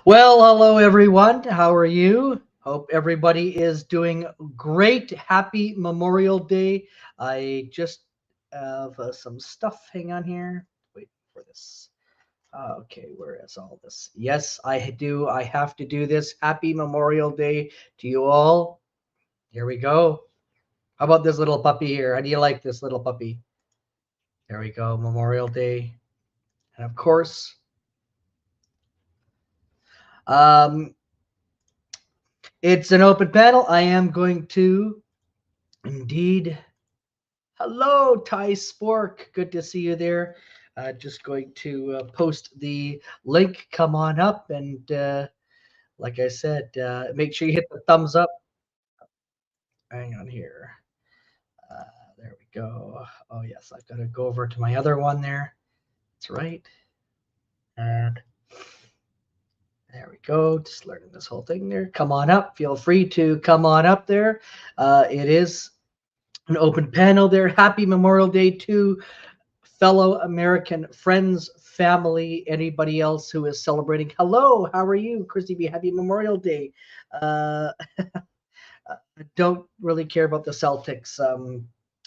Well, hello everyone. How are you? Hope everybody is doing great. Happy Memorial Day. I just have some stuff. Hang on here. Wait for this. Okay, where is all this? Yes, I do. I have to do this. Happy Memorial Day to you all. Here we go. How about this little puppy here? How do you like this little puppy? There we go. Memorial Day. And of course, um, it's an open panel. I am going to indeed. Hello, Ty Spork. Good to see you there. Just going to post the link. Come on up. And like I said, make sure you hit the thumbs up. Hang on here. Uh, there we go. Oh, yes. I've got to go over to my other one there. That's right. And there we go. Just learning this whole thing there. Come on up. Feel free to come on up there. It is an open panel there. Happy Memorial Day to fellow American friends, family, anybody else who is celebrating. Hello, how are you? Christy B, happy Memorial Day. Uh, don't really care about the Celtics.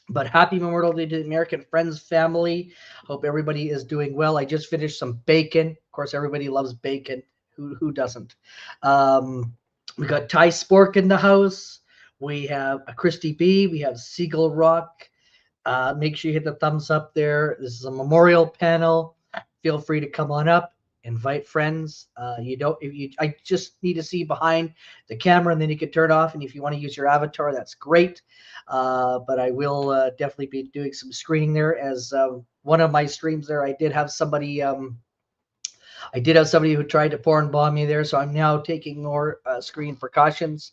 But happy Memorial Day to the American friends, family. Hope everybody is doing well. I just finished some bacon. Of course, everybody loves bacon. Who doesn't? Um, we got Ty Spork in the house. We have a Christy B. We have Siegel Rock. Make sure you hit the thumbs up there. This is a memorial panel. Feel free to come on up, invite friends. You don't if you I just need to see behind the camera and then you can turn off. And if you want to use your avatar, that's great. But I will definitely be doing some screening there. As one of my streams there, I did have somebody who tried to porn bomb me there, so I'm now taking more screen precautions.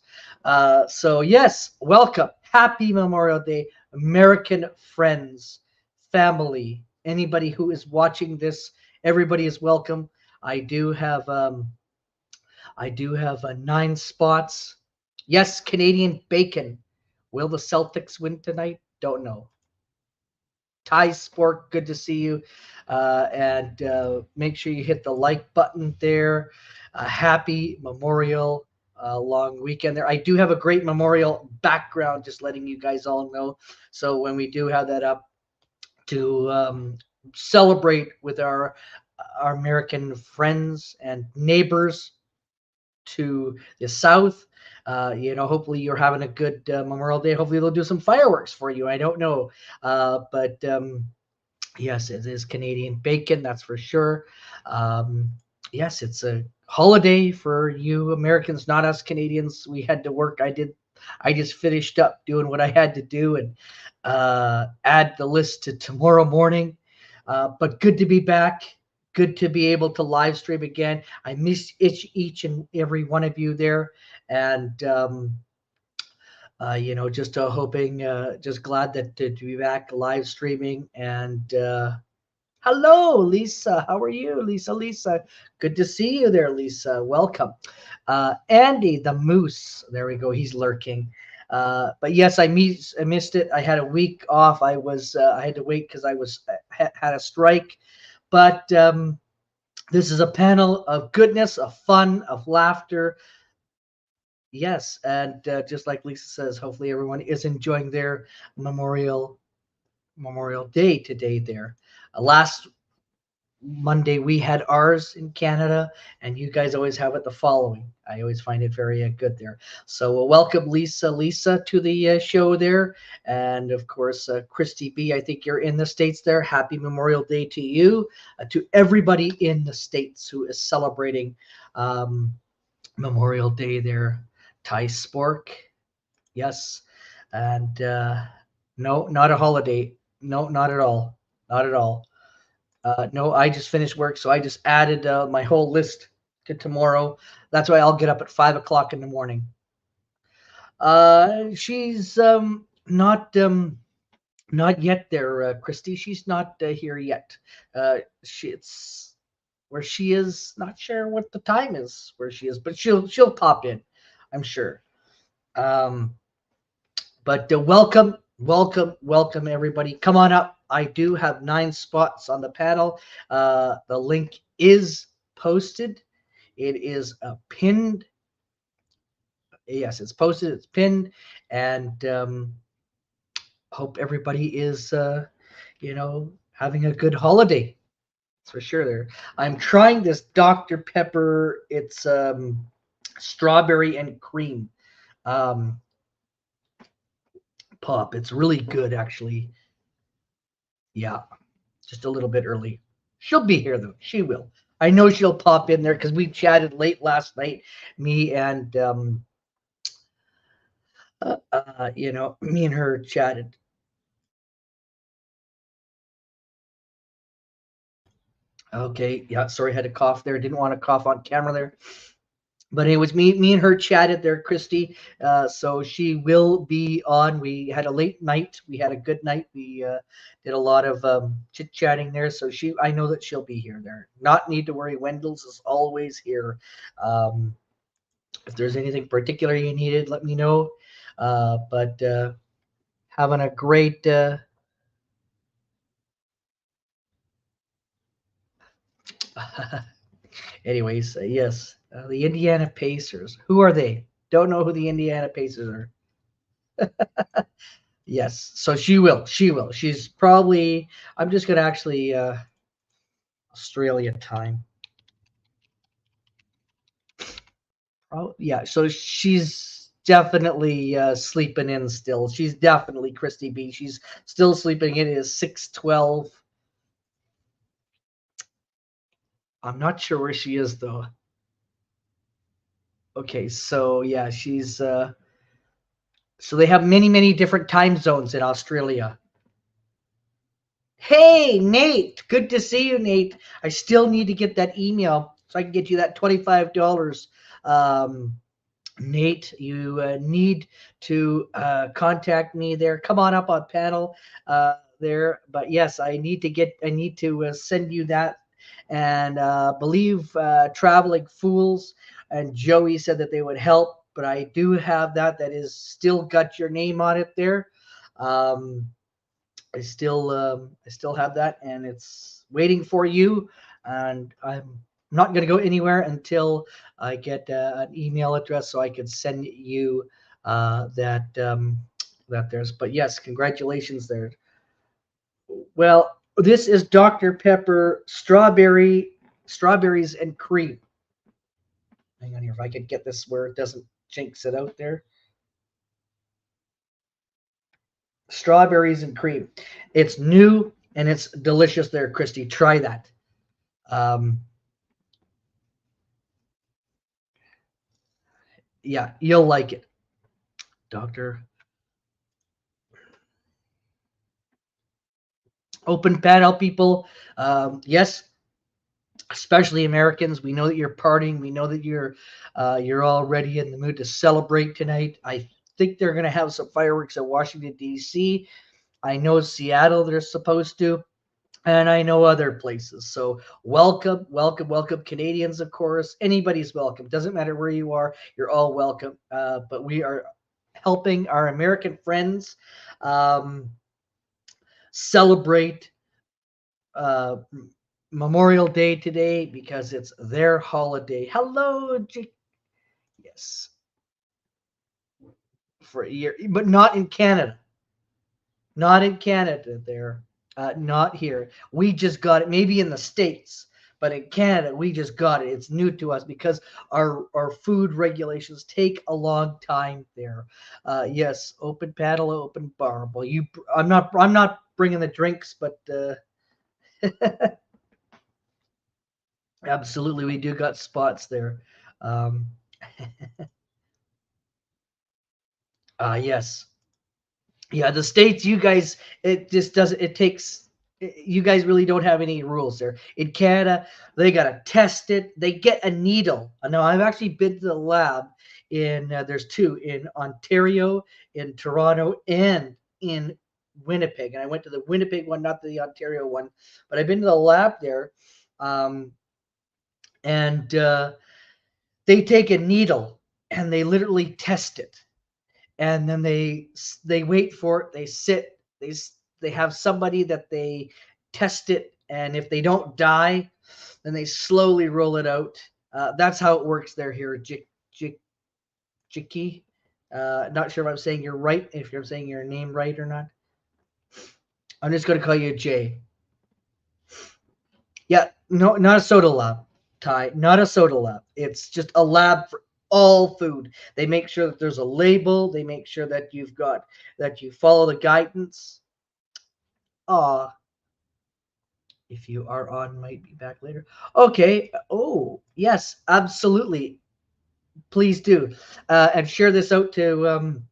So yes, welcome, happy Memorial Day, American friends, family, anybody who is watching this, everybody is welcome. I do have nine spots. Yes, Canadian bacon. Will the Celtics win tonight? Don't know. Ty Sport, good to see you. And make sure you hit the like button there. Happy Memorial long weekend there. I do have a great memorial background, just letting you guys all know. So when we do have that up to celebrate with our American friends and neighbors to the south. Hopefully you're having a good Memorial Day. Hopefully they'll do some fireworks for you. I don't know, but yes, it is Canadian bacon, that's for sure. Yes, it's a holiday for you Americans, not us Canadians. We had to work. I just finished up doing what I had to do and add the list to tomorrow morning. But good to be back. Good to be able to live stream again. I miss each and every one of you there. And just hoping, just glad that to be back live streaming. And hello, Lisa. How are you, Lisa? Lisa, good to see you there, Lisa. Welcome. Andy, the moose. There we go. He's lurking. But yes, I missed it. I had a week off. I had to wait because I had a strike. But this is a panel of goodness, of fun, of laughter. Yes, and just like Lisa says, hopefully everyone is enjoying their Memorial Day today. There, last Monday we had ours in Canada, and you guys always have it the following. I always find it very good there. So welcome, Lisa, to the show there, and of course, Christy B. I think you're in the States there. Happy Memorial Day to you, to everybody in the States who is celebrating Memorial Day there. Ty Spork, yes, and no, not a holiday. No, not at all. Not at all. No, I just finished work, so I just added my whole list to tomorrow. That's why I'll get up at 5 o'clock in the morning. She's not yet there, Christy. She's not here yet. It's where she is. Not sure what the time is where she is, but she'll pop in, I'm sure. Um, but welcome, everybody. Come on up. I do have 9 spots on the panel. The link is posted. It is pinned. Yes, it's posted. It's pinned, and hope everybody is, having a good holiday. That's for sure. There, I'm trying this Dr. Pepper. It's strawberry and cream um, pop. It's really good, actually. Yeah, just a little bit early. She'll be here though. She will. I know she'll pop in there because we chatted late last night. Me and me and her chatted. Okay, yeah. Sorry, I had a cough there. Didn't want to cough on camera there. But it was me and her chatted there, Christy. So she will be on. We had a late night. We had a good night. We did a lot of chit chatting there. So I know that she'll be here there. Not need to worry. Wendell's is always here. Um, if there's anything particular you needed, let me know. But having a great. Anyways, yes, the Indiana Pacers. Who are they? Don't know who the Indiana Pacers are. Yes, so she will. She will. She's probably. I'm just gonna actually Australia time. Oh yeah, so she's definitely sleeping in still. She's definitely Christy B. She's still sleeping. It is 6:12. I'm not sure where she is though. Okay, so yeah, she's so they have many different time zones in Australia. Hey, Nate. Good to see you, Nate. I still need to get that email so I can get you that $25. Um, Nate, you need to contact me there. Come on up on panel there. But yes, I need to send you that. And believe Traveling Fools and Joey said that they would help. But I do have that is still got your name on it there. Um, I still have that, and it's waiting for you. And I'm not going to go anywhere until I get an email address so I can send you that there's. But yes, congratulations there. Well, this is Dr. Pepper strawberries and cream. Hang on here, if I could get this where it doesn't jinx it out there. Strawberries and cream. It's new and it's delicious there, Christy. Try that. Um, yeah, you'll like it, Doctor. Open panel people. Yes, especially Americans. We know that you're partying. We know that you're already in the mood to celebrate tonight. I think they're going to have some fireworks at Washington D.C. I know Seattle. They're supposed to. And I know other places. So welcome, Canadians, of course. Anybody's welcome. Doesn't matter where you are. You're all welcome. But we are helping our American friends um, celebrate uh, Memorial Day today because it's their holiday. Hello, yes, for a year, but not in Canada. Not in Canada. There, not here. We just got it. Maybe in the States, but in Canada, we just got it. It's new to us because our food regulations take a long time there. Yes, open paddle, open bar. Well, I'm not bringing the drinks, but absolutely, we do got spots there. Um, yes, yeah, the states, you guys, it just doesn't. It takes. You guys really don't have any rules there. In Canada, they gotta test it. They get a needle. Now, I've actually been to the lab in. There's two in Ontario, in Toronto, and in Winnipeg. And I went to the Winnipeg one, not the Ontario one, but I've been to the lab there, um, and they take a needle and they literally test it, and then they wait for it. They sit. They have somebody that they test it, and if they don't die, then they slowly roll it out. That's how it works there here, Jiki. Not sure if I'm saying you're right, if you're saying your name right or not. I'm just going to call you Jay. Yeah, no, not a soda lab, Ty. Not a soda lab. It's just a lab for all food. They make sure that there's a label. They make sure that you follow the guidance. If you are on, might be back later. Okay. Oh, yes, absolutely. Please do, and share this out to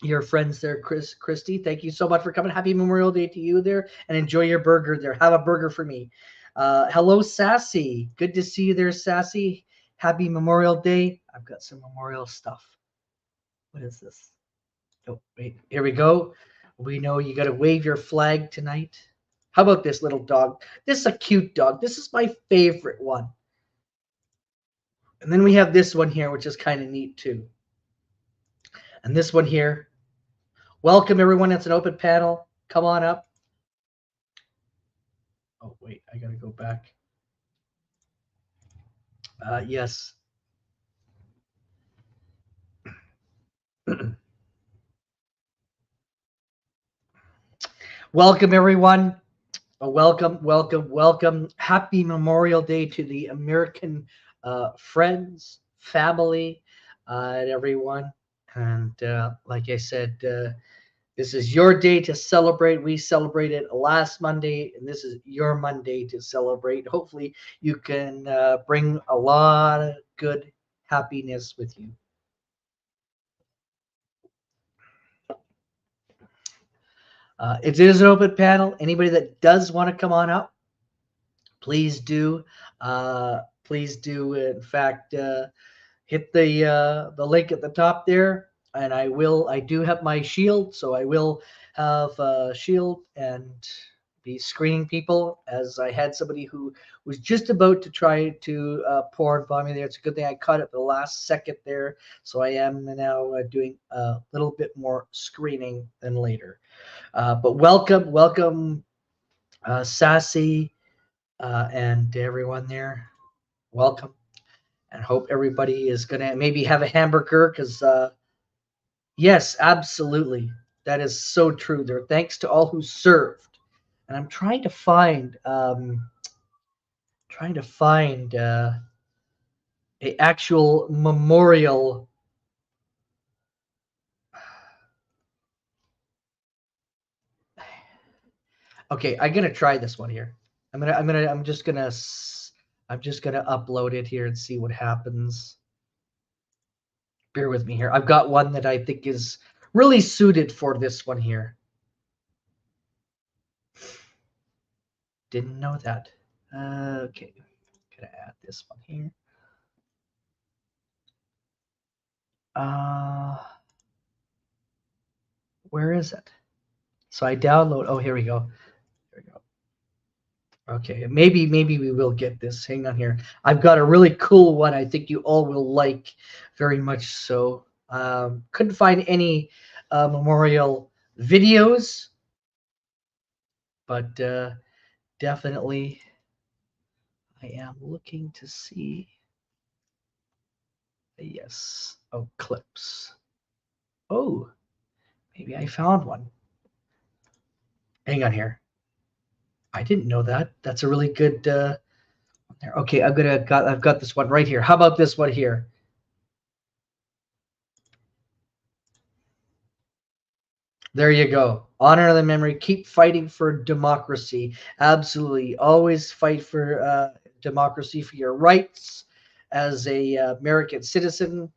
your friends there, Christy. Thank you so much for coming. Happy Memorial Day to you there, and enjoy your burger there. Have a burger for me. Hello, Sassy. Good to see you there, Sassy. Happy Memorial Day. I've got some memorial stuff. What is this? Oh, wait. Here we go. We know you got to wave your flag tonight. How about this little dog? This is a cute dog. This is my favorite one. And then we have this one here, which is kind of neat too. And this one here. Welcome, everyone. It's an open panel. Come on up. Oh, wait. I got to go back. Yes. Welcome, everyone. Welcome. Happy Memorial Day to the American friends, family, and everyone. And like I said, this is your day to celebrate. We celebrated last Monday, and this is your Monday to celebrate. Hopefully, you can bring a lot of good happiness with you. It is an open panel. Anybody that does want to come on up, please do. Please do. In fact, hit the link at the top there, and I do have my shield, so I will have a shield and be screening people, as I had somebody who was just about to try to pour and bomb me there. It's a good thing I caught it at the last second there, so I am now doing a little bit more screening than later. But welcome, Sassy, and everyone there. Welcome, and hope everybody is gonna maybe have a hamburger, because yes, absolutely, that is so true. There, thanks to all who served, and I'm trying to find a actual memorial. Okay, I'm gonna try this one here. I'm just gonna upload it here and see what happens. Bear with me here. I've got one that I think is really suited for this one here. Didn't know that. Okay, gonna add this one here. Where is it? So I download. Oh, here we go. Here we go. Okay, maybe we will get this. Hang on here. I've got a really cool one. I think you all will like very much. So couldn't find any memorial videos, but definitely I am looking to see. Yes. Oh, clips. Oh, maybe I found one. Hang on here. I didn't know that. That's a really good. Okay, I've got this one right here. How about this one here? There you go. Honor the memory. Keep fighting for democracy. Absolutely. Always fight for democracy, for your rights as a American citizen,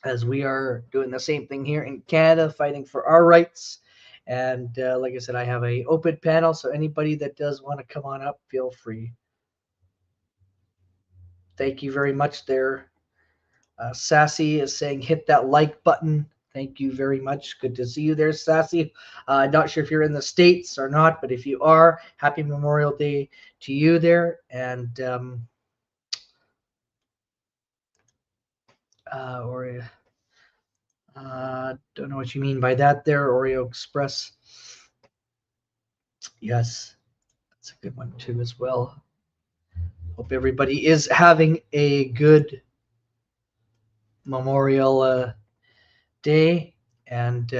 as we are doing the same thing here in Canada, fighting for our rights. And like I said, I have a open panel, so anybody that does want to come on up, feel free. Thank you very much there. Sassy is saying hit that like button. Thank you very much. Good to see you there, Sassy. Not sure if you're in the States or not, but if you are, happy Memorial Day to you there. And Oreo, don't know what you mean by that there, Oreo Express. Yes, that's a good one too as well. Hope everybody is having a good Memorial Day and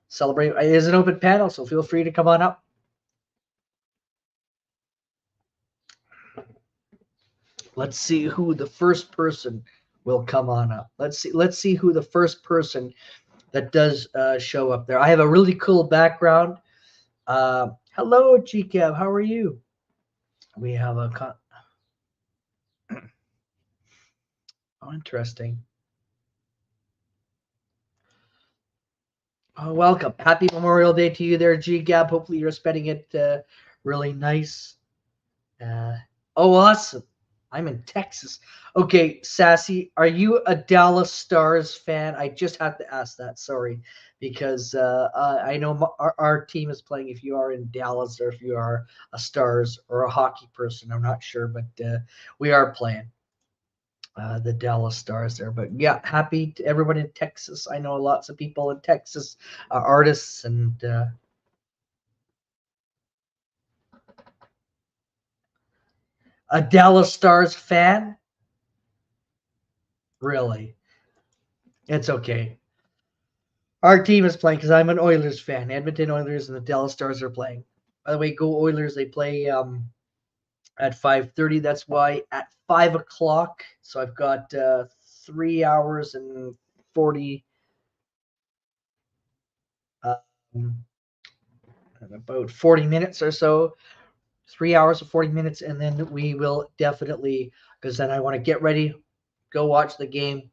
celebrate. It is an open panel, so feel free to come on up. Let's see who the first person will come on up. Let's see who the first person that does show up there. I have a really cool background. Hello, GCAB. How are you? We have a oh, interesting. Oh, welcome. Happy Memorial Day to you there, GCAB. Hopefully you're spending it really nice. Oh, awesome. I'm in Texas. Okay, Sassy, are you a Dallas Stars fan? I just have to ask that. Sorry, because I know our team is playing. If you are in Dallas or if you are a Stars or a hockey person, I'm not sure, but we are playing the Dallas Stars there. But yeah, happy to everyone in Texas. I know lots of people in Texas, artists and. A Dallas Stars fan? Really? It's okay. Our team is playing because I'm an Oilers fan. Edmonton Oilers and the Dallas Stars are playing. By the way, go Oilers! They play at 5:30. That's why at 5 o'clock. So I've got 3 hours and 40. Um, about 40 minutes or so. 3 hours and 40 minutes, and then we will definitely, because then I want to get ready, go watch the game,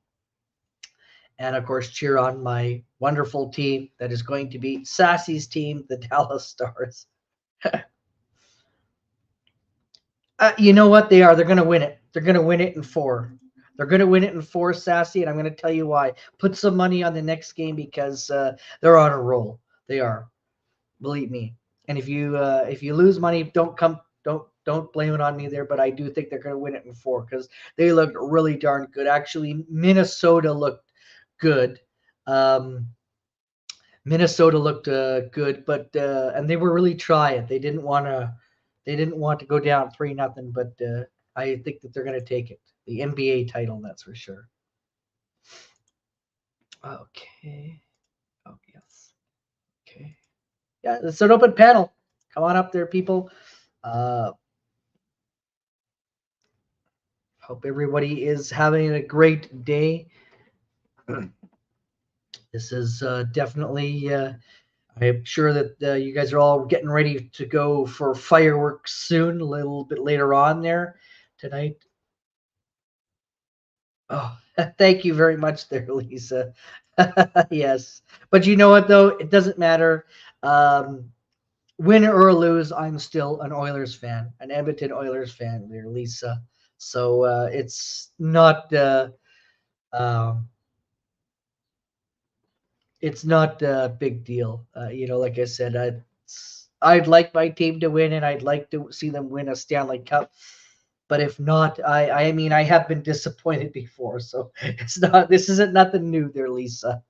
and of course cheer on my wonderful team that is going to beat Sassy's team, the Dallas Stars. You know what they are? They're going to win it. They're going to win it in 4. They're going to win it in 4, Sassy, and I'm going to tell you why. Put some money on the next game because they're on a roll. They are, believe me. And if you lose money, don't blame it on me there. But I do think they're going to win it in 4 because they looked really darn good. Actually, Minnesota looked good. Minnesota looked good, but and they were really trying. They didn't want to go down 3-0, but I think that they're going to take it, the NBA title, that's for sure. Okay. Oh yes. Okay. Yeah, it's an open panel. Come on up there, people. Hope everybody is having a great day. This is definitely. I'm sure that you guys are all getting ready to go for fireworks soon, a little bit later on there tonight. Oh, thank you very much there, Lisa. Yes. But you know what, though? It doesn't matter. Win or lose, I'm still an Oilers fan, an Edmonton Oilers fan there, Lisa. So it's not. Um, it's not a big deal. Like I said, I'd like my team to win, and I'd like to see them win a Stanley Cup. But if not, I mean, I have been disappointed before, so it's not. This isn't nothing new, there, Lisa.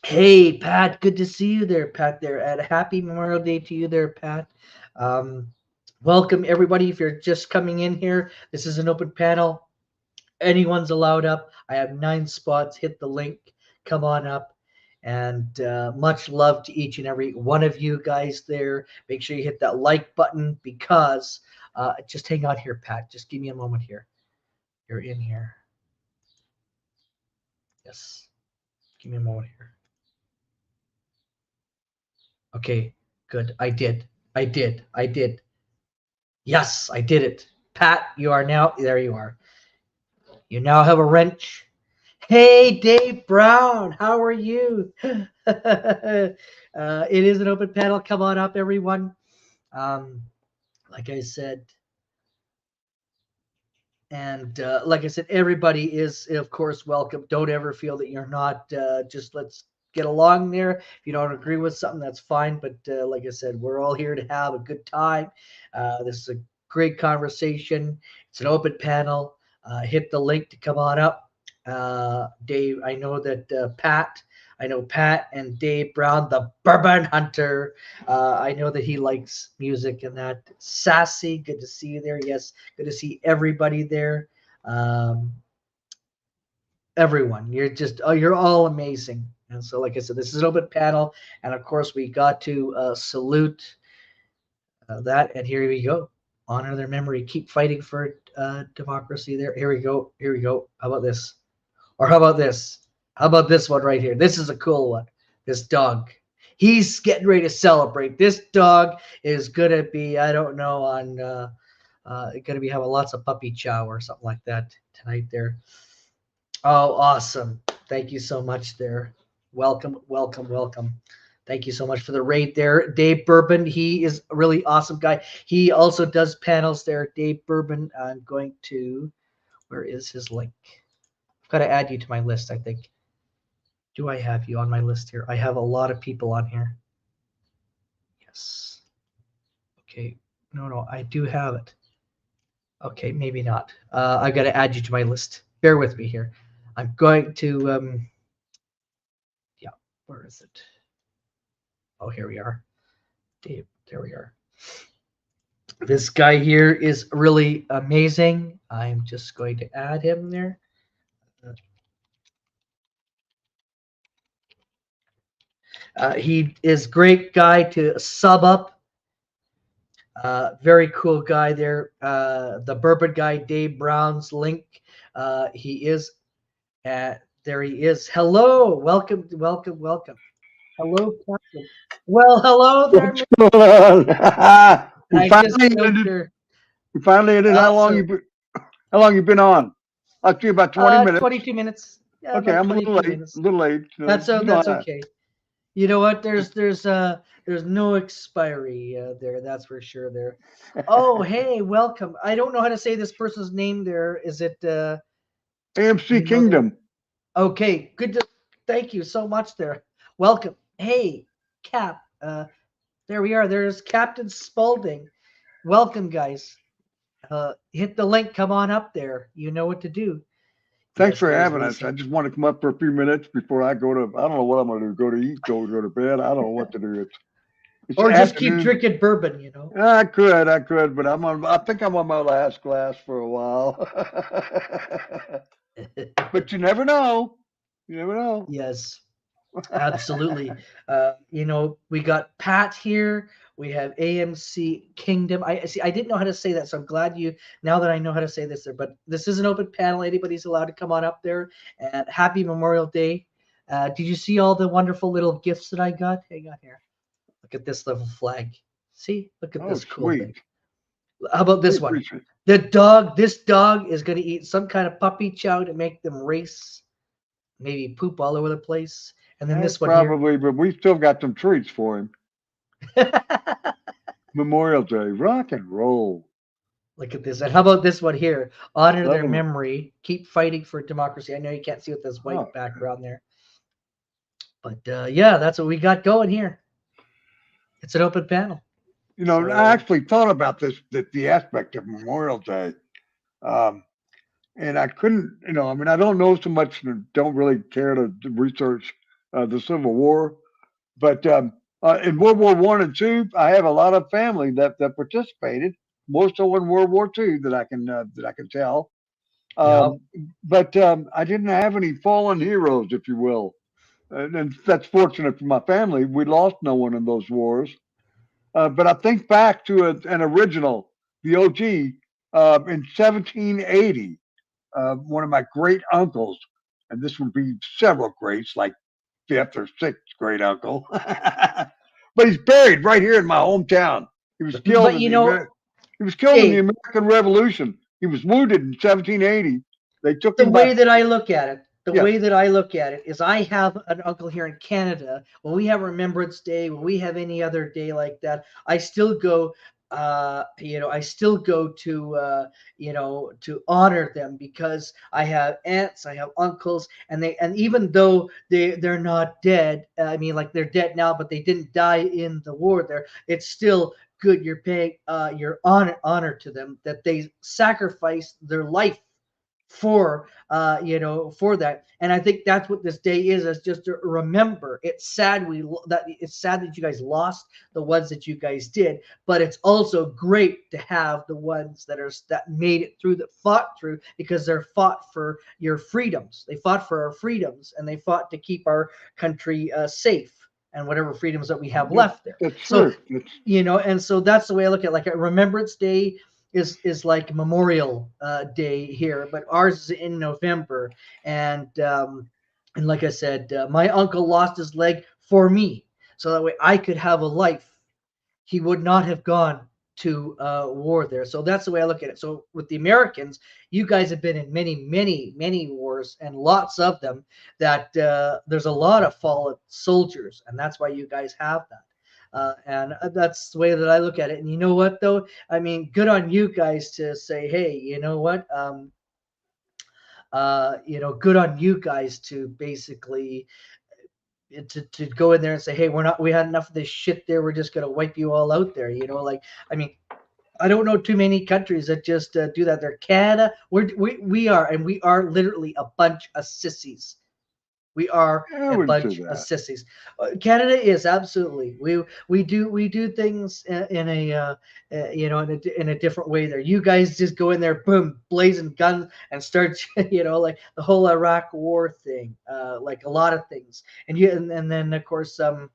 Hey, Pat, good to see you there, Pat. There, and happy Memorial Day to you, there, Pat. Um, Welcome everybody. If you're just coming in here, this is an open panel. Anyone's allowed up. I have 9 spots. Hit the link. Come on up. And much love to each and every one of you guys there. Make sure you hit that like button because just hang on here, Pat. Just give me a moment here. You're in here. Yes. Give me a moment here. Okay, good. I did. Yes, I did it. Pat, you are now, there you are. You now have a wrench. Hey, Dave Brown, how are you? It is an open panel. Come on up, everyone. Like I said, and like I said, everybody is, of course, welcome. Don't ever feel that you're not. Just let's get along there. If you don't agree with something, that's fine. But like I said, we're all here to have a good time. This is a great conversation. It's an open panel. Hit the link to come on up. Dave, I know that Pat I know Pat and Dave Brown, the Bourbon Hunter. I know that he likes music and that. Sassy, good to see you there. Yes, good to see everybody there. Um, everyone, you're all amazing. And so, like I said, this is an open panel, and of course, we got to salute that. And here we go. Honor their memory. Keep fighting for democracy. There. Here we go. Here we go. How about this? Or how about this? How about this one right here? This is a cool one. This dog. He's getting ready to celebrate. This dog is gonna be, I don't know, on gonna be having lots of puppy chow or something like that tonight there. Oh, awesome. Thank you so much there. Welcome, welcome, welcome. Thank you so much for the raid there. Dave Bourbon, he is a really awesome guy. He also does panels there. Dave Bourbon, I'm going to, where is his link? I've got to add you to my list, I think. Do I have you on my list here? I have a lot of people on here. Yes. Okay. No, I do have it. Okay, maybe not. I got to add you to my list. Bear with me here. I'm going to, yeah, where is it? Oh, here we are. Dave, there we are. This guy here is really amazing. I'm just going to add him there. He is great guy to sub up. Very cool guy there. The bourbon guy, Dave Brown's link. He is there. He is. Hello, welcome, welcome, welcome. Hello, Captain. Well, hello there. What's going on? I just we finally ended. How long you been on? Actually, about 20 minutes. 22 minutes. Yeah, okay, I'm a little late. Minutes. A little late. That's okay. You know what? There's no expiry there. That's for sure. There. Oh, hey, welcome. I don't know how to say this person's name. There is it. AMC Kingdom. Okay, good. Thank you so much. There. Welcome. Hey, Cap. There we are. There's Captain Spaulding. Welcome, guys. Hit the link. Come on up there. You know what to do. Thanks for having us. I just want to come up for a few minutes before I go to. I don't know what I'm going to do. Go to eat. Go to bed. I don't know what to do. It's or just keep drinking bourbon. You know. I could, but I think I'm on my last glass for a while. But you never know. You never know. Yes. Absolutely. You know, we got Pat here. We have AMC Kingdom. I didn't know how to say that, so I'm glad now that I know how to say this there. But this is an open panel. Anybody's allowed to come on up there. And happy Memorial Day. Did you see all the wonderful little gifts that I got? Hang on here. Look at this little flag. See? Look at this cool thing. How about this one? This dog is going to eat some kind of puppy chow to make them race. Maybe poop all over the place. And then this one probably, here. But we still got some treats for him. Memorial Day, rock and roll. Look at this. And how about this one here? Honor their memory. Keep fighting for democracy. I know you can't see with this white background there. But yeah, that's what we got going here. It's an open panel. You know, I actually thought about this, the aspect of Memorial Day. And I couldn't, I don't know so much and don't really care to research the Civil War. But in World War I and II, I have a lot of family that participated, more so in World War II that I can tell. But I didn't have any fallen heroes, if you will. And that's fortunate for my family. We lost no one in those wars. But I think back to an original, the OG, in 1780. One of my great uncles, and this would be several greats, like fifth or sixth great uncle, but he's buried right here in my hometown. He was killed. He was killed in the American Revolution. He was wounded in 1780. They took him. The way that I look at it is I have an uncle here in Canada. When we have Remembrance Day, when we have any other day like that, I still go. I still go to to honor them because I have aunts, I have uncles, and even though they're not dead, I mean, like they're dead now, but they didn't die in the war there. It's still good. You're paying your honor to them that they sacrificed their life for for that. And I think that's what this day is just to remember. It's sad that you guys lost the ones that you guys did, but it's also great to have the ones that made it through, that fought through, because they're fought for your freedoms. They fought for our freedoms, and they fought to keep our country safe, and whatever freedoms that we have left there. That's So true. and so that's the way I look at it. Like a Remembrance Day is like Memorial Day here, but ours is in November. And like I said, my uncle lost his leg for me, so that way I could have a life. He would not have gone to war there. So that's the way I look at it. So with the Americans, you guys have been in many, many, many wars, and lots of them. That there's a lot of fallen soldiers, and that's why you guys have that. And that's the way that I look at it. And you know what, though? I mean, good on you guys to say, hey, you know what? Good on you guys to basically to go in there and say, hey, we had enough of this shit there. We're just going to wipe you all out there. I mean, I don't know too many countries that just do that. They're Canada. We are literally a bunch of sissies. We are I a wouldn't bunch say of that. sissies. Canada is absolutely. We do things in a different way there. You guys just go in there, boom, blazing guns, and start like the whole Iraq War thing, like a lot of things. And then of course Iraq.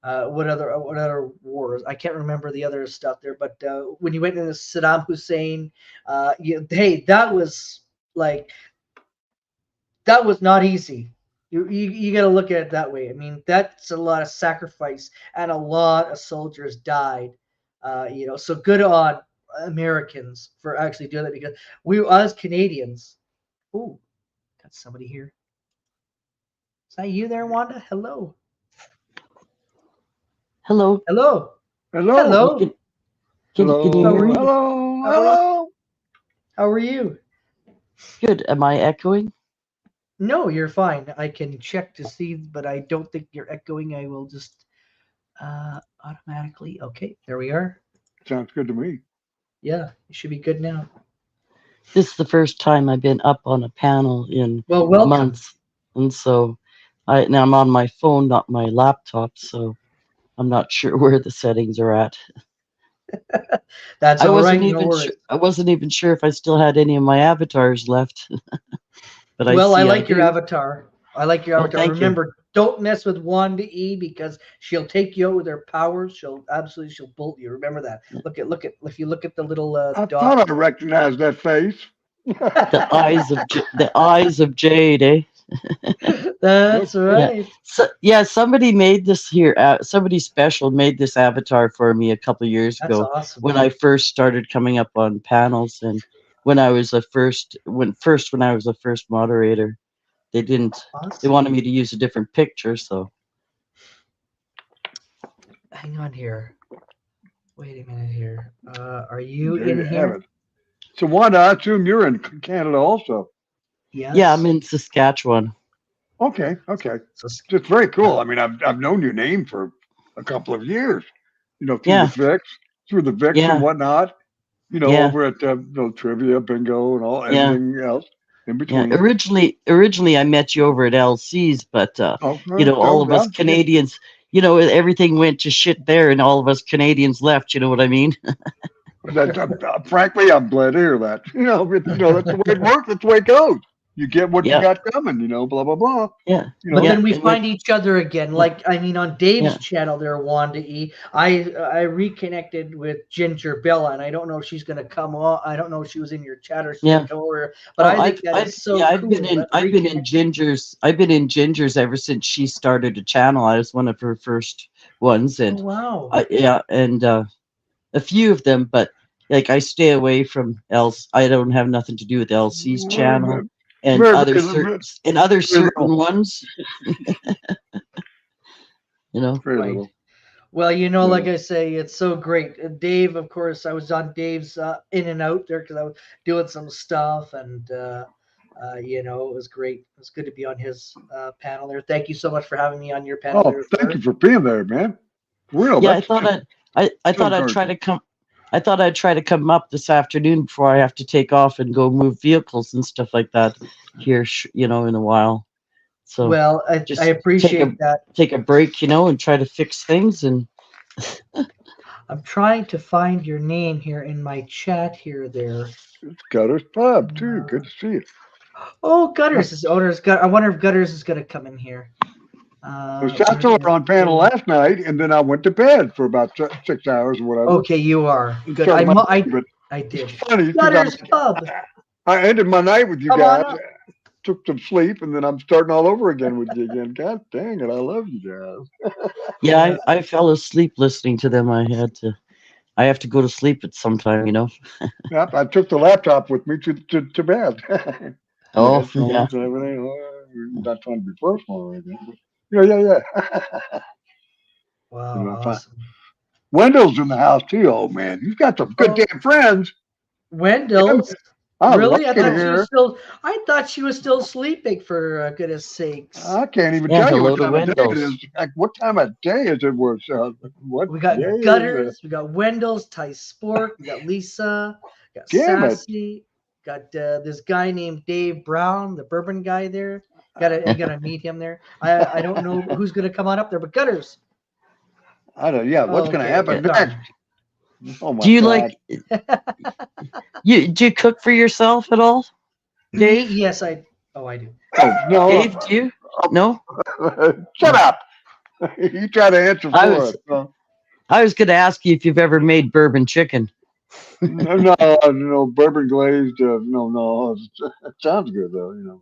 What other wars? I can't remember the other stuff there. But when you went into Saddam Hussein, hey, like that was not easy. You got to look at it that way. I mean, that's a lot of sacrifice, and a lot of soldiers died. So good on Americans for actually doing that, because us Canadians. Ooh, got somebody here. Is that you there, Wanda? Hello. Hello. Hello. Hello. Hello. Can Hello. you hear me? Hello. How are you? Hello. How are you? Good. Am I echoing? No, you're fine. I can check to see, but I don't think you're echoing. I will just automatically. Okay, there we are. Sounds good to me. Yeah, it should be good now. This is the first time I've been up on a panel in Well, welcome. months, and so now I'm on my phone, not my laptop, so I'm not sure where the settings are at. That's I all wasn't right. No even worries. sure. I wasn't even sure if I still had any of my avatars left, but I Well, I see I like your do. avatar. I like your Oh, avatar. thank you. Remember, don't mess with Wanda E, because she'll take you out with her powers. She'll bolt you. Remember that. Look at if you look at the little I dot. thought I recognized that face. The eyes of Jade, eh? That's Okay. right. So somebody made this here. Somebody special made this avatar for me a couple of years That's ago awesome. when I first started coming up on panels, and when I was when I was the first moderator. They didn't. They Awesome. wanted me to use a different picture, so Hang on here. Wait a minute here. Are you There in you have here? it. So, Wanda, I assume you're in Canada also. Yes. yeah, I'm in Saskatchewan. Okay. Okay. So, It's very cool. I mean, I've known your name for a couple of years. Through Yeah, through the VIX and yeah, whatnot. yeah, Over at trivia, bingo, and yeah, everything else in yeah. between. Originally, I met you over at LC's, but all of us Yeah. Canadians, everything went to shit there, and all of us Canadians left. You know what I mean? Frankly, I'm glad to hear that. That's the way it works. That's the way it goes. You get what you Yeah, got coming. Blah blah blah. yeah, but yeah. then we And then, find each other again. Like, I mean, on Dave's yeah, channel there, Wanda E, I reconnected with Ginger Bella, and I don't know if she's gonna come on. I don't know if she was in your chat or she's yeah. gonna come over. But Oh, I think that is so I've cool. been in that I've been in reconnect- Ginger's ever since she started a channel. I was one of her first ones, Oh and wow. a few of them, but like I stay away from else. I don't have nothing to do with LC's channel and Very, other very, certain little. ones. Very Right. little. Well, Yeah. like I say, it's so great. Dave, of course, I was on Dave's in and out there because I was doing some stuff, and it was great. It was good to be on his panel there. Thank you so much for having me on your panel Oh, there, thank sir. you for being there, man. For real. Yeah, That's I thought I'd so try to come. I thought I'd try to come up this afternoon before I have to take off and go move vehicles and stuff like that here, in a while. So Well, I just take appreciate that. a break, and try to fix things. And I'm trying to find your name here in my chat here. There. It's Gutters Pub too. Good to see you. Oh, Gutters is owner's gut. I wonder if Gutters is going to come in here. I saw her on panel last night, and then I went to bed for about 6 hours or whatever. Okay, you are good. Started my day, but I did. it's funny 'cause Gutters Pub. I ended my night with you Come on guys, up. took some sleep, and then I'm starting all over again with you again. God dang it, I love you guys. yeah, I fell asleep listening to them. I have to go to sleep at some time. Yep, I took the laptop with me to bed. Oh, Headphones yeah. and everything. Not trying to be personal or anything, but yeah. Wow, Fine. awesome. Wendell's in the house too, old man. You've got some good damn friends. Wendell's. I Really? like it here. I thought she was still sleeping, for goodness sakes. I can't even Yeah, tell you hello what to time of day it Wendell's. is. Like, what time of day is it? What We got day is it? Gutters, we got Wendell's, Ty Spork, we got Lisa, we got Damn it. Sassy, got this guy named Dave Brown, the bourbon guy there. You gotta meet him there. I don't know who's gonna come on up there, but Gutters. I don't. Yeah, what's going to Okay, happen yeah. next? Oh my Do you God. do you cook for yourself at all, Dave? Yes, I do. Oh no! Dave, do you? No. Shut up! You try to answer for I was- us. No, I was going to ask you if you've ever made bourbon chicken. no, bourbon glazed. No. It sounds good though.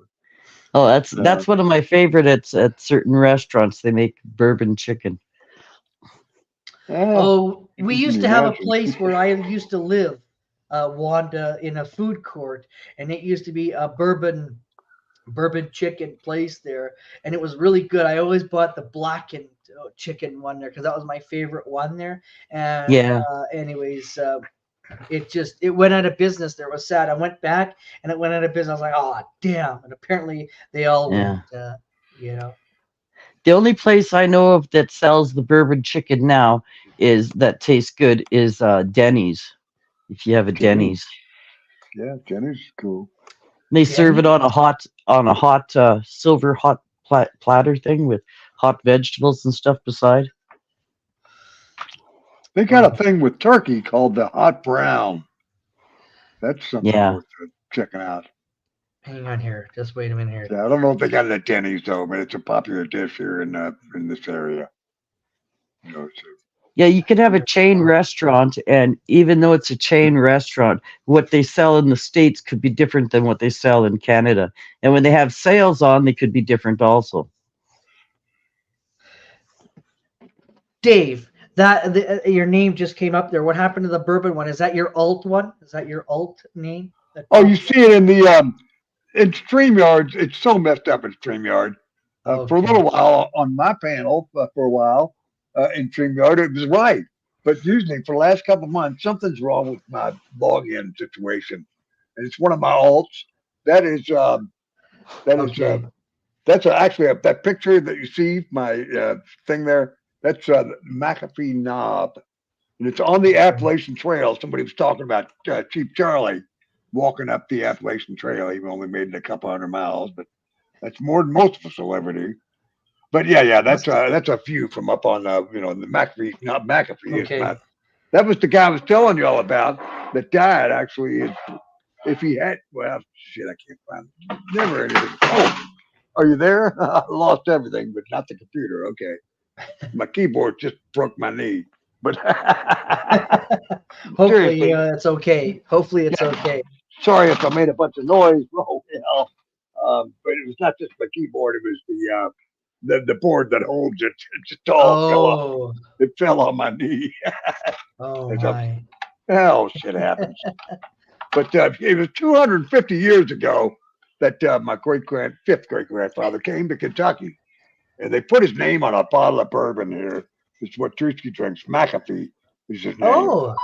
Oh, that's No. that's one of my favorite at certain restaurants. They make bourbon chicken. Oh, we you used can to have a imagine. place where I used to live, Wanda, in a food court, and it used to be a bourbon chicken place there, and it was really good. I always bought the blackened chicken one there because that was my favorite one there. And Yeah. anyways, it went out of business there. It was sad. I went back and it went out of business. I was like, oh damn! And apparently they all Yeah. went. The only place I know of that sells the bourbon chicken now that tastes good is Denny's. If you have a Denny's, Yeah, Jenny's cool. they serve it on a hot silver hot platter thing with hot vegetables and stuff beside. They got a thing with turkey called the hot brown. That's something Yeah. worth checking out. Hang on here. Just wait a minute here. Yeah, I don't know if they got it at Denny's though, but it's a popular dish here in this area. Yeah, you can have a chain restaurant, and even though it's a chain restaurant, what they sell in the States could be different than what they sell in Canada. And when they have sales on, they could be different also. Dave, your name just came up there. What happened to the bourbon one? Is that your alt one? Is that your alt name? Oh, you see it in the in StreamYard. It's so messed up in StreamYard. For a little while on my panel, for a while in StreamYard, it was right. But usually for the last couple of months, something's wrong with my login situation, and it's one of my alts. That is actually that picture that you see my thing there. That's McAfee Knob, and it's on the Appalachian Trail. Somebody was talking about Chief Charlie walking up the Appalachian Trail. He only made it a couple 100 miles, but that's more than most of us will ever do. But yeah, that's a few from up on the McAfee. Not McAfee. Okay. That was the guy I was telling you all about that died. Actually, if he had, well, shit, I can't find it. Never anything. Oh, are you there? I lost everything, but not the computer. Okay, my keyboard just broke my knee. But hopefully it's okay. Hopefully it's okay. Sorry if I made a bunch of noise. Oh hell! But it was not just my keyboard; it was the board that holds it. It just all fell off. It fell on my knee. Oh my! Hell, shit happens. But it was 250 years ago that my fifth great grandfather came to Kentucky, and they put his name on a bottle of bourbon here. It's what Drewski drinks. McAfee is his name. Oh.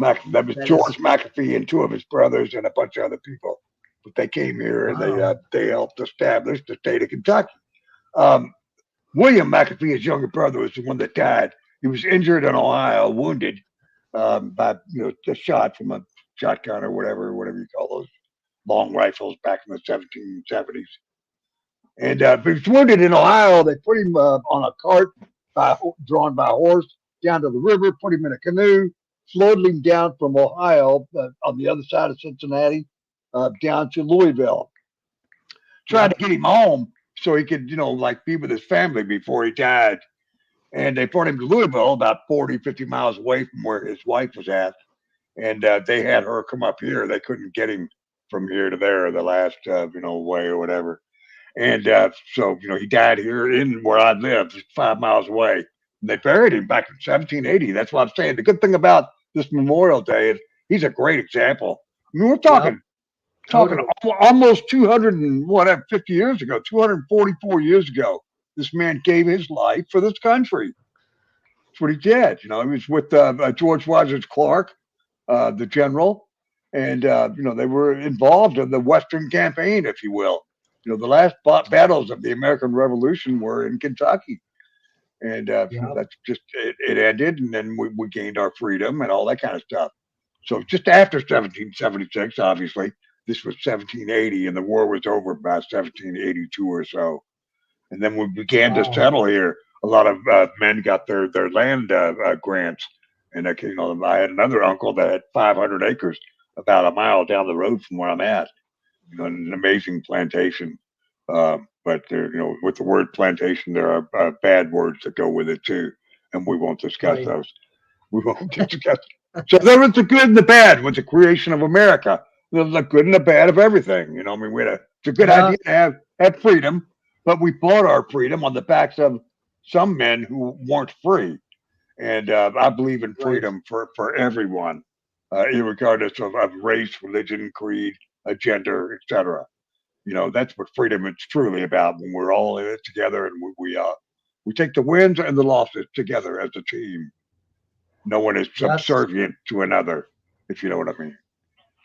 That was George McAfee and two of his brothers and a bunch of other people. But they came here and they helped establish the state of Kentucky. William McAfee, his younger brother, was the one that died. He was injured in Ohio, wounded, by a shot from a shotgun or whatever you call those long rifles back in the 1770s. And if he was wounded in Ohio, they put him on a cart drawn by a horse down to the river, put him in a canoe, floated him down from Ohio on the other side of Cincinnati down to Louisville. Tried to get him home so he could, like be with his family before he died. And they brought him to Louisville, about 40, 50 miles away from where his wife was at. And they had her come up here. They couldn't get him from here to there, the last, way or whatever. And so, he died here in where I live, just 5 miles away. And they buried him back in 1780. That's what I'm saying. The good thing about this Memorial Day is he's a great example. I mean, we're talking almost 250 years ago, 244 years ago. This man gave his life for this country. That's what he did. He was with George Rogers Clark, the general, and they were involved in the Western campaign, if you will. The last battles of the American Revolution were in Kentucky, and that's just it ended, and then we gained our freedom and all that kind of stuff. So just after 1776, obviously, this was 1780, and the war was over by 1782 or so. And then we began to settle here. A lot of men got their land grants, and I had another uncle that had 500 acres about a mile down the road from where I'm at. An amazing plantation. But with the word plantation, there are bad words that go with it too, and we won't discuss those. We won't discuss. So there was the good and the bad with the creation of America. There's the good and the bad of everything. It's a good idea to have freedom, but we bought our freedom on the backs of some men who weren't free. And I believe in freedom for everyone, regardless of race, religion, creed, gender, etc. That's what freedom is truly about, when we're all in it together, and we take the wins and the losses together as a team. No one is subservient to another, if you know what I mean.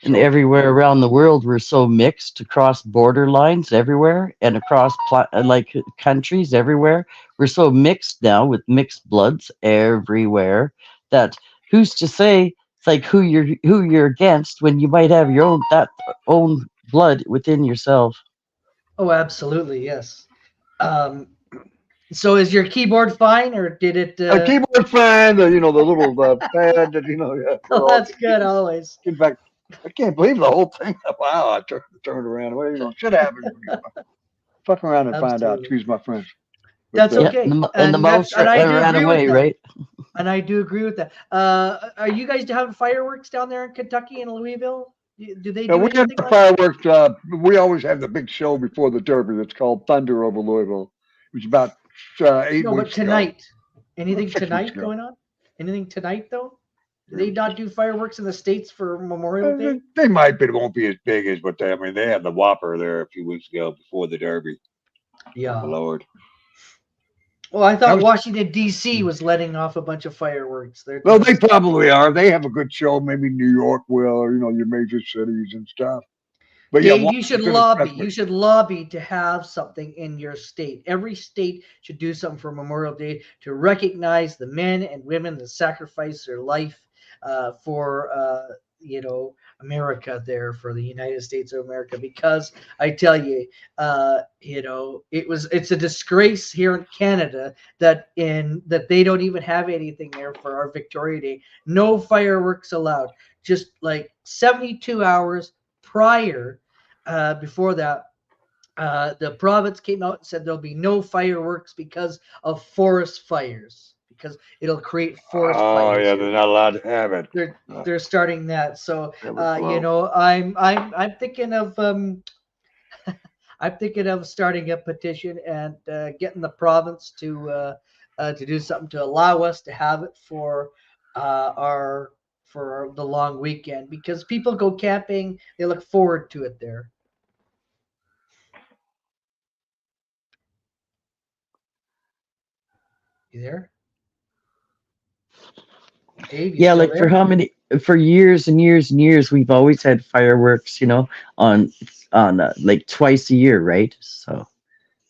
And everywhere around the world, we're so mixed across border lines everywhere, and across countries everywhere. We're so mixed now with mixed bloods everywhere that who's to say it's like who you're against when you might have your own blood within yourself. Oh, absolutely, yes. So is your keyboard fine, or did it? Keyboard fine. The little pad that Yeah. Oh, that's good always. In fact, I can't believe the whole thing. Wow, I turned around. Well, shit happens when you fuck around and find out. Excuse my French. That's okay. And the mouse ran away, right? And I do agree with that. Are you guys having fireworks down there in Kentucky and Louisville? Do they do we have the fireworks. We always have the big show before the Derby that's called Thunder over Louisville. It was about 8 weeks but tonight. ago. Anything tonight going on? Anything tonight, though? Do they not do fireworks in the States for Memorial Day? They might, but it won't be as big as what they had the Whopper there a few weeks ago before the Derby. Yeah. Oh, Lord. Well, I thought Washington, D.C. was letting off a bunch of fireworks. Well, they probably are. They have a good show. Maybe New York will, or, your major cities and stuff. But Dave, you should lobby. You should lobby to have something in your state. Every state should do something for Memorial Day to recognize the men and women that sacrifice their life for America, there, for the United States of America. Because I tell you, it's a disgrace here in Canada that they don't even have anything there for our Victoria Day. No fireworks allowed. Just like 72 hours prior. Before that, the province came out and said there'll be no fireworks because of forest fires, because it'll create forest fires. Oh yeah, they're not allowed to have it. They're starting that. So I'm thinking of I'm thinking of starting a petition and getting the province to do something to allow us to have it for the long weekend, because people go camping, they look forward to it there. You there? Dave, yeah, like there? For years and years and years, we've always had fireworks, on like twice a year, right? So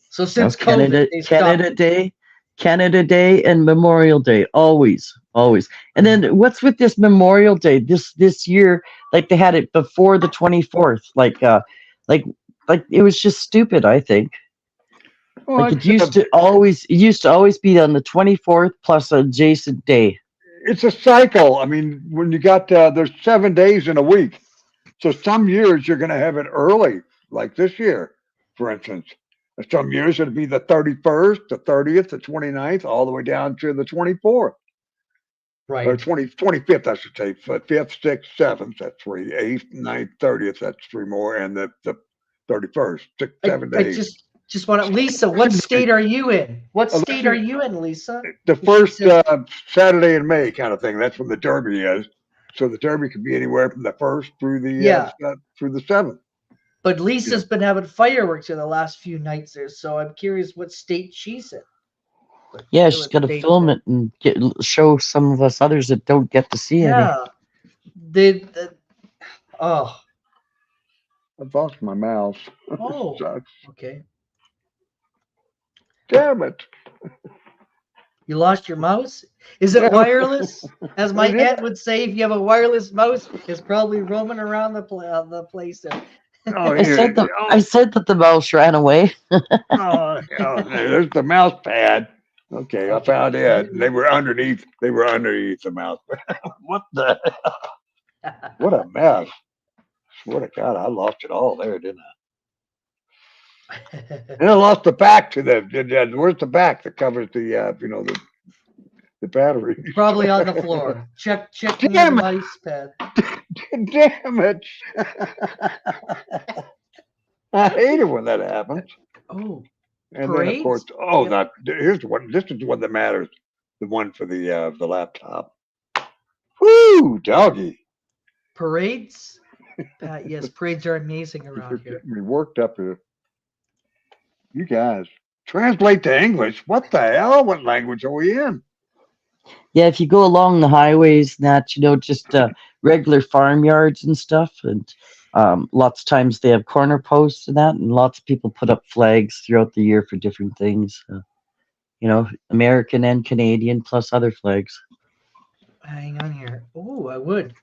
since COVID, Canada Day, Canada Day and Memorial Day, always, always. And then what's with this Memorial Day this year? Like they had it before the 24th. Like like it was just stupid. I think Well, like it used to always be on the 24th plus an adjacent day. it's a cycle. I mean, when you got there's 7 days in a week, so some years you're going to have it early, like this year, for instance. And some years it'll be the 31st, the 30th, the 29th, all the way down to the 24th or Right. 25th, I should say. 5th, 6th, 7th, that's three. 8th, 9th, 30th, that's three more, and the 31st, I, 7 days. just want to, Lisa, what state are you in? What state are Election, you in, Lisa? the She first says, Saturday in May kind of thing. That's when the Derby is. So the Derby could be anywhere from the first yeah, through the 7th. but You know, Lisa's been having fireworks in the last few nights there, so I'm curious what state she's in. Yeah, It she's was got to state film that, it and show some of us others that don't get to see any. yeah. The oh I've lost my mouse. oh Sucks. okay. Damn it. You lost your mouse? Is it wireless? As my It aunt is. would say, if you have a wireless mouse, it's probably roaming around the place there. Oh, I said here. the I said that the mouse ran away. There's the mouse pad. Okay, I Okay. found it. They were underneath. They were underneath the mouse pad. What the? What a mess. Swear to God, I lost it all there, didn't I? And I lost the back to where's the back that covers the batteries? Probably on the floor. Check the Damn it! mouse pad. Damn it! I hate it when that happens. Oh, And then of course, parades? oh, Yep. here's the one. This is the one that matters. The one for the laptop. Woo, doggy! Parades? Yes, parades are amazing You're around here. getting me worked up here. You guys, translate to English. What the hell? What language are we in? Yeah, if you go along the highways and that, just regular farmyards and stuff, and lots of times they have corner posts and that, and lots of people put up flags throughout the year for different things. American and Canadian plus other flags. Hang on here. Oh, I would.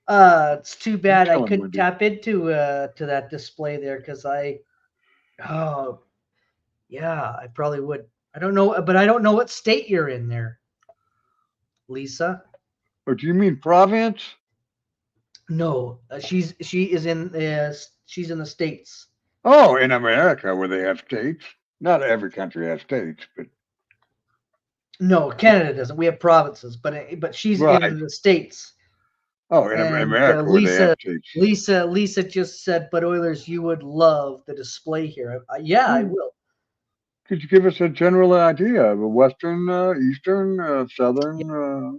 It's too bad I telling couldn't Wendy. tap into to that display there because oh yeah, I probably would. I don't know, but I don't know what state you're in there, Lisa. Or do you mean province? No, she's in the states. Oh, in America where they have states. Not every country has states, but No, Canada doesn't. We have provinces, but she's right. in the states. Oh, in And America where they have states. Lisa just said, "But Oilers, you would love the display here." Yeah, I will. Could you give us a general idea of a Western, Eastern, Southern? Yeah,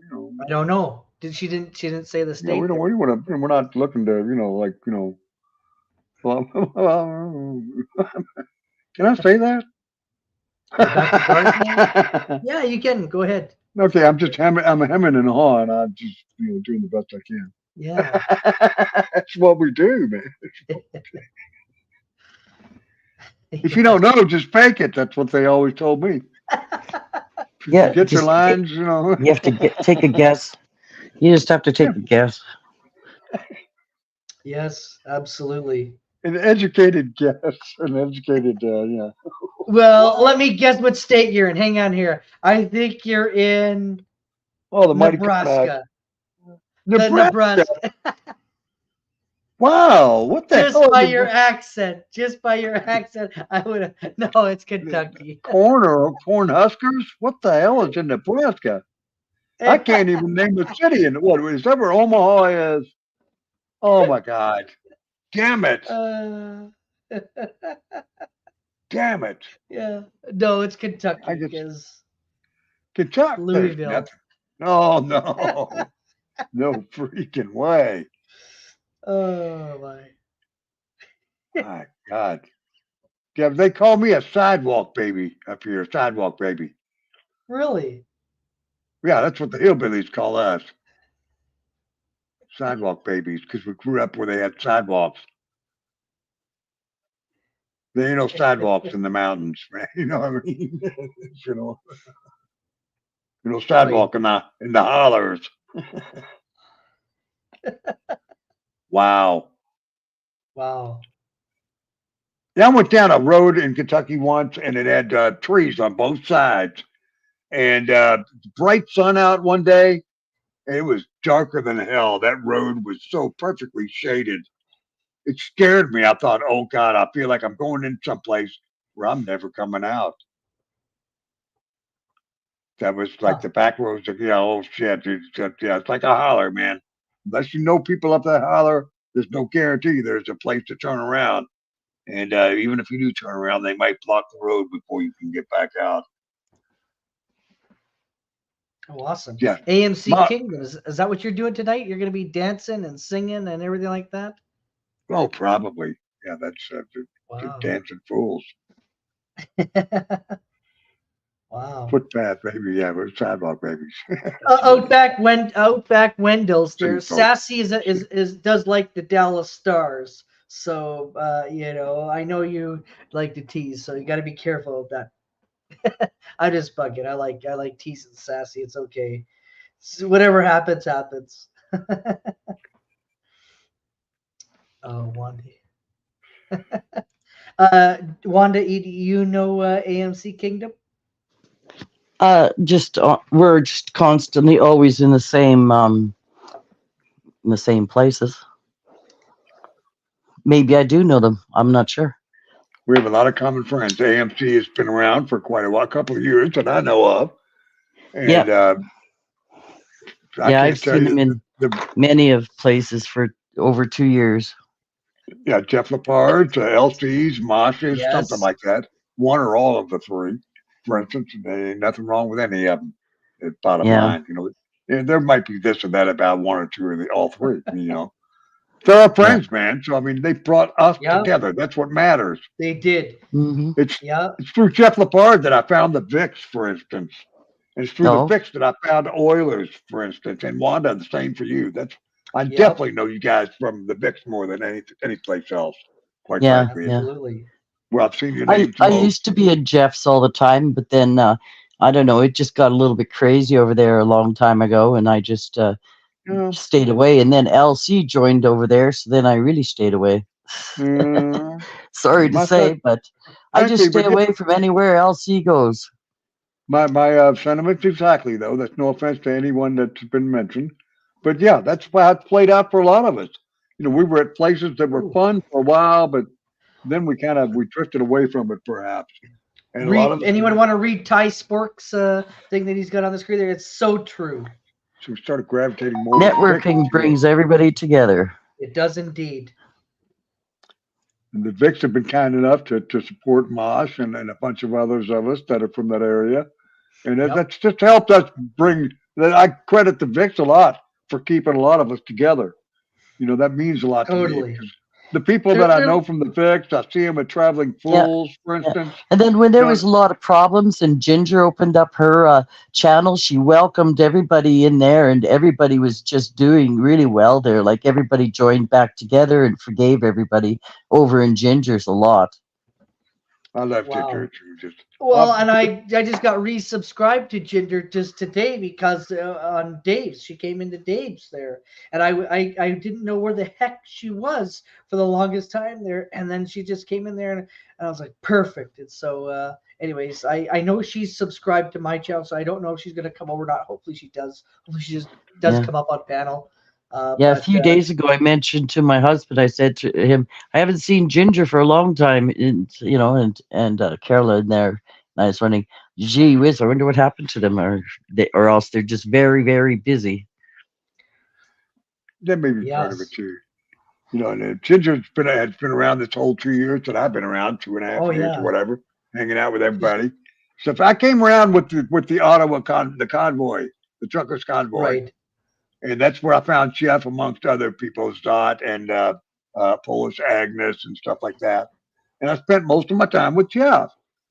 I don't know. She didn't say the state. We don't. We want to. We're not looking to. Well, can I say that? Back to Garth now? Yeah, you can go ahead. Okay, I'm just hemming. I'm hemming and hawing. I'm just doing the best I can. Yeah. That's what we do, man. If you don't know, just fake it. That's what they always told me. Yeah, Get your lines, you have to take a guess. You just have to take a guess. Yes, absolutely. An educated guess, an educated, yeah. Well, let me guess what state you're in. Hang on here. I think you're in Oh, the mighty Nebraska. Nebraska. Wow, what the Just hell? by your accent, I would have. No, it's Kentucky. Corn Huskers? What the hell is in Nebraska? I can't even name the city. And what is that where Omaha is? Oh my God! Damn it! Damn it! Yeah, no, it's Kentucky. Kentucky, Louisville. Oh no, no freaking way! Oh my! My God! Yeah, they call me a sidewalk baby up here. Sidewalk baby. Really? Yeah, that's what the hillbillies call us. Sidewalk babies, because we grew up where they had sidewalks. There ain't no sidewalks in the mountains, man. You know what I mean? you know, sidewalk in the hollers. Wow. Wow. Yeah, I went down a road in Kentucky once, and it had trees on both sides, and bright sun out one day. And it was darker than hell. That road was so perfectly shaded. It scared me. I thought, oh God, I feel like I'm going in someplace where I'm never coming out. That was like Huh. the back roads of, oh shit, dude, yeah, it's like a holler, man. Unless you know people up that holler, there's no guarantee there's a place to turn around. And even if you do turn around, they might block the road before you can get back out. Oh, awesome. Yeah. AMC My, Kingdom. Is that what you're doing tonight? You're going to be dancing and singing and everything like that? oh, probably. Yeah, that's the Wow. dancing fools. Wow. Footpath, baby. Yeah, we're sidewalk babies. Outback Wendell's there. Please don't. Sassy is does like the Dallas Stars. So I know you like to tease, so you got to be careful of that. I just bugging. I like teasing Sassy. It's okay. So whatever happens, happens. Oh, Wanda. Wanda, you know AMC Kingdom? We're just constantly always in the same places. Maybe I do know them. I'm not sure. We have a lot of common friends. AMC has been around for quite a while, a couple of years that I know of. And Yeah. I Yeah, can't I've tell seen you them in many of places for over 2 years. yeah, Jeff Lepard's, LC's, Mosh's, something Yes. like that. One or all of the three, for instance. There ain't nothing wrong with any of them. Bottom Yeah. line, and there might be this or that about one or two of all three. They're our friends, man. So I mean, they brought us together. That's what matters. They did. Mm-hmm. It's through Jeff Lepard that I found the Vicks, for instance. And it's through the Vicks that I found Oilers, for instance, and Wanda. The same for you. I definitely know you guys from the Vicks more than any place else. Quite frankly, Absolutely. Well, I've seen your I names. used to be at Jeff's all the time, but then I don't know. It just got a little bit crazy over there a long time ago, and I just stayed away. And then LC joined over there, so then I really stayed away. Sorry to say, but I just stay away from anywhere LC goes. My sentiments exactly, though. That's no offense to anyone that's been mentioned, but yeah, that's how it played out for a lot of us. We were at places that were fun for a while, but then we drifted away from it, perhaps. And a lot of anyone want to read Ty Spork's thing that he's got on the screen there? It's so true. So we started gravitating more. Networking brings everybody together. It does indeed. And the Vicks have been kind enough to support Mosh and a bunch of others of us that are from that area. And that's just helped us bring that. I credit the Vicks a lot for keeping a lot of us together. That means a lot to me. The people that I know from the Vicks, I see them at Traveling Fools, for instance. And then when there was a lot of problems and Ginger opened up her channel, she welcomed everybody in there and everybody was just doing really well there. Like everybody joined back together and forgave everybody over in Ginger's a lot. I love Ginger too. And I just got resubscribed to Ginger just today because on Dave's, she came into Dave's there, and I didn't know where the heck she was for the longest time there, and then she just came in there, and I was like, perfect. And so, anyways, I know she's subscribed to my channel, so I don't know if she's gonna come over or not. Hopefully she does. Hopefully she just does come up on panel. A few days ago, I mentioned to my husband, I said to him, I haven't seen Ginger for a long time, and Carla in there. And I was wondering, gee whiz, I wonder what happened to them, or else they're just very, very busy. That may be part of it too. And Ginger's been around this whole 2 years that I've been around, 2.5 years or whatever, hanging out with everybody. So if I came around with the Ottawa the convoy, the truckers convoy. Right. And that's where I found Jeff, amongst other people, Dot and Polish Agnes and stuff like that. And I spent most of my time with Jeff.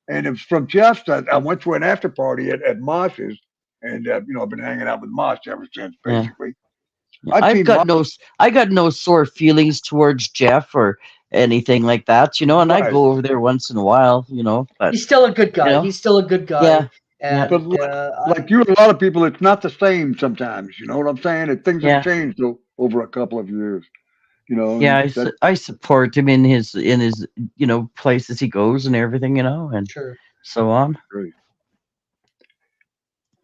And it was from Jeff's that I went to an after party at Mosh's. And, I've been hanging out with Mosh ever since, basically. I got no sore feelings towards Jeff or anything like that, and I Right. go over there once in a while, but He's still a good guy. know? He's still a good guy. yeah, yeah, And But like you and a lot of people, it's not the same sometimes. You know what I'm saying? Things have yeah, changed over a couple of years. yeah. And that I support him in his places he goes and everything, and sure, so on. great.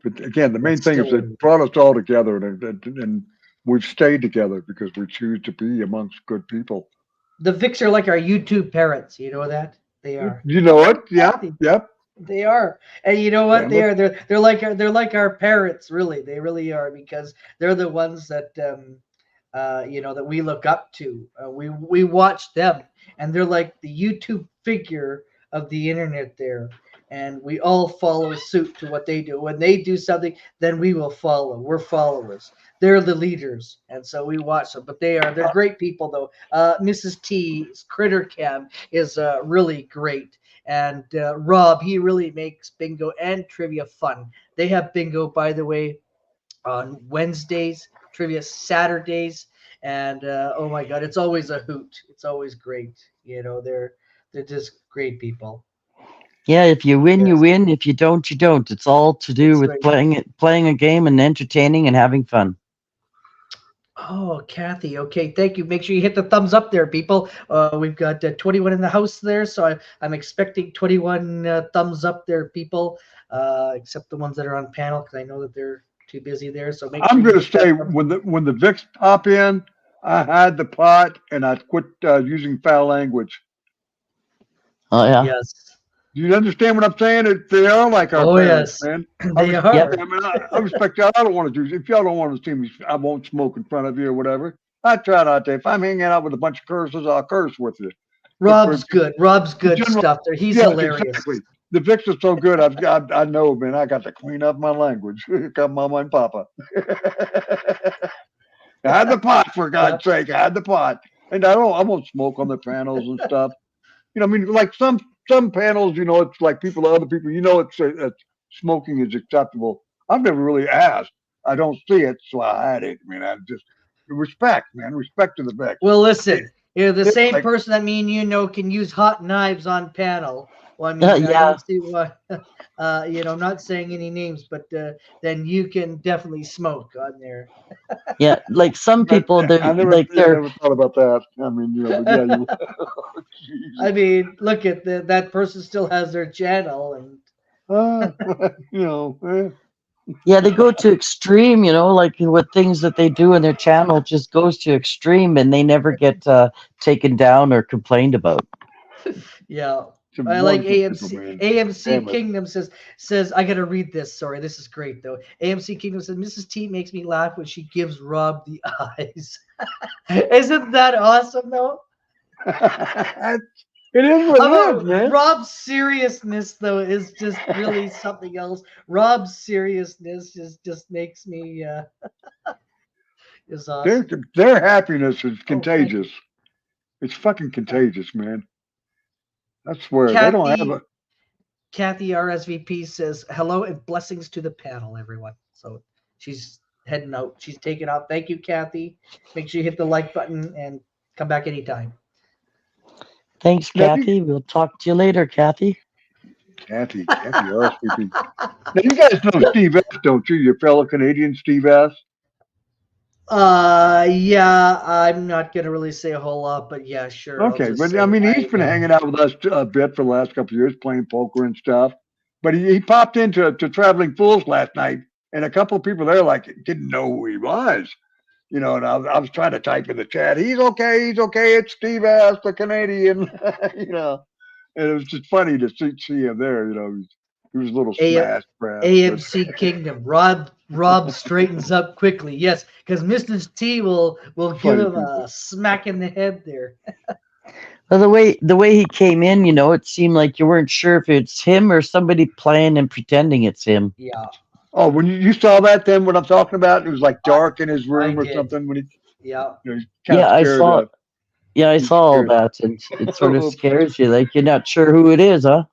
But again, the main it's thing is still it brought us all together, and we've stayed together because we choose to be amongst good people. the Vics are like our YouTube parents. You know that they are. You know it? Yeah. They, Yep. they are, and you know what Damn they it. are. They're like our parents. Really, they really are because they're the ones that that we look up to. We watch them, and they're like the YouTube figure of the internet there. And we all follow suit to what they do. When they do something, then we will follow. We're followers. They're the leaders, and so we watch them. But they're great people though. Mrs. T's Critter Cam is really great, and Rob, he really makes bingo and trivia fun. They have bingo, by the way, on Wednesdays, trivia Saturdays, and oh my God, it's always a hoot. It's always great. They're just great people. Yeah, if you win, you Yes, win. If you don't, you don't. It's all to do that's with right. playing a game and entertaining and having fun. Oh, Kathy. Okay, thank you. Make sure you hit the thumbs up there, people. We've got 21 in the house there, so I'm expecting 21 thumbs up there, people. Except the ones that are on panel, because I know that they're too busy there. So make I'm sure you going to hit that say thumbs. when the Vicks pop in, I had the pot and I quit using foul language. Oh yeah, Yes. Do you understand what I'm saying? They are like our Oh parents, yes, man. I they respect yep, are. them, and I respect y'all. I don't want to do. If y'all don't want to see me, I won't smoke in front of you or whatever. I try not to. If I'm hanging out with a bunch of curses, I'll curse with you. But for Rob's good. Rob's good general, stuff there. He's yes, hilarious. exactly. The Vicks are so good. I know, man. I got to clean up my language. Got Mama and Papa. I had the pot for Yep. God's sake. I had the pot, and I won't smoke on the panels and stuff. I mean, like some panels, it's like other people, it's smoking is acceptable. I've never really asked. I don't see it, so I had it. I mean, I just respect, man, respect to the Vicks. Well, They, listen, the they're same like, person that me and you know can use hot knives on panel. Well, I mean, I yeah, don't see why. I'm not saying any names, but then you can definitely smoke on there. yeah. Like some but people, they're I never, like I they're never thought about that. I mean, but yeah, you, I Jesus, mean, look at that person still has their channel, and uh, eh. yeah, they go to extreme. Like with things that they do in their channel just goes to extreme, and they never get taken down or complained about. yeah. Some I like wonderful people, AMC. man. AMC Damn it. Kingdom says I gotta read this. Sorry, this is great though. AMC Kingdom says Mrs. T makes me laugh when she gives Rob the eyes. Isn't that awesome though? It is what it is, Although man. Rob's seriousness though is just really something else. Rob's seriousness just makes me is Their awesome. their happiness is Oh, thank you. contagious. It's fucking contagious, man. I swear they don't have Kathy a. Kathy RSVP says hello and blessings to the panel, everyone. So she's heading out. She's taking out. Thank you, Kathy. Make sure you hit the like button and come back anytime. Thanks, Now, you, Kathy. We'll talk to you later, Kathy. Kathy RSVP. Now you guys know Steve S, don't you? Your fellow Canadian Steve S. Yeah, I'm not gonna really say a whole lot, but yeah, sure. I'll Okay, just but I say mean I he's been hanging out with us a bit for the last couple of years, playing poker and stuff. But he popped into Traveling Fools last night, and a couple of people there like didn't know who he was. And I was trying to type in the chat. He's okay. It's Steve S, the Canadian. you know, and it was just funny to see him there. He was a little A smashed, perhaps, but AMC Kingdom. Rob straightens up quickly. Yes, because Mr. T will give funny him people. a smack in the head there. Well, the way he came in, it seemed like you weren't sure if it's him or somebody playing and pretending it's him. Yeah, Oh, when you saw that, then what I'm talking about, it was like I dark in his I room or did. something when Yeah. he's kind of Yeah, I scared. saw. Yeah, I He's saw all scared. that, and it sort of Oops. scares you. Like you're not sure who it is, huh?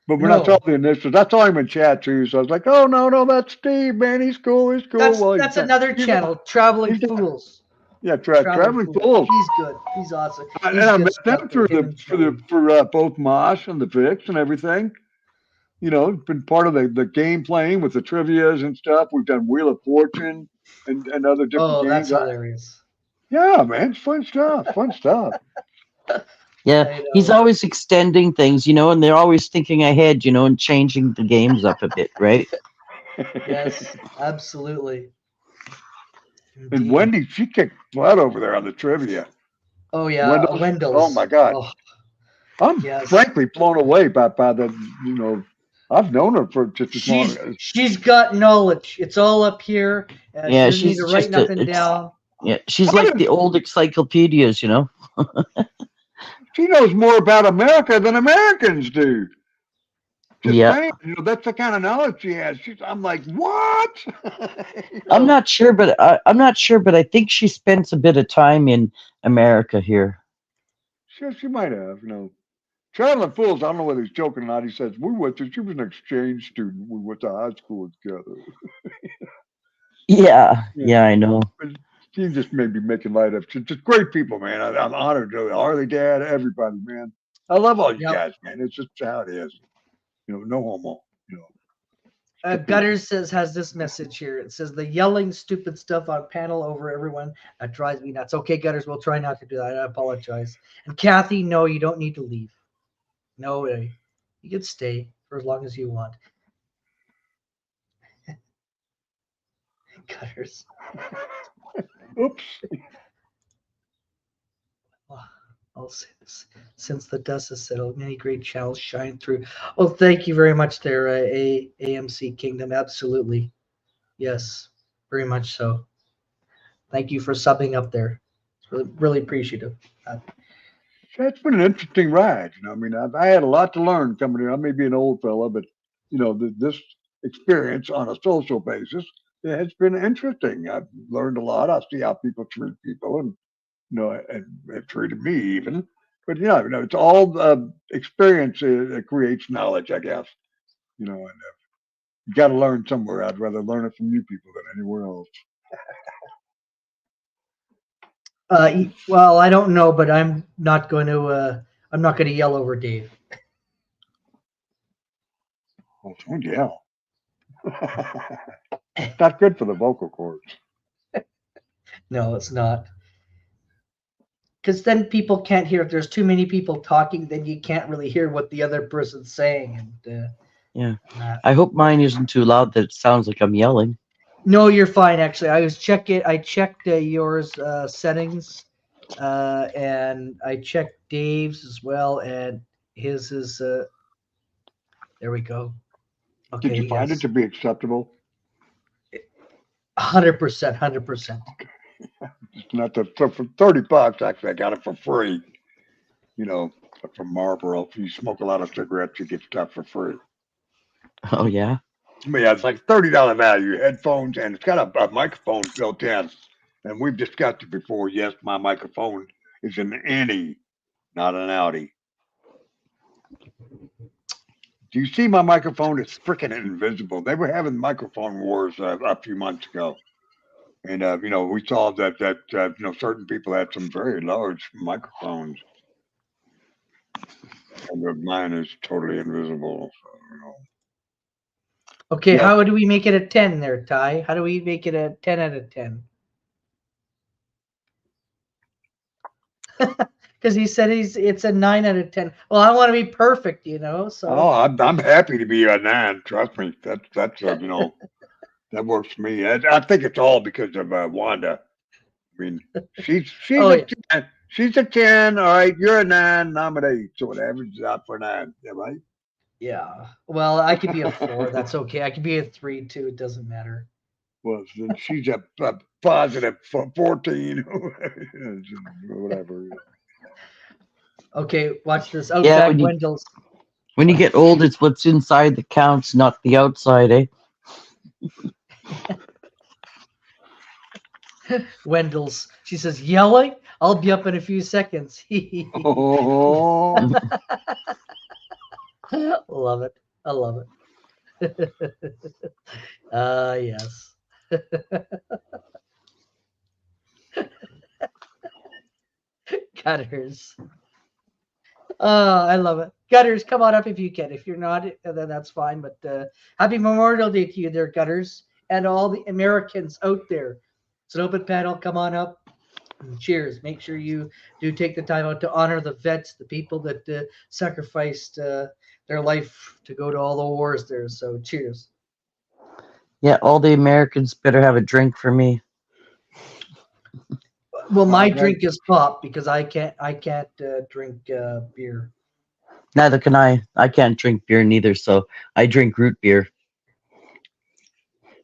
But when I saw No, the initials, I saw him in chat too. So I was like, "Oh no, that's Steve, man. He's cool. He's cool." that's Well, that's another he's not. channel, Traveling He's not. Fools. Yeah, Traveling traveling Fool. fools. He's good. He's awesome. And He's I good met stuff. them through Him and Joey. for both Mosh and the Vix and everything. You know, been part of the game playing with the trivias and stuff. We've done Wheel of Fortune and other different Oh, that's games. hilarious. Yeah, man, it's fun stuff. Fun stuff. Yeah, I he's know. always extending things, and they're always thinking ahead, and changing the games up a bit, right? Yes, absolutely. And Indeed. Wendy, she kicked butt over there on the trivia. Oh yeah, Wendell's, oh my Wendell's. God. Oh I'm yes. frankly blown away by the, I've known her for just as long as, She's got knowledge. It's all up here. She Yeah, doesn't need she's to write just a, nothing it's, down. yeah, she's why like does the old encyclopedias. she knows more about America than Americans do. Just Yeah, saying, that's the kind of knowledge she has. I'm like, what? You I'm know, not sure, but I think she spends a bit of time in America here. she might have, Traveling Fools, I don't know whether he's joking or not. He says, she was an exchange student. We went to high school together. Yeah, Yeah. yeah, I know. But she just made me making light of. Just great people, man. I'm honored to Harley Dad, everybody, man. I love all you Yep. guys, man. It's just how it is. No homo. Gutters has this message here. It says the yelling stupid stuff on panel over everyone that drives me nuts. Okay, Gutters, we'll try not to do that. I apologize. And Kathy, no, you don't need to leave. No way. You can stay for as long as you want. Gutters. Oops. I'll say this. Since the dust has settled, many great channels shine through. Well, thank you very much there, AMC Kingdom. Absolutely. Yes, very much so. Thank you for subbing up there. It's really, really appreciative. It's been an interesting ride. I mean, I had a lot to learn coming in. I may be an old fella, but this experience on a social basis, it's been interesting. I've learned a lot. I see how people treat people, and and have treated me even. But it's all experience that creates knowledge, I guess. And you got to learn somewhere. I'd rather learn it from you people than anywhere else. Well, I don't know, but I'm not going to. I'm not going to yell over Dave. Oh, don't yell. Not good for the vocal cords. No, it's not. Because then people can't hear. If there's too many people talking, then you can't really hear what the other person's saying. And Yeah, I hope mine isn't too loud that it sounds like I'm yelling. no, you're fine. Actually, I checked yours settings, and I checked Dave's as well, and his is. There we go. Okay. Did you find it to be acceptable? 100%. 100%. It's not for $30. Actually, I got it for free. From Marlboro. If you smoke a lot of cigarettes, you get stuff for free. Oh yeah. But yeah, it's like $30 value, headphones, and it's got a microphone built in. And we've discussed it before. Yes, my microphone is an innie, not an outie. Do you see my microphone? It's freaking invisible. They were having microphone wars a few months ago. And, we saw that certain people had some very large microphones. And mine is totally invisible. So, Okay, Yeah. how do we make it a 10 there, Ty? How do we make it a 10 out of 10? Because he said it's a 9 out of 10. Well, I want to be perfect, so Oh, I'm happy to be a 9. Trust me. That's that works for me. I think it's all because of Wanda. I mean, she's Oh, a yeah. 10. She's a 10. All right, you're a 9. And I'm an 8. So it averages out for 9. Yeah, right. Yeah. Well, I could be a 4. That's okay. I could be a 3 too. It doesn't matter. Well, then she's a positive 14. Whatever. Okay, watch this. Yeah, Outback Wendell's. when you get old, it's what's inside that counts, not the outside, eh? Wendell's. She says, yelling? I'll be up in a few seconds. Oh, Love it. I love it. Yes. Gutters. Oh, I love it. Gutters, come on up if you can. If you're not, then that's fine. But happy Memorial Day to you there, Gutters, and all the Americans out there. It's an open panel. Come on up. And cheers. Make sure you do take the time out to honor the vets, the people that sacrificed their life to go to all the wars there. So cheers. Yeah, all the Americans better have a drink for me. Well, my Okay. drink is pop because I can't drink beer. Neither can I. I can't drink beer neither, so I drink root beer.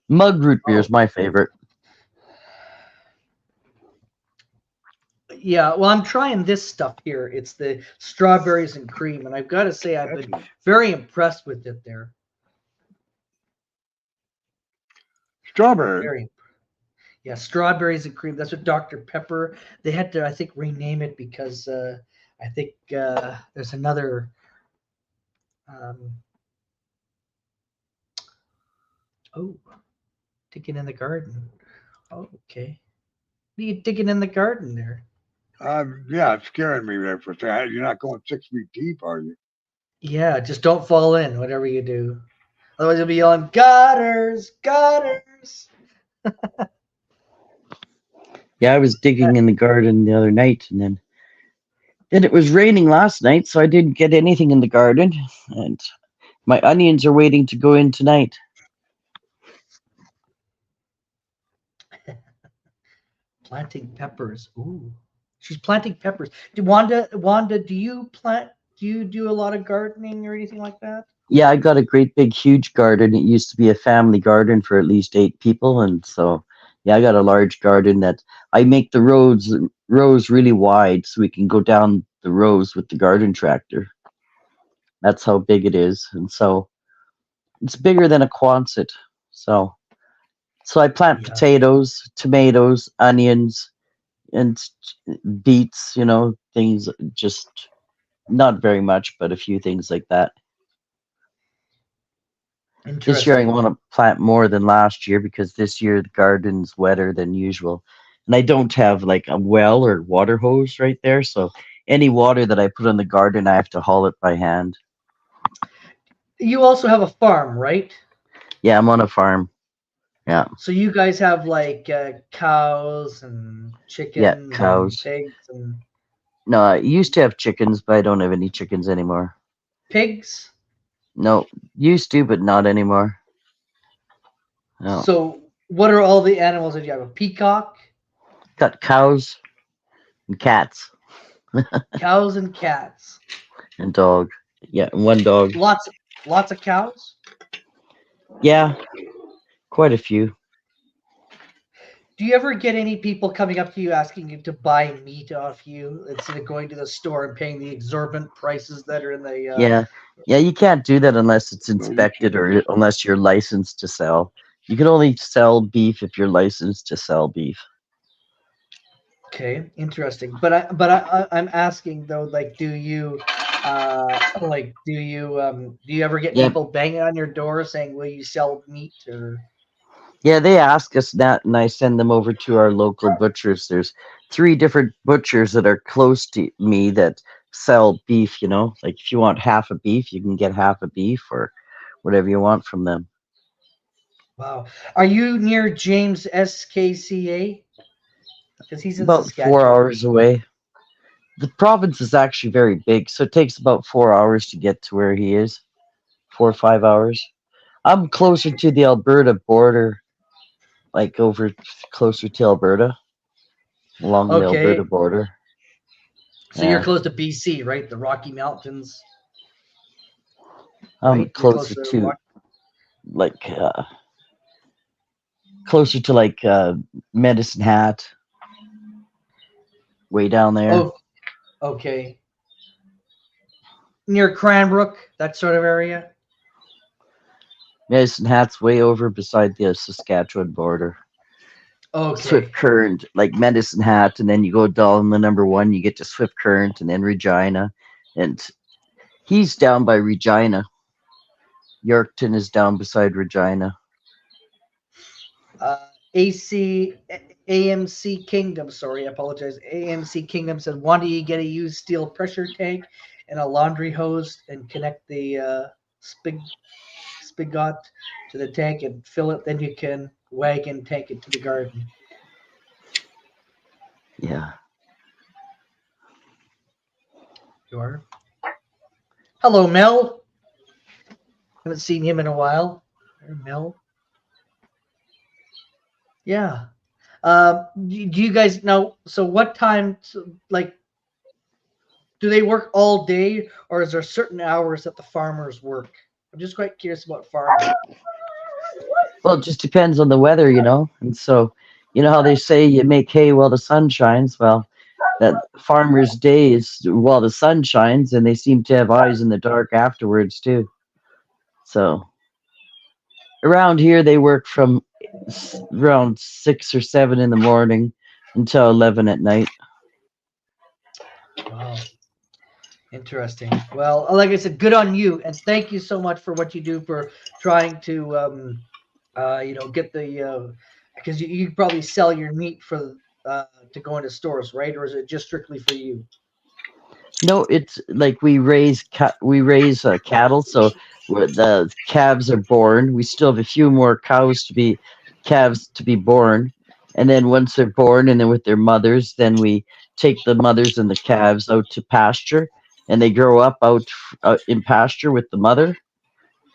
Mug root beer is my favorite. Yeah, well, I'm trying this stuff here. It's the strawberries and cream, and I've got to say I've been very impressed with it there. Strawberry. Very, yeah, strawberries and cream. That's what Dr. Pepper. They had to, I think, rename it because I think there's another. Oh, digging in the garden. Oh, okay. What are you digging in the garden there? Yeah, it's scaring me there for a second. You're not going 6 feet deep, are you? Yeah, just don't fall in, whatever you do. Otherwise, you'll be yelling, gutters, gutters. Yeah, I was digging in the garden the other night, and then it was raining last night, so I didn't get anything in the garden. And my onions are waiting to go in tonight. Planting peppers. Ooh, she's planting peppers. Wanda, do you plant? Do you do a lot of gardening or anything like that? Yeah, I got a great big huge garden. It used to be a family garden for at least 8 people, and so yeah, I got a large garden that I make the rows really wide so we can go down the rows with the garden tractor. That's how big it is, and so it's bigger than a Quonset. So I plant Yeah. potatoes, tomatoes, onions, and beets. Things just not very much, but a few things like that. This year I Interesting. want to plant more than last year because this year the garden's wetter than usual. And I don't have like a well or water hose right there. So any water that I put on the garden, I have to haul it by hand. You also have a farm, right? Yeah, I'm on a farm. Yeah. So you guys have like cows and chickens and Cows. pigs and No, I used to have chickens, but I don't have any chickens anymore. pigs. No, used to, but not anymore. No. So what are all the animals that you have? A peacock, Got cows and cats cows, and cats. and dog. Yeah, one dog. Lots of cows. Yeah, quite a few. Do you ever get any people coming up to you asking you to buy meat off you instead of going to the store and paying the exorbitant prices that are in the? Yeah, you can't do that unless it's you inspected can't. or unless you're licensed to sell. You can only sell beef if you're licensed to sell beef. Okay, interesting. I'm asking though, like, do you do you ever get Yeah. people banging on your door saying, "Will you sell meat?" Or Yeah, they ask us that, and I send them over to our local butchers. There's 3 different butchers that are close to me that sell beef. Like if you want half a beef, you can get half a beef or whatever you want from them. wow, are you near James SKCA? Because he's in About 4 Saskatchewan. hours away. The province is actually very big, so it takes about 4 hours to get to where he is. 4 or 5 hours. I'm closer to the Alberta border, like over closer to Alberta, along the Okay, Alberta border. so you're Yeah. close to BC, right? The Rocky Mountains, I'm right? You're closer close to like closer to like Medicine Hat, way down there. Oh, okay. Near Cranbrook, that sort of area. Medicine Hat's way over beside the Saskatchewan border. Okay. Swift Current, like Medicine Hat, and then you go down the number 1, you get to Swift Current, and then Regina, and he's down by Regina. Yorkton is down beside Regina. AC AMC Kingdom. Sorry, I apologize. AMC Kingdom said, "Why do you get a used steel pressure tank and a laundry hose and connect the spigot to the tank and fill it? Then you can wagon tank it to the garden." Yeah. You are. Hello, Mel. Haven't seen him in a while. Mel. Yeah. Do you guys know? So, what time? Like, do they work all day, or is there certain hours that the farmers work? I'm just quite curious about farming. Well, it just depends on the weather, you know. And so, you know how they say you make hay while the sun shines? Well, that farmer's day is while the sun shines, and they seem to have eyes in the dark afterwards, too. So, around here, they work from around 6 or 7 in the morning until 11 at night. Wow, interesting. Well, like I said, good on you, and thank you so much for what you do for trying to, get the because you probably sell your meat for to go into stores, right? Or is it just strictly for you? No, it's like we raise cattle, so the calves are born. We still have a few more calves to be born, and then once they're born, and then with their mothers, then we take the mothers and the calves out to pasture, and they grow up out in pasture with the mother,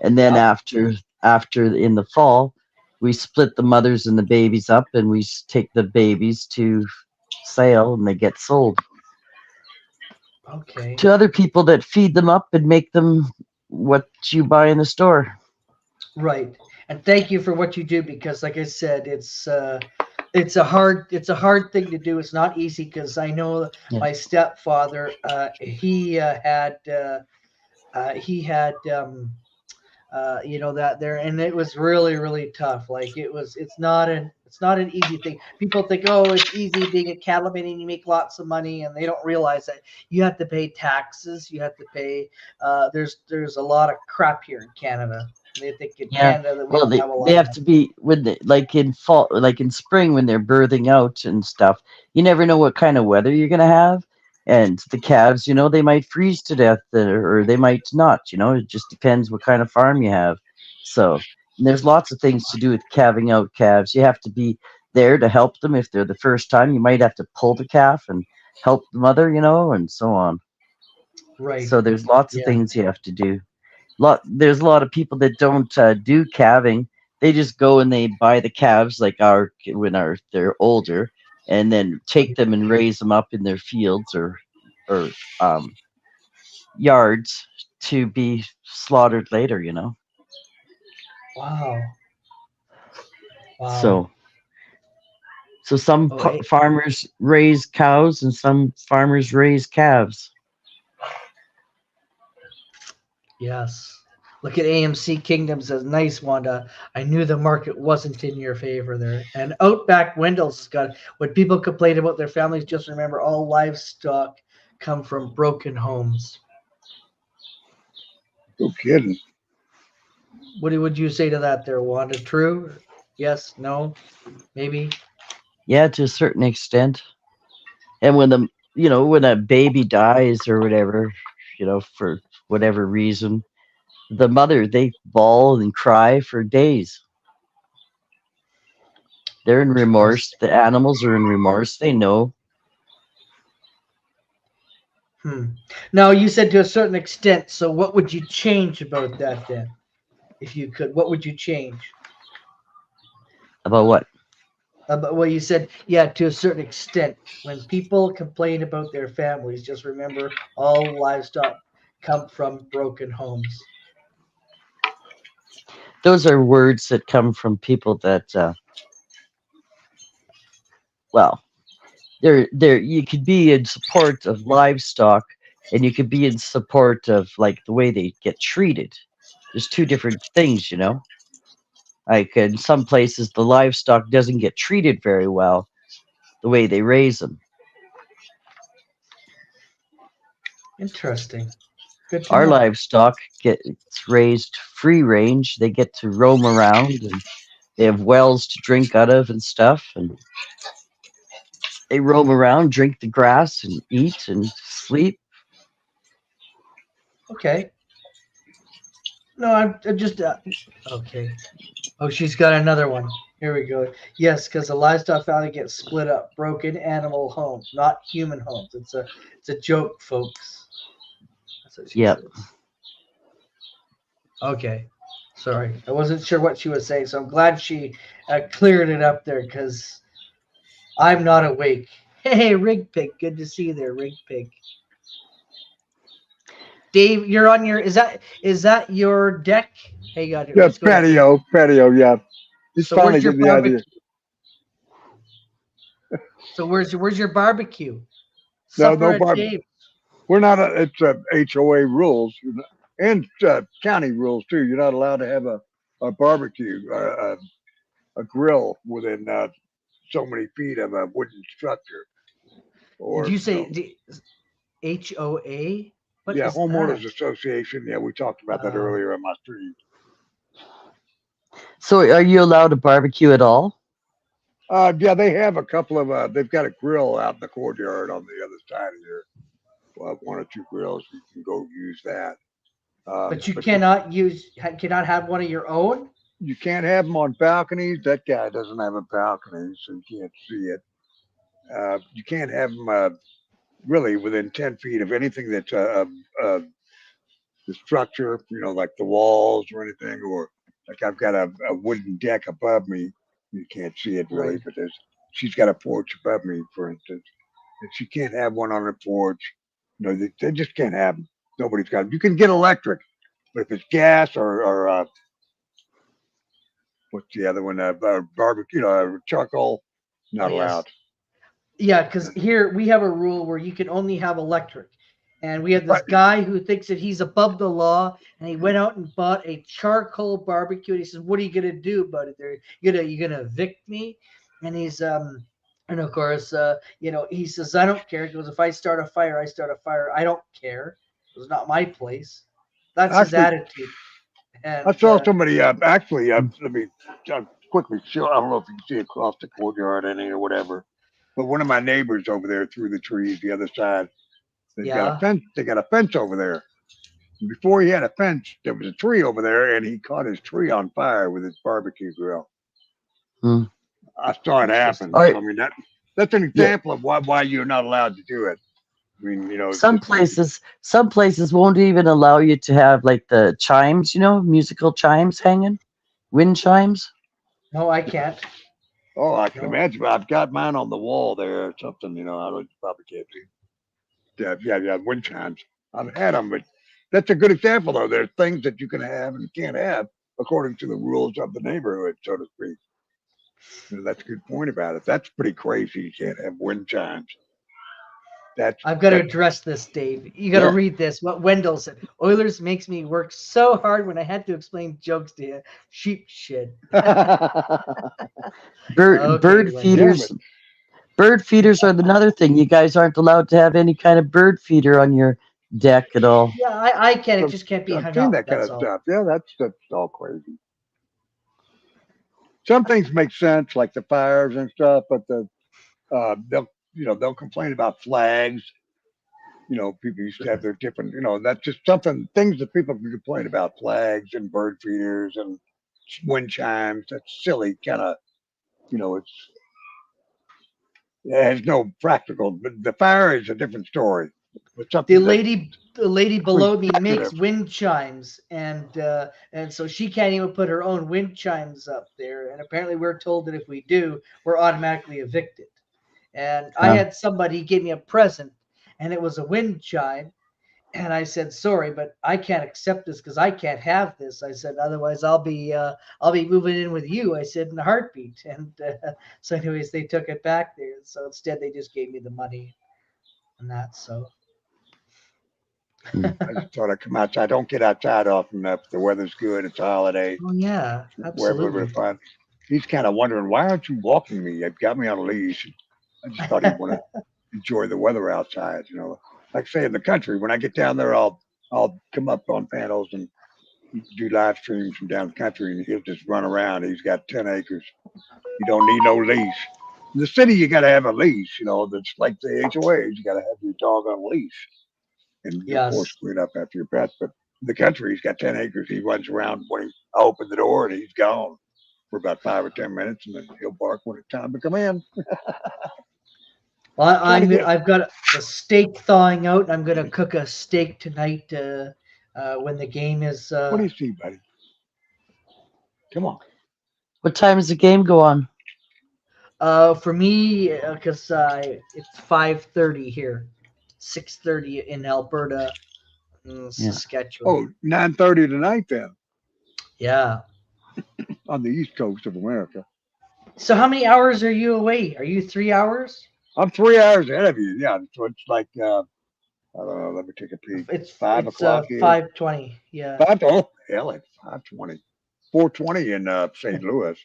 and then Yeah. after in the fall, we split the mothers and the babies up, and we take the babies to sale, and they get sold Okay. to other people that feed them up and make them what you buy in the store. Right. And thank you for what you do because like I said, it's a hard thing to do. It's not easy because I know Yeah. my stepfather he had that there, and it was really really tough. Like it's not an easy thing. People think, oh, it's easy being a cattleman and you make lots of money, and they don't realize that you have to pay taxes, you have to pay there's a lot of crap here in Canada. They think in Yeah. Canada that we Well, don't they, have a they lot of have money. to be when they, like in fall, like in spring when they're birthing out and stuff. You never know what kind of weather you're gonna have, and the calves, they might freeze to death or they might not. It just depends what kind of farm you have. So and there's lots of things to do with calving out calves. You have to be there to help them if they're the first time. You might have to pull the calf and help the mother, and so on. Right. So there's lots of Yeah. things you have to do. There's a lot of people that don't do calving. They just go and they buy the calves like they're older, and then take them and raise them up in their fields or yards to be slaughtered later. Wow. Wow. So some Oh, farmers raise cows and some farmers raise calves. yes. Look at AMC Kingdom says, nice, Wanda. I knew the market wasn't in your favor there. And Outback Wendell's got, when people complain about their families, just remember all livestock come from broken homes. No kidding. What would you say to that there, Wanda? True? Yes? No? Maybe? Yeah, to a certain extent. And when a baby dies or whatever, for whatever reason, the mother, they bawl and cry for days. They're in remorse. Interesting. The animals are in remorse. They know. Hmm. Now, you said to a certain extent, so what would you change about that then? If you could, what would you change? About what? Well, you said, yeah, to a certain extent. When people complain about their families, just remember all livestock come from broken homes. Those are words that come from people that, well, they're. You could be in support of livestock, and you could be in support of like the way they get treated. There's two different things. Like in some places, the livestock doesn't get treated very well the way they raise them. Interesting. Good to Our know. livestock gets raised free range. They get to roam around and They have wells to drink out of and stuff, and they roam around, drink the grass, and eat and sleep. Okay. No, I'm just okay. Oh, she's got another one. Here we go. Yes, because the livestock valley gets split up, broken animal homes, not human homes. It's a joke, folks. That's what she Yep. says. Okay. Sorry, I wasn't sure what she was saying, so I'm glad she cleared it up there because I'm not awake. Hey, Rig Pig, good to see you there, Rig Pig. Dave, you're on your. Is that your deck? Hey, God, Yeah, let's go to Dave. patio. Yeah, he's So finally where's your getting the idea. barbecue? So where's your barbecue? No, Supper no at bar. Dave's. We're not. It's HOA rules and county rules too. You're not allowed to have a barbecue, a grill within so many feet of a wooden structure. Did Or you say HOA? What yeah, is that? homeowners association. Yeah, we talked about that Oh, earlier on my stream. So, are you allowed to barbecue at all? Yeah, they have a couple of. They've got a grill out in the courtyard on the other side of there. Well, one or two grills. You can go use that. but you But cannot have one of your own. you can't have them on balconies. That guy doesn't have a balcony, so you can't see it. You can't have them really within 10 feet of anything that's the structure, like the walls or anything, or like I've got a wooden deck above me. You can't see it really, Right. but she's got a porch above me, for instance, and she can't have one on her porch. They just can't have them. Nobody's got them. You can get electric, but if it's gas or what's the other one? Barbecue, charcoal, not Yes. allowed. Yeah, because here we have a rule where you can only have electric. And we have this Right. guy who thinks that he's above the law, and he went out and bought a charcoal barbecue. And he says, "What are you gonna do about it? There, you gonna evict me?" And and of course, he says, "I don't care." He goes, "If I start a fire, I start a fire. I don't care. It's not my place." That's his Actually, attitude. I And saw somebody actually. Let me quickly show. I don't know if you can see across the courtyard any or whatever, but one of my neighbors over there through the trees, the other side, they've got a yeah, fence. They got a fence over there. And before he had a fence, there was a tree over there, and he caught his tree on fire with his barbecue grill. Hmm. I saw it happen. All So right. I mean that's an Yeah. example of why you're not allowed to do it. I mean, Some places won't even allow you to have like the chimes, musical chimes hanging, wind chimes. no, I can't. oh, I can No, imagine. I've got mine on the wall there or something. I don't probably can't see. Yeah, wind chimes. I've had them, but that's a good example, though. There's things that you can have and can't have according to the rules of the neighborhood, so to speak. That's a good point about it. That's pretty crazy. You can't have wind chimes. That's I've got to that. address this, Dave. You got to Yeah. read this. What Wendell said. Oilers makes me work so hard when I had to explain jokes to you. Sheep shit. Bird Okay, bird Wendell. Damn it. feeders. Bird feeders are another thing. You guys aren't allowed to have any kind of bird feeder on your deck at all. Yeah, I can. It So just can't be I've hung seen up. that kind That's of all. stuff. Yeah, that's all crazy. Some things make sense, like the fires and stuff, but they'll complain about flags. People used to have their different, that's just things that people can complain about, flags and bird feeders and wind chimes. That's silly, kind of, it has no practical, but the fire is a different story. But The something that's lady, the lady pretty below me makes decorative. wind chimes, and so she can't even put her own wind chimes up there. And apparently, we're told that if we do, we're automatically evicted. And I Huh. had somebody give me a present, and it was a wind chime. And I said, sorry, but I can't accept this because I can't have this. I said, otherwise I'll be moving in with you. I said in a heartbeat. And so, anyways, they took it back there. So instead, they just gave me the money and that. So, Hmm. I just thought I'd come outside. I don't get outside often enough. The weather's good. It's a holiday. oh yeah, Wherever absolutely. to find. He's kind of wondering, why aren't you walking me? You've got me on a leash. I just thought he'd want to enjoy the weather outside. Like I say in the country, when I get down there, I'll come up on panels and do live streams from down the country, and he'll just run around. He's got 10 acres. You don't need no leash. In the city, you got to have a leash. That's like the HOAs. You got to have your dog on a leash, and of course, Yes. clean up after your pets. But in the country, he's got 10 acres. He runs around when I open the door, and he's gone for about 5 or 10 minutes, and then he'll bark when it's time to come in. Well, Trying to get. I've got the steak thawing out. I'm gonna cook a steak tonight when the game is. What do you see, buddy? Come on. What time does the game go on? For me, because it's 5:30 here, 6:30 in Alberta, Yeah. Saskatchewan. Oh, 9:30 tonight then Yeah. on the east coast of America. So how many hours are you away? Are you 3 hours? I'm 3 hours ahead of you. Yeah, so it's like I don't know. Let me take a peek. It's 5 o'clock here. 5:20. Yeah. 5. It's 5:20. 4:20 in St. Louis,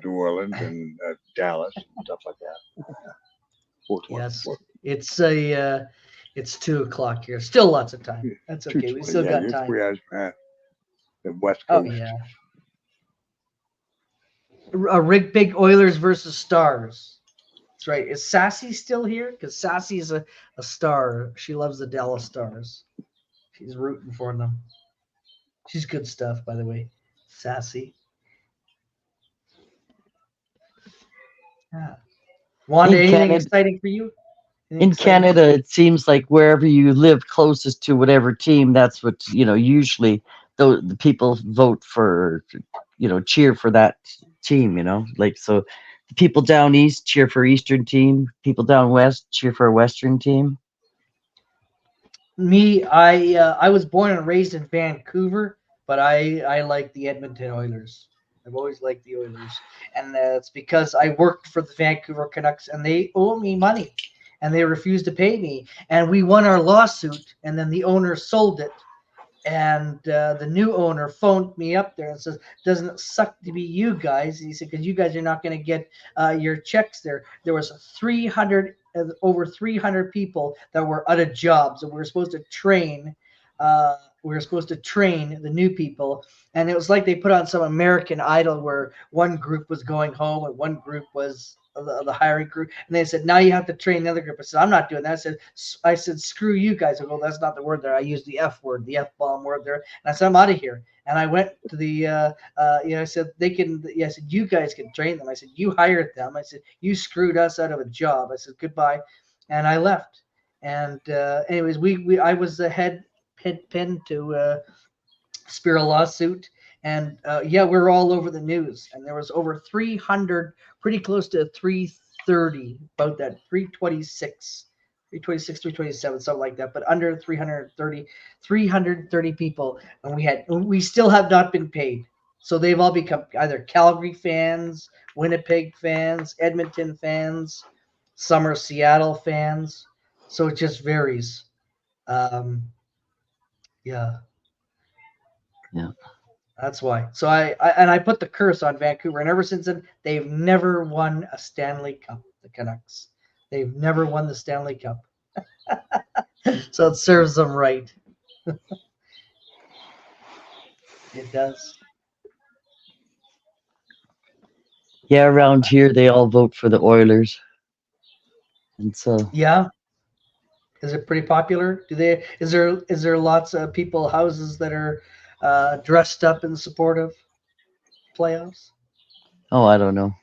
New Orleans, and Dallas and stuff like that. 4:20. Yes. It's 2 o'clock here. Still lots of time. That's okay. We 2:20. still Yeah, got you're time. 3 hours behind the West Oh Coast. yeah. A big Oilers versus Stars. That's right. Is Sassy still here? Because Sassy is a star. She loves the Dallas Stars. She's rooting for them. She's good stuff, by the way. Sassy. Yeah. Wanda, In anything Canada- exciting for you? Anything In exciting? Canada, it seems like wherever you live closest to whatever team, that's what, usually the people vote for, cheer for that team, like, so the people down east cheer for Eastern team, people down west cheer for a Western team. Me, I was born and raised in Vancouver, but I like the Edmonton Oilers. I've always liked the Oilers, and it's because I worked for the Vancouver Canucks, and they owe me money, and they refused to pay me, and we won our lawsuit, and then the owner sold it, and the new owner phoned me up there and says, "Doesn't it suck to be you guys?" He said, "Because you guys are not going to get your checks there." There was over 300 people that were out of jobs, and we were supposed to train. The new people, and it was like they put on some American Idol where one group was going home and one group was the hiring group, and they said, "Now you have to train the other group." I said, "I'm not doing that." I said, "Screw you guys." I go, "That's not the word there. I used the F word, the F-bomb word there." And I said, "I'm out of here." And I went to the, I said, "They can," I said, "You guys can train them." I said, "You hired them." I said, "You screwed us out of a job." I said, "Goodbye." And I left. And anyways, I was the head pin to spear a lawsuit. And we're all over the news. And there was over 300, pretty close to 330, about that 326, 327, something like that, but under 330 people. And we still have not been paid. So they've all become either Calgary fans, Winnipeg fans, Edmonton fans, some are Seattle fans. So it just varies. Yeah. Yeah. That's why. So I put the curse on Vancouver, and ever since then they've never won a Stanley Cup. The Canucks, they've never won the Stanley Cup. So it serves them right. It does. Yeah, around here they all vote for the Oilers, and so Yeah. Is it pretty popular? Is there lots of people houses that are dressed up in support of playoffs? I don't know.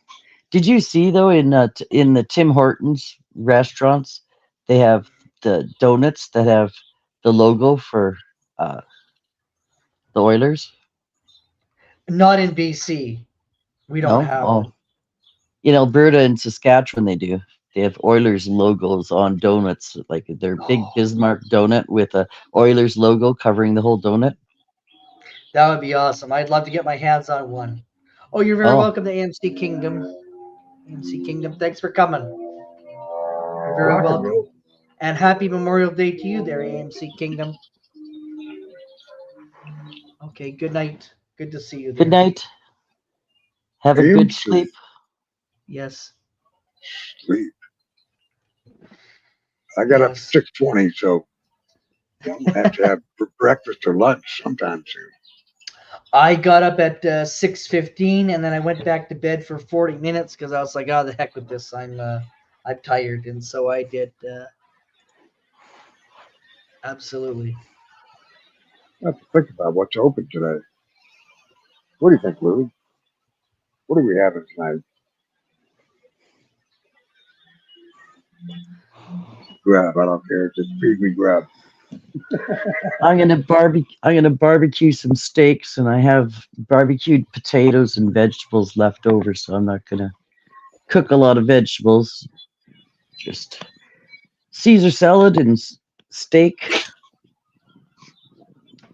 Did you see though in the Tim Hortons restaurants they have the donuts that have the logo for the Oilers? Not in BC. We don't No? have Oh, them. in Alberta and Saskatchewan they do. They have Oilers logos on donuts, like their big Bismarck donut with a Oilers logo covering the whole donut. That would be awesome. I'd love to get my hands on one. Oh, you're very Oh, welcome to AMC Kingdom. AMC Kingdom, thanks for coming. You're very Rock and welcome. roll. And happy Memorial Day to you there, AMC Kingdom. Okay, good night. Good to see you there. good night. Have a good AMC. sleep. Yes. Sleep. I got up at Yes. 6:20, so I'm gonna have to have breakfast or lunch sometime soon. I got up at 6:15, and then I went back to bed for 40 minutes because I was like, "Oh, the heck with this! I'm tired," and so I did. Absolutely. I have to think about what's open today. What do you think, Louis? What are we having tonight? Grab. I don't care. Just feed me grab. I'm gonna barbecue some steaks, and I have barbecued potatoes and vegetables left over, so I'm not gonna cook a lot of vegetables. Just Caesar salad and steak.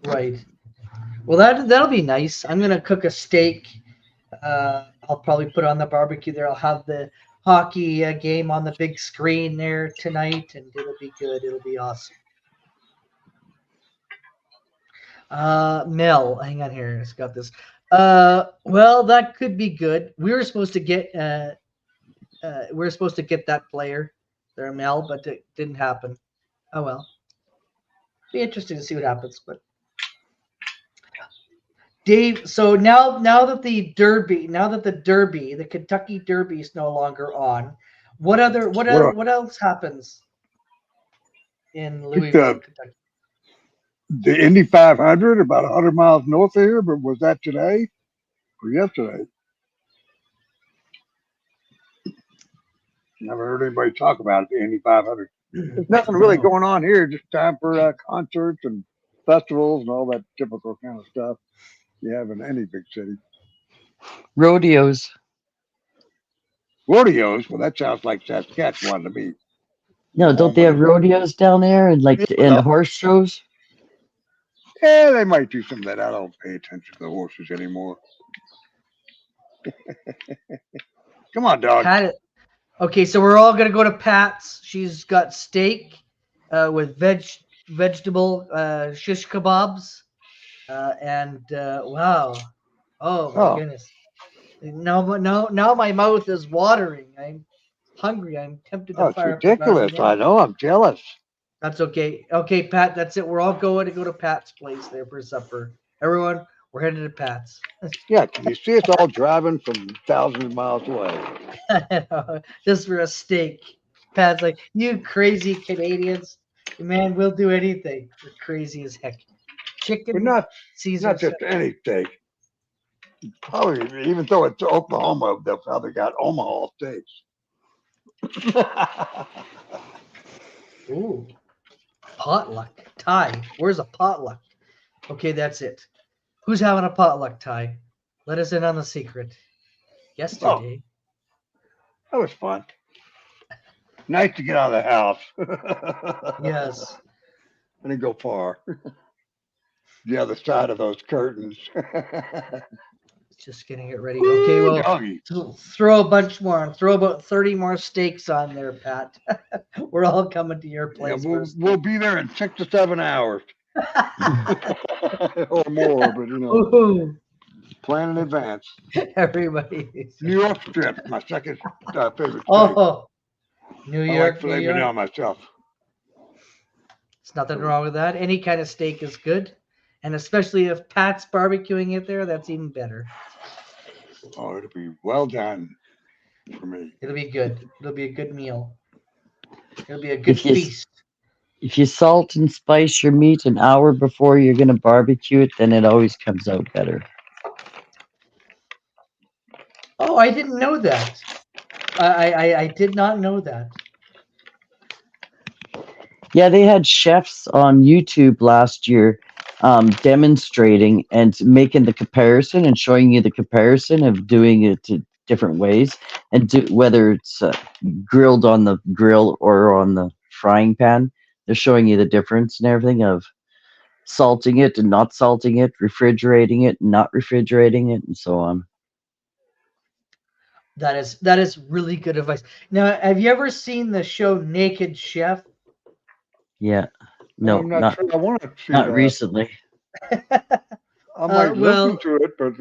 Right. Well, that'll be nice. I'm gonna cook a steak. I'll probably put on the barbecue there. I'll have the hockey game on the big screen there tonight, and it'll be good. It'll be awesome. Mel, hang on here. It's got this. Well, that could be good. We were supposed to get that player there, Mel, but it didn't happen. Oh well. Be interesting to see what happens. But Dave, so now that the Kentucky Derby is no longer on, What what else happens in think Louisville, Kentucky? the Indy 500 about 100 miles north of here, but was that today or yesterday? Never heard anybody talk about it, the Indy 500. There's nothing really No. going on here. Just time for concerts and festivals and all that typical kind of stuff you have in any big city. Rodeos. Rodeos, well, that sounds like Saskatchewan to me. No, don't they have rodeos down there and and Yeah, horse shows? yeah, they might do some of that. I don't pay attention to the horses anymore. Come on, dog. Pat, okay, so we're all gonna go to Pat's. She's got steak with vegetable shish kebabs, and wow, oh my Oh, goodness! Now my mouth is watering. I'm hungry. I'm tempted to oh, it's fire up the grill ridiculous. I again. know. I'm jealous. That's okay. Okay, Pat, that's it. We're all going to go to Pat's place there for supper. Everyone, we're headed to Pat's. Yeah, can you see us all driving from thousands of miles away? Just for a steak. Pat's like, you crazy Canadians. Man, we'll do anything. We're crazy as heck. But Chicken, not Caesar. just any steak. Probably even though it's Oklahoma, they've probably got Omaha steaks. Ooh, potluck. Ty, where's a potluck? Okay, that's it. Who's having a potluck, Ty? Let us in on the secret. Yesterday. That was fun. Nice to get out of the house. Yes. I didn't go far. The other side of those curtains. Just getting it ready. Okay, well, Doggy. throw a bunch more on. Throw about 30 more steaks on there, Pat. We're all coming to your Yeah, place. we'll be there in 6 to 7 hours or more, but Ooh, plan in advance. everybody. New York strip, my second favorite state. Oh, New I York, like New filet York. mignon myself. There's nothing wrong with that. Any kind of steak is good. And especially if Pat's barbecuing it there, that's even better. Oh, it'll be well done for me. It'll be good. It'll be a good meal. It'll be a good If you feast. if you salt and spice your meat an hour before you're gonna barbecue it, then it always comes out better. Oh, I didn't know that. I did not know that. Yeah, they had chefs on YouTube last year demonstrating and making the comparison and showing you the comparison of doing it to different ways and whether it's grilled on the grill or on the frying pan. They're showing you the difference and everything of salting it and not salting it, refrigerating it and not refrigerating it, and so on. That is really good advice. Now, have you ever seen the show Naked Chef? Yeah. No, I'm not sure I want to see not that. recently. I might well, listen to it, but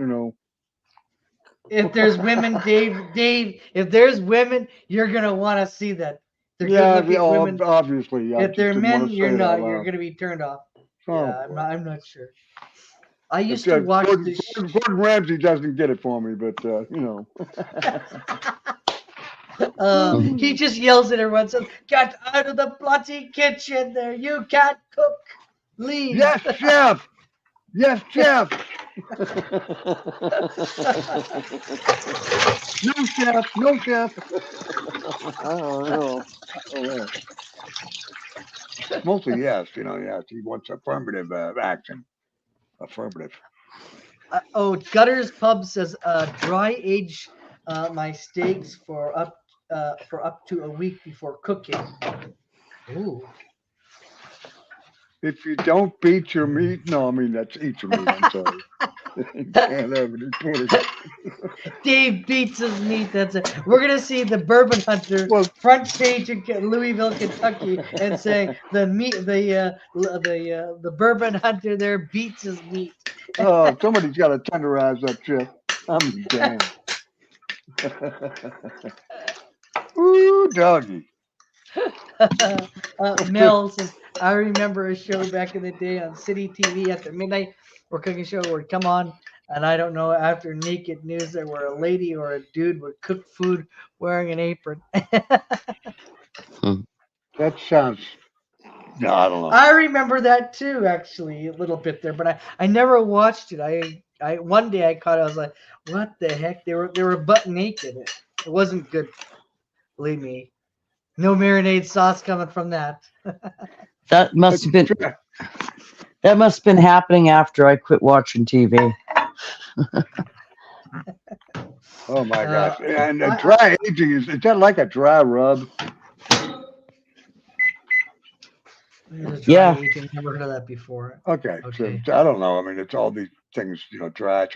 if there's women, Dave, if there's women, you're gonna want to see that. They're yeah, good-looking women. obviously. I If just they're didn't want men, to you're say it not. out You're loud. gonna be turned off. Oh, Yeah, I'm not sure. I used to watch Gordon Ramsay doesn't get it for me, but you know. he just yells at everyone, says, "Get out of the bloody kitchen there! You can't cook! Leave!" Yes, chef. Yes, chef. No, chef. No, chef. I don't know. Oh, yeah. Mostly yes. You know, yes. He wants affirmative action. Affirmative. Gutters Pub says, "Dry age my steaks for up to a week before cooking." Ooh. If you don't beat your meat, no, I mean that's eat your meat. I'm sorry. You can't have it imported. Dave beats his meat. That's it. We're gonna see the Bourbon Hunter front page in Louisville, Kentucky, and saying the Bourbon Hunter there beats his meat. Oh, somebody's got to tenderize that chip. I'm damned. Ooh, doggy. Mel says, "I remember a show back in the day on City TV after midnight. We're cooking show would come on, and I don't know, after Naked News, there were a lady or a dude would cook food wearing an apron." That sounds. No, I don't know. I remember that too, actually, a little bit there, but I never watched it. I one day I caught it. I was like, "What the heck?" They were butt naked. It wasn't good. Believe me. No marinade sauce coming from that. That must have been happening after I quit watching TV. Oh my gosh! And dry aging is that like a dry rub? Yeah. Aging. Never heard of that before. Okay. Okay. So I don't know. I mean, it's all these things, you know, dry.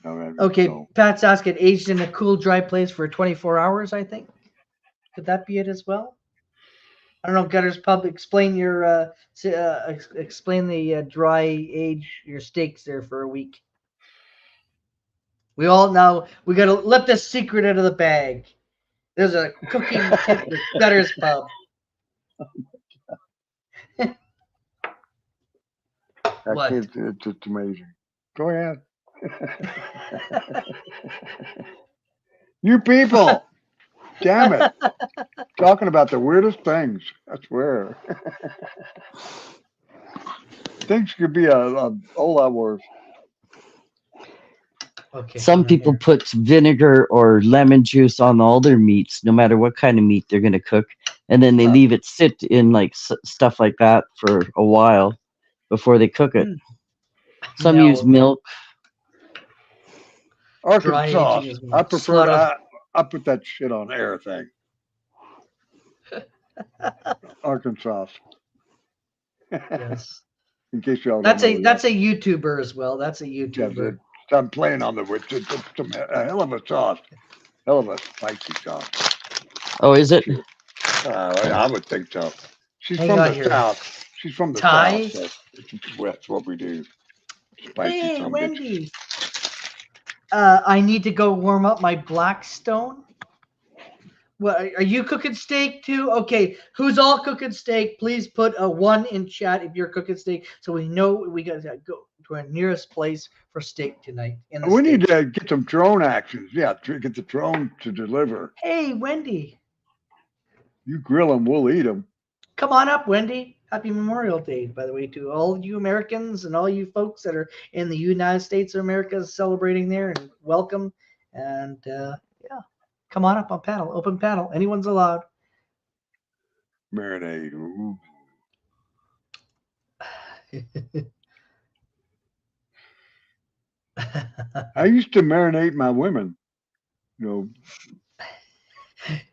Okay, so- Pat's asking, aged in a cool, dry place for 24 hours, I think. Could that be it as well? I don't know, Gutters Pub, explain your explain the dry age your steaks there for a week. We gotta let the secret out of the bag. There's a cooking tip with Gutters Pub. What? It's just amazing. Go ahead. You people, damn it. Talking about the weirdest things. I swear. Things could be a whole lot worse. Okay. Some people put vinegar or lemon juice on all their meats, no matter what kind of meat they're going to cook. And then they leave it sit in like stuff like that for a while before they cook it. Some use milk. Arkansas. I prefer I put that shit on everything. Arkansas. Yes. In case y'all That's don't know that's a YouTuber as well. That's a YouTuber. Yeah, I'm playing on the which it's a hell of a sauce. Hell of a spicy sauce. Oh, is it? I would think so. She's Hang from on the here. south. She's from the Thai? south. So that's what we do. Spicy Hey, some bitch. Wendy. I need to go warm up my Blackstone. Well, are you cooking steak too? Okay, who's all cooking steak? Please put a 1 in chat if you're cooking steak, so we know we got to go to our nearest place for steak tonight. We need to get some drone actions. Yeah, get the drone to deliver. Hey, Wendy. You grill them, we'll eat them. Come on up, Wendy. Happy Memorial Day, by the way, to all you Americans and all you folks that are in the United States of America celebrating there, and welcome. And yeah, come on up on panel, open panel. Anyone's allowed. Marinade. Ooh. I used to marinate my women. You know.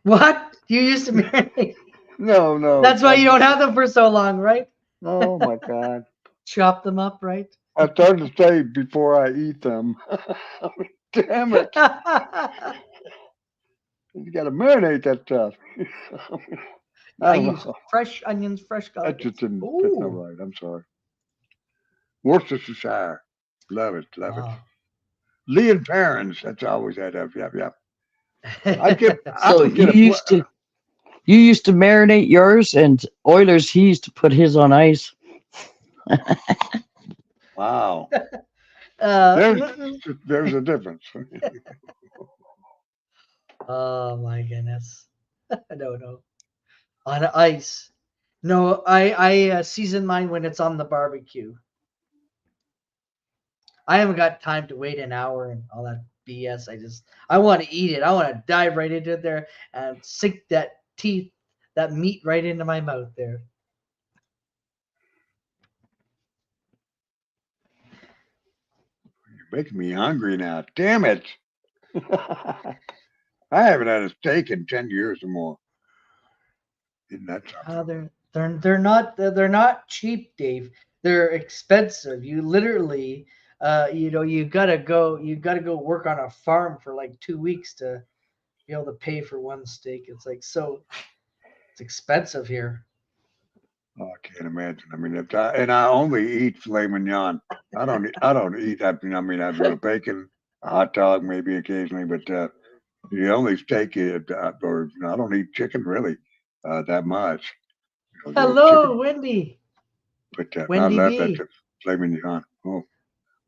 What? You used to marinate? No. That's why you don't have them for so long, right? Oh my God. Chop them up, right? I started to say before I eat them. Damn it. You got to marinate that stuff. I use fresh onions, fresh garlic. That just didn't fit no right. I'm sorry. Worcestershire. Love it. Lee and Perrins. That's always had up. Yep. You used to marinate yours, and Oilers, he used to put his on ice. Wow. Uh, There's a difference. oh my goodness. No. On ice. No, I season mine when it's on the barbecue. I haven't got time to wait an hour and all that BS. I want to eat it. I want to dive right into it there and sink that meat right into my mouth there. You're making me hungry now. Damn it. I haven't had a steak in 10 years or more. Isn't that something? They're not cheap, Dave. They're expensive. You literally you gotta go work on a farm for like 2 weeks to be able to pay for one steak. It's like it's expensive here. Oh, I can't imagine. I mean, I only eat filet mignon. I don't eat. I mean, I've got a bacon, a hot dog, maybe occasionally, but the only steak or I don't eat chicken really that much. Hello, Wendy. But Wendy not B. that filet mignon. Oh,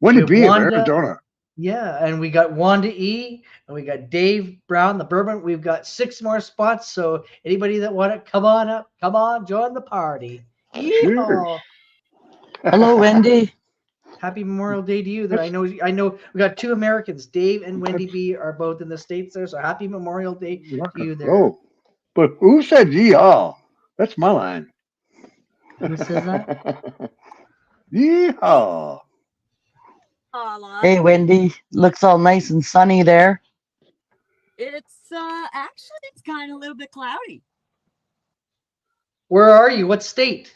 Wendy We have B of Wanda. Arizona. Yeah, and we got Wanda E, and we got Dave Brown, the bourbon. We've got 6 more spots. So anybody that want it, come on up, come on, join the party. Yeehaw. Hello, Wendy. Happy Memorial Day to you. That I know we got 2 Americans. Dave and Wendy B are both in the States there. So happy Memorial Day to you there. Oh, but who said yeehaw? That's my line. Who says that? Yeehaw. Holla. Hey, Wendy. Looks all nice and sunny there. It's actually it's kind of a little bit cloudy. Where are you? What state?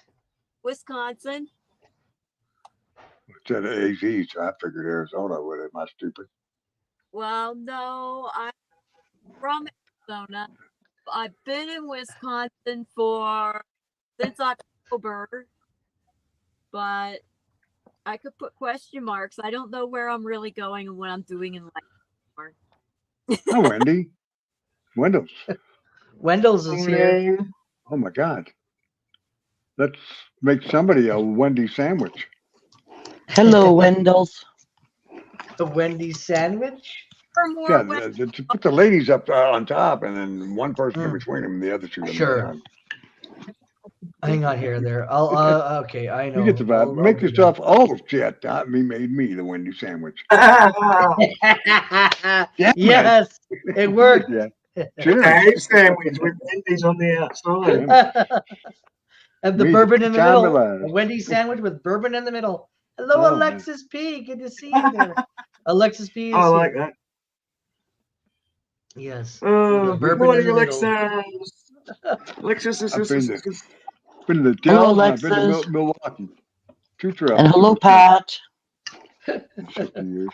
Wisconsin. It said AZ, so I figured Arizona with it. Am I stupid? Well, no, I'm from Arizona. I've been in Wisconsin since October, but I could put question marks. I don't know where I'm really going and what I'm doing in life anymore. Oh, Wendy. Windows. Wendell's is here. Oh my God. Let's make somebody a Wendy sandwich. Hello, Wendells. The Wendy sandwich. For more Yeah, West- to put the ladies up on top and then one person in Mm. between them and the other two. on the Sure. bottom. Hang on here, there. I'll okay, I know. You get the vibe. I'll Make do yourself, oh shit, me made me the Wendy sandwich. that. Yes, it worked. Yeah. Cheers. Egg sandwich with Wendy's on the outside. And the Me, bourbon in the time middle. alive. A Wendy sandwich with bourbon in the middle. Hello, Oh, man. Alexis P. Good to see you there. Alexis P. Is I like here. that. Yes. Oh, The good bourbon in morning, the middle. Alexis. I've been to Hello, Dillon, I've been to Alexis. Milwaukee. 2 trips. And hello, Pat. 60 years.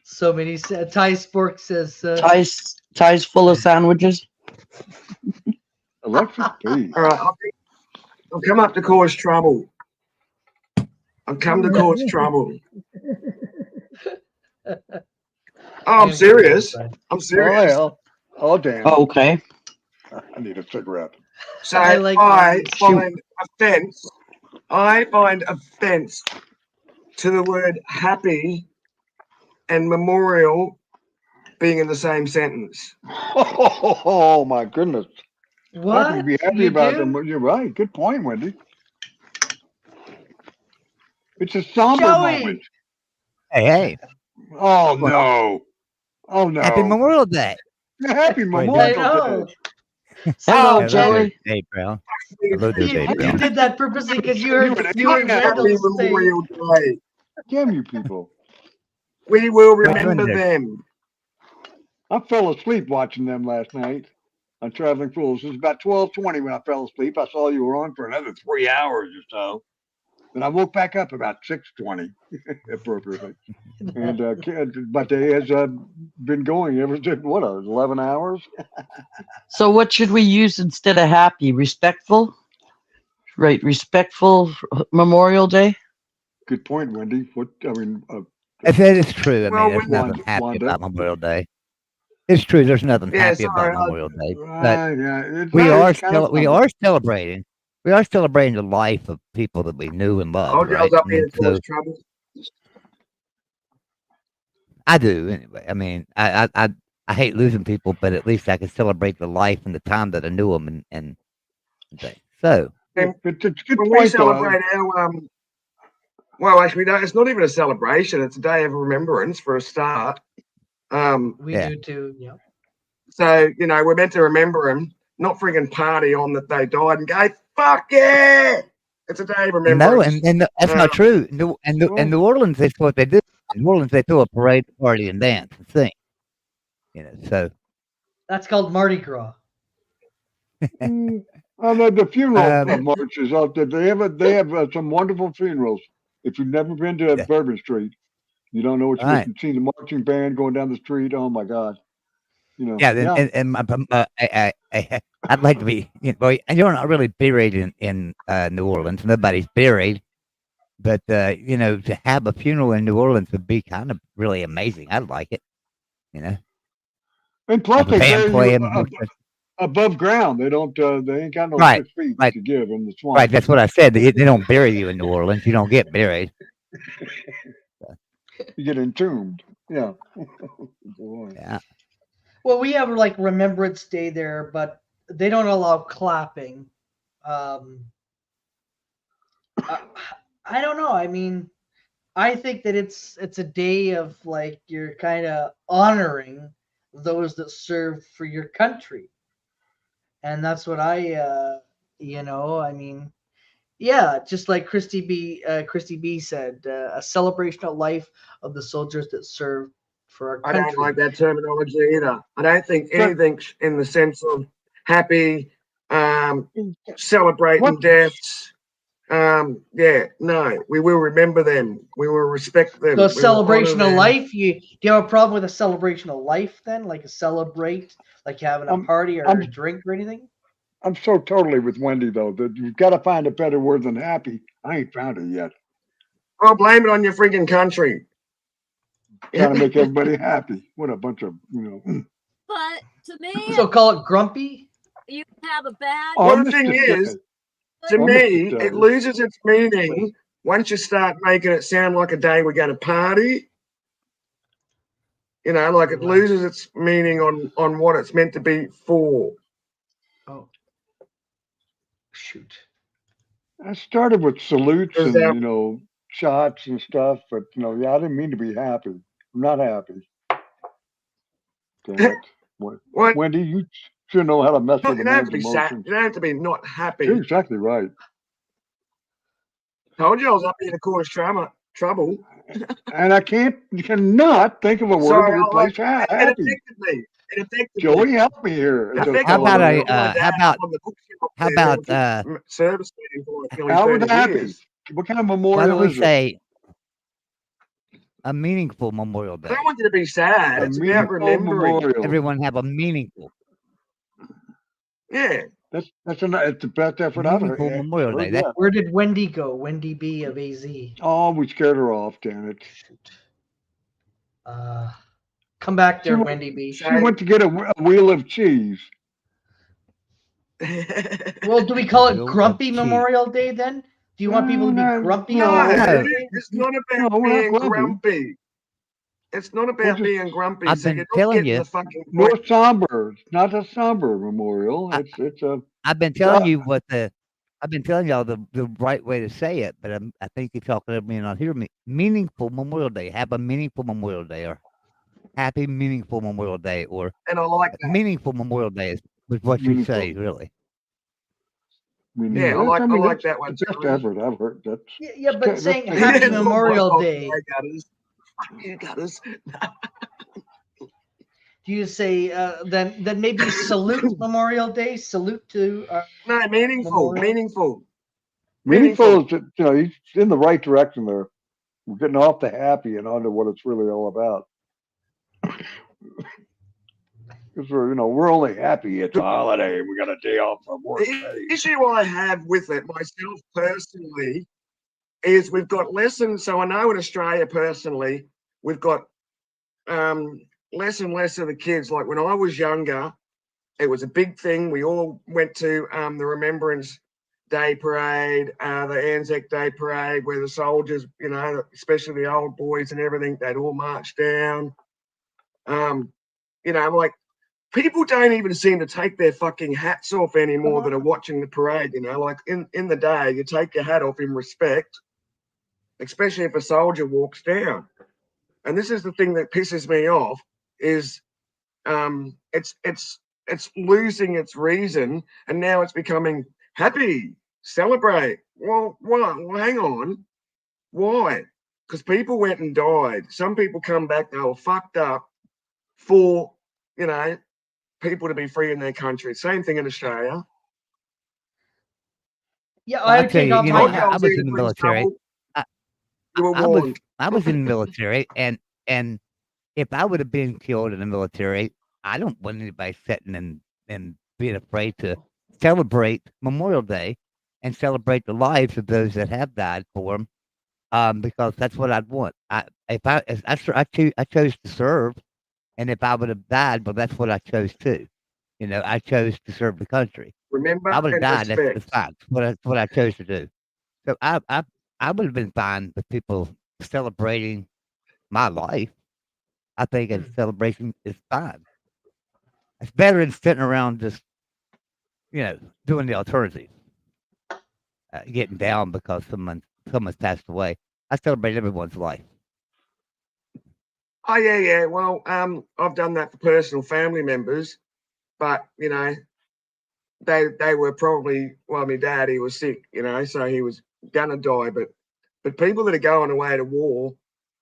So many. Ty Spork says. Ties full of sandwiches. Alexis P. All right, I'll come up to cause trouble. I've come to cause trouble. Oh, I'm serious. I'm serious. Oh, well. Oh, damn. Oh, okay. I need a cigarette. So I I, like find offense to the word happy and memorial being in the same sentence. Oh, my goodness. I What? can be happy You about do? them. You're right. Good point, Wendy. It's a somber Joey! moment. Hey, Oh, no. Oh, no. happy Memorial Day. Happy I Memorial know. Day. Hello, Oh, Joey. Hey, bro. Hello there, You, Dave. you did that purposely because you heard would you heard hate that. Happy Wendell say. Memorial Day. Damn you people. We will Which one remember did? them. I fell asleep watching them last night on Traveling Fools. It was about 12:20 when I fell asleep. I saw you were on for another 3 hours or so. Then I woke back up about 6:20, appropriately. And my day has been going ever since, 11 hours? So, what should we use instead of happy? Respectful? Right, respectful Memorial Day? Good point, Wendy. If it is true, I Well, mean, there's Wanda- nothing happy Wanda. about Memorial Day. It's true, there's nothing Yeah, happy sorry, about Memorial Day. But Right, yeah. It's we not- are it's kind of we somber. are celebrating. We are celebrating the life of people that we knew and loved, I right? was up I here mean, to cause so trouble. I do anyway. I mean, I hate losing people, but at least I can celebrate the life and the time that I knew them and things. So, It's a good When we point, though. celebrate our well, actually, no, it's not even a celebration. It's a day of remembrance for a start. We Yeah. do too. Yeah. So, you know, we're meant to remember them, not frigging party on that they died and go, fuck yeah. It's a day of no, remembrance. and that's not true. In New Oh. Orleans, that's what they do. In New Orleans, they throw a parade, party, and dance and sing. You know, so That's called Mardi Gras. The funeral Um, marches out there. They have some wonderful funerals. If you've never been to Yeah. Bourbon Street, you don't know what you're Right. getting. See the marching band going down the street. Oh my God! You know. yeah, Yeah. and I'd like to be, and you're not really buried in New Orleans. Nobody's buried, but to have a funeral in New Orleans would be kind of really amazing. I'd like it. You know, And plus, have a they band bury you playing. above ground. They don't. They ain't got no Right, 6 feet right. to give in the swamp. Right, that's what I said. They don't bury you in New Orleans. You don't get buried. You get entombed. Yeah. Boy. Yeah. Well, we have like Remembrance Day there, but they don't allow clapping. I don't know. I mean, I think that it's a day of like you're kind of honoring those that served for your country, and that's what I mean, yeah, just like Christy B said, a celebration of life of the soldiers that served for our I country. don't like that terminology either. I don't think Sure. anything in the sense of happy, celebrating What? deaths. Yeah, no, we will remember them. We will respect them. So a we will celebration honor of them. life. Do you have a problem with a celebration of life then? Like a celebrate, like having a I'm- party or I'm- a drink or anything? I'm so totally with Wendy though that you've got to find a better word than happy. I ain't found it yet. I'll blame it on your frigging country. Trying to make everybody happy. What a bunch of But to me, So call it grumpy. you can have a bad. Oh, Well, the Mr. thing is, Day. to Well, me, Mr. it Day. loses its meaning once you start making it sound like a day we're going to party. You know, like it Wow. loses its meaning on what it's meant to be for. Oh, shoot. I started with salutes Is and that- shots and stuff, but yeah, I didn't mean to be happy. I'm not happy. Damn it. What? Wendy, you should know how to mess You with a don't have man's to be sad. emotions. You don't have to be not happy. You're exactly right. Told you I was up here to cause trouble. And I cannot think of a word Sorry, to replace it happy. affected me. It affected Joey, me. help me here. It It's affected How me. about I a, was my dad how about- on the bookshelf how there about, with service meeting for like nearly how was 30 happy? years. What kind of Why memorial don't we is it? say a meaningful Memorial I Day? don't want you to be sad. A It's about meaningful remembering. memorial. Everyone have a meaningful Yeah. It's the best effort I've heard. Memorial heard Day. yet. Where did Wendy go? Wendy B of AZ. Oh, we scared her off, damn it. Shoot. Come back there, She went- Wendy B. She went to get a wheel of cheese. Well, do we call Wheel it of Grumpy cheese. Memorial Day then? Do you want people to No, be grumpy No, on Memorial No. Day? it's not No, about we're not being grumpy. grumpy. It's not about just- being grumpy. I've So been you're not telling getting you. the fucking Nor point. somber. It's not a somber memorial. I- It's a I've been telling you I've been telling y'all the right way to say it, but I think you're talking to me and not hearing me. Meaningful Memorial Day. Have a meaningful Memorial Day, or happy meaningful Memorial Day, or And I like that. meaningful Memorial Day is what you Meaningful. say, really. Yeah, I like that's that one, the best Jeremy. effort I've heard. That's Yeah, but that's- saying that's- Happy Yeah, not my Memorial fault, Day. sorry, Gutters. Fuck you, Gutters. Do you say then maybe salute Memorial Day? Salute to No, meaningful. Memorial? Meaningful. meaningful is that, he's in the right direction there. We're getting off the happy and onto what it's really all about. Because we're only happy it's a holiday. We got a day off from work. The issue I have with it myself personally is we've got lessons. So I know in Australia personally, we've got less and less of the kids. Like when I was younger, it was a big thing. We all went to the Remembrance Day parade, the Anzac Day parade, where the soldiers, you know, especially the old boys and everything, they'd all march down. You know, like people don't even seem to take their fucking hats off anymore that are watching the parade. You know, like in the day, you take your hat off in respect, especially if a soldier walks down. And this is the thing that pisses me off is it's losing its reason, and now it's becoming happy, celebrate. Well, what? Well, hang on. Why? Because people went and died. Some people come back, they were fucked up for, you know, people to be free in their country. Same thing in Australia. Yeah, Well, I I would tell take you, off you my know, Told you hat. I I was was here in to the bring military. trouble. I, You were I was warned. I was in the military, and if I would have been killed in the military, I don't want anybody sitting and being afraid to celebrate Memorial Day and celebrate the lives of those that have died for them. Because that's what I'd want. I chose to serve, and if I would have died, well, that's what I chose to. You know, I chose to serve the country. If Remember I would have and died, that's respect. fine. What I chose to do. So I would have been fine with people celebrating my life. I think a Hmm. celebration is fine. It's better than sitting around just, doing the alternative, getting down because someone's passed away. I celebrate everyone's life. Oh yeah, yeah. Well, I've done that for personal family members, but you know, they were probably well, my dad, he was sick, you know, so he was gonna die. But people that are going away to war,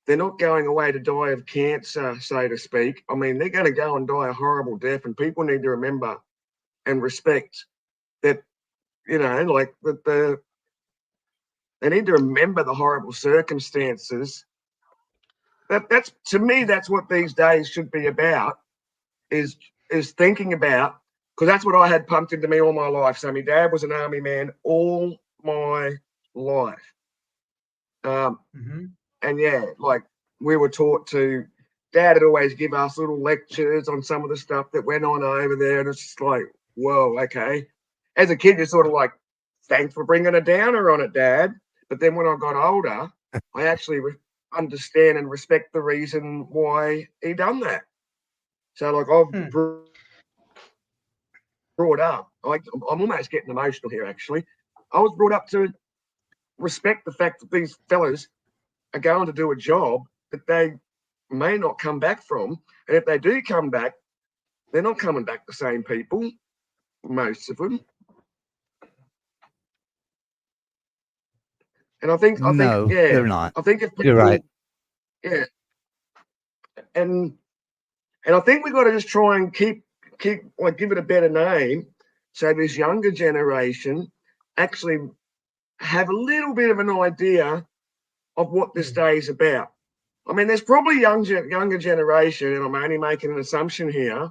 they're not going away to die of cancer, so to speak. I mean, they're gonna go and die a horrible death, and people need to remember and respect that, you know, like they need to remember the horrible circumstances. That's to me, that's what these days should be about, is is thinking about, because that's what I had pumped into me all my life. So my dad was an army man all my life. Hmm. And yeah, like we were taught to, dad would always give us little lectures on some of the stuff that went on over there. And it's just like, whoa, okay. As a kid, you're sort of like, thanks for bringing a downer on it, dad. But then when I got older, I actually understand and respect the reason why he done that. So like I've Hmm. brought up, like I'm almost getting emotional here actually. I was brought up to respect the fact that these fellas are going to do a job that they may not come back from. And if they do come back, they're not coming back the same people, most of them. And I think, No, yeah, they're not. I think if You're right. people, yeah, and and I think we've got to just try and keep like give it a better name, so this younger generation actually have a little bit of an idea of what this Hmm. day is about. I mean, there's probably younger generation, and I'm only making an assumption here,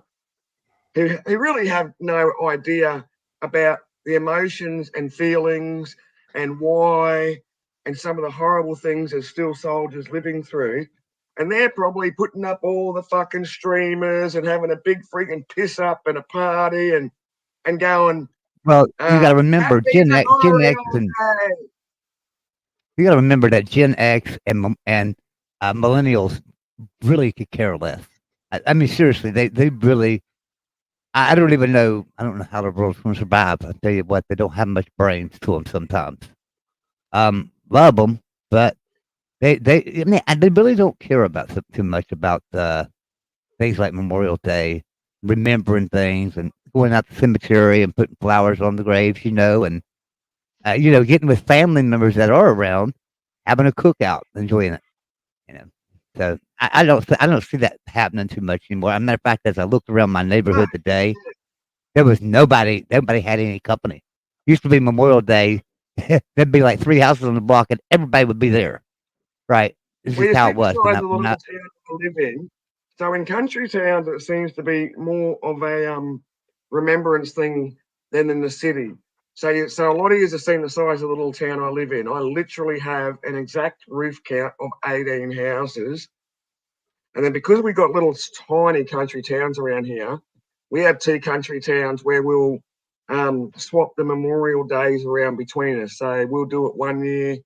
who really have no idea about the emotions and feelings and why and some of the horrible things that still soldiers living through. And they're probably putting up all the fucking streamers and having a big freaking piss up and a party and going, Well, you got to remember happy Memorial Day. You got to remember that Gen X and millennials really could care less. I mean, seriously, they really. I don't even know. I don't know how the world's going to survive. I tell you what, they don't have much brains to them sometimes. Love them, but I mean, they really don't care about too much about things like Memorial Day, remembering things, and going out to the cemetery and putting flowers on the graves, and getting with family members that are around, having a cookout, enjoying it. You know, so I don't see that happening too much anymore. As a matter of fact, as I looked around my Ah, neighborhood today, there was nobody. Nobody had any company. Used to be Memorial Day. There'd be like 3 houses on the block, and everybody would be there. Right? This well, is you how see it the was. size of the little town I live in. So in country towns, it seems to be more of a remembrance thing than in the city. So a lot of you have seen the size of the little town I live in. I literally have an exact roof count of 18 houses. And then because we've got little tiny country towns around here, we have two country towns where we'll swap the Memorial Days around between us. So we'll do it one year,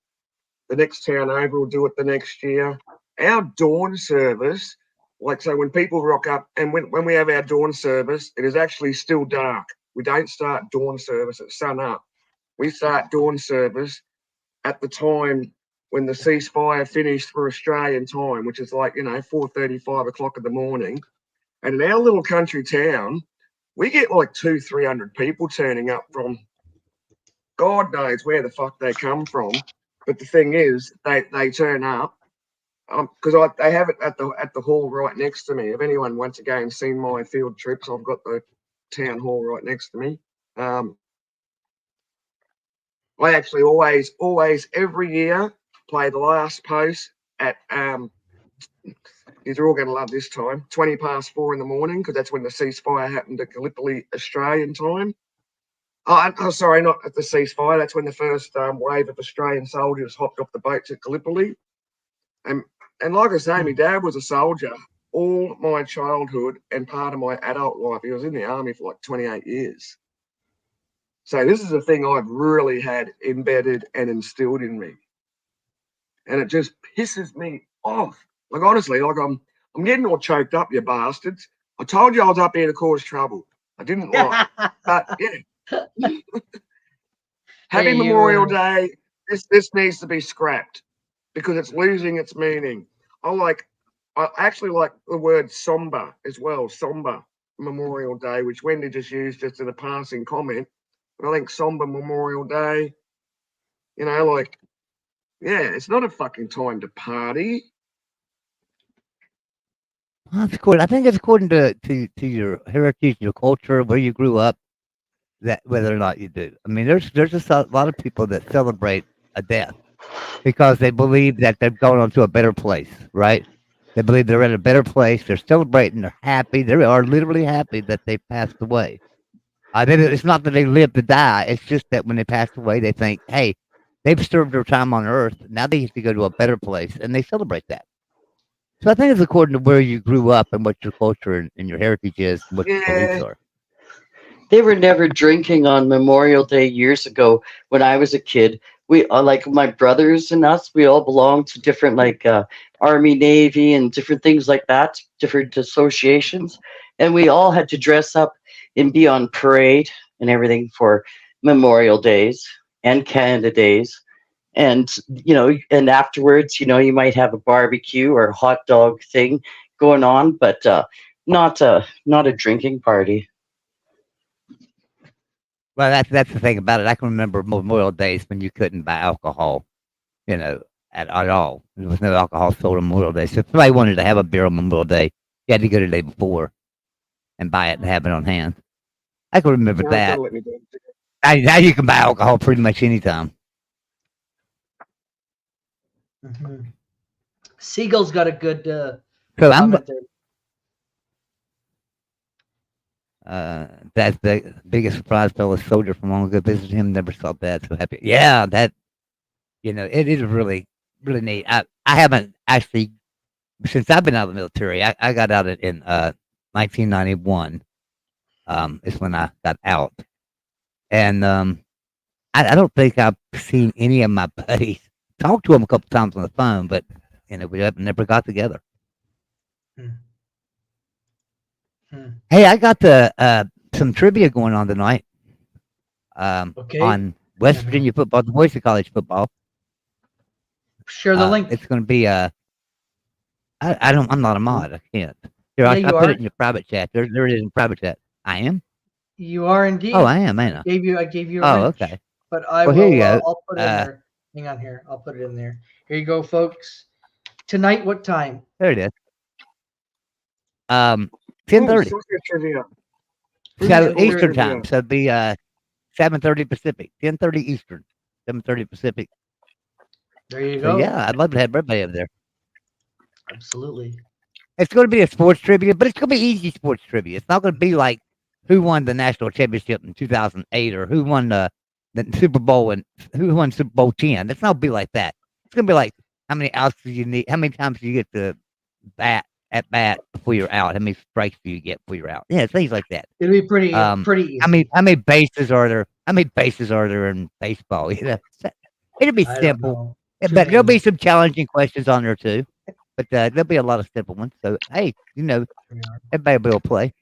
the next town over will do it the next year. Our dawn service, like, so when people rock up and when we have our dawn service, it is actually still dark. We don't start dawn service at sun up. We start dawn service at the time when the ceasefire finished for Australian time, which is like, 4:30, 5 o'clock in the morning. And in our little country town, we get like 200-300 people turning up from God knows where the fuck they come from. But the thing is, they turn up because they have it at the hall right next to me. If anyone once again seen my field trips, I've got the town hall right next to me. I actually always every year play the last post at you're all going to love this time, 4:20 in the morning, because that's when the ceasefire happened at Gallipoli Australian time. Oh, sorry, not at the ceasefire. That's when the first wave of Australian soldiers hopped off the boats at Gallipoli. And like I say, my dad was a soldier all my childhood and part of my adult life. He was in the army for like 28 years. So this is a thing I've really had embedded and instilled in me. And it just pisses me off. Like, honestly, like I'm getting all choked up, you bastards. I told you I was up here to cause trouble. I didn't lie. But yeah. Happy Memorial Day. This needs to be scrapped because it's losing its meaning. I actually like the word somber as well. Somber Memorial Day, which Wendy just used just in a passing comment. I think somber Memorial Day, it's not a fucking time to party. That's cool. I think it's according to your heritage, your culture, where you grew up, that whether or not you do. I mean, there's just a lot of people that celebrate a death because they believe that they've gone on to a better place, right? They believe they're in a better place. They're celebrating. They're happy. They are literally happy that they passed away. It's not that they live to die. It's just that when they pass away, they think, hey, they've served their time on earth. Now they get to go to a better place, and they celebrate that. So I think it's according to where you grew up and what your culture and your heritage is, and what your beliefs are. They were never drinking on Memorial Day years ago when I was a kid. We like my brothers and us, we all belonged to different Army, Navy, and different things like that, different associations. And we all had to dress up and be on parade and everything for Memorial Days and Canada Days. And, and afterwards, you might have a barbecue or a hot dog thing going on, but not a drinking party. Well, that's the thing about it. I can remember Memorial Days when you couldn't buy alcohol, at all. There was no alcohol sold on Memorial Day. So if somebody wanted to have a beer on Memorial Day, you had to go the day before and buy it and have it on hand. I can remember that. Now you can buy alcohol pretty much anytime. Mm-hmm. Seagull's got a good So comment there. That's the biggest surprise. Fellow soldier from long ago visited him. Never saw that. So happy. Yeah, that it is really, really neat. I haven't actually, since I've been out of the military. I got out in 1991. Is when I got out, and I don't think I've seen any of my buddies. Talked to them a couple times on the phone, but we never got together. Hey, I got some trivia going on tonight. Okay. On West Virginia football, the Boise College football. Share the link. It's going to be I'm not a mod. I can't. Here, Yeah, I you put are. it in your private chat. There it is in private chat. I am. You are indeed. Oh, I am, ain't I? I gave you a wrench, okay. But I Well, will. here you go. I'll put it in there. Hang on here. I'll put it in there. Here you go, folks. Tonight, what time? There it is. 10:30. Eastern time. So it'd be 7:30 Pacific. 10:30 Eastern. 7:30 Pacific. There you go. So, yeah, I'd love to have everybody over there. Absolutely. It's going to be a sports trivia, but it's going to be easy sports trivia. It's not going to be like who won the national championship in 2008 or who won the Super Bowl and who won Super Bowl 10. It's not going to be like that. It's going to be like how many outs do you need? How many times do you get to bat before you're out? How many strikes do you get before you're out? Yeah, things like that. It'd be pretty pretty easy. How many bases are there? How many bases are there in baseball? You know, it'll be I don't simple, know. but Too there'll be many. some challenging questions on there too. But there'll be a lot of simple ones. So hey, you know, everybody will play.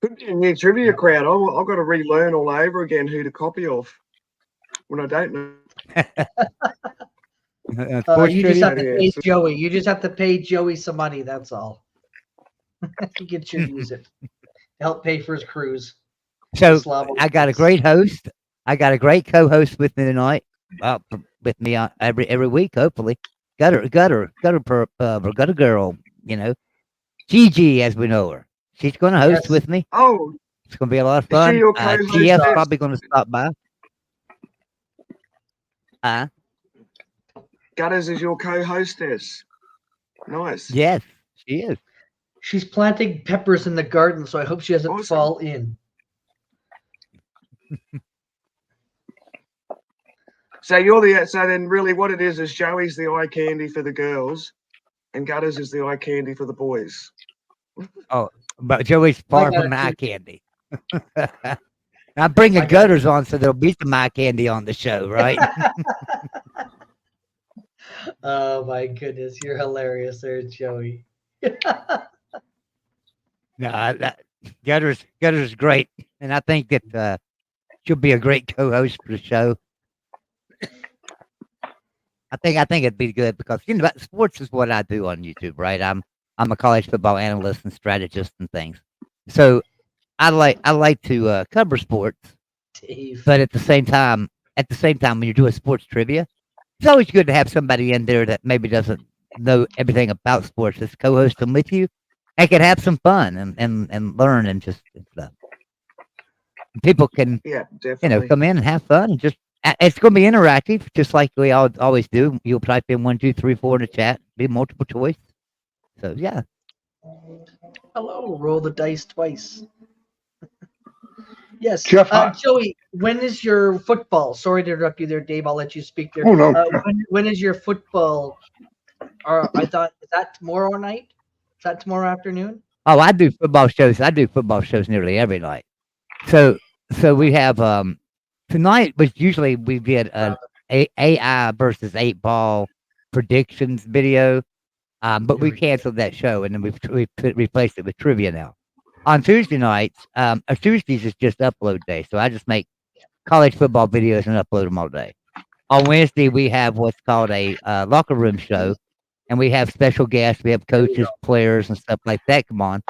Could be a new trivia crowd. I've got to relearn all over again who to copy off when I don't know. Sports You just trivia? have to Yeah, pay so- Joey. You just have to pay Joey some money. That's all. He can sure use it. Help pay for his cruise. So Slavo I got a Fest. great host. I got a great co-host with me tonight. With me every week, hopefully. Got a girl. You know, Gigi, as we know her. She's going to host Yes. with me. Oh, It's going to be a lot of Is she fun. your co-host? TF's probably going to stop by. Gutters is your co-hostess. Nice. Yes, she is. She's planting peppers in the garden, so I hope she doesn't Awesome. fall in. So so then really what it is Joey's the eye candy for the girls and Gutters is the eye candy for the boys. But Joey's far got from it, eye too. candy. I'm bringing I got gutters on, so there'll be some eye candy on the show, right? Oh my goodness, you're hilarious there, Joey. No, Gutters is great, and I think that she'll be a great co-host for the show. I think it'd be good because you know sports is what I do on YouTube, right? I'm a college football analyst and strategist and things. So I like to cover sports, Dave. but at the same time, when you're doing sports trivia, it's always good to have somebody in there that maybe doesn't know everything about sports that's co-hosting with you. And can have some fun and learn and just and stuff. People can Yeah, definitely. you know come in and have fun and just it's going to be interactive, just like we always do. You'll type in 1, 2, 3, 4 in the chat, be multiple choice. So yeah. Hello, roll the dice twice. Yes, Jeff, Joey. When is your football? Sorry to interrupt you there, Dave. I'll let you speak there. Oh, no. When is your football? I thought, is that tomorrow night? Is that tomorrow afternoon? Oh, I do football shows. I do football shows nearly every night. So we have tonight was usually we get an AI versus 8 Ball predictions video, but we canceled that show and then we replaced it with trivia now. On Tuesday nights, Tuesdays is just upload day, so I just make college football videos and upload them all day. On Wednesday, we have what's called a locker room show, and we have special guests. We have coaches, players, and stuff like that come on.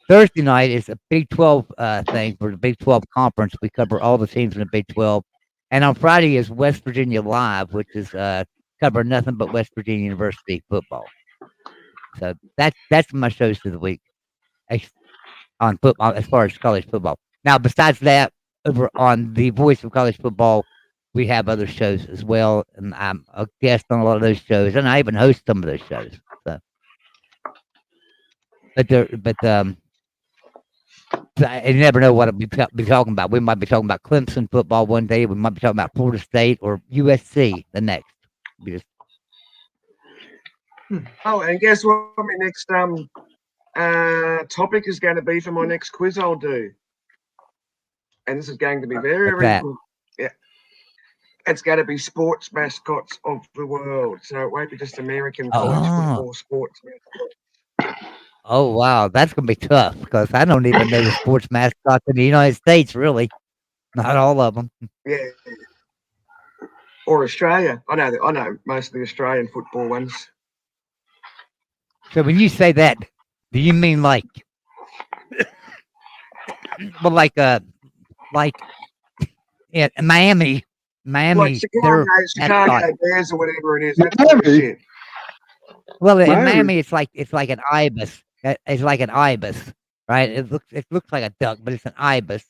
Thursday night is a Big 12 thing for the Big 12 conference. We cover all the teams in the Big 12. And on Friday is West Virginia Live, which is covering nothing but West Virginia University football. So that's my shows for the week on football as far as college football. Now, besides that, over on the Voice of College Football, we have other shows as well, and I'm a guest on a lot of those shows, and I even host some of those shows. So, you never know what I'll be talking about. We might be talking about Clemson football one day. We might be talking about Florida State or USC the next. We just Oh, and guess what my next topic is going to be for my next quiz I'll do. And this is going to be very, What's very that? good. Yeah. It's going to be sports mascots of the world. So it won't be just American college football sports mascots. Oh wow, that's gonna be tough because I don't even know the sports mascots in the United States. Really, not all of them. Yeah. Or Australia. I know most of the Australian football ones. So when you say that, do you mean like, well, like yeah, Miami, Like they're Chicago mascot. Bears or whatever it is. That's kind of Miami? shit. Well, in Miami. Miami, it's like an ibis. It's like an ibis, right? It looks like a duck, but it's an ibis.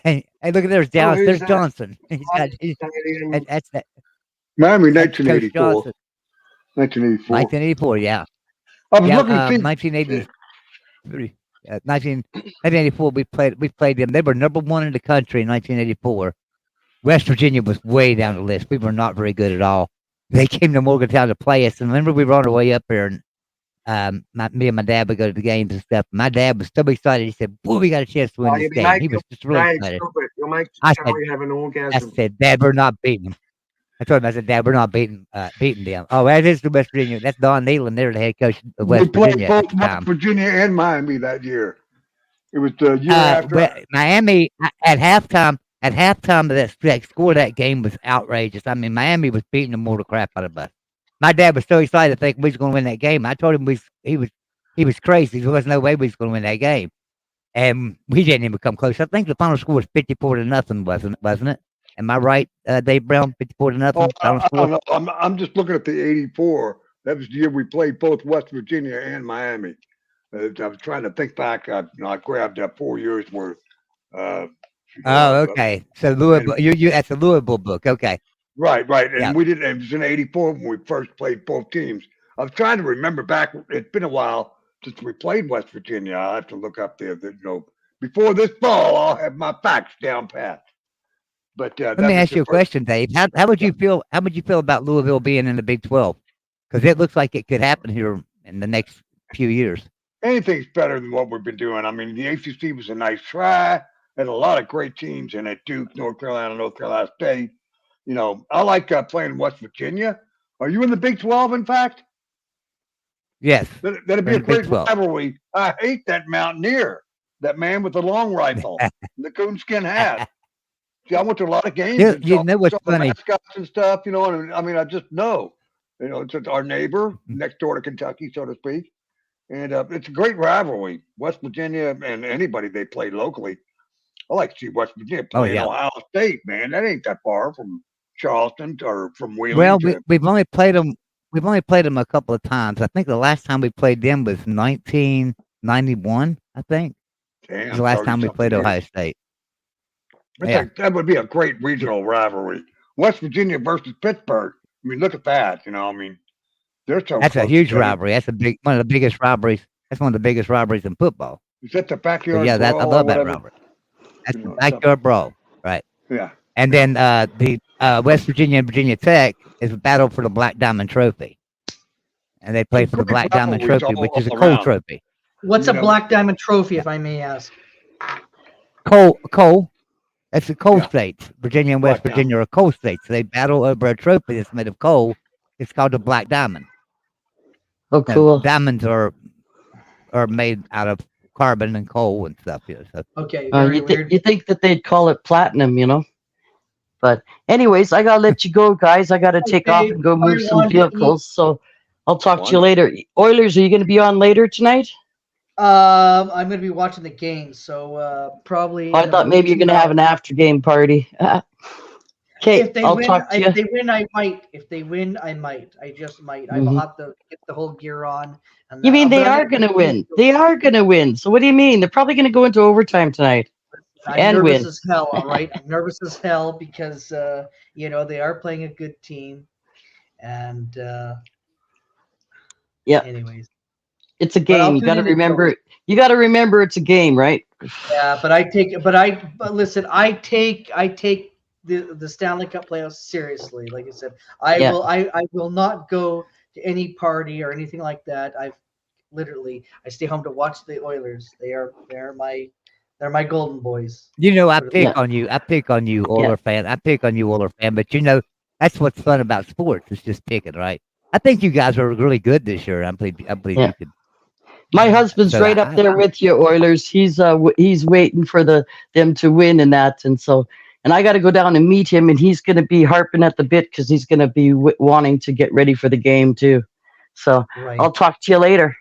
And look at there's Dallas. who's There's that? Johnson. Stadium. That's that. Miami, That's Coach 1984. Johnson. 1984. 1984. Yeah. I was Yeah, looking to see. 1983. 1984, we played them. They were number 1 in the country in 1984. West Virginia was way down the list. We were not very good at all. They came to Morgantown to play us, and remember we were on our way up there, and me and my dad would go to the games and stuff. My dad was so excited. He said, "Boy, we got a chance to win Oh, this you'll game." make He was just really Dave, excited. stop it. You'll make I said, Charlie have an I orgasm. said, "Dad, we're not beating them." I told him, I said, "Dad, we're not beating them." Oh, that is the West Virginia. That's Don Nealon. They're the head coach of We West played Virginia at both the West time. Virginia and Miami that year. It was the year after. Well, Miami at halftime. At halftime, that score of that game was outrageous. I mean, Miami was beating the mortal crap out of us. My dad was so excited to think we was going to win that game. I told him he was crazy. There was no way we was going to win that game, and we didn't even come close. I think the final score was 54-0, wasn't it? Am I right, Dave Brown? 54-0. Oh, Final I don't score. know. I'm just looking at the '84. That was the year we played both West Virginia and Miami. I was trying to think back. I grabbed 4 years worth. Uh, Oh, okay. So Louisville, you that's the Louisville book. Okay. Right. And Yeah. we did. It was in '84 when we first played both teams. I was trying to remember back. It's been a while since we played West Virginia. I'll have to look up there. Before this fall, I'll have my facts down pat. But Let me ask you a question, Dave. How would you feel? How would you feel about Louisville being in the Big 12? Because it looks like it could happen here in the next few years. Anything's better than what we've been doing. I mean, the ACC was a nice try. Had a lot of great teams in it. Duke, North Carolina State. You know, I like playing West Virginia. Are you in the Big 12, in fact? Yes. That'd be We're a in the Big great 12. rivalry. I hate that Mountaineer, that man with the long rifle, the coonskin hat. See, I went to a lot of games. You- and you saw- know what's saw the funny? mascots and stuff, you know. And I mean, I just know, you know, it's our neighbor next door to Kentucky, so to speak. And it's a great rivalry. West Virginia and anybody they play locally. I like to see West Virginia play yeah. Ohio State, man. That ain't that far from Charleston or from Wheeling. Well, to, we've only played them. We've only played them a couple of times. I think the last time we played them was 1991. I think damn, was the last time we 30-something played years. Ohio State. That would be a great regional rivalry. West Virginia versus Pittsburgh. I mean, look at that. You know, I mean, they're so That's a close huge together. rivalry. That's one of the biggest rivalries. That's one of the biggest rivalries in football. Is that the So backyard? yeah, I brawl or love that whatever? rivalry. That's You the know, backyard brawl, right? Yeah. And then the West Virginia and Virginia Tech is a battle for the Black Diamond Trophy, and they play for the great Black Diamond rivalries Trophy, all which is a around. coal trophy. What's You a know- Black Diamond Trophy, if I may ask? Coal. That's the coal Yeah. states. Virginia and West Black Virginia are coal states. So they battle over a trophy that's made of coal. It's called the Black Diamond. Oh, Now, cool. diamonds are made out of carbon and coal and stuff here. So Okay, very weird. You think that they'd call it platinum, you know? But anyways, I gotta let you go, guys. I gotta take off Okay, and go move some everyone. vehicles. So I'll talk to you later. Oilers, are you gonna be on later tonight? I'm gonna be watching the game, so probably. Oh, I in thought about maybe you're 2 gonna have an hours. after game party. Okay, If they I'll win, talk to you. if they win, I might. If they win, I might. I just might. Mhm. I'll have to get the whole gear on. And You mean but they I'm are gonna win? They are gonna win. So what do you mean? They're probably gonna go into overtime tonight. I'm and nervous win. as hell. All right, I'm nervous as hell because you know they are playing a good team, and Yeah. Anyways, It's a But I'll game. You tune gotta in remember. You gotta remember it's a game, right? yeah. But listen, I take the Stanley Cup playoffs seriously. Like I said, Yeah. I will not go to any party or anything like that. I stay home to watch the Oilers. They're my golden boys. you know, I Put it- pick Yeah. on you. I pick on you, Oiler fan. I pick on you, Oiler fan. But you know, that's what's fun about sports. It's just picking, right? I think you guys are really good this year. I believe Yeah. you could. My husband's So right up there with you, Oilers. He's waiting for them to win and that, and I got to go down and meet him, and he's going to be harping at the bit because he's going to be wanting to get ready for the game too. So Right. I'll talk to you later.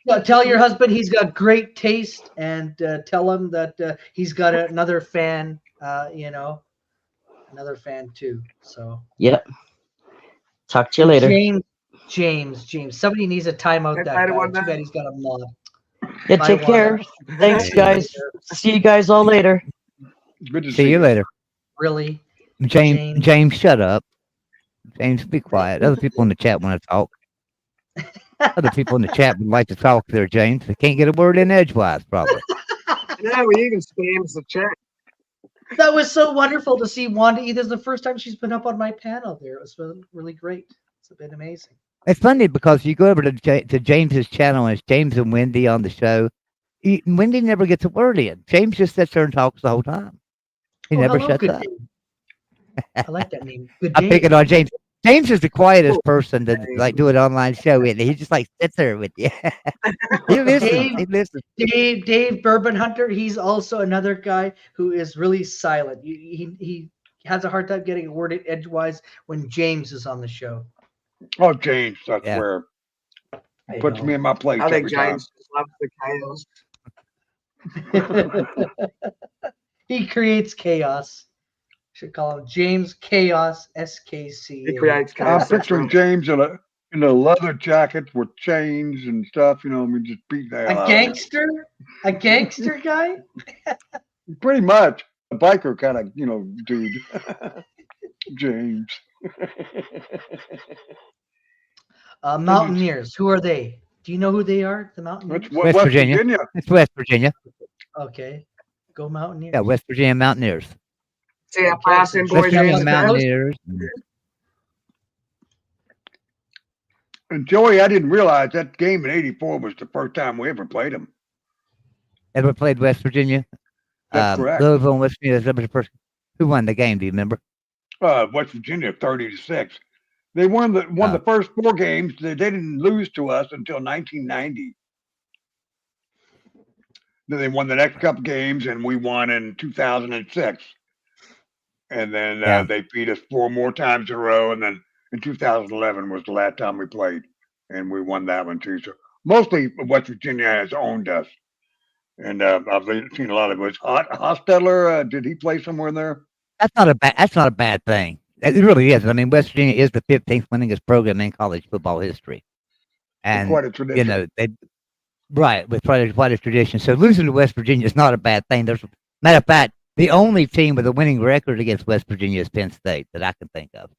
Yeah, tell your husband he's got great taste, and tell him that he's got another fan. Another fan too. So Yep. Talk to you later. James. Somebody needs to time out Okay, that bye, guy. everyone. Too bad he's got a mod. Yeah, Bye, take care. Wanda. Thanks, guys. See you guys all later. Good to See you later, Really? James. Shut up, James. Be quiet. Other people in the chat want to talk. Other people in the chat would like to talk there, James. They can't get a word in edgewise, probably. No, he even spams the chat. That was so wonderful to see Wanda. This is the first time she's been up on my panel there. It was really great. It's been amazing. It's funny because you go over to James's channel and it's James and Wendy on the show. Wendy never gets a word in. James just sits there and talks the whole time. He Oh, never hello, shuts Good up. Dave. I like that name. Good I'm picking Dave. on James. James is the quietest person to James. like do an online show, and he just like sits there with you. He listens. Dave, He listens. Dave Bourbon Hunter. He's also another guy who is really silent. He has a hard time getting a word in edgewise when James is on the show. Oh, James, that's Yeah. where I puts know. me in my place I think every time. James just loves the chaos. He creates chaos. Should call him James Chaos SKC. He creates I'm chaos. That's picturing right. James in a leather jacket with chains and stuff. You know, I mean, just beat the hell A out of him. gangster? A gangster guy? Pretty much a biker kind of, dude. James. Mountaineers. Who are they? Do you know who they are? The Mountaineers? That's West West Virginia. Virginia. It's West Virginia. Okay. Go Mountaineers. Yeah, West Virginia Mountaineers. See how Okay, fast so them West West boys Virginia Virginia answer Mountaineers. those? Mountaineers. And Joey, I didn't realize that game in '84 was the first time we ever played them. Ever played West Virginia? That's correct. Louisville and West Virginia. That was the first. Who won the game? Do you remember? West Virginia 30-6. They won the first 4 games. They didn't lose to us until 1990. Then they won the next couple games, and we won in 2006. And then Yeah. they beat us 4 more times in a row. And then in 2011 was the last time we played, and we won that one too. So mostly West Virginia has owned us. And I've seen a lot of it. Hostetler, did he play somewhere in there? That's not a bad thing. It really is. I mean, West Virginia is the 15th winningest program in college football history, and Quite a tradition. with quite a tradition. So losing to West Virginia is not a bad thing. Matter of fact, the only team with a winning record against West Virginia is Penn State that I can think of.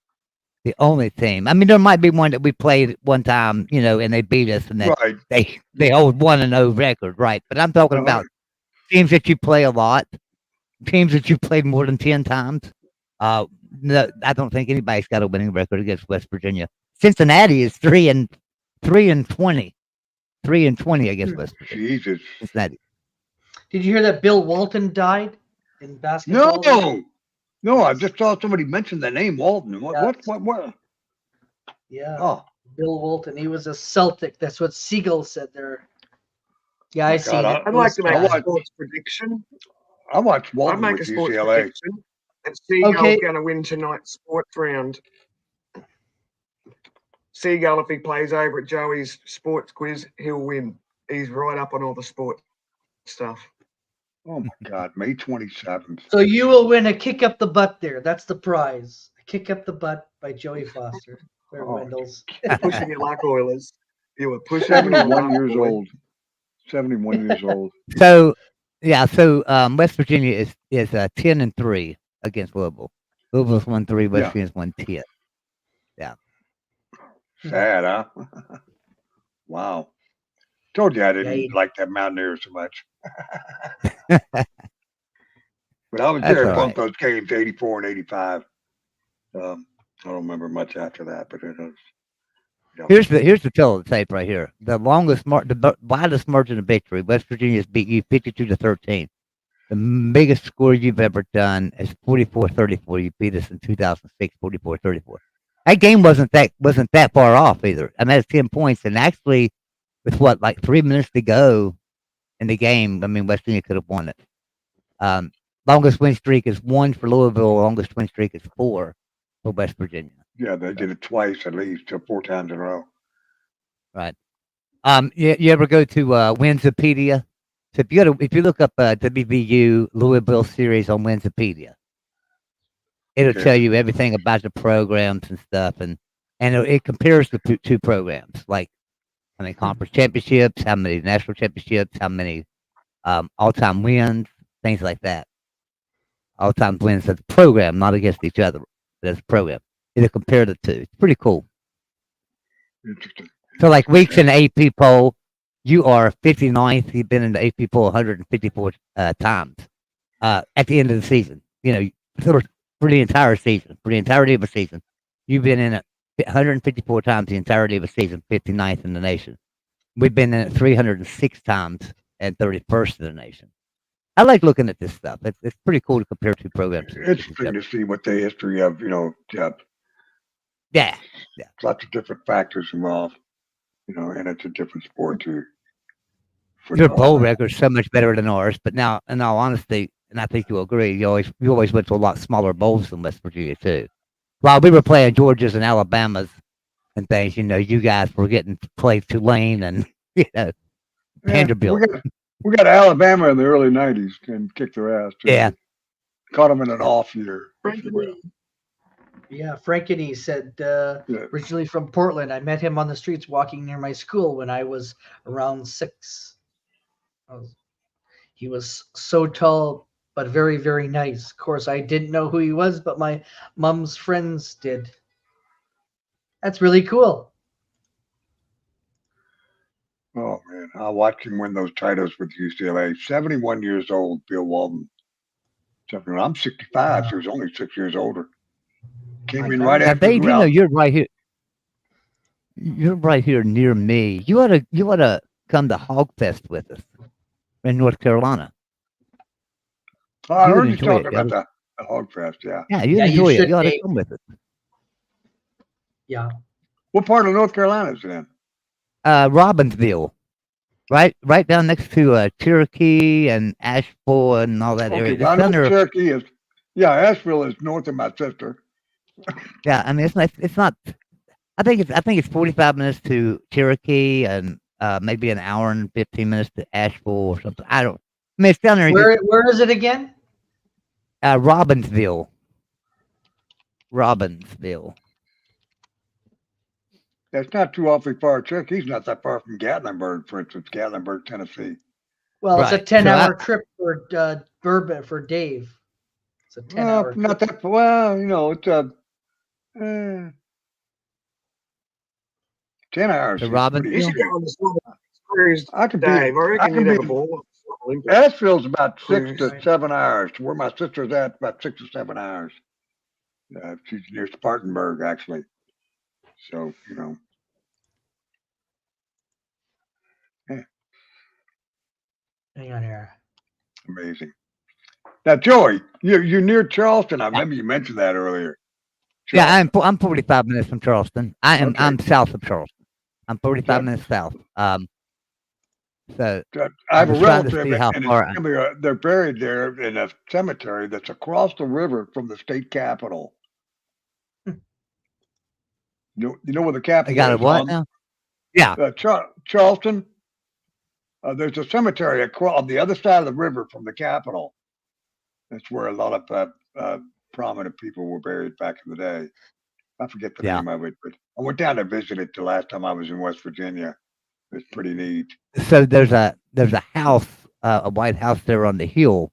The only team. I mean, there might be one that we played one time, and they beat us, and that Right. they hold 1-0 record, right? But I'm talking about teams that you play a lot, teams that you played more than 10 times. No, I don't think anybody's got a winning record against West Virginia. Cincinnati is 3-20. 3-20 against West Virginia. Jesus. Cincinnati. Did you hear that Bill Walton died in basketball? No, I just saw somebody mention the name Walton. What? Yeah. Oh, Bill Walton. He was a Celtic. That's what Siegel said there. Yeah, I see. God, I'd like to make I a watched- sports prediction. I watched I'd Walton make a with sports UCLA. prediction. And Seagull's Okay. going to win tonight's sports round. Seagull, if he plays over at Joey's sports quiz, he'll win. He's right up on all the sport stuff. Oh my God, May 27th. So you will win a kick up the butt there. That's the prize. A kick up the butt by Joey Foster. Or Oh, Wendell's. Pushing your luck, Oilers. You were pushing your luck. 71 years boy. old. 71 years old. So West Virginia is 10-3 against Louisville. Louisville's won 3, West Yeah. Virginia's won 10. Sad, huh? Wow. Told you I didn't Yeah, like that Mountaineers so much. But I was That's there all both right. those games, 84 and 85. I don't remember much after that, but it was. Here's the tape right here. The widest margin of victory. West Virginia's beat you 52-13. The biggest score you've ever done is 44-34. You beat us in 2006, 44-34. That game wasn't that far off either. I mean, that's 10 points, and actually, with like 3 minutes to go in the game, I mean, West Virginia could have won it. Longest win streak is 1 for Louisville. Longest win streak is 4 for West Virginia. Yeah, they did it twice at least, 4 times in a row. Right. You ever go to Winsipedia? So if you look up WVU Louisville series on Winsipedia, it'll Okay. tell you everything about the programs and stuff, and it compares the two programs, like how many conference championships, how many national championships, how many all-time wins, things like that. All-time wins as a program, not against each other, but as a program. It'll compare the two. It's pretty cool. Interesting. So like weeks in the AP poll, you are 59th. You've been in the AP poll 154 times at the end of the season. For the entire season, for the entirety of a season, you've been in it 154 times the entirety of a season, 59th in the nation. We've been in it 306 times and 31st in the nation. I like looking at this stuff. It's pretty cool to compare two programs. Interesting to see what the history of, Yeah. lots of different factors involved, and it's a different sport too. Your Football. bowl record's so much better than ours, but now, in all honesty, and I think you'll agree, you always went to a lot smaller bowls than West Virginia too. While we were playing Georgias and Alabamas and things, you guys were getting to play Tulane and Yeah, Vanderbilt. we got Alabama in the early '90s and kicked their ass. Too. Yeah. Caught them in an off year. if you will. Yeah, Frankeny said originally from Portland. I met him on the streets walking near my school when I was around 6. He was so tall, but very, very nice. Of course, I didn't know who he was, but my mom's friends did. That's really cool. Oh man, I watched him win those titles with UCLA. 71 years old, Bill Walton. 71. I'm 65, so he's only 6 years older. Came in right Now, after. Dave, you're right here. You're right here near me. You ought to come to Hog Fest with us in North Carolina. I you would heard you enjoy talking it, about the Hog Fest. Yeah. Yeah, you Yeah, you enjoy it. should, You ought to Dave. come with us. Yeah. What part of North Carolina is it in? Robbinsville, right down next to Cherokee and Asheville and all that area. Okay, The well, I know center of- Cherokee is. Yeah, Asheville is north of my sister. yeah, I mean it's not. I think it's 45 minutes to Cherokee and maybe an hour and 15 minutes to Asheville or something. I mean, it's down there. Where is it again? Robbinsville. That's not too awfully far. Cherokee's not that far from Gatlinburg, for instance, Gatlinburg, Tennessee. Well, it's a Right. 10-hour trip for Bourbon for Dave. It's a 10-hour Not trip. that. Well, it's 10 hours. To is Robin? pretty You should easy. go on the summer cruise, I could be. Dave. I I reckon could you'd have be. a ball. Olympics. Asheville's about 6 Cruise. to 7 hours. To where my sister's at, about 6 to 7 hours. She's near Spartanburg, actually. So, Hang on here. amazing. Now, Joey, you're near Charleston. I remember you mentioned that earlier. Yeah, I'm 45 minutes from Charleston. Okay. I'm south of Charleston. I'm 45 Okay. minutes south. So I have a was trying to relative, see how and his far- family they're buried there in a cemetery that's across the river from the state capitol. You know where the I capitol got is? it. What on- now? Yeah. Charleston. There's a cemetery on the other side of the river from the capitol. That's where a lot of prominent people were buried back in the day. I forget the Yeah. name of it, but I went down to visit it the last time I was in West Virginia. It's pretty neat. So there's a house, a white house there on the hill.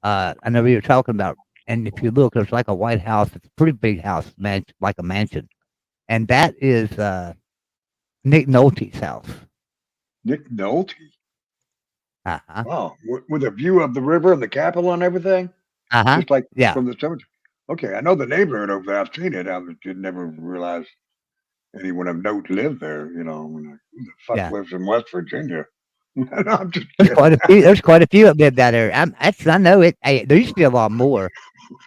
I know what you're talking about. And if you look, there's like a white house. It's a pretty big house, like a mansion. And that is Nick Nolte's house. Nick Nolte. Uh-huh. Wow, with a view of the river and the capitol and everything, Uh-huh. just like Yeah. from the cemetery. Okay, I know the neighborhood over there. I've seen it. I did never realize anyone of note lived there. Who the fuck Yeah. lives in West Virginia? No, I'm just There's kidding. quite a few that live that area. I know it. Hey, there used to be a lot more.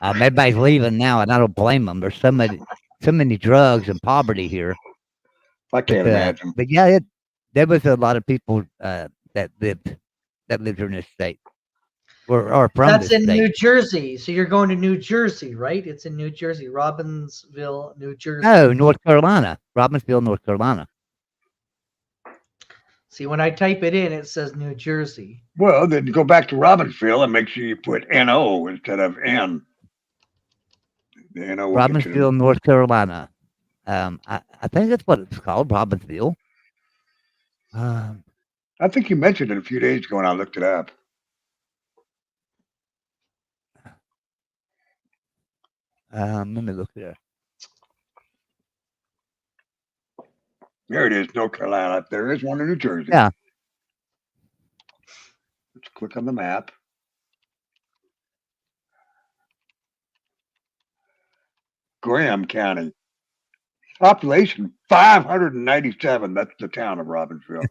Everybody's leaving now, and I don't blame them. There's so many drugs and poverty here. I can't imagine. But yeah, there was a lot of people that lived here in this state, or from That's this in state. New Jersey. So you're going to New Jersey, right? It's in New Jersey, Robbinsville, New Jersey. No, North Carolina, Robbinsville, North Carolina. See, when I type it in, it says New Jersey. Well, then go back to Robbinsville and make sure you put N-O instead of N. The N-O will get you to- Robbinsville, North Carolina. I think that's what it's called, Robbinsville. I think you mentioned it a few days ago, and I looked it up. Let me look there. There it is, North Carolina. There is one in New Jersey. Yeah. Let's click on the map. Graham County. Population 597. That's the town of Robbinsville.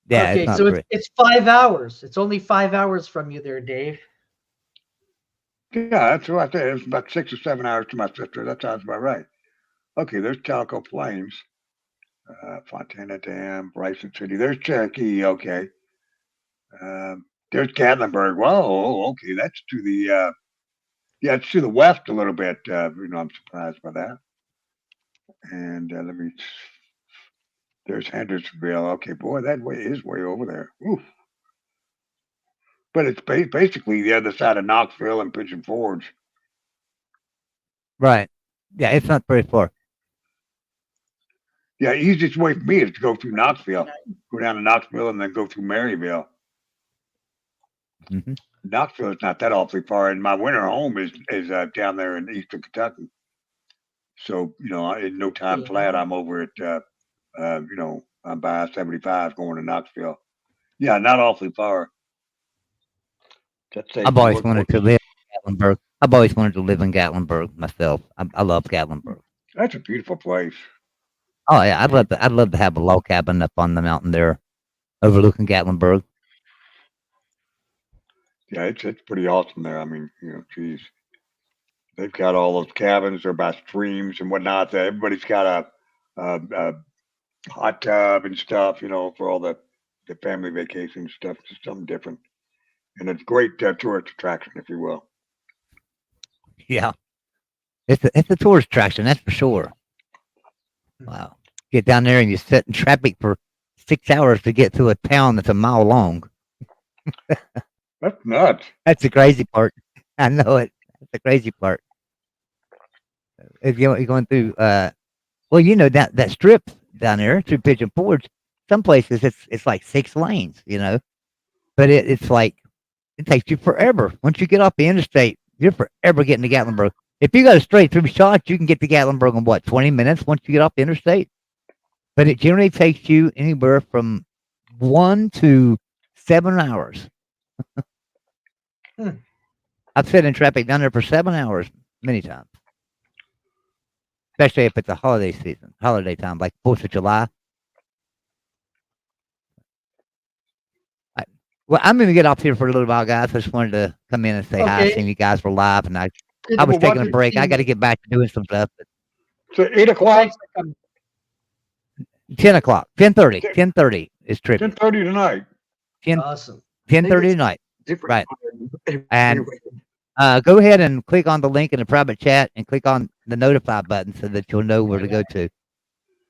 Yeah, Okay, it's not so very. it's 5 hours. It's only 5 hours from you there, Dave. Yeah, that's what I said. It's about 6 or 7 hours to my sister. That sounds about right. Okay, there's Calico Plains, Fontana Dam, Bryson City. There's Cherokee. Okay. There's Gatlinburg. Whoa, okay, that's to the yeah, it's to the west a little bit. I'm surprised by that. And there's Hendersonville. Okay, boy, that way is way over there. Oof. But it's basically the other side of Knoxville and Pigeon Forge. Right. Yeah, it's not very far. Yeah, easiest way for me is to go through Knoxville, go down to Knoxville, and then go through Maryville. Hmm. Knoxville is not that awfully far, and my winter home is down there in eastern Kentucky. So in no time flat, I'm over at I'm by 75 going to Knoxville. Yeah, not awfully far. I've always wanted to live in Gatlinburg. I've always wanted to live in Gatlinburg myself. I love Gatlinburg. That's a beautiful place. Oh yeah, I'd love to have a log cabin up on the mountain there, overlooking Gatlinburg. Yeah, it's pretty awesome there. I mean, geez, they've got all those cabins. They're by streams and whatnot. Everybody's got a hot tub and stuff. For all the family vacation stuff. Just something different, and it's great tourist attraction, if you will. Yeah, it's a tourist attraction, that's for sure. Wow, get down there and you sit in traffic for 6 hours to get to a town that's a mile long. That's nuts. That's the crazy part. I know it. That's the crazy part. If you're going through, that strip down there through Pigeon Forge, some places it's like 6 lanes, but it's like it takes you forever. Once you get off the interstate, you're forever getting to Gatlinburg. If you got a straight through shot, you can get to Gatlinburg in 20 minutes once you get off the interstate. But it generally takes you anywhere from 1 to 7 hours. I've sat in traffic down there for 7 hours many times, especially if it's a holiday time, like 4th of July. Well, I'm going to get off here for a little while, guys. I just wanted to come in and say hi. Okay. Seeing you guys were live, and I was taking a break. I got to get back to doing some stuff. So 8 o'clock, Thanks for coming. 10 o'clock, 10:30, 10:30 is trivia. 10:30 tonight. 10, Awesome. 10:30 tonight. Different. Right. time And everywhere. go ahead and click on the link in the private chat and click on the notify button so that you'll know where to go to.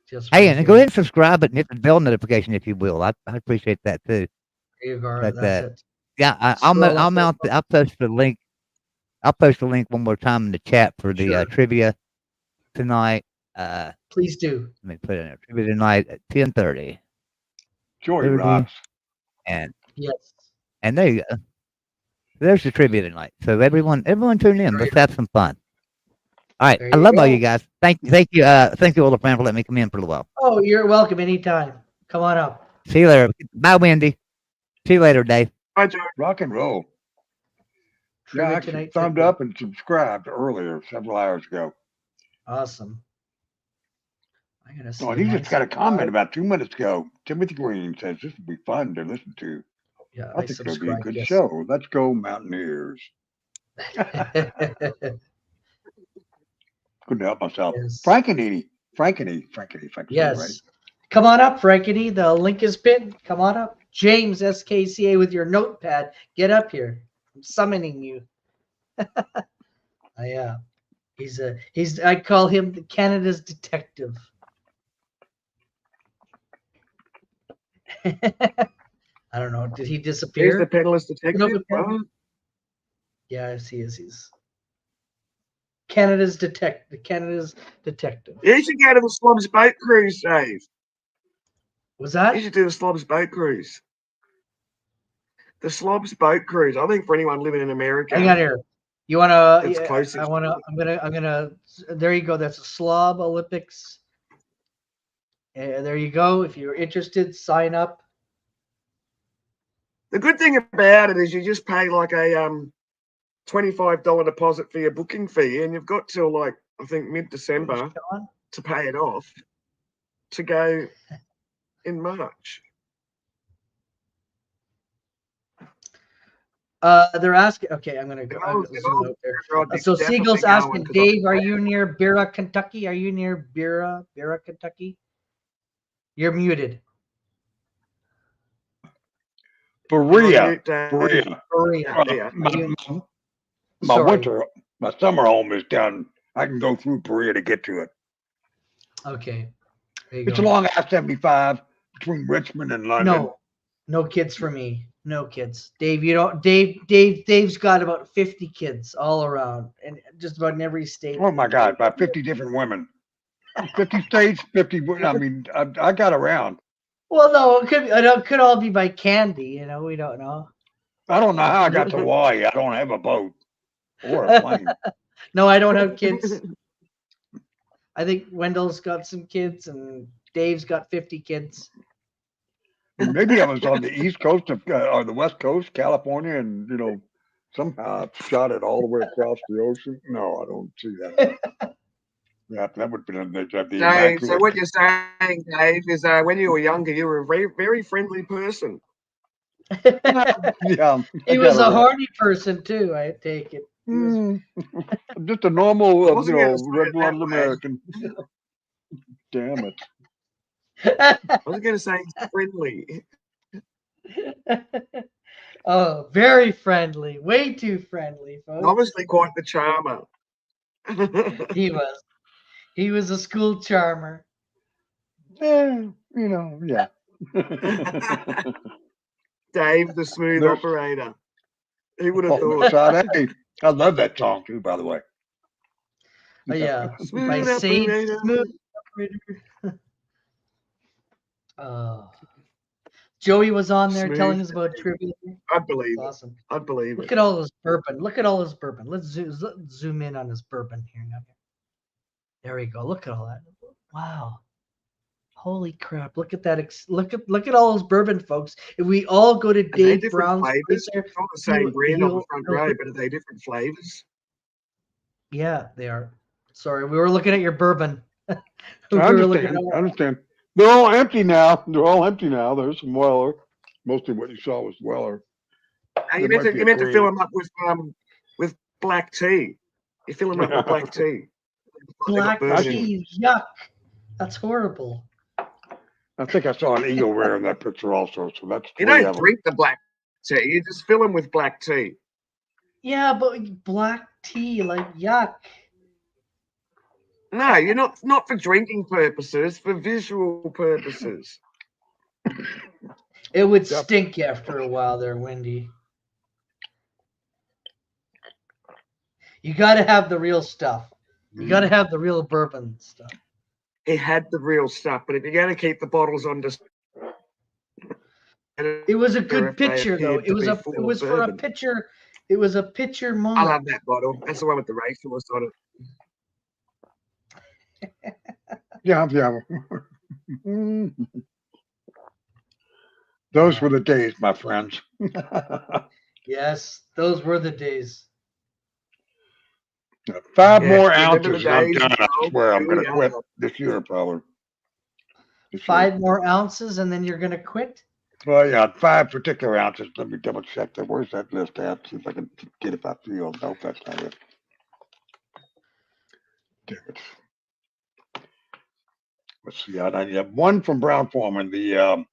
Just Hey, right and go here. ahead and subscribe and hit the bell notification if you will. I appreciate that too. There you go. But, That's it. Yeah, I'll post the link. I'll post the link one more time in the chat for the Sure. trivia tonight. Please do. Let me put it in there. Trivia tonight at 10:30. Joy Everything. rocks. And Yes. there you go. There's the trivia tonight. So everyone tune in. Let's have some fun. All right. There I you love all go. you guys. Thank you, Older Friend, for letting me come in for a little while. Oh, you're welcome anytime. Come on up. See you later. Bye, Wendy. See you later, Dave. Bye, Joe. Rock and roll. Yeah, Trivia I actually tonight. thumbed up and subscribed earlier, several hours ago. Awesome. I gotta see. Oh, he my just got a comment subscribe. about 2 minutes ago. Timothy Green says this will be fun to listen to. Yeah, I I think it'll be a subscribed. good Yes. show. Let's go, Mountaineers. Couldn't help myself. Yes. Frankenini, if I can say it right. Yes. Come on up, Frankity. The link is pinned. Come on up. James SKCA with your notepad. Get up here. I'm summoning you. Yeah. I call him the Canada's detective. I don't know. Did he Here's disappear? the peddler's detective. Nope. Oh, Yeah, he is. He's Canada's detective. Canada's detective. you should go to the Slobs Boat Cruise, Dave. Was You that? should do the Slobs Boat Cruise. The Slobs Boat Cruise. I think for anyone living in America. Hang on here. You want to? It's closest. I want to. I'm gonna. There you go. That's a Slob Olympics. There you go. If you're interested, sign up. The good thing about it is you just pay like a $25 deposit for your booking fee, and you've got till like I think mid-December. to pay it off to go in March. They're asking. Okay, I'm gonna go. I'm gonna zoom out there. So Siegel's asking, Dave, are you near Bira, Kentucky? Are you near Bira, Kentucky? You're muted. Berea. Berea. Berea. My summer home is down. I can go through Berea to get to it. Okay. There you It's go. along I-75 between Richmond and London. No kids for me. No kids. Dave, you don't. Dave's got about 50 kids all around, and just about in every state. Oh my God, about 50 different women. 50 states, 50. I mean, I got around. Well, no, it could all be by Candy. You know, we don't know. I don't know how I got to Hawaii. I don't have a boat or a plane. No, I don't have kids. I think Wendell's got some kids, and Dave's got 50 kids. Maybe I was on the East Coast of or the West Coast, California, and somehow I shot it all the way across the ocean. No, I don't see that. Yeah, that would be the Dave, so what you're saying, Dave, is when you were younger, you were a very, very friendly person. Yeah, He was a horny person too. I take it. Just a normal, red-blooded that way. American. Damn it! I was going to say friendly. Oh, very friendly. Way too friendly, folks. Obviously, quite the charmer. He was. He was a school charmer. Yeah. Dave, the smooth There's- operator. Who would have Oh, thought? Side A. I love that song too, by the way. Oh, yeah. Smooth By Sage operator. Smooth Operator. Oh. Joey was on there Smooth. telling us about trivia. I'd believe it. Awesome. I'd believe Look it. at all his bourbon. Look at all his bourbon. Let's zoom in on his bourbon here now. There we go. Look at all that. Wow. Holy crap. Look at that. Look at all his bourbon, folks. If we all go to Are they Dave different Brown's flavors? place there, It's not the same brand on the front he'll- row, but are they different flavors? yeah, they are. Sorry, we were looking at your bourbon. I understand. They're all empty now. There's some Weller. Mostly what you saw was Weller. You There might be a meant to fill cream. them up with black tea. You fill them up with black tea. Black Bourbon. tea. Yuck. That's horrible. I think I saw an eagle rare in that picture also. So that's You three don't of them. drink the black tea. You just fill them with black tea. Yeah, but black tea, like yuck. No, you're not for drinking purposes, for visual purposes. It would Yep. stink after a while there, Wendy. You got to have the real stuff. You got to have the real bourbon stuff. It had the real stuff, but if you're going to keep the bottles on display, It was a good if they picture, though. appeared to be full It of was for a bourbon. picture. It was a picture I moment. love that bottle. That's the one with the racehorse on it. Yeah. Those were the days, my friends. Yes, those were the days. 5 Yeah, more remember the ounces and I'm days, done. I Joel? swear I'm Here we going to quit are. this year, probably. This year. 5 more ounces, and then you're gonna quit. Well, yeah, 5 particular ounces. Let me double check that. Where's that list at? See if I can get it if I feel. No, that's not it. Damn it. Let's see. I have 1 from Brown Forman, the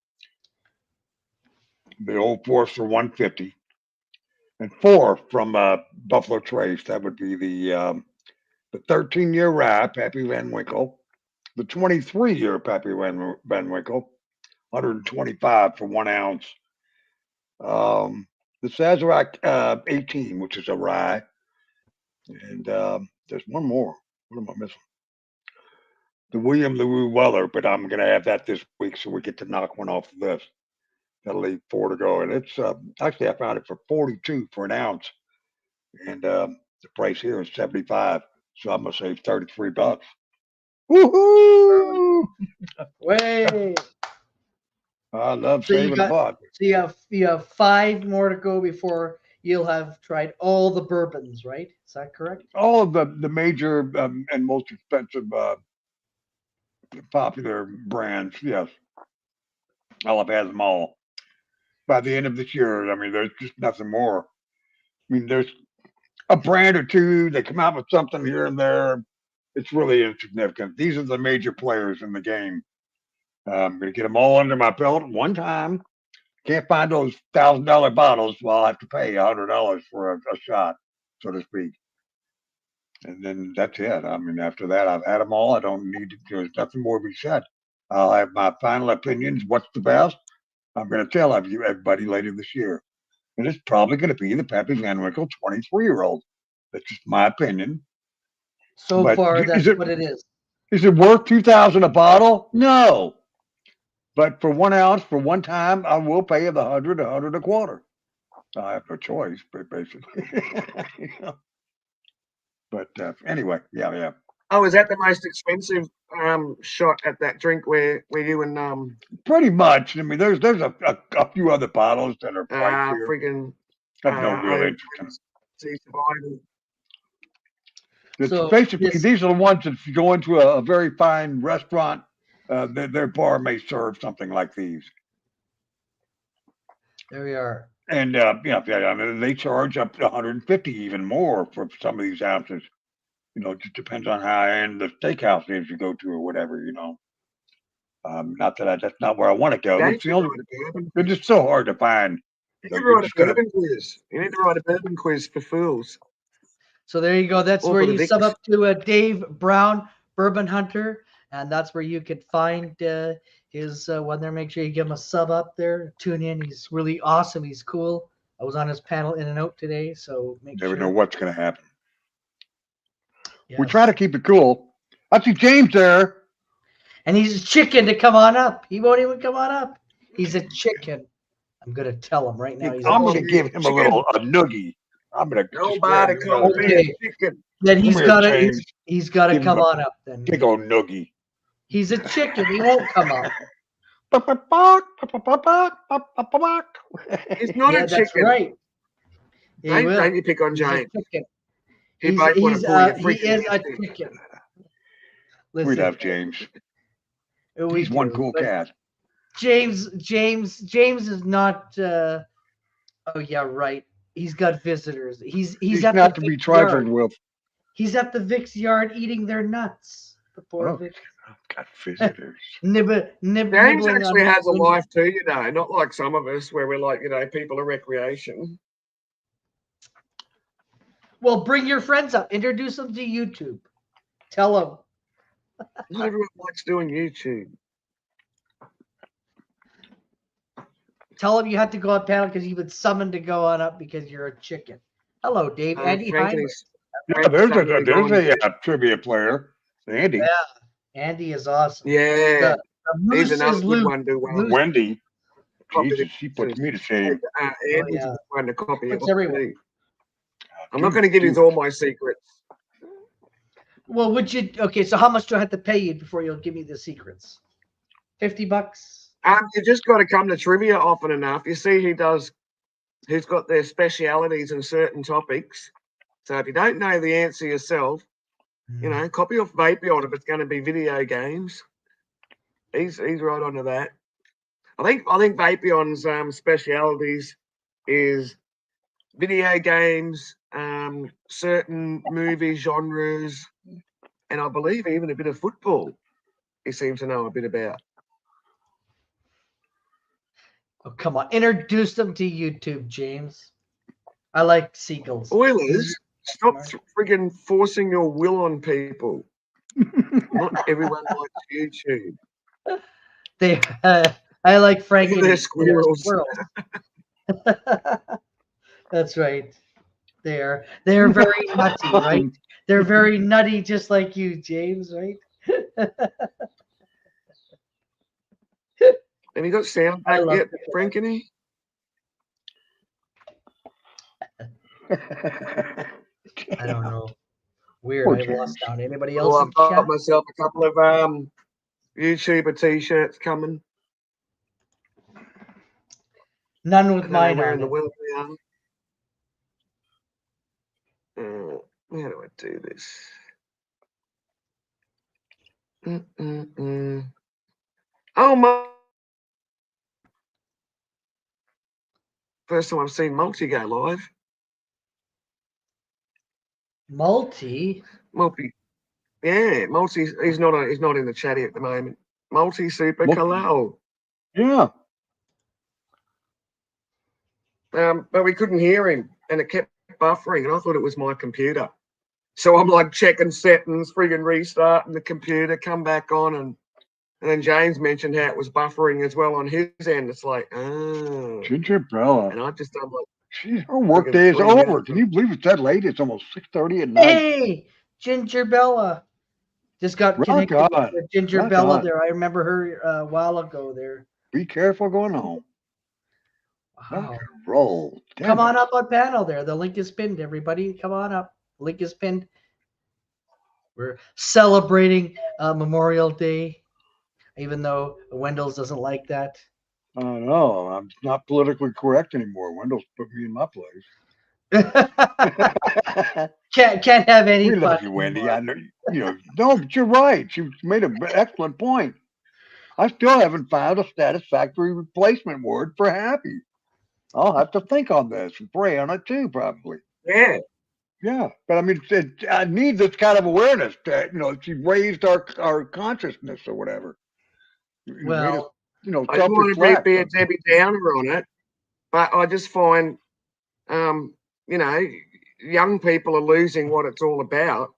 Old Forester 150, and 4 from Buffalo Trace. That would be the 13-year rye, Pappy Van Winkle, the 23-year Pappy Van Winkle, 125 for 1 ounce. The Sazerac 18, which is a rye, and there's one more. What am I missing? The William LaRue Weller, but I'm going to have that this week so we get to knock one off the list. That'll leave 4 to go, and it's actually I found it for 42 for an ounce, and the price here is 75, so I'm gonna save $33. Woohoo! Way. I love So you saving got- a buck. So you have 5 more to go before you'll have tried all the bourbons, right? Is that correct? All of the major and most expensive popular brands. Yes, Olive has them all. By the end of this year, I mean, there's just nothing more. I mean, there's a brand or two that come out with something here and there. It's really insignificant. These are the major players in the game. I'm going to get them all under my belt at one time. Can't find those $1,000 bottles. Well, I'll have to pay $100 for a shot, so to speak. And then that's it. I mean, after that, I've had them all. I don't need to, there's nothing more to be said. I'll have my final opinions. What's the best? I'm going to tell everybody later this year. And it's probably going to be the Pappy Van Winkle 23-year-old. That's just my opinion. So But far, that's is it what it is. is it worth $2,000 a bottle? No. But for 1 ounce, for one time, I will pay you the 100 a quarter. I have no choice, but basically. You know. But anyway, yeah. Oh, is that the most expensive shot at that drink where you and Pretty much. I mean, there's a few other bottles that are pricier. friggin' Have no real I- interest in it. Survival? It's So basically, this- these are the ones that if you go into a very fine restaurant, their bar may serve something like these. There we are. And yeah, I mean, they charge up to 150, even more for some of these ounces. You know, it just depends on how end the steakhouse is you go to or whatever. You know, not that that's not where I want to go. James That's the should only. write a bourbon. They're just so hard to find. You So need to you're write a just gonna. bourbon quiz. You need to write a bourbon quiz for fools. So there you go. That's Or where for the you sub Vicks. up to Dave Brown, Bourbon Hunter, and that's where you could find his one there. Make sure you give him a sub up there. Tune in. He's really awesome. He's cool. I was on his panel in and out today, so make Never sure. know what's going to happen. We Yes. try to keep it cool. I see James there. And he's a chicken to come on up. He won't even come on up. He's a chicken. I'm gonna tell him right now. He's I'm a going to chicken. give him a noogie. I'm going to Nobody call me Okay. a chicken. Then he's Come here, gotta James. he's gotta Give him come a on up. Then big old noogie. he's a chicken. He won't come up. He's not Yeah, a that's chicken. right. He Don't, will. don't you pick on He's a James. chicken. He might want to pull your He freaking is a head in. chicken. We Listen, love James. we He's one do, cool but cat. James is not. Oh yeah, right. He's got visitors. He's at not the to be Vic's trifled yard. with. He's at the Vic's yard eating their nuts. The poor Oh. Vic. Got visitors. James Nibbling actually on has a food. life too, you know, not like some of us where we're like, people of recreation. Well, bring your friends up. Introduce them to YouTube. Tell them. Not everyone likes doing YouTube. Tell them you had to go on panel because you've been summoned to go on up because you're a chicken. Hello, Dave. Andy Frank and Heinrich. his- Yeah, there's Suddenly a going- trivia player, Andy. Yeah, Andy is awesome. Yeah, The moose he's another is good Luke. one to Moose- Wendy. copy Jesus, she puts me to shame. Andy's yeah. one to copy it. Puts everyone. too. I'm not going to give you all my secrets. Well, would you? Okay, so how much do I have to pay you before you'll give me the secrets? $50. You just got to come to trivia often enough. You see, he's got their specialities in certain topics. So if you don't know the answer yourself, copy off Vapion if it's going to be video games. He's right onto that. I think Vapion's specialities is video games, certain movie genres, and I believe even a bit of football. He seems to know a bit about. Oh, come on. Introduce them to YouTube, James. I like seagulls. Oilers, stop friggin' forcing your will on people. Not everyone likes YouTube. They, I like Frankie. They're squirrels. That's right. They're very nutty, right? They're very nutty, just like you, James, right? Have you got sound I back love yet, it. Frankie? I don't know. Weird. Poor I've lost James. count. Anybody else Well, in I've the got chat? myself a couple of YouTuber t-shirts coming. None I with don't know mine where on in the it. world we are. How do I do this? Oh my! First time I've seen Multi go live. Multi. Multi, yeah, Multi. He's not in the chatty at the moment. Multi Super Multi. Kalal. Yeah. But we couldn't hear him, and it kept buffering, and I thought it was my computer. So I'm like checking settings, friggin' restarting the computer, come back on, and then James mentioned how it was buffering as well on his end. It's like, oh, Ginger Bella. and I just done like, She's her work friggin' day is 3 over. minutes. Can you believe it's that late? It's almost 6:30 at night. Hey, Ginger Bella. Just got Rock connected on. with Ginger Rock Bella on. there. I remember her a while ago there. Be careful going home. Wow. Roll. Damn Come it. on up on panel there. The link is pinned, everybody. Come on up. Link is pinned. We're celebrating Memorial Day, even though Wendell's doesn't like that. Oh no, I'm not politically correct anymore. Wendell's put me in my place. can't have any We love fun you, Wendy. anymore. I know, no, but you're right. She made an excellent point. I still haven't found a satisfactory replacement word for happy. I'll have to think on this and pray on it too, probably. Yeah. Yeah, but I mean, I need this kind of awareness. She raised our consciousness or whatever. Made us, I don't want to self-reflect. be a Debbie Downer on it, but I just find, young people are losing what it's all about,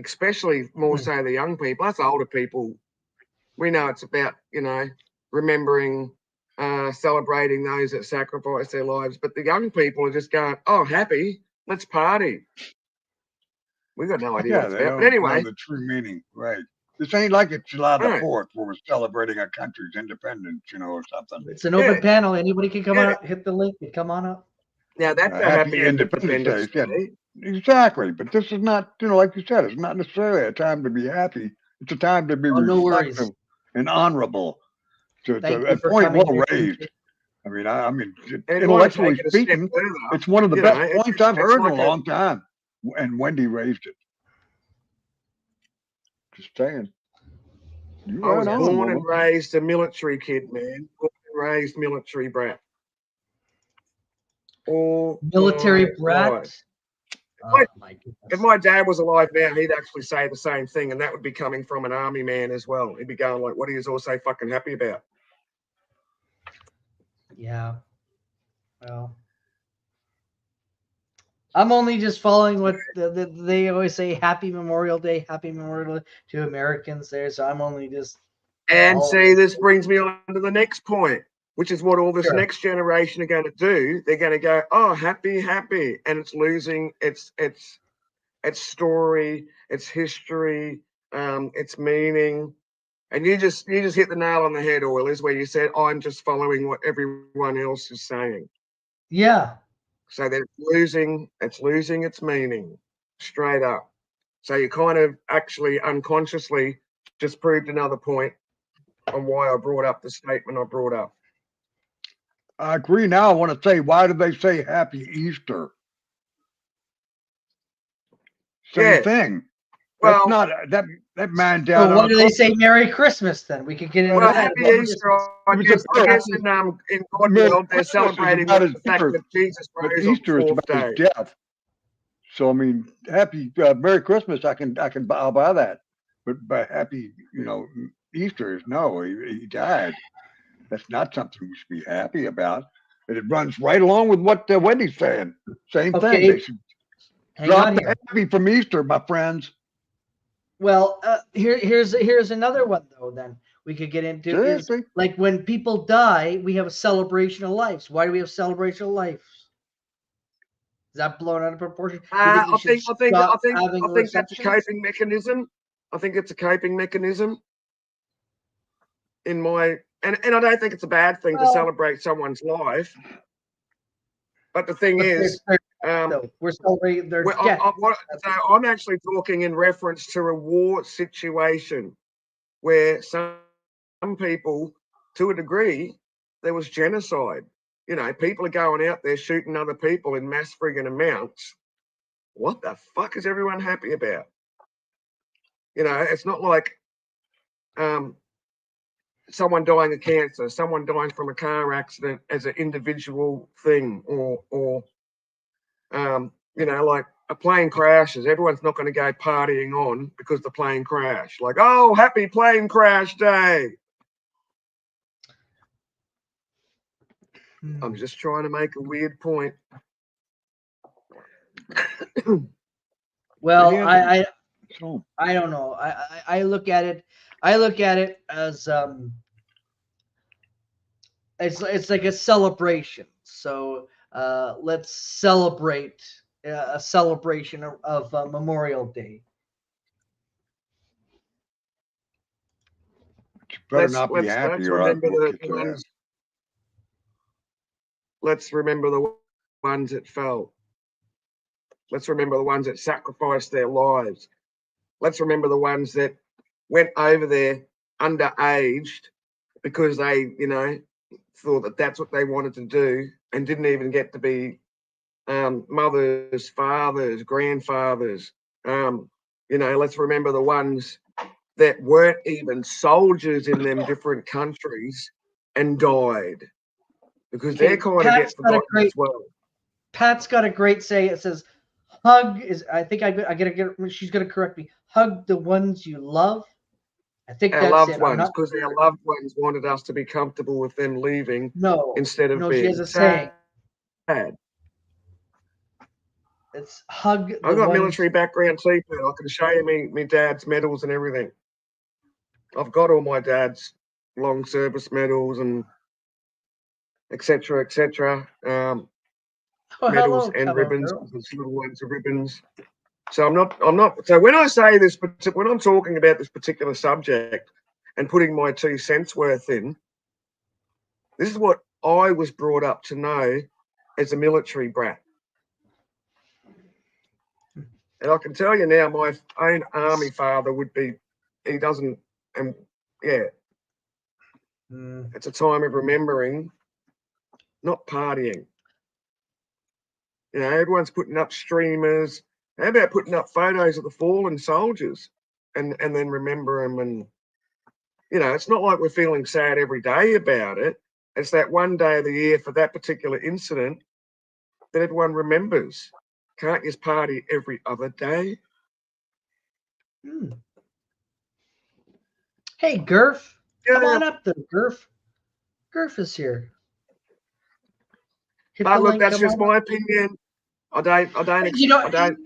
especially more so the young people. Us older people, we know it's about, remembering, celebrating those that sacrifice their lives. But the young people are just going, oh, happy, let's party. We've got no idea what Yeah, it's they about. But don't anyway, know the true meaning, right? This ain't like it's July the right. 4th where we're celebrating our country's independence, or something. It's an open Yeah. panel. Anybody can come Yeah. on up, hit the link and come on up. Now that's a Happy happy Independence Yeah, Day. exactly. But this is not, like you said, it's not necessarily a time to be happy. It's a time to be Oh, no reflective worries. and honorable. Thank To you a for point coming well here. raised. I mean, And intellectually take it a step speaking, further, it's one of the best it's- points I've it's heard in like a long time. And Wendy raised it. Just saying. You I was right on, born woman. and raised a military kid, man. Born and raised military brat. All Military my brat. life. Oh my goodness. If my dad was alive now, he'd actually say the same thing, and that would be coming from an army man as well. He'd be going like, "What are you all so fucking happy about?" Yeah. Well, I'm only just following what they always say. Happy Memorial Day to Americans there. So I'm only just. And following. see, this brings me on to the next point, which is what all this Sure. next generation are going to do. They're going to go, "Oh, happy, happy," and it's losing its story, its history, its meaning. And you just hit the nail on the head, Oilers, where you said, I'm just following what everyone else is saying. Yeah. So that it's losing its meaning straight up. So you kind of actually unconsciously just proved another point on why I brought up the statement I brought up. I agree. Now I want to say, why do they say Happy Easter? Same thing. Well, that's not that man down. So why do they say Merry Christmas then? We could get into that. Happy Easter. I guess in God world they're celebrating the fact that Jesus rose on the fourth day. His death. So I mean, happy Merry Christmas. I'll buy that. But happy, Easter is no. He died. That's not something we should be happy about. And it runs right along with what Wendy's saying. Same thing. They should drop the happy from Easter, my friends. Well, here's another one though. Then we could get into is like when people die, we have a celebration of life. Why do we have celebration of life? Is that blown out of proportion? I think that's a coping mechanism. I think it's a coping mechanism. And I don't think it's a bad thing to celebrate someone's life. But the thing is, we're celebrating their death. So I'm actually talking in reference to a war situation where some people, to a degree, there was genocide. People are going out there shooting other people in mass friggin' amounts. What the fuck is everyone happy about? It's not like someone dying of cancer, someone dying from a car accident as an individual thing, or like a plane crashes. Everyone's not going to go partying on because the plane crashed. Like, oh, happy plane crash day. I'm just trying to make a weird point. Well, Yeah. I don't know. I look at it. I look at it as it's like a celebration. So let's celebrate a celebration of Memorial Day. You better Let's not be happy let's or I remember will the kick your ass. ones. Let's remember the ones that fell. Let's remember the ones that sacrificed their lives. Let's remember the ones that went over there underaged because they, thought that that's what they wanted to do and didn't even get to be mothers, fathers, grandfathers. Let's remember the ones that weren't even soldiers in them different countries and died, because Okay, they're kind of Pat's get got a forgotten great- as well. Pat's got a great say. It says, "Hug is." I think I gotta get. She's gonna correct me. Hug the ones you love. I think Our that's loved it. I'm ones, not. because our loved ones wanted us to be comfortable with them leaving No, instead of no. She has being a saying. sad. It's hug the I've got ones. military background too, Pete. I can show you me dad's medals and everything. I've got all my dad's long service medals and etc. etc. Oh, Medals hello, and fellow ribbons. girl. There's little ones of ribbons. So I'm not. So when I say this, when I'm talking about this particular subject and putting my 2 cents worth in, this is what I was brought up to know as a military brat. And I can tell you now, my own army father he doesn't, and yeah, it's a time of remembering, not partying. Everyone's putting up streamers. How about putting up photos of the fallen soldiers and then remember them? And, it's not like we're feeling sad every day about it. It's that one day of the year for that particular incident that everyone remembers. Can't just party every other day. Hey, Gurf. Yeah. Come on up there, Gurf. Gurf is here. Hit But the look, link, that's come just on my up. opinion. I don't You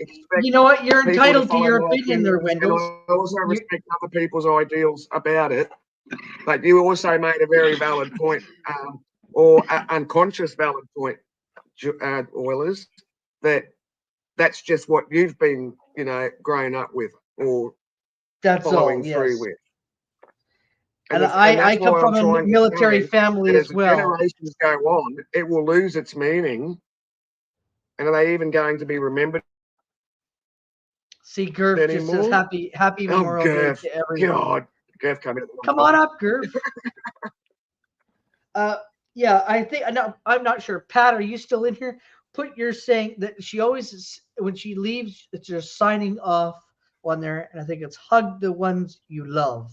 expect You know what? You're people entitled to follow your my opinion there, opinions, Wendell. and I also respect other people's ideals about it. But you also made a very valid point, or unconscious valid point, Oilers, that's just what you've been, growing up with or That's following all, through yes. with. And that's I come why I'm from a trying to military say family that as as the well. generations go on, it will lose its meaning. And are they even going to be remembered? See, Gurf just says anymore? happy Oh, Memorial Day Gurf. to everyone. God, Gurf coming. Come on up, Gurf. Yeah, I think I'm not sure. Pat, are you still in here? Put your saying that she always, when she leaves, it's just signing off on there, and I think it's hug the ones you love.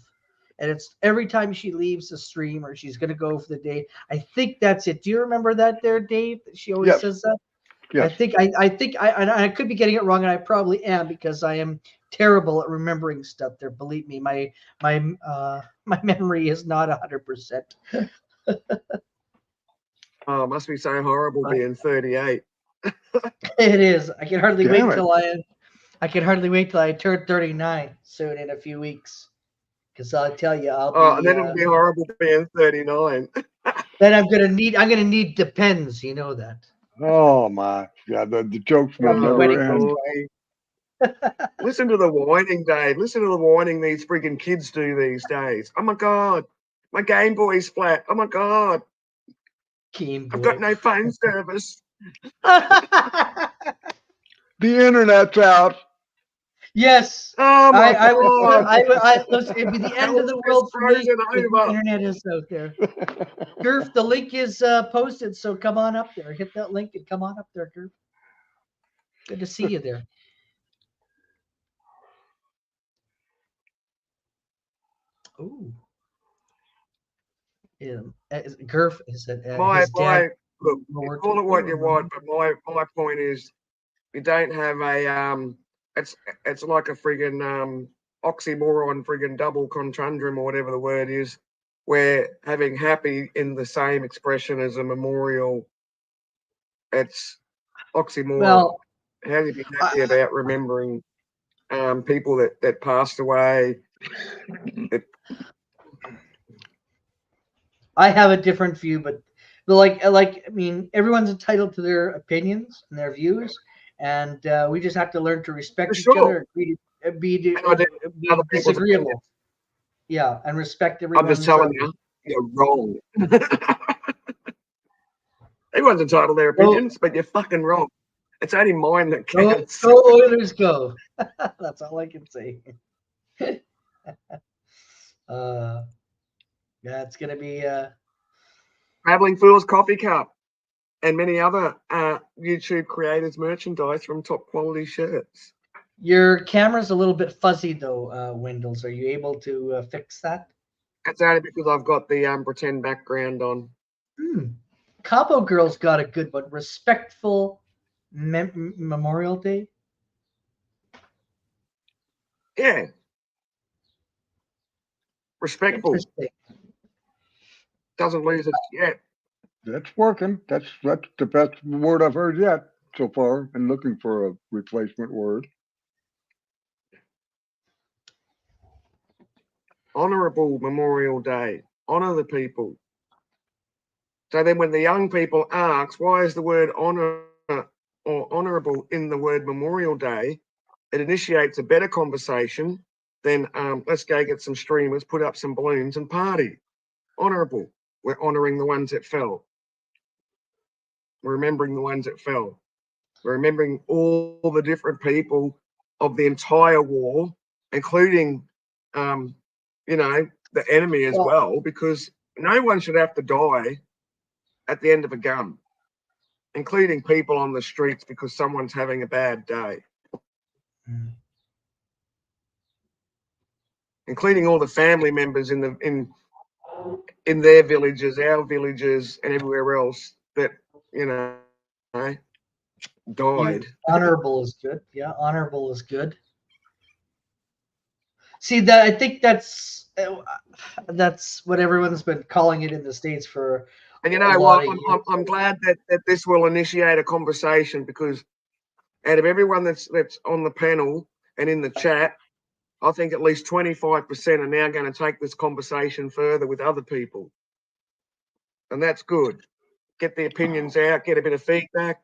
And it's every time she leaves the stream or she's gonna go for the day. I think that's it. Do you remember that there, Dave? She always Yes. says that. Yes. I think I could be getting it wrong, and I probably am because I am terrible at remembering stuff. There, believe me, my memory is not 100%. Oh, must be so horrible being 38. It is. I can hardly Damn wait it. till I turn 39 soon in a few weeks. Because I'll tell you, And then it'll be horrible being 39. then I'm gonna need Depends. You know that. Oh my God, the jokes will I'll be never waiting end. Listen to the whining, Dave. Listen to the whining these freaking kids do these days. Oh my God, my Game Boy's flat. Oh my God, Game Boy. I've got no phone service. The internet's out. Yes. Oh my God. It'd be the end of the world for me. Frozen If the over. internet is out there. Gurf, the link is posted, so come on up there. Hit that link and come on up there, Gurf. Good to see you there. Ooh. Yeah. Gurf is it My his dad? look, you World War call II it what you or want, but my point is, you don't have a it's like a friggin' oxymoron, friggin' double conundrum, or whatever the word is, where having happy in the same expression as a memorial, it's oxymoron. well, How do you be I, happy about remembering people that passed away? I have a different view, but like I mean, everyone's entitled to their opinions and their views, and we just have to learn to respect For each sure. other, agree to be, And I do be other people's opinions. disagreeable. Yeah, and respect I'm just everyone's. telling you, you're wrong. Everyone's entitled to their Go, opinions, but you're fucking wrong. It's only mine that go, counts. go Oilers, go! That's all I can say. uh, yeah, it's gonna be. Traveling Fools Coffee Cup and many other YouTube creators' merchandise from top quality shirts. Your camera's a little bit fuzzy though, Wendels. Are you able to fix that? That's only because I've got the pretend background on. Cabo Girl's got a good one. Respectful Memorial Day. Yeah. Respectful. Interesting. Doesn't lose its yet. That's working. That's the best word I've heard yet so far, and looking for a replacement word. Honourable Memorial Day. Honour the people. So then when the young people ask, why is the word honour or honourable in the word Memorial Day, it initiates a better conversation than let's go get some streamers, put up some balloons and party. Honourable. We're honouring the ones that fell. We're remembering the ones that fell. We're remembering all the different people of the entire war, including, the enemy as well, because no one should have to die at the end of a gun, including people on the streets because someone's having a bad day. Including all the family members in their villages, our villages, and everywhere else that died. Honorable is good. Yeah, honorable is good. See that I think that's what everyone's been calling it in the States for And you a know lot what? of I'm, years. I'm, I'm glad that this will initiate a conversation, because out of everyone that's on the panel and in the chat, I think at least 25% are now going to take this conversation further with other people. And that's good. Get the opinions out, get a bit of feedback,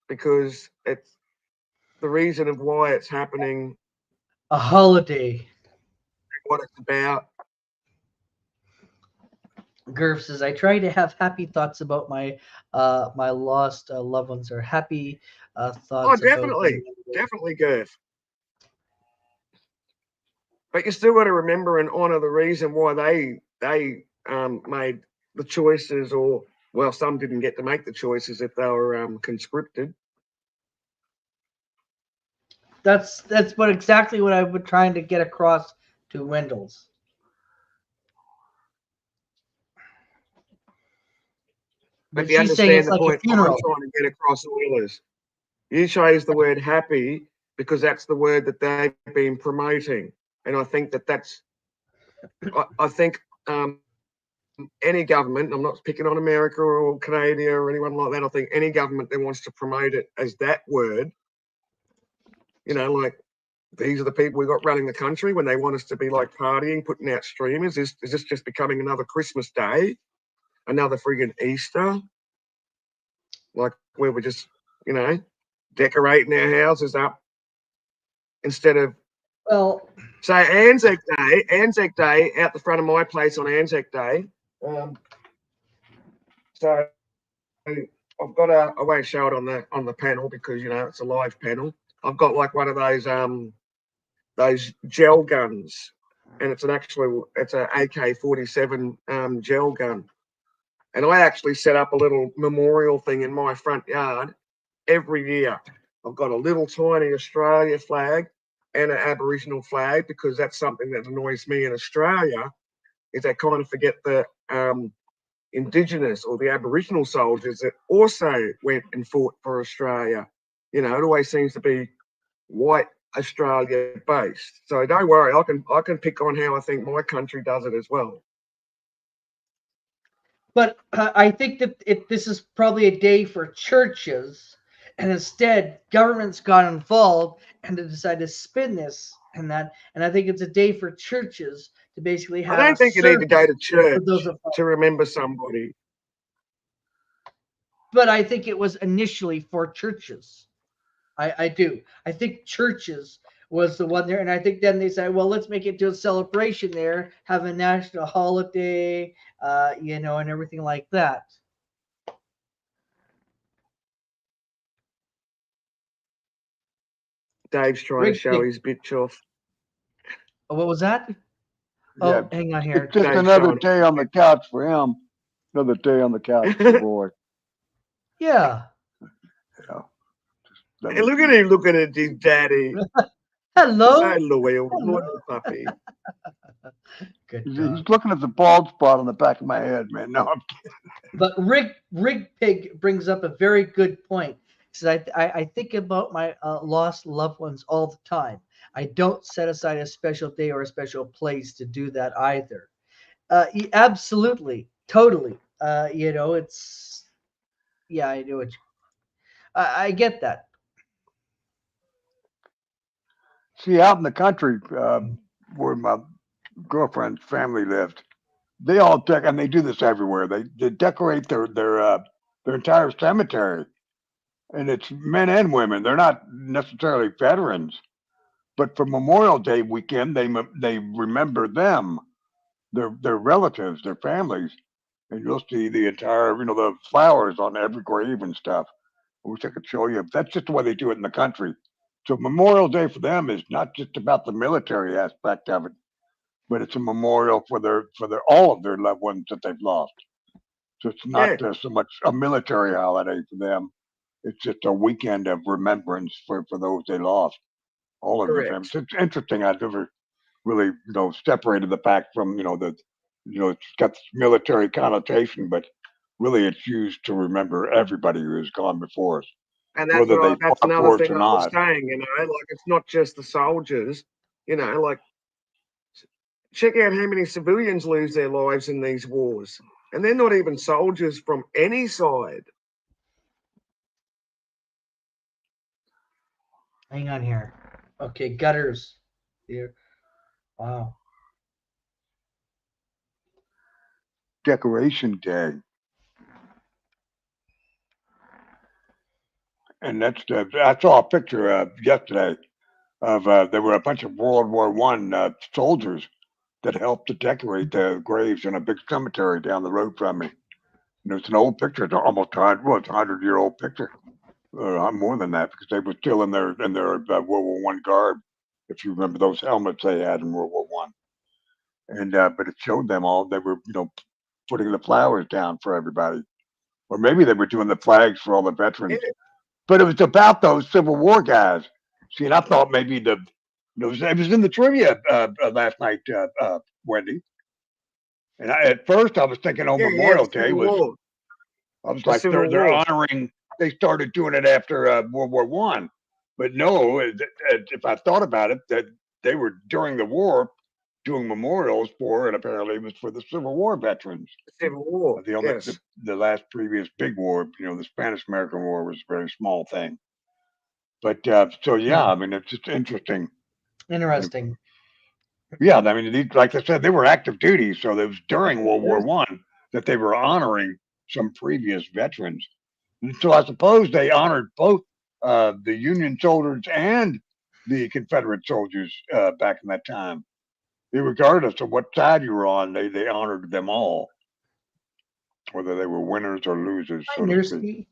because it's the reason of why it's happening, A holiday. what it's about. Gurf says, I try to have happy thoughts about my my lost loved ones, or happy Oh, thoughts about definitely, Girth. But you still got to remember and honour the reason why they made the choices, or well, some didn't get to make the choices if they were conscripted. That's exactly what I was trying to get across to Wendell's. But But you she's saying understand it's the like a point I'm funeral. trying to get across, Oilers. You chose the word happy because that's the word that they've been promoting. And I think that's, I think any government, I'm not picking on America or Canada or anyone like that, I think any government that wants to promote it as that word, like these are the people we got running the country, when they want us to be like partying, putting out streamers, is this just becoming another Christmas Day, another friggin' Easter? Like where we're just, decorating our houses up instead of, Well, say, Anzac Day out the front of my place on Anzac Day. So I've got I won't show it on the panel because it's a live panel. I've got like one of those gel guns, and it's an AK-47 gel gun. And I actually set up a little memorial thing in my front yard every year. I've got a little tiny Australia flag and an Aboriginal flag, because that's something that annoys me in Australia, is they kind of forget the Indigenous or the Aboriginal soldiers that also went and fought for Australia. You know, it always seems to be white Australia based. So don't worry, I can pick on how I think my country does it as well. But I think that this is probably a day for churches, and instead governments got involved and they decided to spin this and that. And I think it's a day for churches to basically have. I don't think you need to go to church those to remember somebody. But I think it was initially for churches. I do. I think churches was the one there, and I think then they said, well, let's make it to a celebration there, have a national holiday, you know, and everything like that. Dave's trying to show his bitch off. What was that? Yeah, Oh, hang on here. it's just Dave's another trying- day on the couch for him. Another day on the couch for boy. Yeah. Yeah. Hey, look at him looking at his daddy. Hello. So loyal, loyal puppy. Good He's dog. looking at the bald spot on the back of my head, man. No, I'm kidding. But Rig Pig brings up a very good point. He says, I think about my lost loved ones all the time. I don't set aside a special day or a special place to do that either. Absolutely, totally. You know, it's yeah, I do it. I get that. See, out in the country where my girlfriend's family lived, they all and they do this everywhere. They decorate their entire cemetery, and it's men and women. They're not necessarily veterans, but for Memorial Day weekend, they remember them, their relatives, their families, and you'll see the entire, you know, the flowers on every grave and stuff. I wish I could show you. That's just the way they do it in the country. So Memorial Day for them is not just about the military aspect of it, but it's a memorial for their all of their loved ones that they've lost. So it's not so much a military holiday for them. It's just a weekend of remembrance for those they lost. All of their Correct. families. It's interesting. I've never really, you know, separated the fact from, you know, it's got this military connotation, but really it's used to remember everybody who has gone before us. And that's Whether they that's fought another for us thing or I was not. saying, you know, like it's not just the soldiers, you know, like check out how many civilians lose their lives in these wars. And they're not even soldiers from any side. Hang on here. Okay, gutters. Here. Wow. Decoration Day. And I saw a picture yesterday of there were a bunch of World War I soldiers that helped to decorate the graves in a big cemetery down the road from me. And it's an old picture. It's almost 100-year-old picture. More than that, because they were still in their World War I garb. If you remember those helmets they had in World War I. And but it showed them all. They were, you know, putting the flowers down for everybody, or maybe they were doing the flags for all the veterans. Yeah. But it was about those Civil War guys. See, and I thought maybe it was in the trivia last night, Wendy. And at first I was thinking, Memorial Day was. War. I was The like, Civil they're War. honoring. They started doing it after World War I, but no. If I thought about it, that they were during the war doing memorials for, and apparently it was for the Civil War veterans. Civil War. Yes. The last previous big war, you know, the Spanish-American War was a very small thing. But so yeah, I mean, it's just interesting. Interesting. Yeah, I mean, like I said, they were active duty, so it was during World War I that they were honoring some previous veterans. And so I suppose they honored both the Union soldiers and the Confederate soldiers back in that time. Regardless of what side you were on, they honored them all, whether they were winners or losers, so to speak.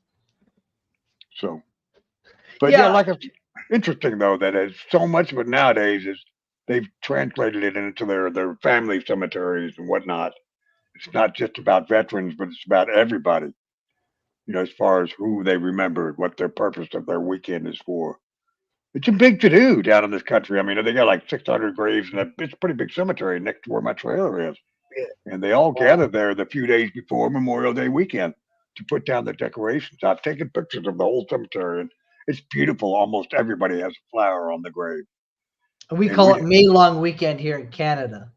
So, but yeah, like it's interesting though that it's so much of it nowadays is they've translated it into their family cemeteries and whatnot. It's not just about veterans, but it's about everybody. You know, as far as who they remember, what their purpose of their weekend is for. It's a big to do down in this country. I mean, they got like 600 graves, and it's a pretty big cemetery next to where my trailer is. Yeah. And they all gather there the few days before Memorial Day weekend to put down the decorations. I've taken pictures of the whole cemetery, and it's beautiful. Almost everybody has a flower on the grave. We And call we it May Long Weekend here in Canada.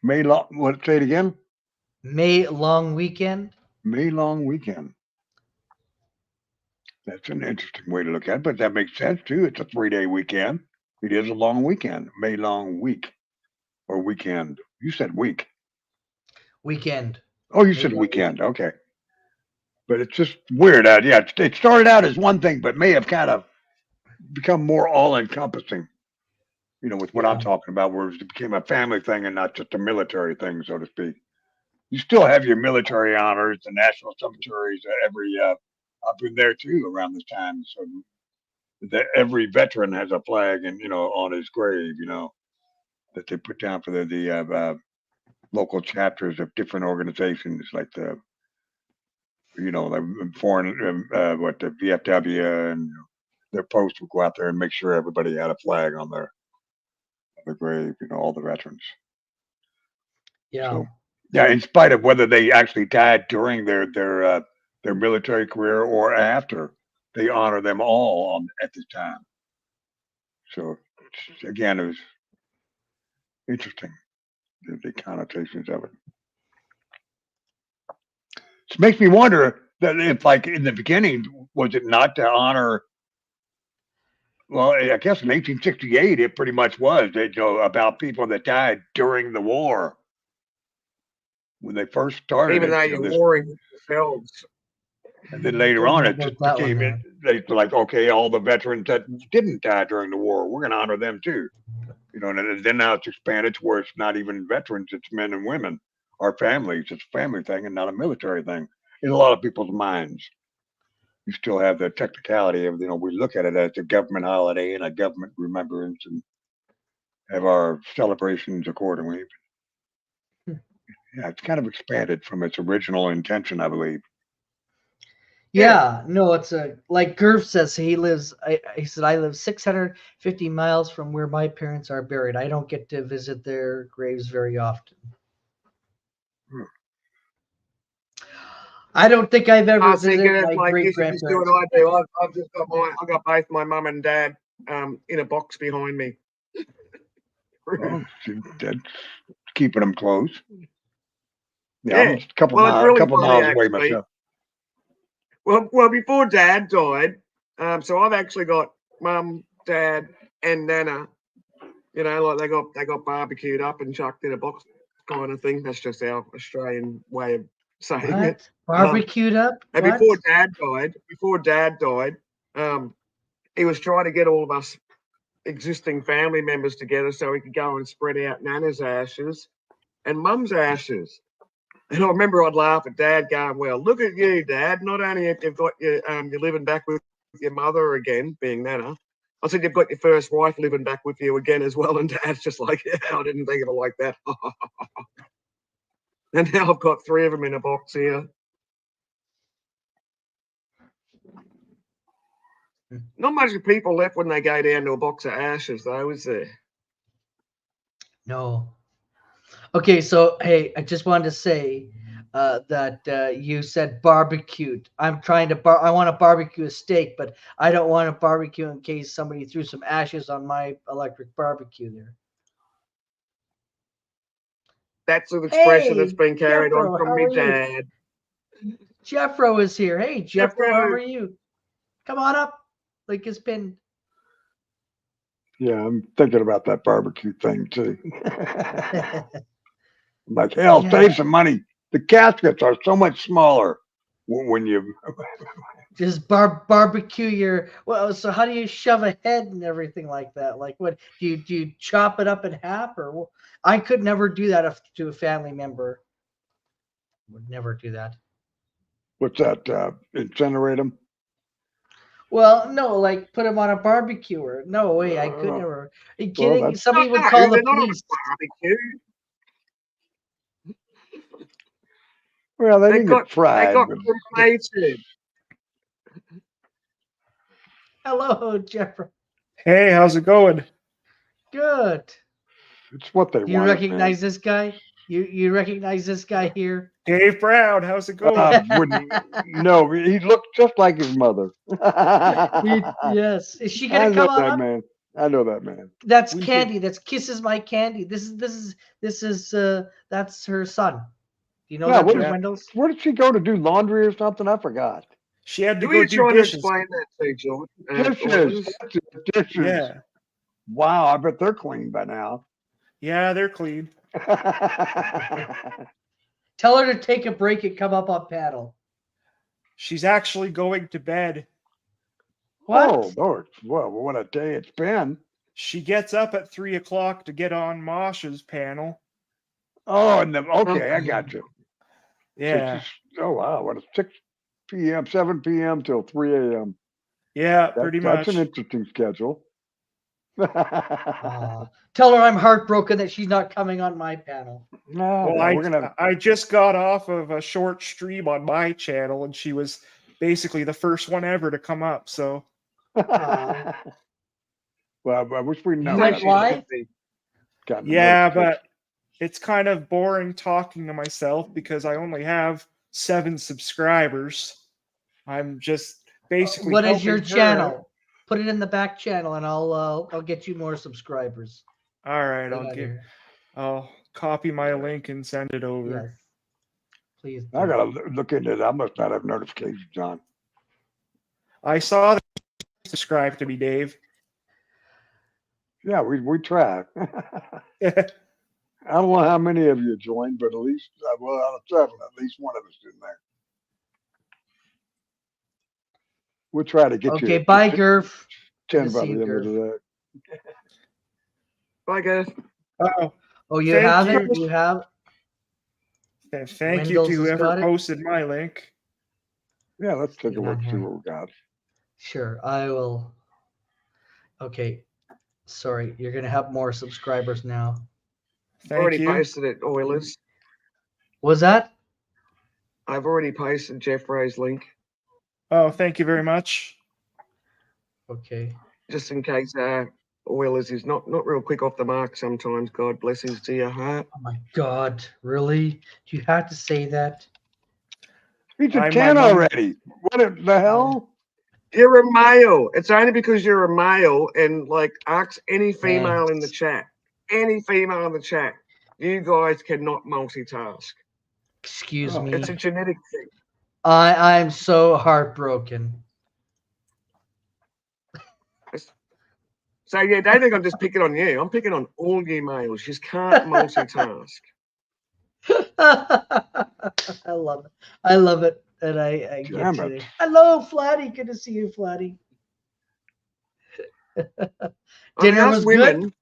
May long. What? Say it again. May Long Weekend. May long weekend. That's an interesting way to look at it, but that makes sense too. It's a 3-day weekend. It is a long weekend. May long week or weekend. You said week. Weekend. Oh, you May said long weekend. Okay. But it's just weird. Yeah, it started out as one thing, but may have kind of become more all encompassing, with what I'm Yeah. talking about, where it became a family thing and not just a military thing, so to speak. You still have your military honors, the national cemeteries, I've been there too around this time. So that every veteran has a flag and, on his grave, that they put down for the local chapters of different organizations like the foreign, what the VFW and their post would go out there and make sure everybody had a flag on their grave, all the veterans. Yeah. So, yeah, in spite of whether they actually died during their military career or after, they honor them all at this time. So, again, it was interesting the connotations of it. It makes me wonder that if, like in the beginning, was it not to honor? Well, I guess in 1868, it pretty much was. About people that died during the war when they first started Even it. though you're warring yourselves. And then later Don't on, know it just about that one, became man. they like, okay, all the veterans that didn't die during the war, we're going to honor them too. And then now it's expanded to where it's not even veterans, it's men and women, our families. It's a family thing and not a military thing in a lot of people's minds. You still have the technicality of, we look at it as a government holiday and a government remembrance and have our celebrations accordingly. Yeah, it's kind of expanded from its original intention, I believe. Yeah, no, it's like Gerv says he lives. He said I live 650 miles from where my parents are buried. I don't get to visit their graves very often. I don't think I've ever visited my like great you should just do grandparents. what I do. I've just got both my mum and dad in a box behind me. Well, that's keeping them close. Yeah, I'm Yeah. just a couple Well, it's really couple funny, miles away actually. myself. Well, before Dad died, so I've actually got Mum, Dad, and Nana. Like they got barbecued up and chucked in a box, kind of thing. That's just our Australian way of saying it. What? Barbecued up? And What? before Dad died, he was trying to get all of us existing family members together so we could go and spread out Nana's ashes and Mum's ashes. And I remember I'd laugh at Dad going, "Well, look at you, Dad. Not only have you got you're living back with your mother again, being Nana, I said you've got your first wife living back with you again as well." And Dad's just like, "Yeah, I didn't think of it like that." And now I've got 3 of them in a box here. Not much of people left when they go down to a box of ashes, though, is there? No. Okay, so hey, I just wanted to say that you said barbecued. I'm trying to I want to barbecue a steak, but I don't want to barbecue in case somebody threw some ashes on my electric barbecue there. That's an expression that's Hey, been carried on Jeffro, from how me are you? dad. Jeffro is here. Hey, Jeffro, how Jeffro. are you? Come on up. Like it's been. Yeah, I'm thinking about that barbecue thing too. Like, hell, Yeah. save some money. The caskets are so much smaller when you. Just barbecue your so how do you shove a head and everything like that? Like what do you chop it up in half or I could never do that to a family member. Would never do that. What's that? Incinerate them? Well, no, like put them on a barbecue. No way, I could never. Are you kidding? that's- Somebody would No, call the they're not on a police. barbecue. Well, they didn't got get fried. they got but- cremated. Hello, Jeffrey. Hey, how's it going? Good. It's what they Do you want. recognize this guy? You recognize this guy here? Dave Brown, how's it going? No, he looked just like his mother. Yes. Is she I gonna know come on that up? man. I know that man. That's We Candy. That's Kisses My Candy. That's her son. Do you know Yeah, that, what Jim is- Wendels? Where did she go to do laundry or something? I forgot. She had to Who are go you do trying to dishes. explain that to, George? Dishes. Orleans? That's it, dishes. Yeah, Wow, I bet they're clean by now. yeah, they're clean. Tell her to take a break and come up on panel. She's actually going to bed. What? Oh, Lord. Well, what a day it's been. She gets up at 3 o'clock to get on Masha's panel. Oh, and okay, I got you. So Yeah, oh, wow. What a 6 p.m., 7 p.m. till 3 a.m. yeah, pretty much. That's an interesting schedule. Tell her I'm heartbroken that she's not coming on my panel. No, Well, we're gonna. I just got off of a short stream on my channel, and she was basically the first one ever to come up. So Well, I wish we You know. went live? yeah, but it's kind of boring talking to myself because I only have 7 subscribers. I'm just basically. What is your helping her channel? Put it in the back channel, and I'll get you more subscribers. out. All right, Hang on here. I'll copy my link and send it over. Yes. Please. I do. gotta look into it. I must not have notifications on. I saw that you subscribed to me, Dave. Yeah, we try. I don't know how many of you joined, but at least well, out of 7, at least one of us in there. We'll try to get you. Okay, to bye, 10 Gurf. Good 10 to by see the you, end of Gurf. the day. Bye, guys. Oh, Oh, you Thank have you. it? You have? and thank you Wendell's to has whoever got it? posted my link. Yeah, let's take a Hang look, on see here. what we got. Sure, I will. Okay. Sorry, you're gonna have more subscribers now. Thank Already you. posted it, Oilers. Was that? I've already posted Jeff Ray's link, Oh, thank you very much. Okay. just in case Oilers is not real quick off the mark sometimes. God bless his dear heart. Oh my God, really? You had to say that? He's a My 10 mom- already. What the hell? You're a male. It's only because you're a male, and like ask any female in the chat. Any female in the chat. You guys cannot multitask. Excuse Oh. me. It's a genetic thing. I'm so heartbroken. So yeah, don't think I'm just picking on you. I'm picking on all you males. You just can't multitask. I love it. I love it. And I get Damn you it. there. Hello, Flatty. Good to see you, Flatty. I mean, Dinner us was women, good.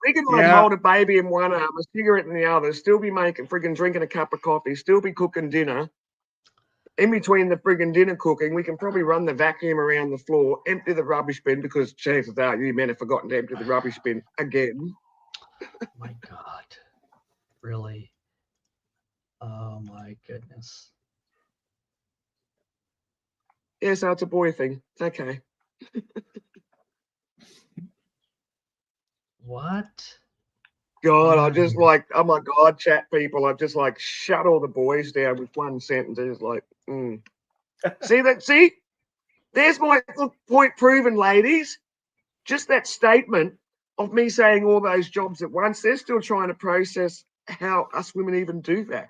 we can like Yeah. hold a baby in one arm, a cigarette in the other, still be making friggin' drinking a cup of coffee, still be cooking dinner. In between the friggin' dinner cooking, we can probably run the vacuum around the floor, empty the rubbish bin because chances are you men have forgotten to empty the rubbish bin again. Oh my God. Really? Oh my goodness. Yeah, so it's a boy thing. It's okay. What? God, I just Mm. like, oh my God, chat people, I just like shut all the boys down with one sentence. It's like, see that? See, there's my point proven, ladies. Just that statement of me saying all those jobs at once, they're still trying to process how us women even do that.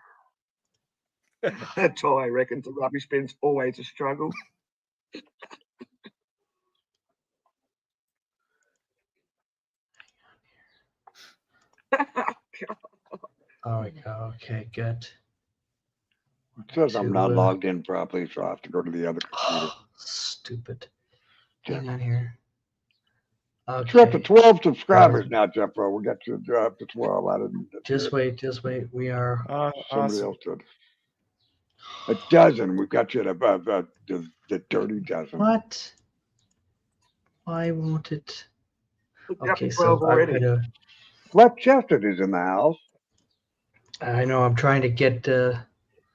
That's why I reckon the rubbish bin's always a struggle. Oh my God. Okay, good. It says I'm not To, logged in properly, so I have to go to the other computer. Stupid. Hang on here. You're up to Okay. 12 subscribers now, Jeffro. We got you up to 12. I didn't. Just wait. We are. Somebody Awesome. else did. A dozen. We've got you at above the dirty dozen. What? Why won't it? Look, you're up to Okay, 12 so I'm already. gonna. Flat chested is in the house. I know I'm trying to get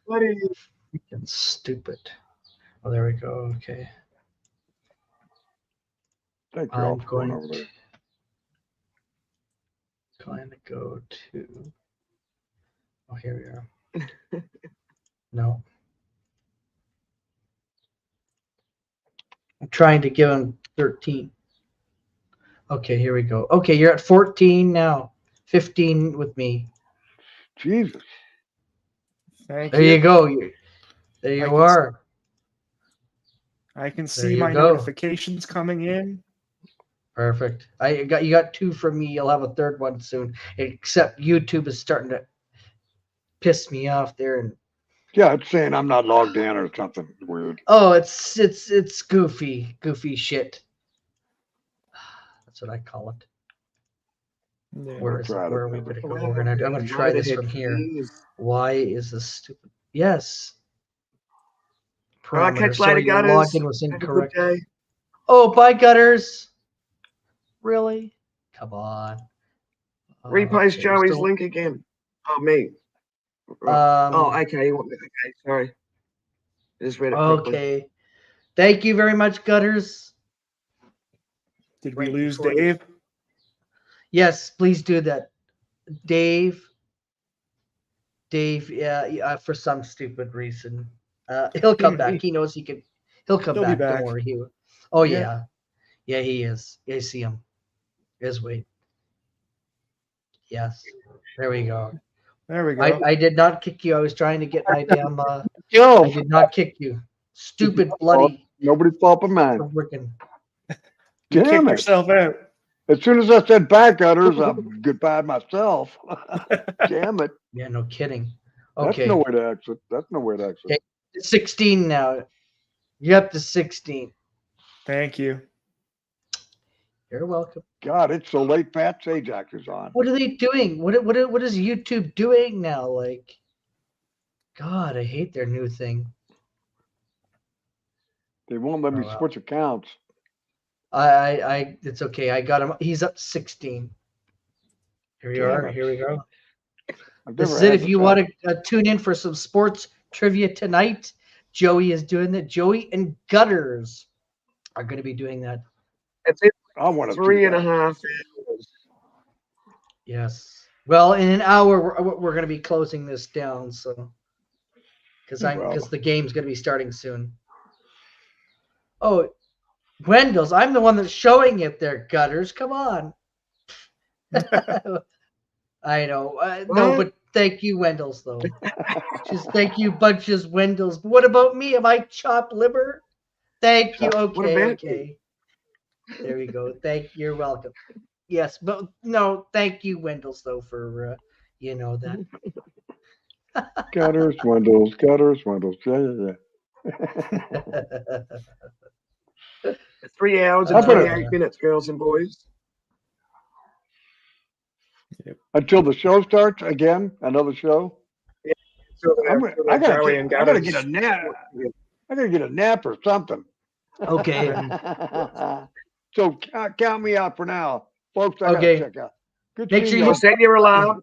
What are you? freaking stupid. Oh, there we go. Okay. Thank you all I'm for going going over there. to kind of go to. Oh, here we are. No. I'm trying to give him 13. Okay, here we go. Okay, you're at 14 now. 15 with me. Jesus. Thank There you go. There I you can are. I can see you my go. notifications coming in. Perfect. You got 2 from me. You'll have a third one soon. Except YouTube is starting to piss me off there. And Yeah, it's saying I'm not logged in or something weird. oh, it's goofy shit. That's what I call it. Yeah. Where is it? Tried it. Where are we gonna go? Well, I'm gonna try this from here. Why is this stupid? Yes. All right, catch Parameter. later, Sorry, your Gutters. login was Have a good incorrect. day. Oh, bye, Gutters. Really? Come on. Repost Okay, Joey's so, link again. Oh, me. Right. Oh, Um, okay. Okay, sorry. I just read it properly. okay. Thank you very much, Gutters. Did we Right lose before Dave? Yes, please do that. Dave, yeah, for some stupid reason. He'll come back. He knows he can. He'll come He'll be back. Don't back. worry. Oh Yeah. yeah. Yeah, he is. I see him. Just wait. Yes. There we go. There we go. I did not kick you. I was trying to get my damn. I Yo, did not kick you. Stupid bloody nobody's fault but mine. freaking. You Damn kicked it. yourself out. As soon as I said back Gutters, I'm goodbye myself. Damn it. Yeah, no kidding. That's Okay. no way to exit. That's no way to exit. Okay. 16 now. You're up to 16. Thank you. You're welcome. God, it's so late. Pat Sajak is on. What are they doing? What is YouTube doing now? Like, God, I hate their new thing. They won't let me Oh, wow. switch accounts. It's okay. I got him. He's up 16. Here we Damn are. it. Here we go. I've This never is it. had If you this want to tune in for some sports trivia tonight, Joey is doing that. Joey and Gutters are going to be doing that. It's in I want to 3.5 hours. Yes. Well, in an hour, we're going to be closing this down. So, because Well. the game's going to be starting soon. Oh, Wendell's. I'm the one that's showing it there, Gutters. Come on. I know. No, What? but thank you, Wendell's, though. Just thank you, bunches, Wendell's. But what about me? Am I chopped liver? Thank you. What Okay, about you? okay. There we go. You're welcome. Yes, but no, thank you, Wendell's, though, for that. Gutters, Wendell's, Gutters, Wendell's. Yeah. 3 hours How and about 28 minutes, girls and boys. Until the show starts again, another show. So I gotta get a nap. I gotta get a nap or something. Okay. So count me out for now, folks. I Okay. gotta check out. Good Make seeing sure y'all. I'll set your alarm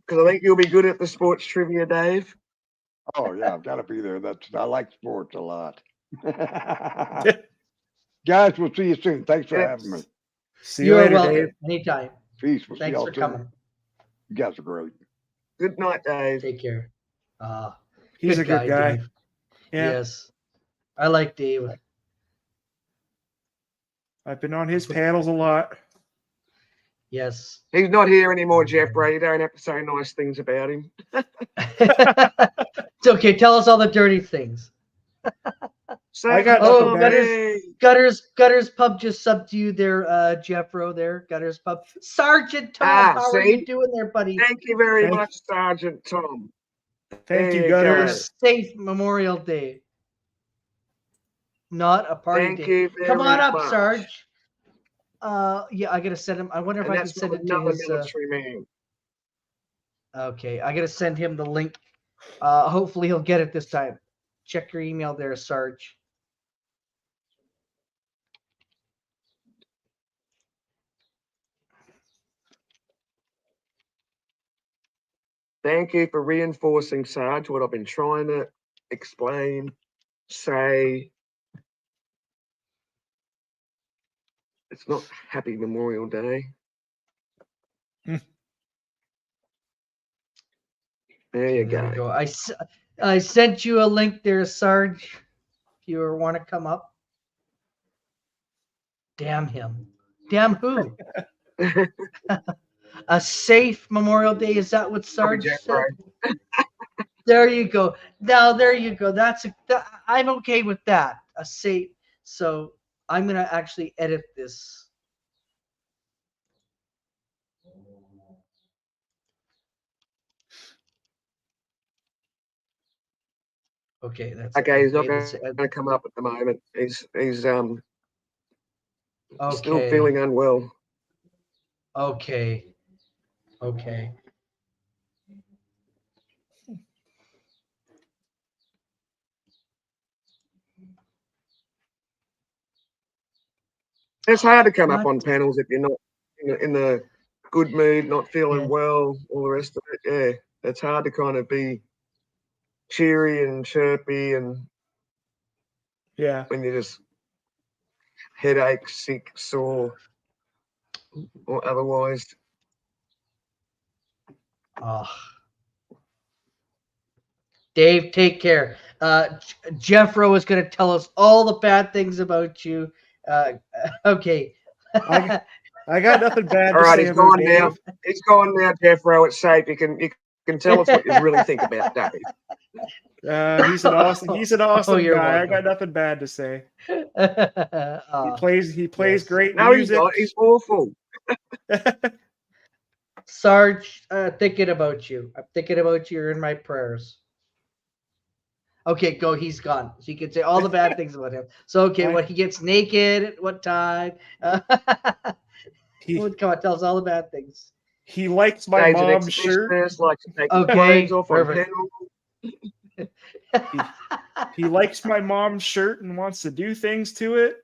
because I think you'll be good at the sports trivia, Dave. Oh yeah, I've got to be there. I like sports a lot. Guys, we'll see you soon. Thanks for having me. See you You're later, welcome. Dave. Anytime. Peace. We'll see Thanks y'all for soon. coming. You guys are great. Good night, Dave. Take care. He's a good guy. Dave. Yeah. Yes. I like Dave. I've been on his panels a lot. Yes. He's not here anymore, Jeff Brady. Don't have to say nice things about him. It's okay. Tell us all the dirty things. Say got Oh, nothing Gutters Pub just subbed to you there, Jeffro there. Gutters Pub. Sergeant Tom, how are see? you doing there, buddy? Thank you very Thank- much, Sergeant Tom. Thank There you, you Have a Gutters. safe Memorial Day. Not a party Thank day. you very Come on up, much. Sarge. Yeah, I gotta send him. I wonder if And I can that's send not it to another his. military man. Okay, I gotta send him the link. Hopefully he'll get it this time. Check your email there, Sarge. Thank you for reinforcing, Sarge, what I've been trying to explain, say. It's not Happy Memorial Day. There you There we go. go. I sent you a link there, Sarge. If you want to come up. Damn him. Damn who? A safe Memorial Day. Is that what Sarge Jeff said? There you go. Now there you go. I'm okay with that. A safe. So I'm gonna actually edit this. Okay, that's Okay, he's not okay. going to come up at the moment. He's still Okay. feeling unwell. Okay. Okay. It's hard to come up What? on panels if you're not in the good mood, not feeling Yeah. well, all the rest of it. Yeah, it's hard to kind of be cheery and chirpy, and Yeah. when you're just headache, sick, sore, or otherwise. Oh. Dave, take care. Jeffro is going to tell us all the bad things about you. Okay. I got nothing bad All to right, say he's about gone now. Dave. It's gone now, Jeffro. It's safe. You can tell us what you really think about Dave. He's an awesome you're guy. I welcome. got nothing bad to say. He Oh, plays yes. great No, he's music. not. He's awful. Sarge, thinking about you. I'm thinking about you. You're in my prayers. Okay, go. He's gone. So you can say all the bad things about him. So, okay, Right. what he gets naked at what time? Come on, tell us all the bad things. He likes my Dave's an mom's shirt. exhibitionist, likes to take Okay, clothes off on perfect. panel. He likes my mom's shirt and wants to do things to it.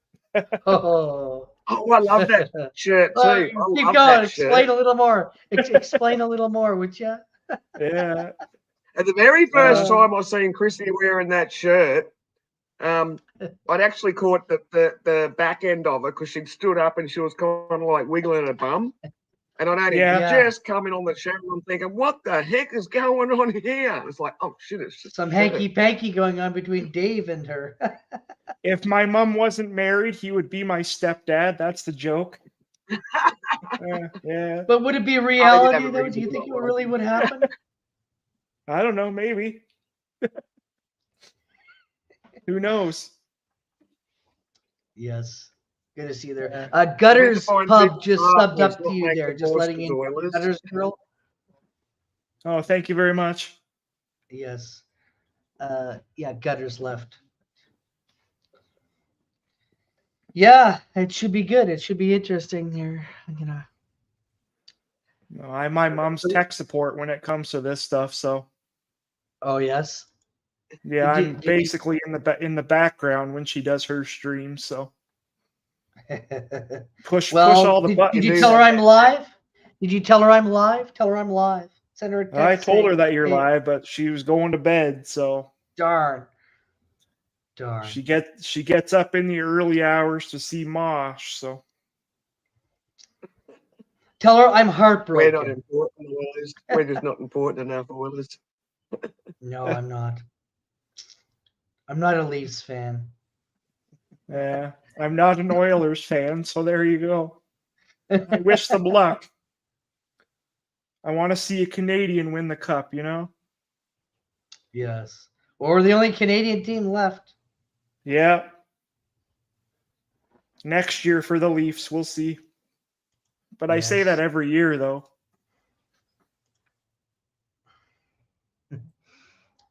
Oh. Oh, I love that shirt too. I Keep love going. that Explain shirt. a little more. Explain a little more, would you? Yeah. At the very first Uh, time I seen Chrissy wearing that shirt, I'd actually caught the back end of it because she'd stood up and she was kind of like wiggling her bum. And I'd only Yeah. just come in on the show and I'm thinking, what the heck is going on here? It's like, oh shit, it's just some a shirt. hanky-panky going on between Dave and her. If my mom wasn't married, he would be my stepdad. That's the joke. Yeah. But would it be have reality, a though? Do reason you for think it not really would happen? I don't know. Maybe. Who knows? Yes. Good to see you there. Yeah. Gutters Find Pub people just partners, subbed up to not you make there. the Just letting Boston you Oilers. Gutters girl. Oh, thank you very much. Yes. Yeah, Gutters left. Yeah, it should be good. It should be interesting there. No, I'm my mom's tech support when it comes to this stuff. So Oh, yes. yeah, Did you- I'm did you- basically in the background when she does her streams. So push all the did buttons. you tell her I'm live? Did you tell her I'm live? Tell her I'm live. Send her a text. I told her saying, that you're "Hey, live, but she was going to bed. So Darn. she gets up in the early hours to see Mosh. So Tell her I'm We're heartbroken. not important, Oilers. We're just not important enough, Oilers. No, I'm not. I'm not a Leafs fan. yeah, I'm not an Oilers fan. So there you go. I wish them luck. I want to see a Canadian win the cup. You know. Yes. Well, we're the only Canadian team left. Yeah. Next year for the Leafs, we'll see. But I say Yes. that every year, though.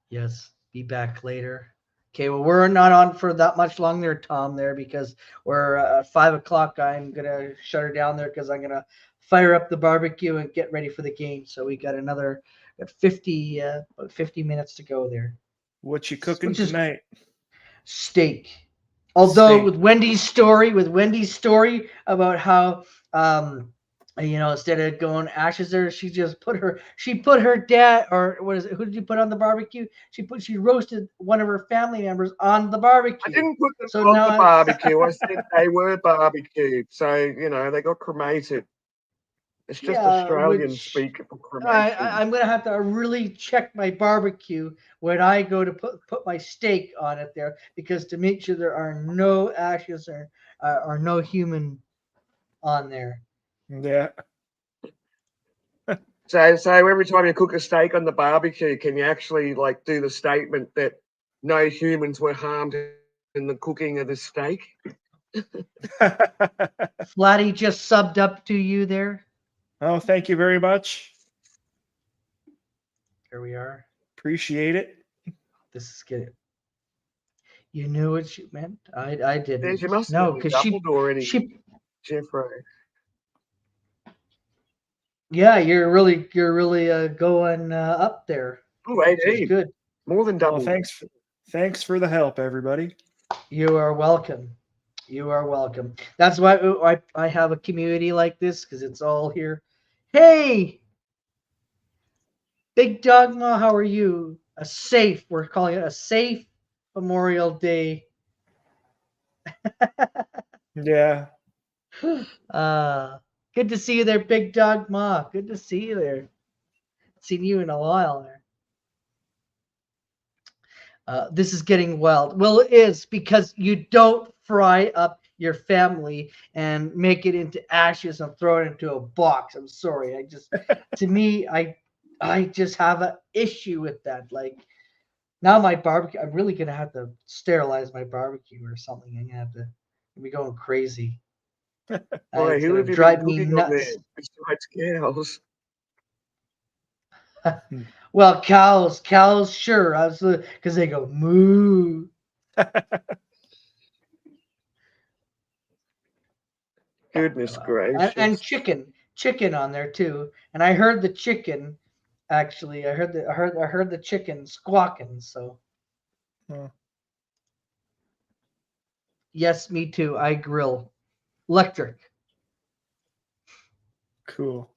Yes. Be back later. Okay, well, we're not on for that much longer, Tom, there, because we're at 5 o'clock. I'm going to shut her down there because I'm going to fire up the barbecue and get ready for the game. So we got another 50 minutes to go there. What you cooking Which is- tonight? Steak. Although Steak. with Wendy's story about how You know, instead of going ashes there, she put her dad, or what is it? Who did you put on the barbecue? She roasted one of her family members on the I barbecue. didn't put them So on now the I'm- barbecue. I said they were barbecued. So, you know, they got cremated. It's just Yeah, Australian which speak for cremation. I'm gonna have to really check my barbecue when I go to put my steak on it there, because to make sure there are no ashes or no human on there. Yeah. So every time you cook a steak on the barbecue, can you actually like do the statement that no humans were harmed in the cooking of the steak? Flatty just subbed up to you there. Oh, thank you very much. Here we are. Appreciate it. This is good. You knew what she meant. I didn't. There's you must No, have because Dumbledore she Jeffrey. yeah, you're really going up there, Oh, which is 18. good. More than Well, double. thanks for the help, everybody. You are welcome. You are welcome. That's why I have a community like this, because it's all here. Hey, Big Dogma, how are you? We're calling it a safe Memorial Day. Yeah. Good to see you there, Big Dogma. Good to see you there. Seen you in a while there. This is getting wild. Well, it is, because you don't fry up your family and make it into ashes and throw it into a box. I'm sorry. To me, I just have an issue with that. Like, now my barbecue, I'm really gonna have to sterilize my barbecue or something. I'm gonna have to be going crazy. Boy, It's who gonna have you drive been me cooking on there nuts. besides cows? Well, cows, sure, absolutely, because they go moo. Goodness gracious. And chicken on there too. And I heard the chicken. Actually, I heard the chicken squawking. So Huh. yes, me too. I grill electric. Cool.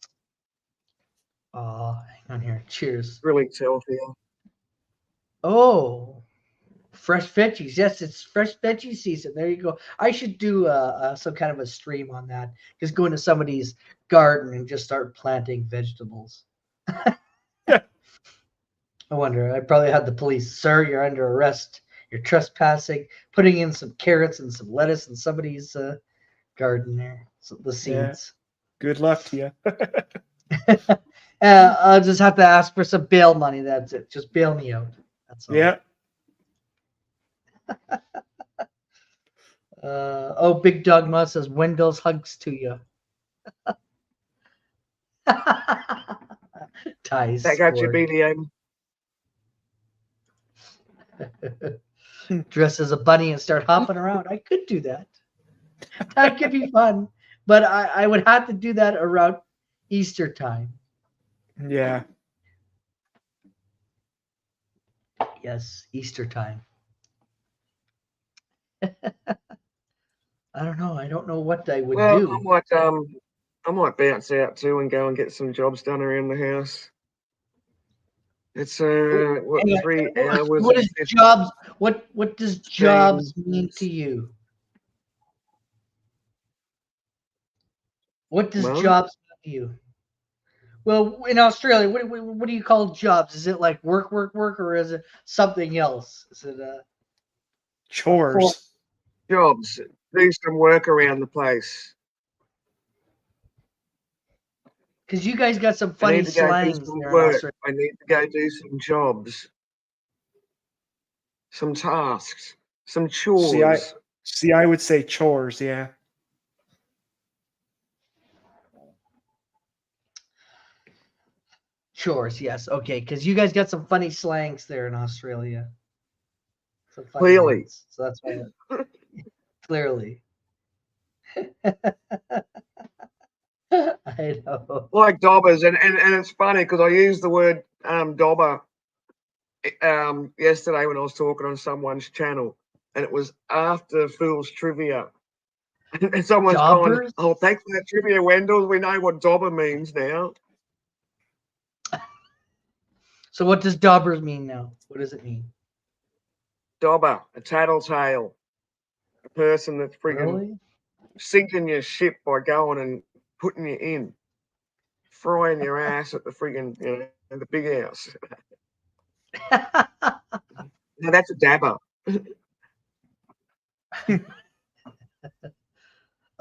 Hang on here. Cheers. Grilling healthier. Oh, fresh veggies. Yes, it's fresh veggie season. There you go. I should do some kind of a stream on that. Just go into somebody's garden and just start planting vegetables. I wonder. I probably had the police. Sir, you're under arrest. You're trespassing. Putting in some carrots and some lettuce in somebody's garden there. So the Yeah. seeds. Good luck to you. I'll just have to ask for some bail money. That's it. Just bail me out. That's all. Yeah. Big Dogma says Windows hugs to you. Ties. That got you, sport. BDM. Dress as a bunny and start hopping around. I could do that. That could be fun. But I would have to do that around Easter time. Yeah. Yes, Easter time. I don't know. I don't know what I would Well, do. I might bounce out too and go and get some jobs done around the house. It's what, Hang on. 3 hours? What and is 50 jobs? What does jobs mean to you? What does Well- jobs mean to you? Well, in Australia, what do you call jobs? Is it like work, or is it something else? Is it Chores. jobs? Do some work around the place. because you guys got some I funny need to go do slangs some there in work. Australia. I need to go do some jobs, some tasks, some chores. See, I would say chores. Yeah. Chores, yes, okay, because you guys got some funny slangs there in Australia. Some funny Clearly. ones, so that's why. Clearly. I know. Like dobbers, and it's funny because I used the word dobber yesterday when I was talking on someone's channel, and it was after Fool's Trivia, And someone's gone, Daubers? oh, thanks for that trivia, Wendell. We know what dauber means now. So what does daubers mean now? What does it mean? Dauber, a tattletale. A person that's friggin' Really? sinking your ship by going and putting you in. Frying your ass at the friggin', the big house. Now that's a dabber.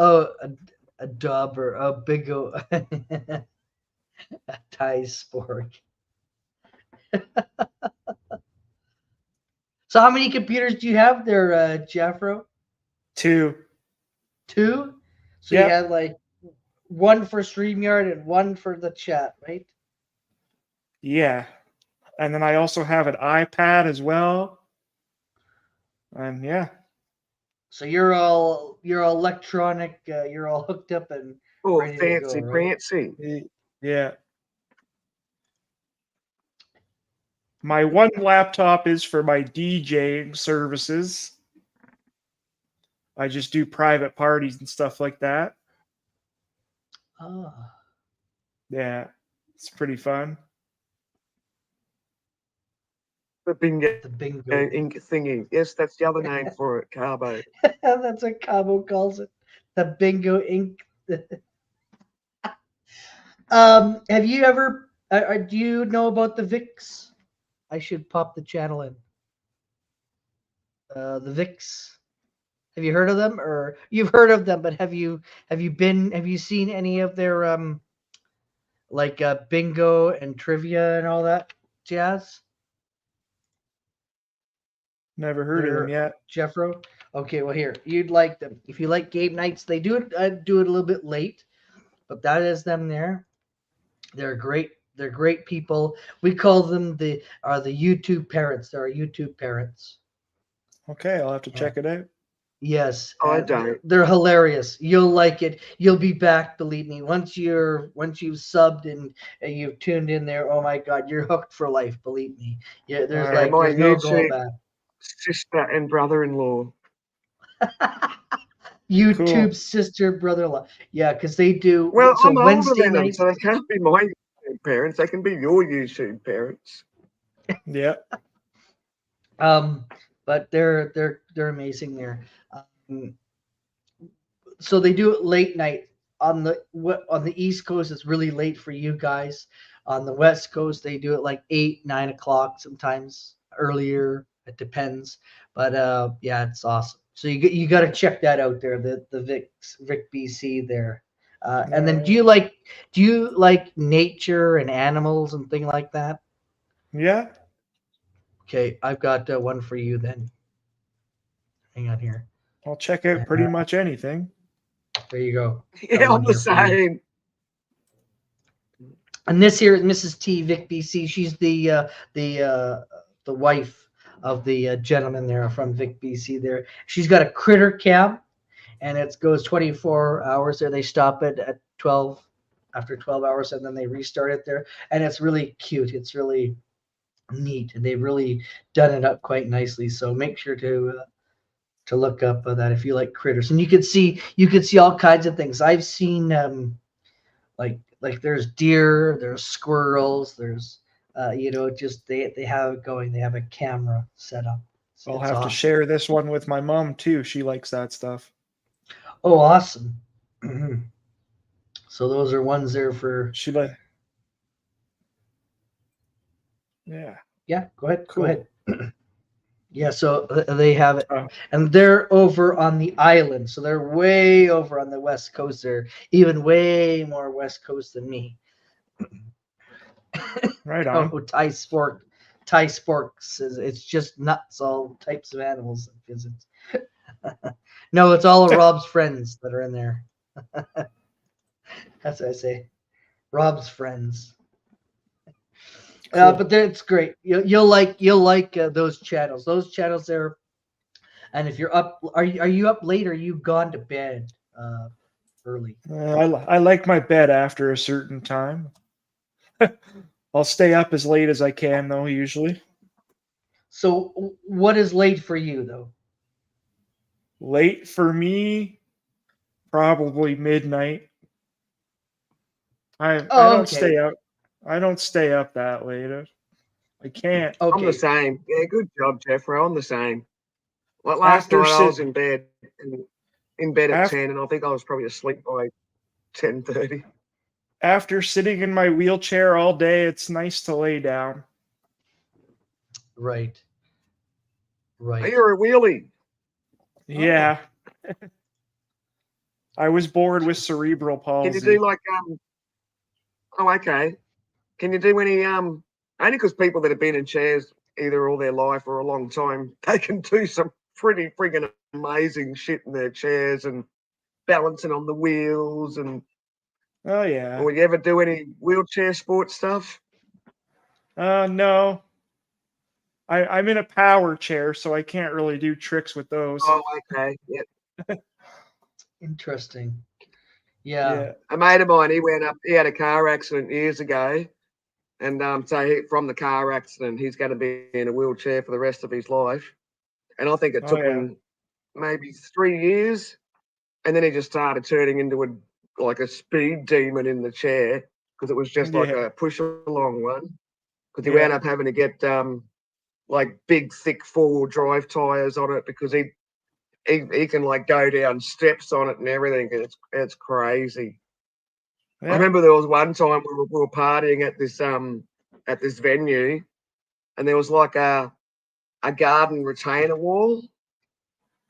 Oh, a dauber, a bingo, a Thai sport. So how many computers do you have there, Jeffro? 2. 2? So Yep. you had like one for StreamYard and one for the chat, right? Yeah. And then I also have an iPad as well. And yeah. So you're all electronic, you're all hooked up and Oh, ready to fancy, go, right? fancy. Yeah. My one laptop is for my DJing services. I just do private parties and stuff like that. Ah. Yeah. It's pretty fun. The bingo The bingo. ink thingy. Yes, that's the other name for it, Carbo. That's what Cabo calls it. The bingo ink. Have you ever do you know about the VIX? I should pop the channel in. The VIX. Have you heard of them, or you've heard of them, but have you seen any of their like bingo and trivia and all that jazz? Never heard of them yet. Jeffro. Okay, well here, you'd like them. If you like game nights, they do it a little bit late, but that is them there. They're great. They're great people. We call them the YouTube parents. They're our YouTube parents. Okay, I'll have to check it out. Yes, I don't. they're hilarious. You'll like it. You'll be back. Believe me. Once you've subbed and you've tuned in there, oh my God, you're hooked for life. Believe me. Yeah, there's Alright. My there's no going YouTube back. sister and brother-in-law. YouTube Cool. sister brother-in-law. Yeah, because they do. Well, So I'm older Wednesday than them, nights. so they can't be my YouTube parents. They can be your YouTube parents. Yeah. But they're amazing there. So they do it late night on the East Coast. It's really late for you guys. On the West Coast, they do it like 8, 9 o'clock, sometimes earlier. It depends. But yeah, it's awesome. So you got to check that out there. The Vic BC there. And then do you like nature and animals and things like that? Yeah. Okay, I've got one for you then. Hang on here. I'll check out pretty much anything. There you go. Yeah, I'm the same. And this here is Mrs. T. Vic BC. She's the wife of the gentleman there from Vic BC. There, she's got a critter cam, and it goes 24 hours there. They stop it at 12 after 12 hours, and then they restart it there. And it's really cute. It's really neat, and they've really done it up quite nicely. So make sure to look up that if you like critters, and you could see all kinds of things. I've seen like there's deer, there's squirrels, there's just they have it going. They have a camera set up. I'll have to share this one with my mom too. She likes that stuff. Oh, awesome. So those are ones there for. She like. Yeah. Yeah, go ahead. Cool. Go ahead. Yeah, so they have it, Oh. and they're over on the island. So they're way over on the West Coast. They're even way more West Coast than me. Right on. Oh, Thai sporks. It's just nuts. All types of animals that visit. No, it's all of Rob's friends that are in there. That's what I say. Rob's friends. Cool. But it's great. You'll like those channels. Those channels there. And if you're up, are you up late? Or are you gone to bed early? I like my bed after a certain time. I'll stay up as late as I can, though, usually. So what is late for you, though? Late for me, Probably midnight. I Oh, don't okay. stay up. I don't stay up that late. I can't. I'm Okay. the same. Yeah, good job, Jeffrey. I'm the same. Like last After night, I was sit- in bed at After- 10, and I think I was probably asleep by 10:30. After sitting in my wheelchair all day, it's nice to lay down. Right. Oh, Right. you're a wheelie. Yeah. I was born with cerebral Can palsy. you do like Oh, okay. Can you do any only because people that have been in chairs either all their life or a long time, they can do some pretty friggin' amazing shit in their chairs and balancing on the wheels and Oh yeah. or you ever do any wheelchair sports stuff? No. I'm in a power chair, so I can't really do tricks with those. Oh, okay. Yeah. Interesting. Yeah. A mate of mine, he had a car accident years ago. And from the car accident, he's going to be in a wheelchair for the rest of his life. And I think it took him maybe 3 years. And then he just started turning into a speed demon in the chair because it was just like a push along one. Because he wound up having to get like big, thick 4-wheel drive tires on it because he can like go down steps on it and everything. It's crazy. Yeah. I remember there was one time we were partying at this venue, and there was like a garden retainer wall.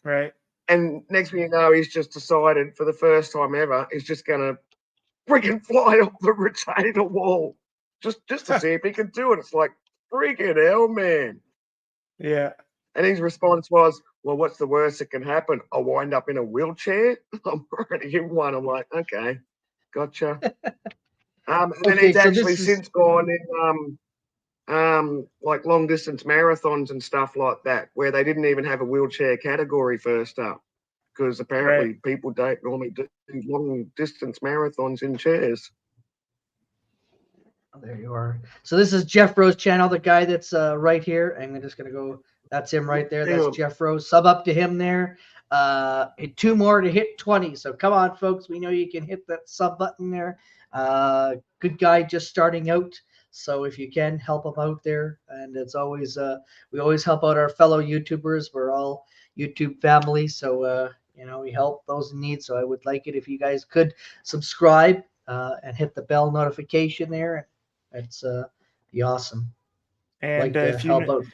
Right. And next thing you know, he's just decided for the first time ever, he's just gonna freaking fly off the retainer wall, just to see if he can do it. It's like freaking hell, man. Yeah. And his response was, "Well, what's the worst that can happen? I'll wind up in a wheelchair." I'm already in one. I'm like, okay. Gotcha. And then Okay, he's so actually this is- since gone in like long distance marathons and stuff like that, where they didn't even have a wheelchair category first up, because apparently people don't normally do long distance marathons in chairs. Oh, there you are. So this is Jeff Rose channel, the guy that's right here. And I'm just gonna go. That's him right there. That's Jeff Rose. Sub up to him there. Hit 2 more to hit 20. So come on, folks. We know you can hit that sub button there. Good guy, just starting out. So if you can help him out there, and it's always we always help out our fellow YouTubers. We're all YouTube family, so we help those in need. So I would like it if you guys could subscribe and hit the bell notification there. It's be awesome. And Like to help out.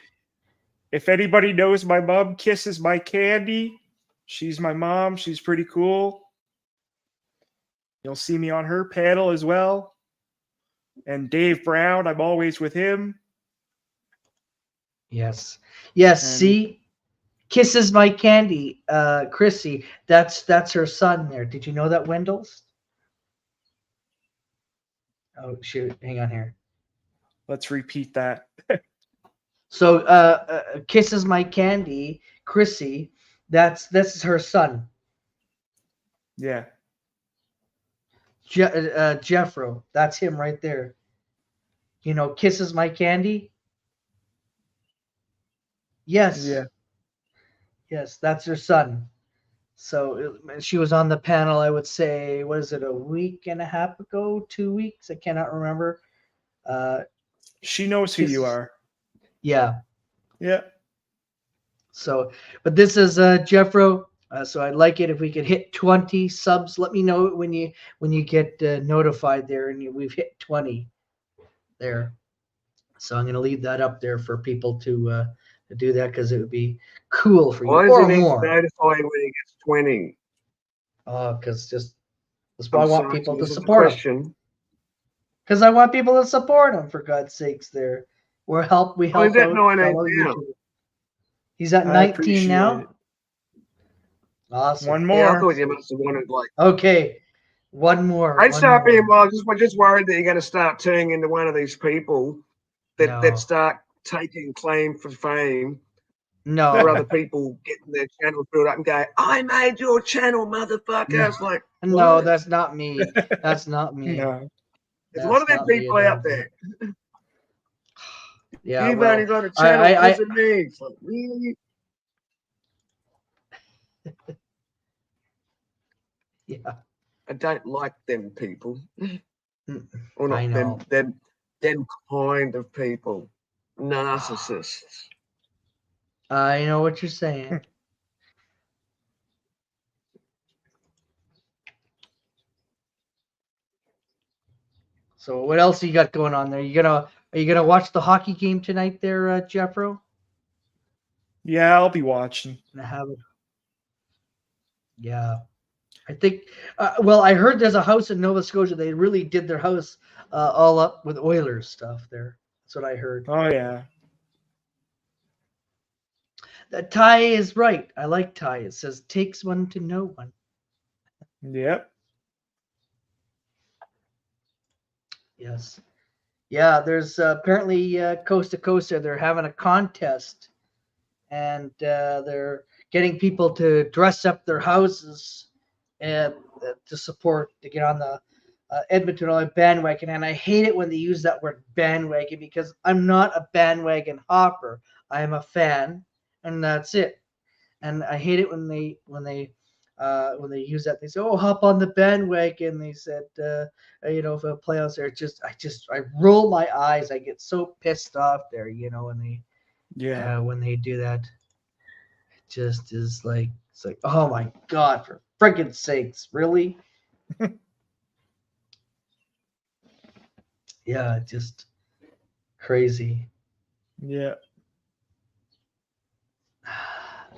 If anybody knows my mom kisses my candy, she's my mom. She's pretty cool. You'll see me on her panel as well. And Dave Brown, I'm always with him. Yes. See, kisses my candy, Chrissy. That's her son there. Did you know that, Wendell's? Oh shoot! Hang on here. Let's repeat that. So, kisses my candy, Chrissy. This is her son. Yeah. Jeffro. That's him right there. Kisses my candy. Yes. Yeah. Yes, that's her son. So she was on the panel, I would say, what is it, a week and a half ago, 2 weeks? I cannot remember. She knows who you are. Yeah. Yeah. So, but this is Jeffro. So I'd like it if we could hit 20 subs. Let me know when you get notified there, and we've hit 20 there. So I'm going to leave that up there for people to do that, because it would be cool for you. Why Or does he need more. to notify when he gets 20? Because that's why I want people to This is a support him. question. Because I want people to support him, for God's sakes. There, we help He's out at 19 fellow now. YouTubers. He's at I 19 appreciate now. it. Awesome. One Yeah, I more. thought you must have wanted like. Okay, one more. I'd one start more. being well. We're just worried that you're going to start turning into one of these people that No. start taking claim for fame for No, other people getting their channel filled up and go, "I made your channel, motherfucker." No. It's like, no, what? that's not me. That's not me. No. There's a lot of them That's not me people at out all. there. Yeah, You've well, only got a channel I- because of me. It's like, really? Yeah. I don't like them people. Mm, Or I not know. them kind of people. Narcissists. I know what you're saying. So what else you got going on there? Are you gonna watch the hockey game tonight there, Jeffro? Yeah, I'll be watching. Gonna have it. Yeah. I think well, I heard there's a house in Nova Scotia. They really did their house all up with Oilers stuff there. That's what I heard. Oh yeah. Ty is right. I like Ty. It says takes one to know one. Yep. Yes. Yeah, there's apparently coast to coast there. They're having a contest, and they're getting people to dress up their houses and to support to get on the Edmonton Oilers bandwagon. And I hate it when they use that word bandwagon because I'm not a bandwagon hopper. I am a fan, and that's it. And I hate it when they use that. They say, "Oh, hop on the bandwagon." They said, for playoffs there. I roll my eyes. I get so pissed off there, Yeah. when they do that. It just is like it's like, oh my god, for friggin' sakes, really? Yeah, just crazy. Yeah.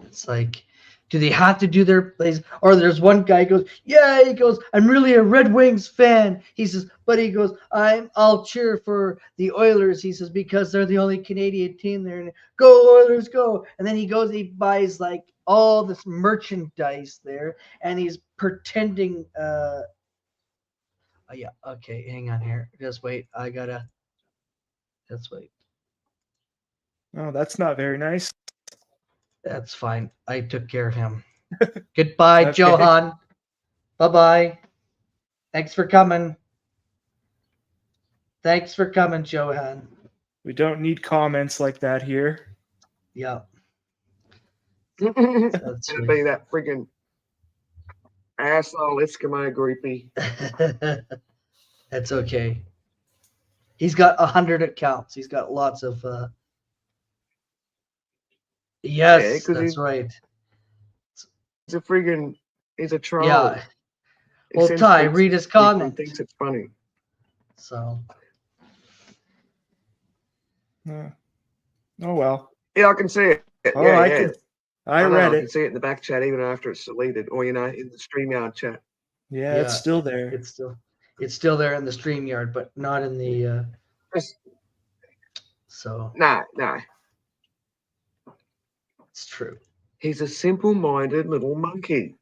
It's like, do they have to do their plays? Or there's one guy goes, yeah, he goes, I'm really a Red Wings fan. He says, but he goes, I'll cheer for the Oilers. He says, because they're the only Canadian team there. And go Oilers, go. And then he goes, he buys like all this merchandise there, and he's pretending. Yeah, okay, hang on here. Just wait. Just wait. Oh, that's not very nice. That's fine. I took care of him. Goodbye, Okay. Johan. Bye-bye. Thanks for coming. Thanks for coming, Johan. We don't need comments like that here. Yeah, It's that's gonna be that friggin' asshole Eskimo groupie. right. That's okay. He's got 100 accounts. He's got lots of yes, 'cause that's right. He's a troll. Yeah. He Well, sends Ty, tweets read his to people comment. and thinks it's funny. So Yeah. Oh well. Yeah, I can see it. Oh, yeah, I yeah. could. I know, read I can it. see it in the back chat even after it's deleted, or in the StreamYard chat. Yeah, Yeah. it's still there. it's still there in the StreamYard, but not in the so No, it's true. he's a simple-minded little monkey.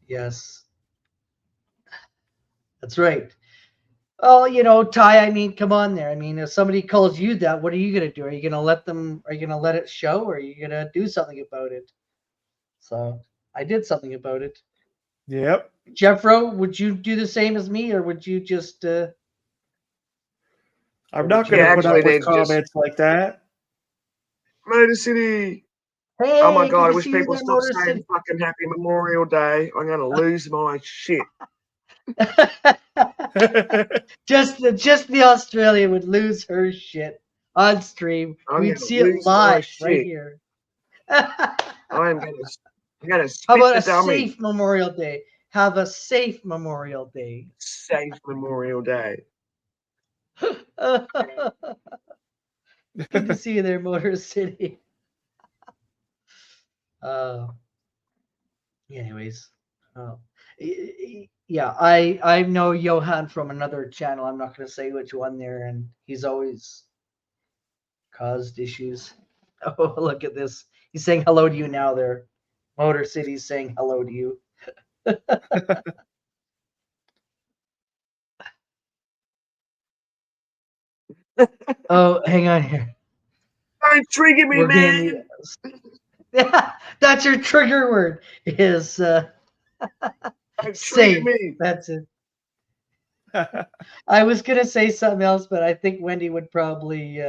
Yes. That's right. Oh, Ty, I mean, come on there. I mean, if somebody calls you that, what are you going to do? Are you going to let it show, or are you going to do something about it? So I did something about it. Yep. Jeffro, would you do the same as me, or would you just, I'm not Yeah, going to put actually, up with they'd just- comments like that. Motor City. hey, Oh my good god, I to wish see you people there, stop Motor saying fucking Happy Memorial Day. I'm gonna lose my shit. City. Just the Australian would lose her shit on stream. I'm We'd gonna see it lose my live right shit. here. How I'm gonna spit about the a dummy. safe Memorial Day? Have a safe Memorial Day. Safe Memorial Day. Good to see you there, Motor City. Anyways, yeah, I know Johan from another channel. I'm not going to say which one there, and he's always caused issues. Oh, look at this. He's saying hello to you now there. Motor City's saying hello to you. Oh, hang on here. Don't trigger me, We're man. Yeah, that's your trigger word. Is Don't safe. trigger me. That's it. I was gonna say something else, but I think Wendy would probably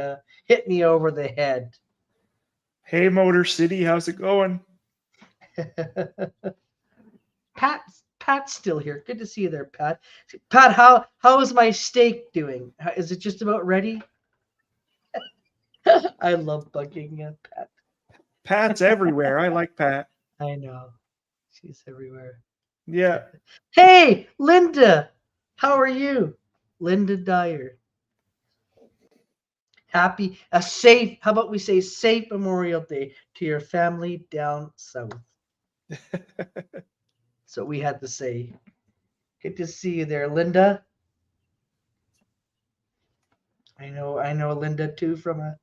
hit me over the head. Hey, Motor City, how's it going? Pat's still here. Good to see you there, Pat. Pat, how is my steak doing? Is it just about ready? I love bugging Pat. Pat's everywhere. I like Pat. I know. She's everywhere. Yeah. Hey, Linda. How are you? Linda Dyer. How about we say safe Memorial Day to your family down south. So we had to say. Good to see you there, Linda. I know Linda too from a.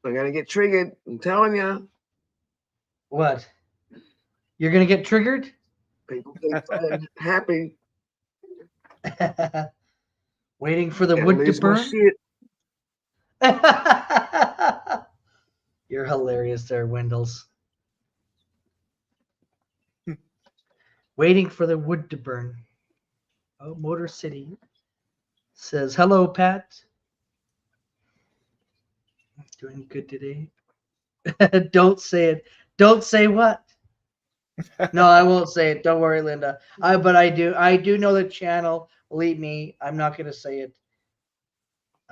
I'm gonna get triggered. I'm telling you. What? You're gonna get triggered? People keep saying happy. Waiting for the Gonna wood to lose my burn? shit. You're hilarious there, Wendels. Waiting for the wood to burn. Oh, Motor City says, hello, Pat. Doing good today. Don't say it. Don't say what? No, I won't say it. Don't worry, Linda. But I do know the channel. Believe me, I'm not gonna say it.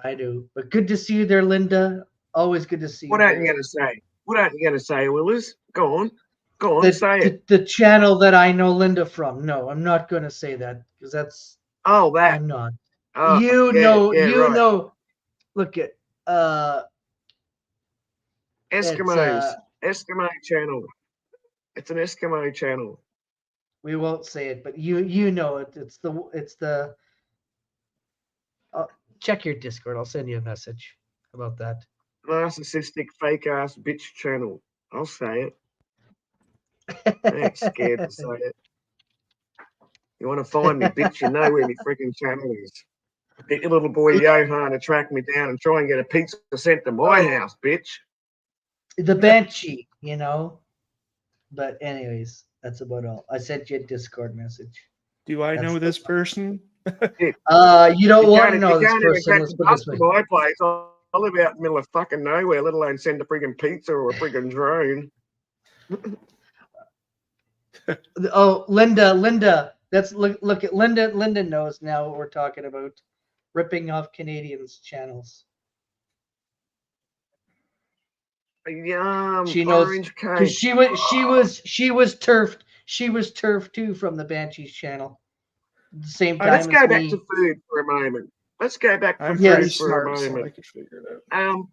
I do. But good to see you there, Linda. Always good to see What you. aren't you gonna say? What aren't you gonna say, Willis? Go on. Go on, The, say it. the channel that I know Linda from. No, I'm not gonna say that because Oh, that. I'm not. Oh, You yeah, right. know. Look at Eskimos. Eskimo channel. It's an Eskimo channel. we won't say it, but you know it. It's the check your Discord. I'll send you a message about that. Narcissistic fake ass bitch channel. I'll say it. I ain't scared to say it. You want to find me, bitch? You know where my freaking channel is. Get your little boy Johan to track me down and try and get a pizza sent to my house, bitch. The Banshee, you know. But anyways, that's about all. I sent you a Discord message. Do I know this person? You don't want to know this You can't person. even Let's catch put a it bus this way. to my place. I live out in the middle of fucking nowhere, let alone send a friggin' pizza or a friggin' drone. Oh, Linda. Let's look at Linda. Linda knows now what we're talking about. Ripping off Canadians' channels. Yum, She knows orange because cake. she was turfed. She was turfed too from the Banshees channel. At the same time Let's as go me. back to food for a moment. Let's go back to I'm food pretty for a smart, so I moment. could figure it out.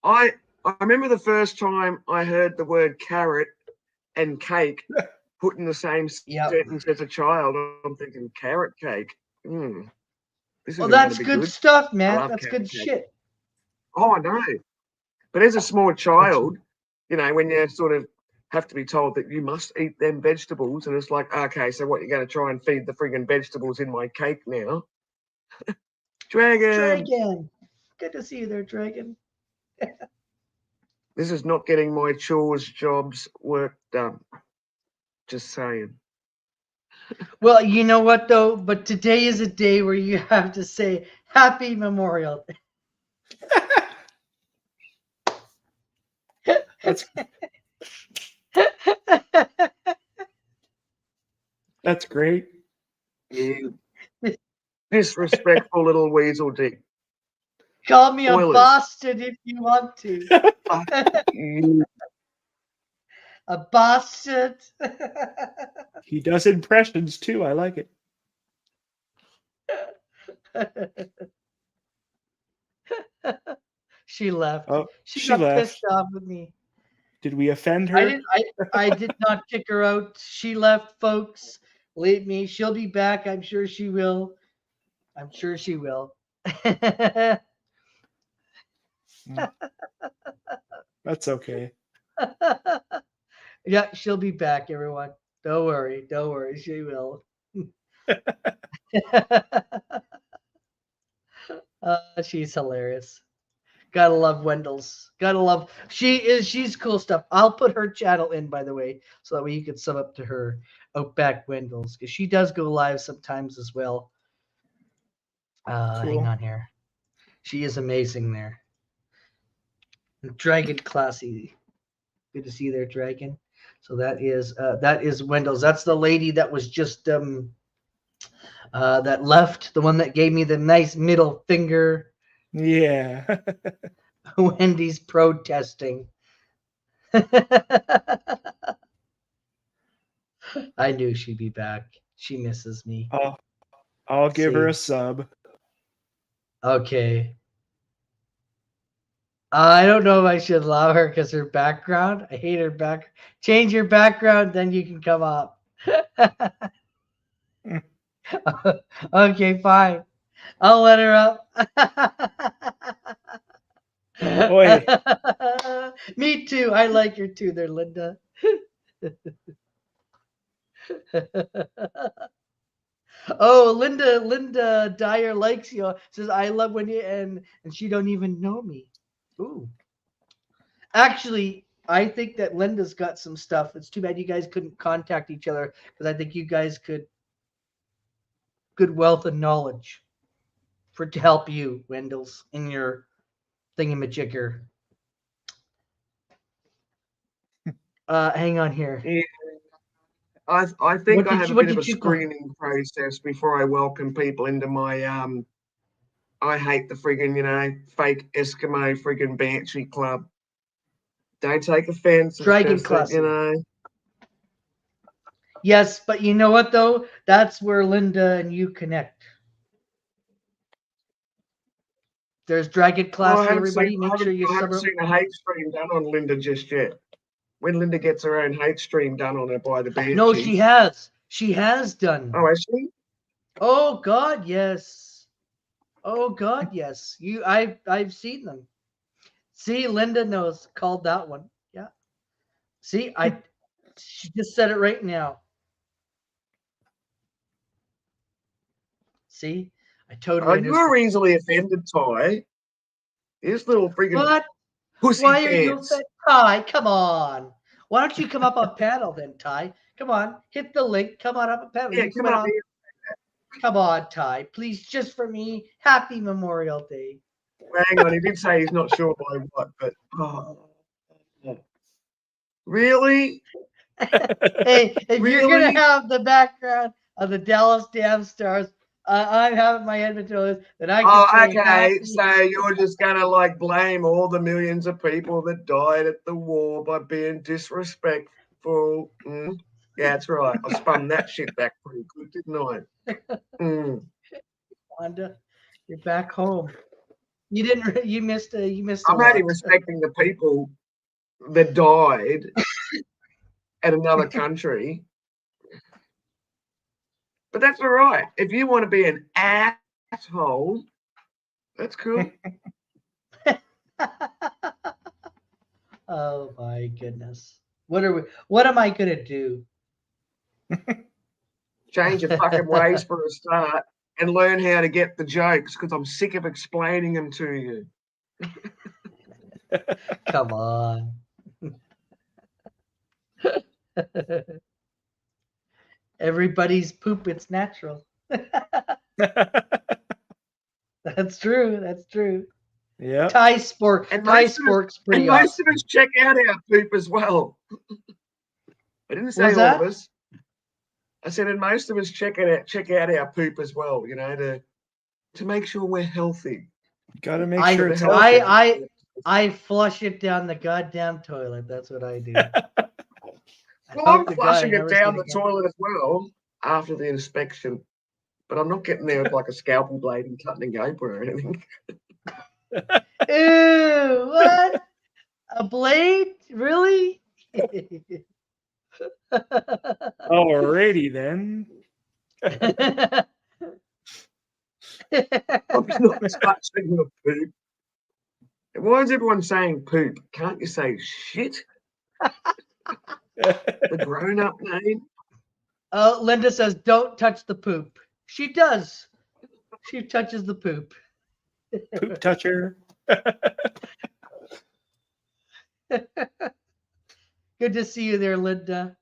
I remember the first time I heard the word carrot and cake put in the same sentence as a child. I'm thinking carrot cake. This Oh, isn't that's going to be good good. stuff, I man. love That's carrot good cake. shit. Oh, I know. But as a small child, you know, when you sort of have to be told that you must eat them vegetables, and it's like, okay, so what, you're going to try and feed the friggin' vegetables in my cake now? Dragon. Good to see you there, Dragon. This is not getting my chores, jobs, work done. Just saying. Well, you know what though? But today is a day where you have to say Happy Memorial Day. That's great. You disrespectful little weasel dick. Call me Spoilers. a bastard if you want to. You A bastard. He does impressions too. I like it. She left. Oh, she she got left. pissed off with me. Did we offend her? I did not kick her out. She left, folks. Believe me, she'll be back. I'm sure she will. I'm sure she will. That's okay. Yeah, she'll be back, everyone. Don't worry. Don't worry. She will. She's hilarious. Gotta love Wendell's. Gotta love. She's cool stuff. I'll put her channel in, by the way, so that way you can sub up to her Outback Wendell's, because she does go live sometimes as well. Hang on here. She is amazing there. Dragon Classy. Good to see you there, Dragon. So that is Wendell's. That's the lady that was just that left, the one that gave me the nice middle finger. Yeah. Wendy's protesting. I knew she'd be back. She misses me. I'll give her See. a sub. Okay. I don't know if I should allow her because her background. I hate her back. Change your background, then you can come up. Okay, fine. I'll let her up. Oi. Me too. I like her too there, Linda. Oh, Linda Dyer likes you. Says I love when you and she don't even know me. Ooh. Actually, I think that Linda's got some stuff. It's too bad you guys couldn't contact each other because I think you guys could good wealth of knowledge to help you, Wendell's, in your thingamajigger. Hang on here. Yeah. I think What I did have you- a what bit of a did you call- screening process before I welcome people into my I hate the friggin', fake Eskimo friggin' Banshee club. Don't take offense. It's Dragon just that, Yes, but you know what though? That's where Linda and you connect. There's Dragon well, Classy, everybody. Make sure you I haven't sub. seen a hate stream done on Linda just yet. When Linda gets her own hate stream done on her by the Banshees. No, she has. She has done. Oh, has she? Oh God, yes. Oh God, yes. I've seen them. See, Linda knows. Called that one. Yeah. See, she just said it right now. See, I totally Oh, you understand. were easily offended, Ty. This little friggin' What? pussy Why are you pants. offended? Ty, come on. Why don't you come up on panel then, Ty? Come on, hit the link. Come on up on panel. Yeah, You come went up on. here. Come on, Ty. Please, just for me. Happy Memorial Day. Hang on, he did say he's not sure by what, but really? Hey, if you're Really? gonna have the background of the Dallas Damn Stars, I'm having my Edmonton Oilers, then I can Oh, say okay. happy- So you're just gonna blame all the millions of people that died at the war by being disrespectful. Mm. Yeah, that's right. I spun that shit back pretty good, didn't I? Mm. Wanda, you're back home. You didn't. You missed a. You missed a I'm only lot. respecting the people that died at another country. But that's all right. If you want to be an asshole, that's cool. Oh my goodness. What are we? What am I gonna do? Change your fucking ways for a start and learn how to get the jokes because I'm sick of explaining them to you. Come on. Everybody's poop. It's natural. That's true. That's true. Yeah. Ty And Spork's pretty most awesome. of us check out our poop as well. I didn't say What's all that? of us. I said, and most of us check out our poop as well. To make sure we're healthy. Gotta make I- sure it's I- healthy. I flush it down the goddamn toilet. That's what I do. Well, I'm hope to God I flushing it never see down the again. toilet as well after the inspection. But I'm not getting there with like a scalpel blade and cutting a open or anything. Ew! What? A blade? Really? Alrighty then. I'm not touching the poop. Why is everyone saying poop? Can't you say shit? The grown-up name? Oh, Linda says, "Don't touch the poop." She does. She touches the poop. Poop toucher. Good to see you there, Linda.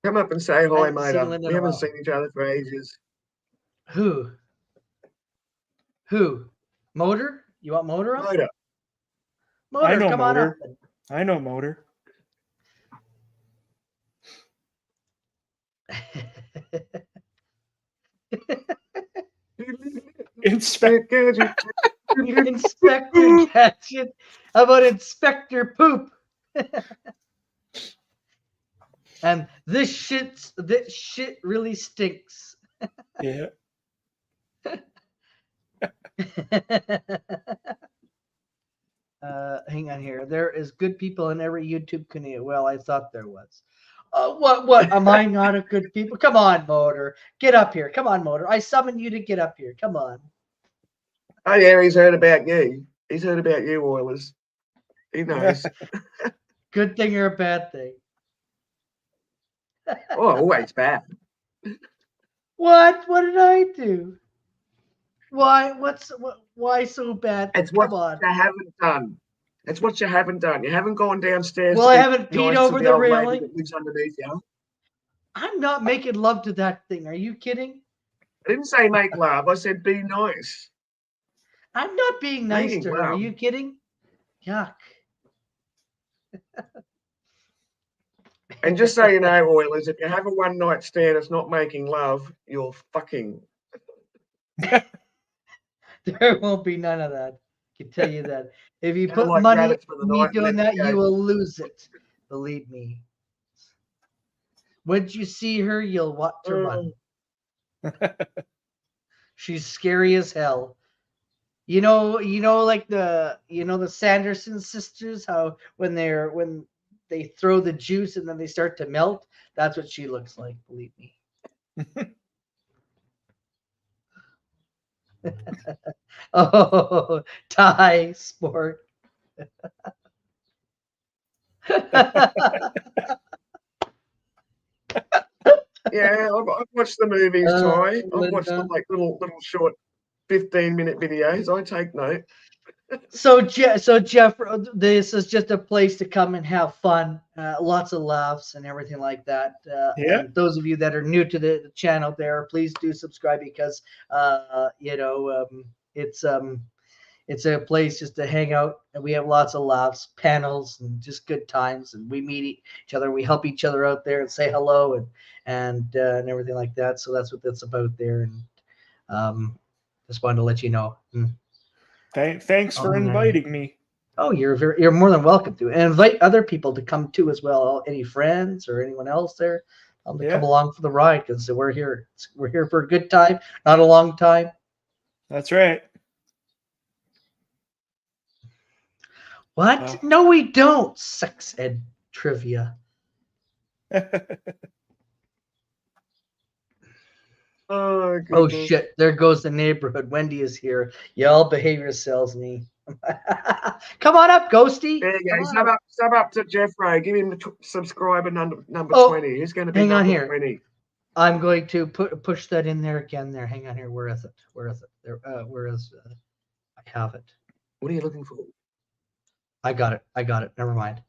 Come up and say I hi, haven't mate. seen Linda We in a haven't while. seen each other for ages. Who? Who? Motor? You want Motor on? Motor. Motor, know come on up. Motor. I know Motor. Inspector. Inspector Gadget. How about Inspector Poop? And this shit really stinks. Yeah. Hang on here. There is good people in every YouTube community. Well, I thought there was. What? Am I not a good people? Come on, Motor. Get up here. Come on, Motor. I summoned you to get up here. Come on. Oh yeah, he's heard about you. He's heard about you, Oilers. He knows. Good thing or a bad thing? Oh, always bad. What? What did I do? Why? Why so bad? It's what Come on. you haven't done. It's what you haven't done. You haven't gone downstairs. Well, to I be haven't peed nice to over the old lady railing. that lives underneath you. I'm not making love to that thing. Are you kidding? I didn't say make love. I said be nice. I'm not being nice Making to her. Are love. you kidding? Yuck. And just so you know, Oilers, if you have a one night stand, it's not making love. You're fucking. There won't be none of that. I can tell you that. If you Kinda put like money rabbits for the in me night and doing let that, it go. you will lose it. Believe me. Once you see her, you'll want to run. She's scary as hell. You know, like the Sanderson sisters, how when they throw the juice and then they start to melt. That's what she looks like. Believe me. Oh, Thai sport. Yeah, I've watched the movies, Ty. I've watched the Linda. like little short 15-minute videos. I take note. So Jeff, this is just a place to come and have fun, lots of laughs and everything like that. Yeah. And those of you that are new to the channel, there, please do subscribe because it's a place just to hang out, and we have lots of laughs, panels, and just good times. And we meet each other, we help each other out there, and say hello and everything like that. So that's what that's about there. And just wanted to let you know. Thanks for inviting me. Oh, you're more than welcome to, and invite other people to come too as well. Any friends or anyone else there, to come along for the ride because we're here. We're here for a good time, not a long time. That's right. What? No, we don't. Sex ed trivia. Oh, Oh goodness. shit! There goes the neighborhood. Wendy is here. Y'all behave yourselves, me. Come on up, Ghosty. There you Come go. on up. Sub up to Jeff Ray. Give him the subscriber number Oh, 20. He's going to be hang on number here. 20. I'm going to push that in there again. There, hang on here. Where is it? Where is it? There. Where is? I have it. What are you looking for? I got it. I got it. Never mind.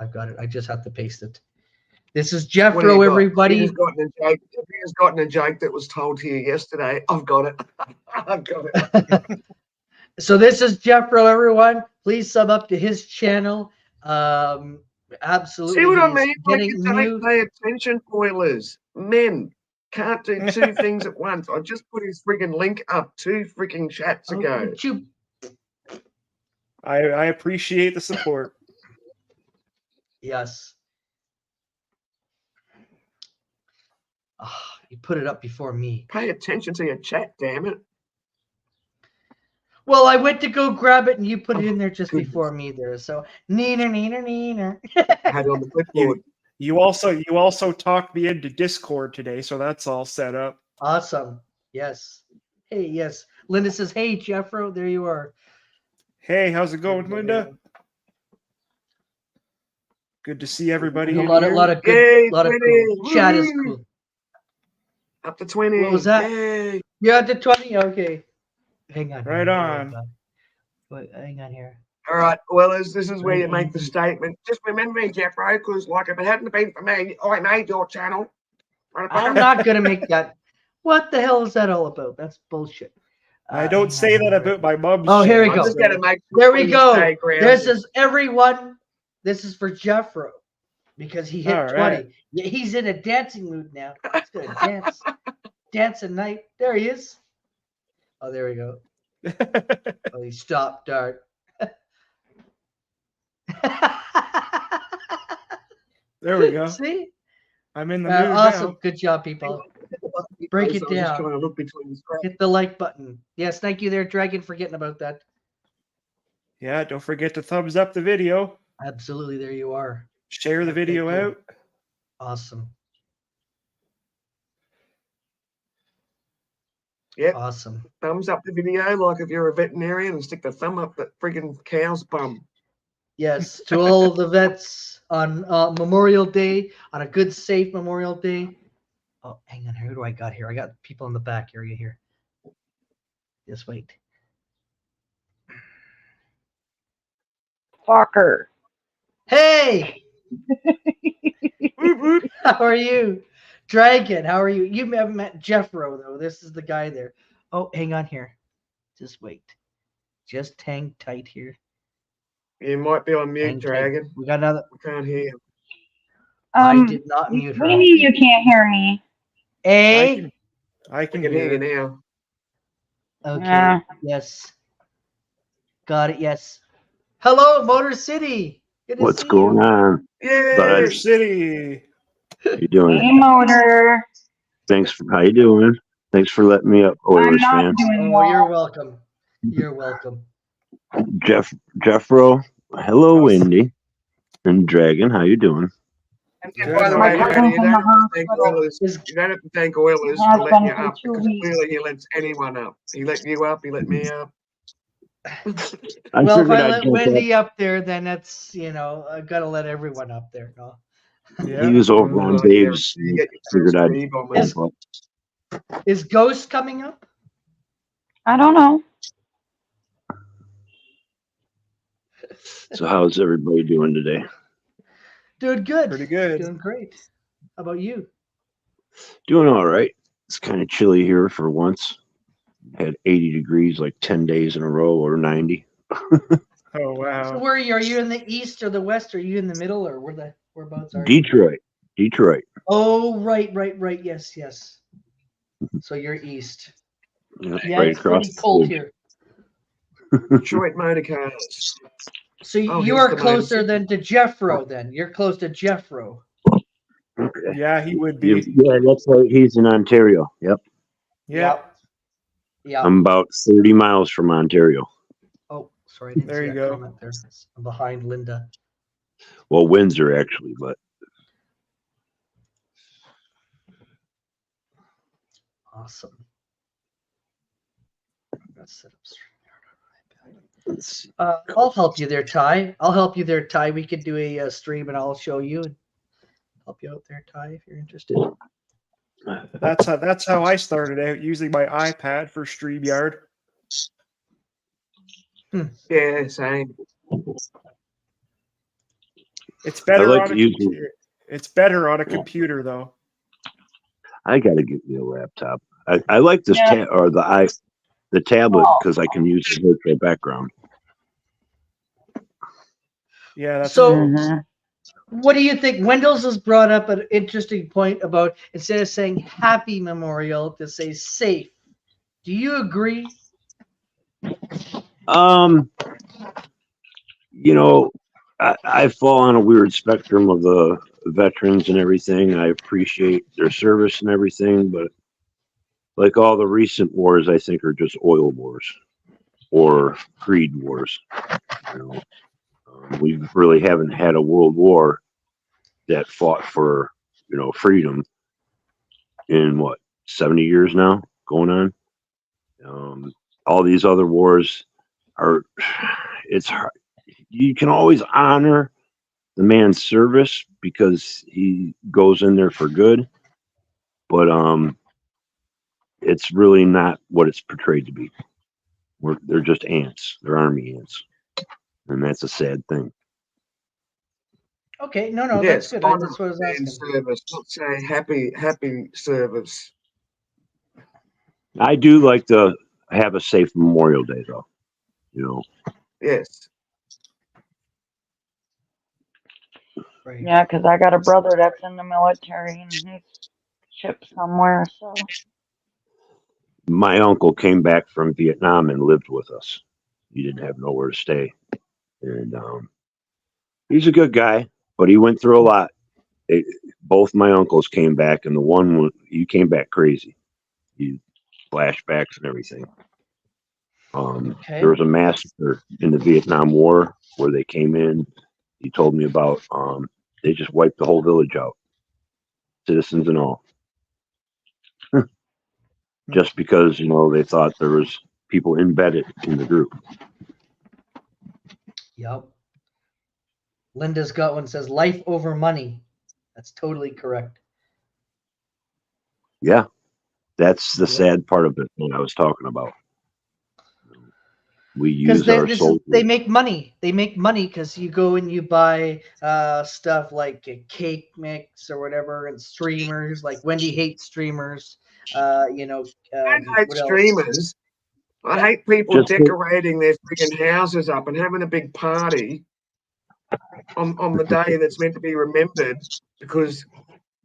I've got it. I just have to paste it. This is What do you Jeffro, got? everybody. He has gotten a joke that was told to you yesterday. I've got it. I've got it. So this is Jeffro, everyone. Please sub up to his channel. Absolutely. See what I he's mean? Like, getting you don't new. pay attention, Oilers. Men can't do two things at once. I just put his friggin' link up 2 freaking chats Oh, ago. would you- I appreciate the support. Yes. Oh, you put it up before me. Pay attention to your chat, damn it. Well, I went to go grab it and you put it Oh, in there just goodness. before me there. So neener. I had it on the clipboard. You also talked me into Discord today, so that's all set up. Awesome. Yes. Hey, yes. Linda says, hey, Jeffro, there you are. Hey, how's it going, Linda? Good to see everybody. A in lot here. of good, Yay, lot of 20. cool. Chat is Woo. cool. Up to 20. What was that? Yay. You're at the 20? Okay. Hang on. Right on. Wait, hang on here. All right. Well, this is where you make the statement. Just remember me, Jeffro, because like if it hadn't been for me, I made your channel. I'm not going to make that. What the hell is that all about? That's bullshit. I don't say that about my mom's. Oh, here we channel, go. I'm just so- going to make There we go. stay grounded. This is everyone. This is for Jeffro because he hit All 20. right. Yeah, he's in a dancing mood now. He's gonna dance, dance at night. There he is. Oh, there we go. Oh, he stopped Dart. There we go. See? I'm in the mood Awesome. now. Good job, people. Break it I'm just down. trying to look between the scraps. Hit the like button. Yes, thank you there, Dragon, for getting about that. Yeah, don't forget to thumbs up the video. Absolutely, there you are. Share the Thank video you. out. Awesome. Yep. Awesome. Thumbs up the video like if you're a veterinarian and stick the thumb up that friggin' cow's bum. Yes, to all the vets on Memorial Day, on a good, safe Memorial Day. Oh, hang on. Who do I got here? I got people in the back area here. Just wait. Fucker. Hey, Whoop, whoop. how are you? Dragon, how are you? You haven't met Jeffro, though. This is the guy there. Oh, hang on here. Just wait. Just hang tight here. You might be on mute, Hang tight. Dragon. We got another. We can't hear you. I did not mute her. What do you mean you can't hear me? Hey. I We can can hear hear you it. now. Okay. Yeah. Yes. Got it. Yes. Hello, Motor City. Good to What's see going you. on? Yeah. Motor City. How you doing? Hey, motor. Thanks for how you doing? Thanks for letting me up, I'm Oilers not fan. doing Oh, you're well. welcome. You're welcome. Jeffro. Hello, How's- Wendy and Dragon. How you doing? And Good. by the My way, cousin's Brandy, in the hospital. you don't have to thank Oilers Has for letting been you for up 2 because weeks. clearly he lets anyone up. He let you up. He let me up. I Well, if figured I I'd let jump Wendy up there, then that's, I got to let everyone up there. No. up. Yeah. He was over on Oh, yeah. Dave's. You get your Figured first I'd beeb on me. Is- jump up. Is Ghost coming up? I don't know. So how's everybody doing today? Doing good. Pretty good. Doing great. How about you? Doing all right. It's kind of chilly here for once. Had 80 degrees like 10 days in a row or 90. Oh So wow. where are you? Are you in the east or the west? Are you in the middle or whereabouts are you? Detroit. Oh, right. Yes, yes. So you're east. Yeah, Yeah, right it's pretty across. cold the here. Detroit Motor Cars. So Oh, you here's are the closer motor. than to Jeffro then. You're close to Jeffro. Okay. Yeah, he would Yeah, be. that's right. He's in Ontario. Yep. Yeah. Yeah. I'm about 30 miles from Ontario. Oh, sorry, I didn't There see you that go. comment there. I'm behind Linda. Well, Windsor actually, but Awesome. Let's set up StreamYard on iPad. let's see. I'll help you there, Ty. I'll help you there, Ty. We could do a stream and I'll show you and help you out there, Ty, if you're interested. That's how I started out using my iPad for StreamYard. Yeah, same. It's better like on a using- computer. It's better on a computer though. I got to get me a laptop. I like this Yeah. the tablet Oh. because I can use the virtual background. Yeah, that's So- Mhm. What do you think? Wendell's has brought up an interesting point about instead of saying happy memorial to say safe. Do you agree? I fall on a weird spectrum of the veterans and everything. I appreciate their service and everything, but like all the recent wars, I think are just oil wars or creed wars. You know, we really haven't had a world war that fought for, freedom in 70 years now going on. All these other wars it's hard. You can always honor the man's service because he goes in there for good, but it's really not what it's portrayed to be. They're just ants. They're army ants, and that's a sad thing. Okay, no, Yes, that's good. honor That's what I was and asking. service, not say happy service. I do like have a safe Memorial Day, though. You know, Yes. Right. Yeah, 'cause I got a brother that's in the military and he's shipped somewhere, so. my uncle came back from Vietnam and lived with us. He didn't have nowhere to stay, and he's a good guy, but he went through a lot. Both my uncles came back, and the one he came back crazy. He flashbacks and everything. Okay. There was a massacre in the Vietnam War where they came in. He told me about. They just wiped the whole village out, citizens and all, just because they thought there was people embedded in the group. Yep. Linda's got one, says life over money. That's totally correct. Yeah, that's the Yep. sad part of it. What I was talking about. We Because use our they soldiers. make money. They make money because you go and you buy stuff like a cake mix or whatever, and streamers. Like Wendy hates streamers. I hate what else? streamers. I Yeah. hate people Just decorating their freaking houses up and having a big party on the day that's meant to be remembered because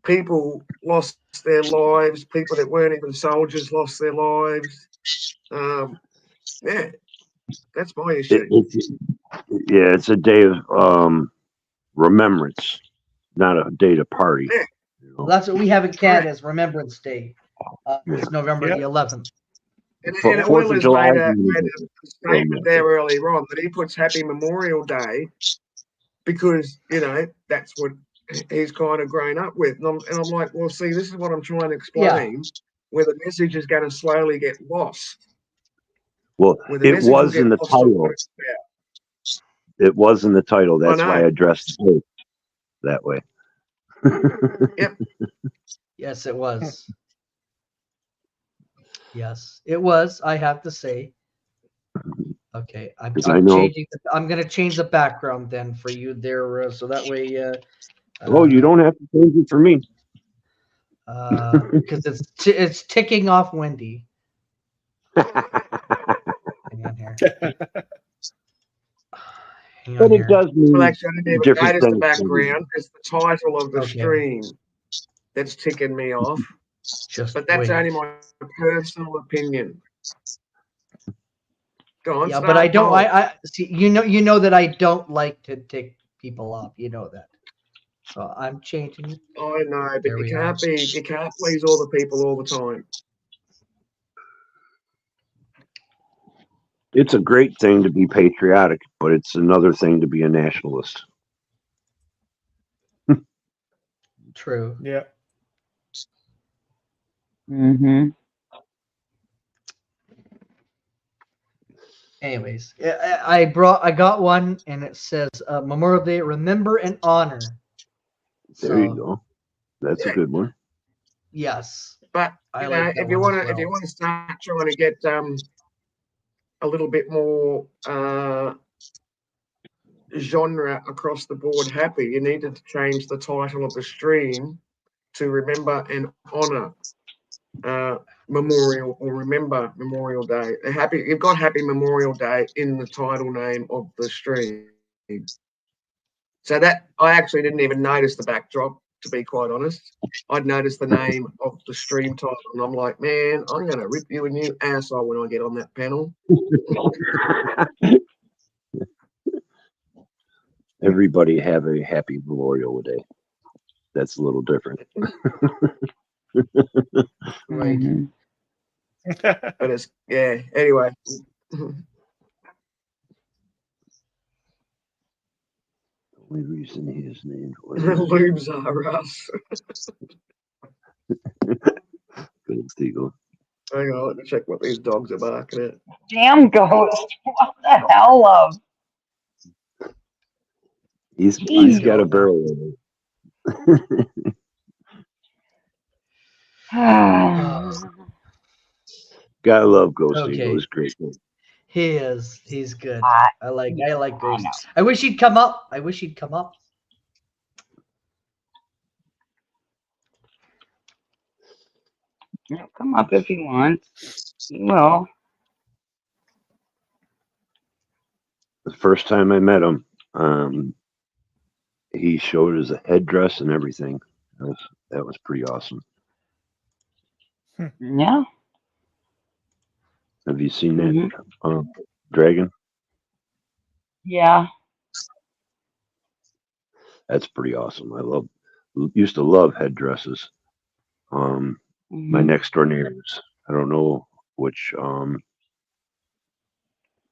people lost their lives. People that weren't even soldiers lost their lives. Yeah, that's my issue. It's a day of remembrance, not a day to party. Yeah. Well, that's what we have in Canada as Remembrance Day. It's Yeah. November Yep. the 11th. And Fourth of Oilers July made a is statement there earlier on that he puts Happy Memorial Day because that's what he's kind of grown up with. And I'm like, well, see, this is what I'm trying to explain, where the message is going to slowly get lost. Well, Where the it message will was get in the lost on title. what it's about. It was in the title. That's why I know. addressed it that way. Yes, it was. Yes, it was. I have to say. Okay, I'm 'Cause I know- changing. I'm going to change the background then for you there, so that way. You don't have to change it for me. Because it's ticking off Wendy. Hang on here. Hang on But it here. does mean Well, actually, I didn't even different notice the things. background. It's the title of the Okay. stream that's ticking me off. Just But that's wait. only my personal opinion. Go on, Yeah, but I start, don't. Paul. I see. You know that I don't like to tick people off. You know that. So I'm changing it. I know, but There you we can't please all the people all the time. It's a great thing to be patriotic, but it's another thing to be a nationalist. True. Yeah. Mm-hmm. Anyways, I got one, and it says Memorial Day, remember and honor. There you go. That's a good one. Yes, But I like that if you one want as to, if you well. want to start trying to get a little bit more genre across the board happy, you need to change the title of the stream to remember and honor Memorial or remember Memorial Day. You've got Happy Memorial Day in the title name of the stream. So that I actually didn't even notice the backdrop, to be quite honest. I'd noticed the name of the stream title, and I'm like, man, I'm going to rip you a new asshole when I get on that panel. Everybody have a happy Memorial Day. That's a little different. Right. Mm-hmm. But it's, yeah, anyway. The only reason he is named was Lubes are us. good Eagle. Hang on, let me check what these dogs are barking at. Damn ghost. What the hell, love? He's Jeez. got a barrel in it. Gotta love Ghost Okay. Eagle. He's great. He is. He's good. I- I like Ghost. know. I wish he'd come up. He'll come up if he wants. He will. the first time I met him, he showed us a headdress and everything. That was pretty awesome. Yeah. Have you seen that dragon? Yeah. That's pretty awesome. Used to love headdresses. My next door neighbors, I don't know which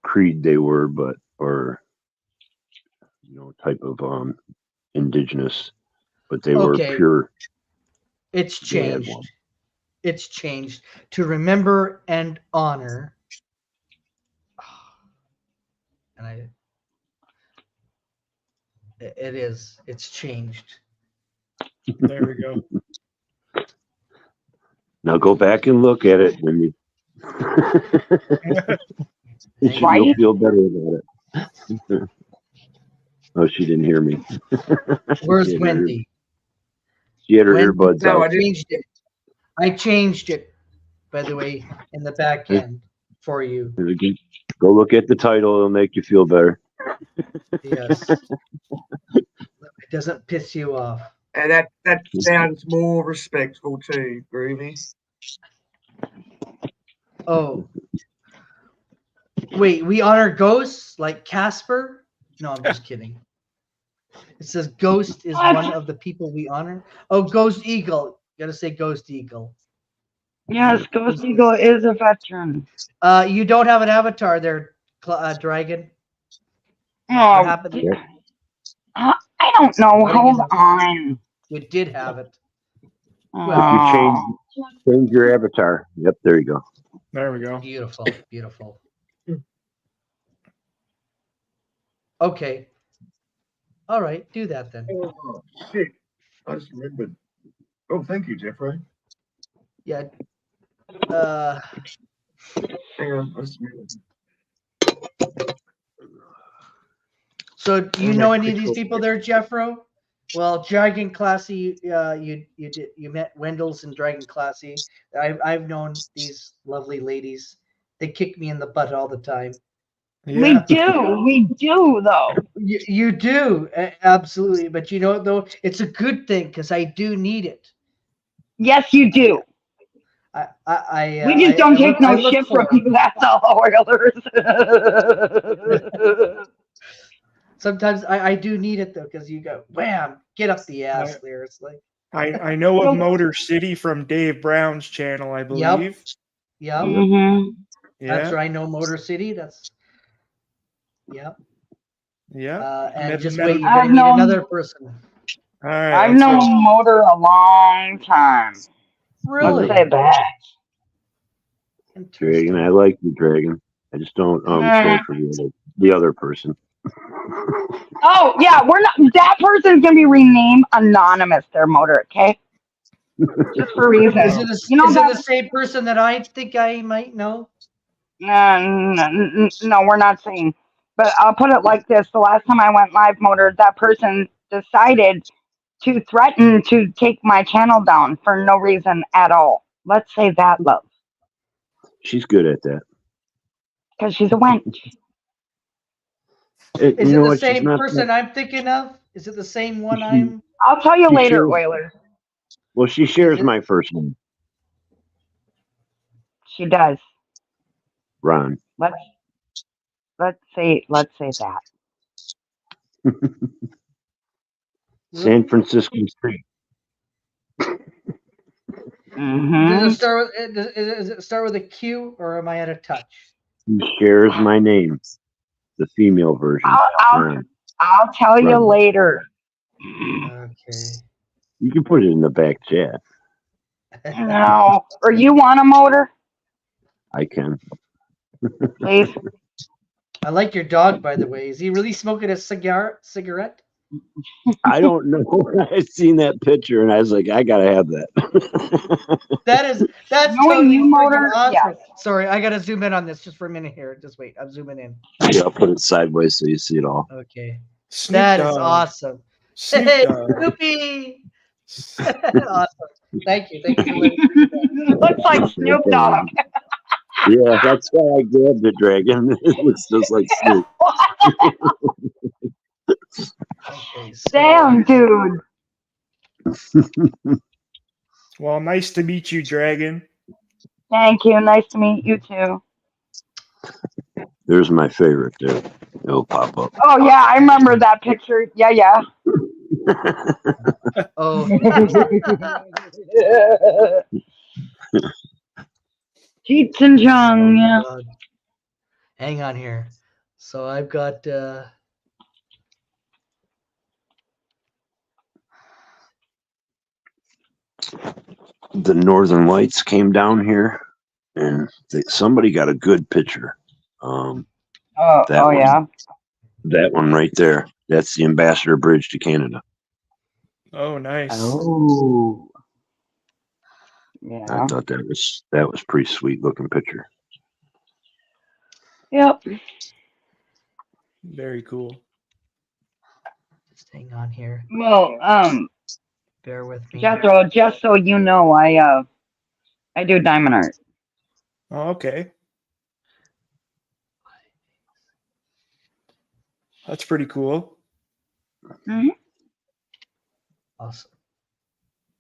creed they were, or type of indigenous, but they were Okay. pure. It's They had changed. one. It's changed to remember and honor. And it is. It's changed. There we go. Now go back and look at it when you. Right? You'll feel better about it. Oh, she didn't hear me. Where's She had her- Wendy? She had her Wendy- earbuds No, out. I didn't. Changed it. I changed it, by the way, in the back end for you. Go look at the title; it'll make you feel better. Yes. It doesn't piss you off. And that sounds more respectful too, Groovy. Oh. Wait, we honor ghosts like Casper? No, I'm just kidding. It says Ghost is What? one of the people we honor. Oh, Ghost Eagle. Gotta say Ghost Eagle. Yes, Ghost Eagle is a veteran. You don't have an avatar there, Dragon. What Oh, happened? I don't know. Hold on. You did have it. Oh. Change your avatar. Yep, there you go. There we go. Beautiful, beautiful. Okay. All right, do that then. Oh, shit. I just remembered. Oh, thank you, Jeffrey. Yeah. Hang on. I just remembered. So do you Oh, know my any of these critical- people there, Jeffro? Well, Dragon Classy, you met Wendell's and Dragon Classy. I've known these lovely ladies. They kick me in the butt all the time. We do though. You do, absolutely. But you know what though? It's a good thing because I do need it. Yes, you do. We just don't take no shit from people. That's all, Oilers. Sometimes I do need it though because you go wham, get up the ass there. It's like I know of Motor City from Dave Brown's channel, I believe. yeah, Mhm. Yeah. that's right. I know Motor City. That's yeah. Yeah. And Never just met wait, him. you're gonna I've need known- another person. All right. I've let's known go. Motor a long time. Really? Let's say that. Dragon, I like you, Dragon. I just don't care for the other person. Oh yeah, we're not. That person's gonna be renamed anonymous. Their Motor, okay? Just for Is reasons. it, the, You know is it that- the same person that I think I might know? No, we're not saying. But I'll put it like this: the last time I went live, Motor, that person decided to threaten to take my channel down for no reason at all. Let's say that, love, She's good at that. because she's a wench. Is You it know the what? She's same not- person I'm thinking of? Is it the same one I'm? I'll tell you She later, sure- Oilers. Well, she shares it- my first name, She does. Ron. Let's say that. San Francisco Street. Mm-hmm. Does it start with a Q or am I at a touch? She shares my name, the female version. Ron. I'll tell you Ron. later. Okay. You can put it in the back chat. No. Or you want a Motor, I can. please? I like your dog, by the way. Is he really smoking a cigarette? I don't know. I seen that picture and I was like, I gotta have that. That's Knowing totally you, Motor, freaking awesome. yes. Sorry, I gotta zoom in on this just for a minute here. Just wait, I'm zooming in. Yeah, I'll put it sideways so you see it all. Okay, Snoop that is Dogg. awesome. Snoop Hey, Dogg. Snoopy! Awesome. Thank you. Thank you for letting me do that. Looks like Snoop Dogg. Yeah, that's why I grabbed the dragon. It looks just like Snoop. Okay, so Damn, dude. Well, nice to meet you, Dragon. Thank you. Nice to meet you too. There's my favorite there. It'll pop up. Oh yeah, I remember that picture. Yeah, yeah. oh Cheech and Chong, yeah. God. Hang on here. So I've got The Northern Lights came down here, and somebody got a good picture. Oh, That oh one. yeah. That one right there. That's the Ambassador Bridge to Canada. Oh, nice. Oh. I Yeah. thought that was pretty sweet looking picture. Yep. Very cool. just hang on here. Well, Bear with me. Jethro, just so you know, I do diamond art. Oh, okay. That's pretty cool. Hmm. Awesome.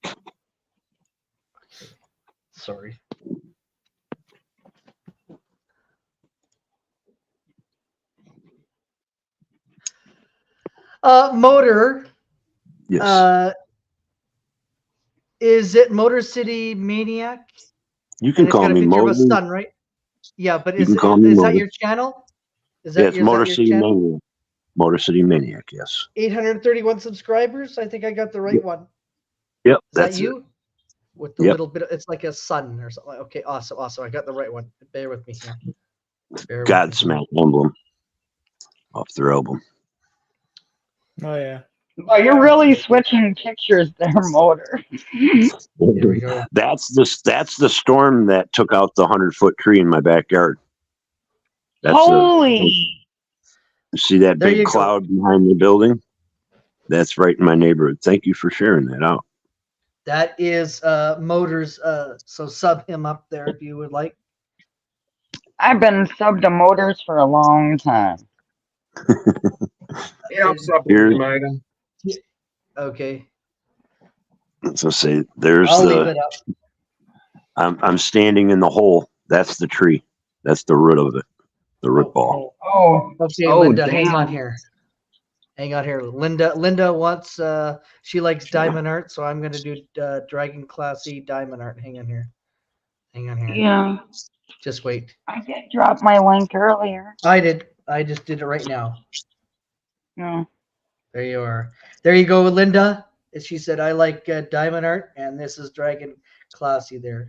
Okay. Sorry. Motor. Yes. Is it Motor City Maniac? You can And it's call got a me picture of a Motor. sun, right? Yeah, but You is can call me that Motor. your channel? Is Yeah, that it's is Motor that your City channel? Maniac. Motor City Maniac, yes. 831 subscribers. I think I got the right Yep. one. Yep, Is that that's it. you? With the Yep. little bit of, it's like a sun or something. Okay, awesome, awesome. I got the right one. Bear with me here. Bear with me. Godsmack emblem off their album. Oh, yeah. Oh, you're really switching pictures there, Motor. Here we go. That's the storm that took out the 100-foot tree in my backyard. That's Holy. see that There you big go. cloud behind the building? That's right in my neighborhood. Thank you for sharing that out. That is Motors. So sub him up there if you would like. I've been subbed to Motors for a long time. Yeah, I'm subbing Here's- you, Motor. Okay. So say there's I'll leave it up. I'm standing in the hole. That's the tree. That's the root of it. The root ball. Oh. Okay, Oh, Linda, hang on damn. here. Hang on here. Linda wants she likes diamond art, so I'm gonna do Dragon Classy diamond art. Hang on here. Hang on here. Yeah. Just wait. I did drop my link earlier. I did. I just did it right now. No. There you are. There you go, Linda. She said I like diamond art, and this is Dragon Classy there.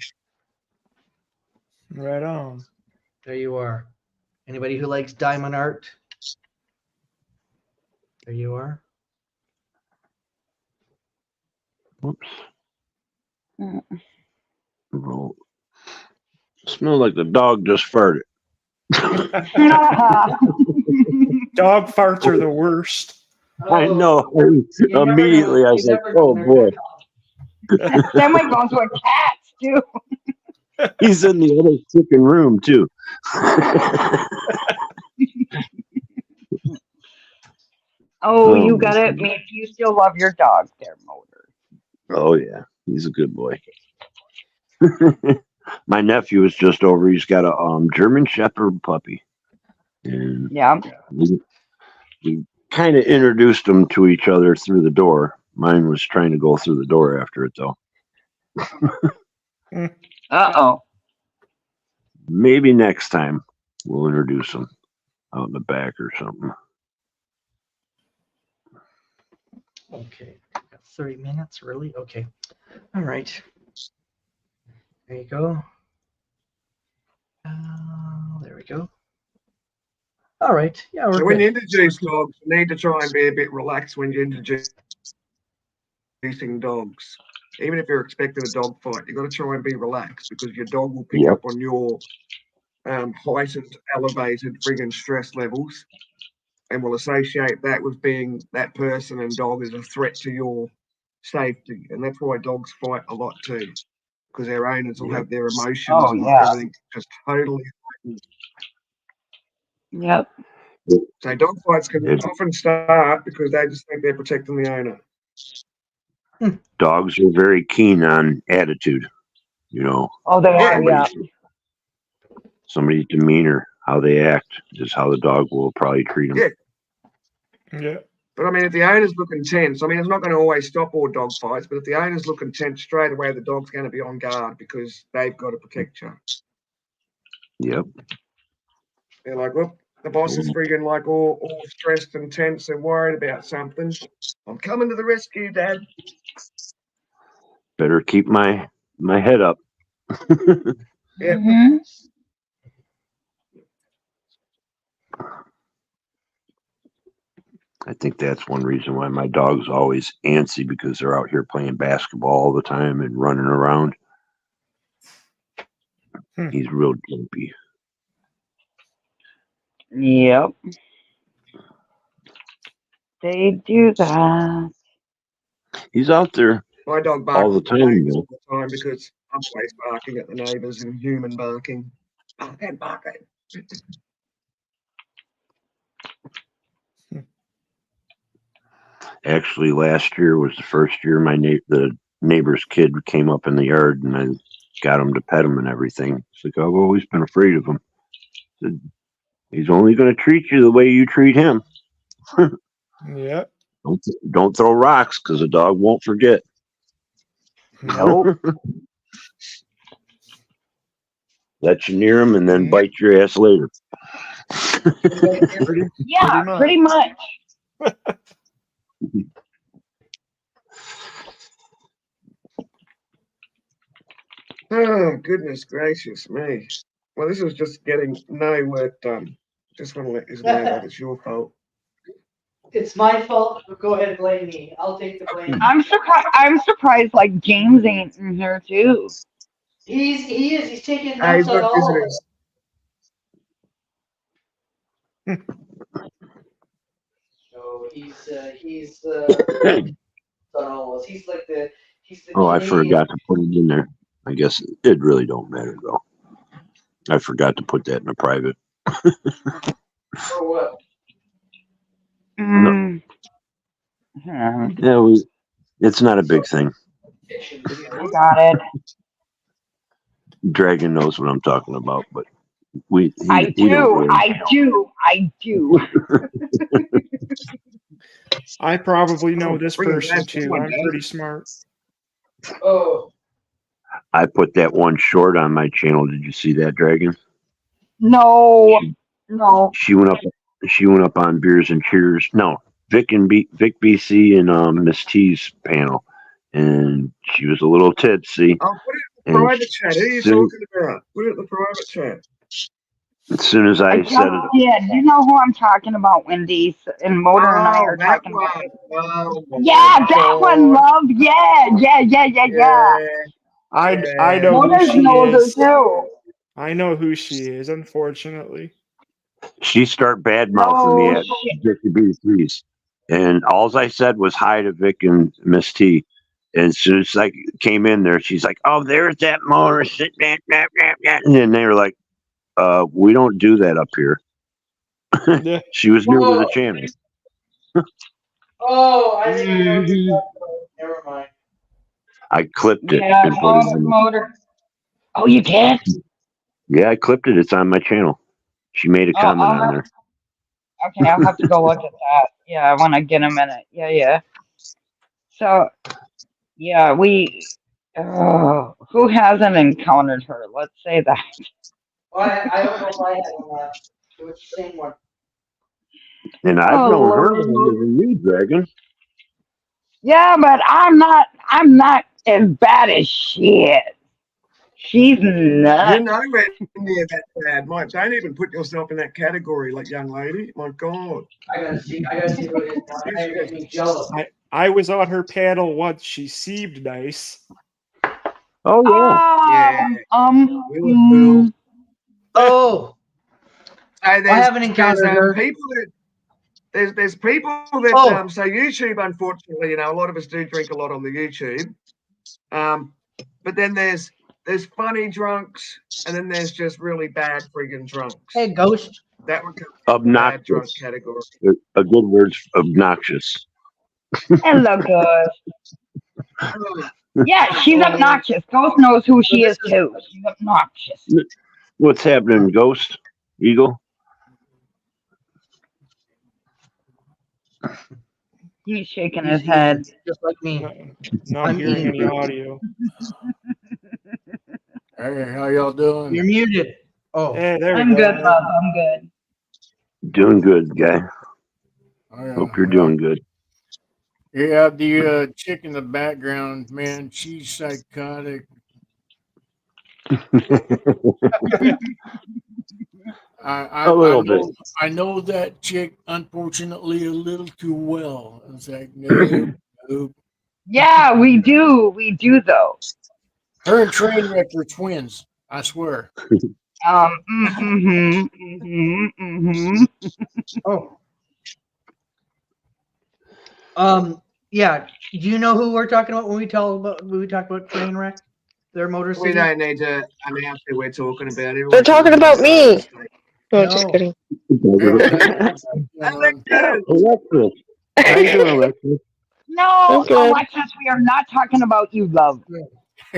Right on. There you are. Anybody who likes diamond art? There you are. Whoops. Mm. Roll. Smell like the dog just farted. Dog farts are the worst. I know. You never know. Immediately, I was You like, never know. "Oh boy, Same way goes with cats too. he's in the other freaking room too." Oh, you Oh, got it. Means you still love your dog there, Motor. Oh yeah, he's a good boy. My nephew is just over. He's got a German Shepherd puppy, and Yeah. we kind of introduced them to each other through the door. Mine was trying to go through the door after it, though. Uh-oh. Maybe next time we'll introduce them out in the back or something. Okay. Got 30 minutes, really? Okay. All right. There you go. There we go. All right. Yeah, we're So when good. you introduce dogs, you need to try and be a bit relaxed when you're introducing dogs. Even if you're expecting a dog fight, you've got to try and be relaxed because your dog will pick Yep. up on your heightened, elevated friggin' stress levels and will associate that with being that person and dog is a threat to your safety. And that's why dogs fight a lot too. because their owners will Yep. have their emotions Oh, and yeah. everything just totally. Yep. So dog fights can Yes. often start because they just think they're protecting the owner. Dogs are very keen on attitude. You know, Oh, they Yeah. are. Yeah. somebody's demeanor, how they act, is how the dog will probably treat them. Yeah. Yeah. But I mean, if the owner's looking tense, I mean, it's not going to always stop all dog fights, but if the owner's looking tense, straight away the dog's going to be on guard because they've got to protect you. Yep. They're like, look, the boss is freaking like all stressed and tense and worried about something. I'm coming to the rescue, Dad. Better keep my head up. Yeah. Mhm. I think that's one reason why my dog's always antsy, because they're out here playing basketball all the time and running around. He's real jumpy. Yep. They do that. He's out there My dog barks all the at the time, neighbours though. all the time because I'm always barking at the neighbours and human barking. Barking, barking. Actually, last year was the first year the neighbor's kid came up in the yard, and I got him to pet him and everything. It's like, I've always been afraid of him. I said, he's only going to treat you the way you treat him. Yeah. Don't throw rocks, because the dog won't forget. Nope. Let you near him and then Mhm. bite your ass later. Yeah, much. pretty much. Oh, goodness gracious me. Well, this is just getting no work done. Just want to let you know that it's your fault. It's my fault. But go ahead and blame me. I'll take the blame. I'm surprised. Like James ain't in here too. He's taking He's notes on got all of visitors. it. So he's on all of us. He's the Oh, I Canadian- forgot to put it in there. I guess it really don't matter, though. I forgot to put that in a private. For what? Mm. Yeah, it's not a big thing. I got it. Dragon knows what I'm talking about, but I he don't do. really. I do. I probably know this Bring him person back. too. Come on, I'm Dad. pretty smart. Oh, I put that one short on my channel. Did you see that, Dragon? No. No. She went up on Beers and Cheers. No, Vic BC and Miss T's panel, and she was a little tipsy. I'll put it in And the private chat. Who are you soon- talking about? Put it in the private chat. As soon as I I said it, just did. You know who I'm talking about, Wendy? And Motor and I are that talking about one. it. Oh, my Yeah, that one, God. love. Yeah. I know who Motor she knows is. her too. I know who she is, unfortunately. she start bad mouthing me No at shit. Vic BC's, and all I said was hi to Vic and Miss T. And as soon as I came in there, she's like, "Oh, there's that motor sitting there." And then they were like, "We don't do that up here." Yeah. She was new to the Whoa. channel. Oh, I didn't even know what you're talking about. Never mind. I clipped it Yeah, and put it on. Motor. Oh, you did? Yeah, I clipped it. It's on my channel. She made a Oh, comment I'll on have- there. Okay, I'll have to go look at that. Yeah, I want to get a minute. Yeah. So, yeah, who hasn't encountered her? Let's say that. Well, I don't know if I had one left. It was the same one. And I've Oh, known her Lord. longer than you, Dragon. Yeah, but I'm not as bad as she is. She's nuts. You know we're near that bad, Mike. Don't even put yourself in that category, like young lady. My God. I gotta see who it is. Now. I got me jealous. I was on her panel once. She seemed nice. Oh yeah. Oh, So there's, I haven't encountered her. people that there's people that Oh. so YouTube, unfortunately, a lot of us do drink a lot on the YouTube. But then there's there's funny drunks, and then there's just really bad friggin' drunks. Hey, Ghost. That would come in the bad drunk Obnoxious. category. A good word's obnoxious. Hello, Ghost. Yeah, she's obnoxious. Ghost knows who she is too. She's obnoxious. What's happening, Ghost? Eagle? He's shaking his head. Just like me. Not I'm hearing eating any food. audio. Hey, how y'all doing? You're muted. Oh, Hey, there I'm we go. good, love. I'm good. Doing good, guy. Oh, yeah, Hope you're yeah. doing good. Yeah, the chick in the background, man, she's psychotic. A little bit. I know that chick, unfortunately, a little too well. It's like, no, no. Yeah, we do. We do, though. Her and Trainwreck are twins. I swear. oh. Yeah. Do you know who we're talking about when we talk about Trainwreck? Their Motor We City? don't need to announce who we're talking about. Everyone They're can talking look about it me. up. No, just kidding. Alexis. How you doing, Alexis? No, I'm good. Alexis, we are not talking about you, love. No,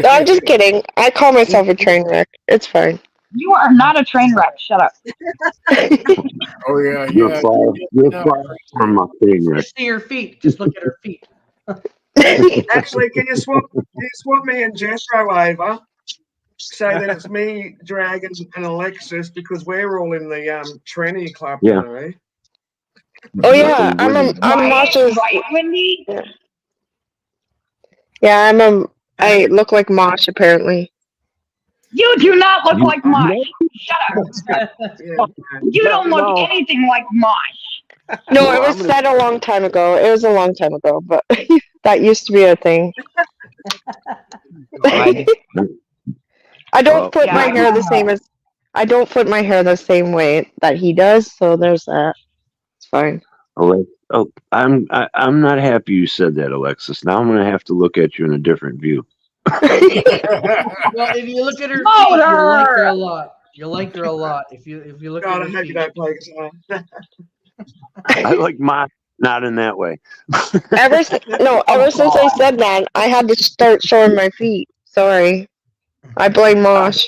I'm just kidding. I call myself a train wreck. It's fine. You are not a train wreck. Shut up. Oh, yeah, You're yeah. far from my train wreck. Just see her feet. Just look at her feet. Actually, can you swap me and Jethro over? So that it's me, Dragon, and Alexis, because we're all in the Trini Club, Yeah. you know. Oh yeah, I'm Mosh's. Right, Wendy? Yeah, I look like Mosh apparently. You do not look like Mosh. Shut up. Yeah. You don't look anything like Mosh. No, it was said a long time ago. It was a long time ago, but that used to be a thing. I don't put my hair the same as. I don't put my hair the same way that he does, so there's that. It's fine. Oh, I'm not happy you said that, Alexis. Now I'm gonna have to look at you in a different view. Well, if you look at her feet, you'll like her a lot. You'll like her a lot if you look God, I at her hope you feet. don't play guitar. I like mine, not in that way. Ever since I said that, I had to start showing my feet. Sorry, I blame Mosh.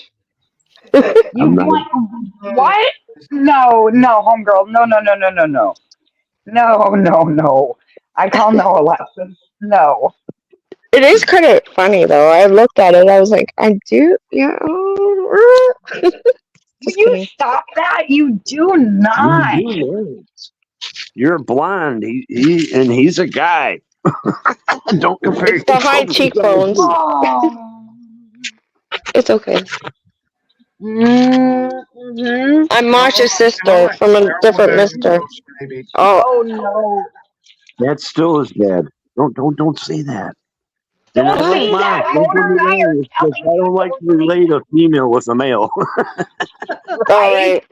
You want what? No, homegirl. No. I call no, Alexis. No. It is kind of funny though. I looked at it. I was like, I do. Yeah. Will you stop that? You do not. You're blind. He's a guy. Don't compare. It's the high cheekbones. It's okay. Mm-hmm. I'm Mosh's sister from a different mister. Oh no. That still is bad. Don't say that. Don't say that. Mona and I are I don't like to relate a female with a male. All right.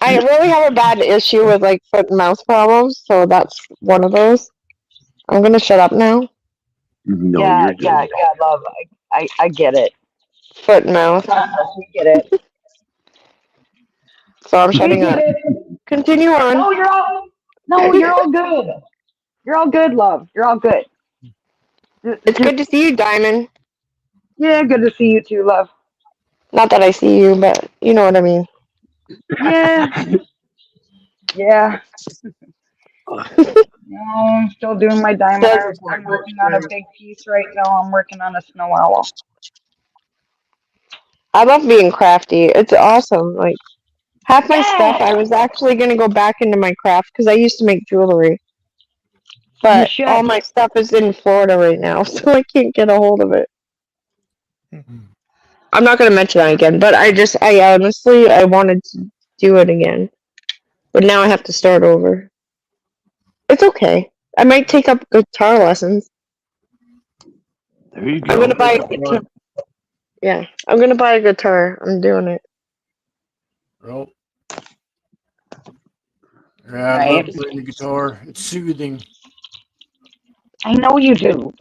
I really have a bad issue with like foot and mouth problems, so that's one of those. I'm gonna shut up now. No, yeah, you're good. love. I get it. Foot and mouth. We get it. So I'm shutting up. Continue on. No, you're all good. You're all good, love. You're all good. It's good to see you, Diamond. Yeah, good to see you too, love. Not that I see you, but you know what I mean. Yeah. Yeah. No, I'm still doing my diamond art. I'm working on a big piece right now. I'm working on a snow owl. I love being crafty. It's awesome. Like half my stuff, I was actually gonna go back into my craft because I used to make jewelry. But all my stuff is in Florida right now, so I can't get a hold of it. I'm not gonna mention that again, but I honestly wanted to do it again. But now I have to start over. It's okay. I might take up guitar lessons. There you go. I'm gonna buy a guitar. Yeah, I'm gonna buy a guitar. I'm doing it. Well, yeah, I love playing the guitar. It's soothing. I know you do.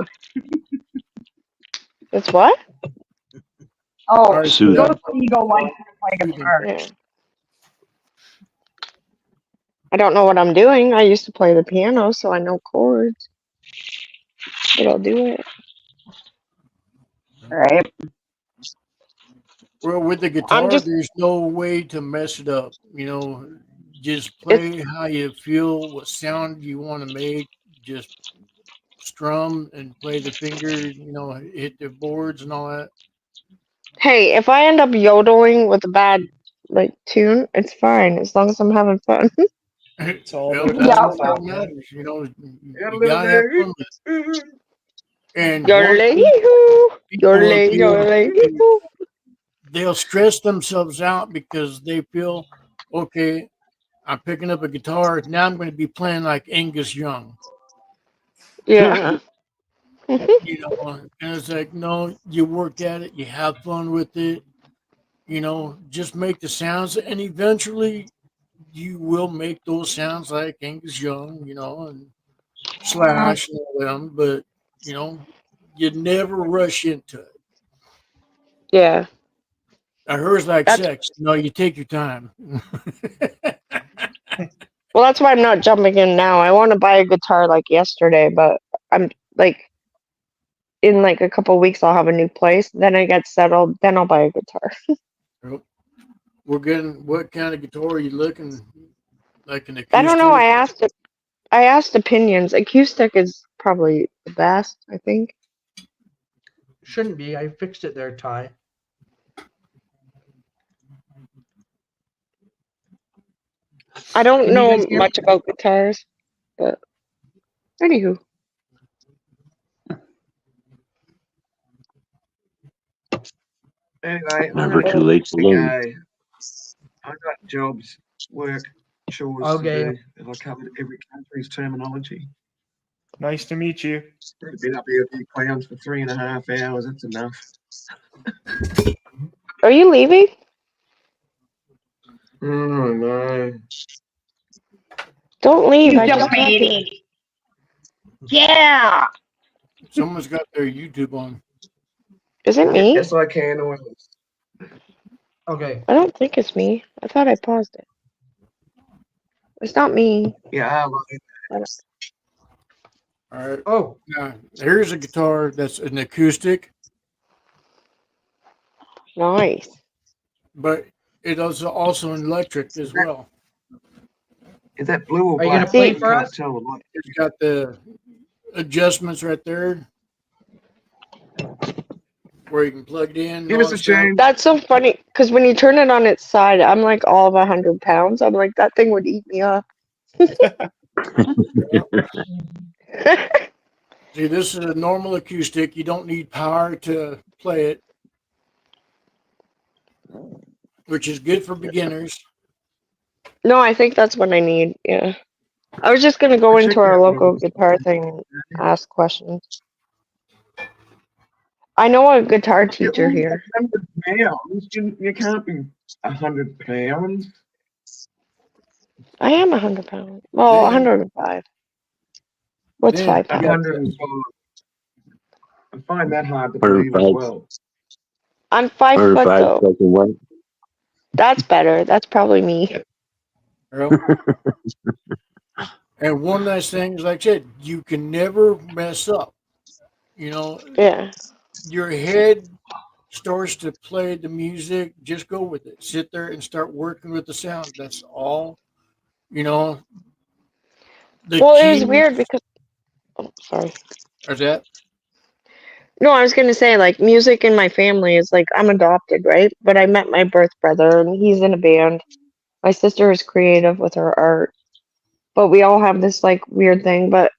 It's what? Oh, Alright, Soothing. Ghost Eagle likes to play guitar. Yeah. I don't know what I'm doing. I used to play the piano, so I know chords. But I'll do it. Right. well, with the guitar, just- there's no way to mess it up. You know, just play how you feel, what sound you want to make. Just strum and play the fingers. You know, hit the boards and all that. Hey, if I end up yodeling with a bad like tune, it's fine as long as I'm having fun. It's all Well, about that's Yeah. what matters. You know, you gotta have fun with it. And Yodeling, people will yodeling, be able yodeling. to- they'll stress themselves out because they feel, okay, I'm picking up a guitar. Now I'm going to be playing like Angus Young. Yeah. You know, and it's like, no, you work at it, you have fun with it, you know, just make the sounds, and eventually you will make those sounds like Angus Young, you know, and Slash and all them, but you know, you never rush into it. Yeah. Hers like That's- sex. No, you take your time. Well, that's why I'm not jumping in now. I want to buy a guitar like yesterday, but I'm like, in like a couple weeks, I'll have a new place. Then I get settled. Then I'll buy a guitar. Yep. We're getting, what kind of guitar are you looking? Like an acoustic? I don't know. I asked opinions. Acoustic is probably the best, I think. Shouldn't be. I fixed it there, Ty. I don't Can you know guys hear much about guitars, but anywho. Anyway, Never too late to learn. I got jobs, work, chores Okay. to do. And I covered every country's terminology. Nice to meet you. I've been up here with you clowns for 3.5 hours. That's enough. Are you leaving? Oh no. Don't leave. You I just just made talked to you. it. Yeah. Someone's got their YouTube on. Is it me? Yes, I can. Always. Okay. I don't think it's me. I thought I paused it. It's not me. Yeah. All right. Oh, Now, here's a guitar that's an acoustic, Nice. but it is also an electric as well. Is that blue or Are you gonna black? play I for can't us? tell the light. It's got the adjustments right there where you can plug it in. and Give all us a that stuff. tune. That's so funny because when you turn it on its side, I'm like all of 100 pounds. I'm like, that thing would eat me up. See, this is a normal acoustic. You don't need power to play it, which is good for beginners. No, I think that's what I need. Yeah. I was just going to go Check into our out local one. guitar thing and ask questions. I know a guitar teacher You're here. 100 pounds. You can't be 100 pounds. I am 100 pounds. Well, Then- 105. What's then 5 I pounds? got 105. I find that hard to believe as 105. well. I'm 5 foot 105 though. fucking what? That's better. That's probably me. Well, and one nice thing is, like I said, you can never mess up. You know, Yeah. your head starts to play the music, just go with it. Sit there and start working with the sound. That's all. You know. The Well, it was key weird because. Oh, sorry. is that. No, I was gonna say like music in my family is like I'm adopted, right? But I met my birth brother and he's in a band. My sister is creative with her art. But we all have this like weird thing. But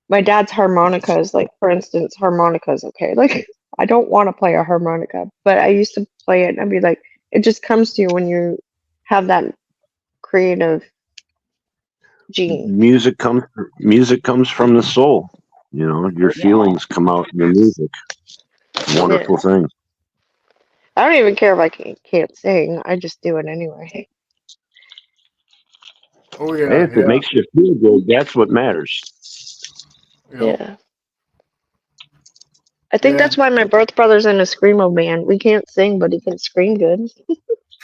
my dad's harmonica is like, for instance, harmonica is okay. Like I don't want to play a harmonica, but I used to play it and I'd be like, it just comes to you when you have that creative gene. Music comes from the soul. You know, your feelings come out in the music. Wonderful thing. I don't even care if I can't sing. I just do it anyway. Oh yeah. Hey, if it makes you feel good, that's what matters. You know, Yeah. I think Yeah. that's why my birth brother's in a screamo band. We can't sing, but he can scream good.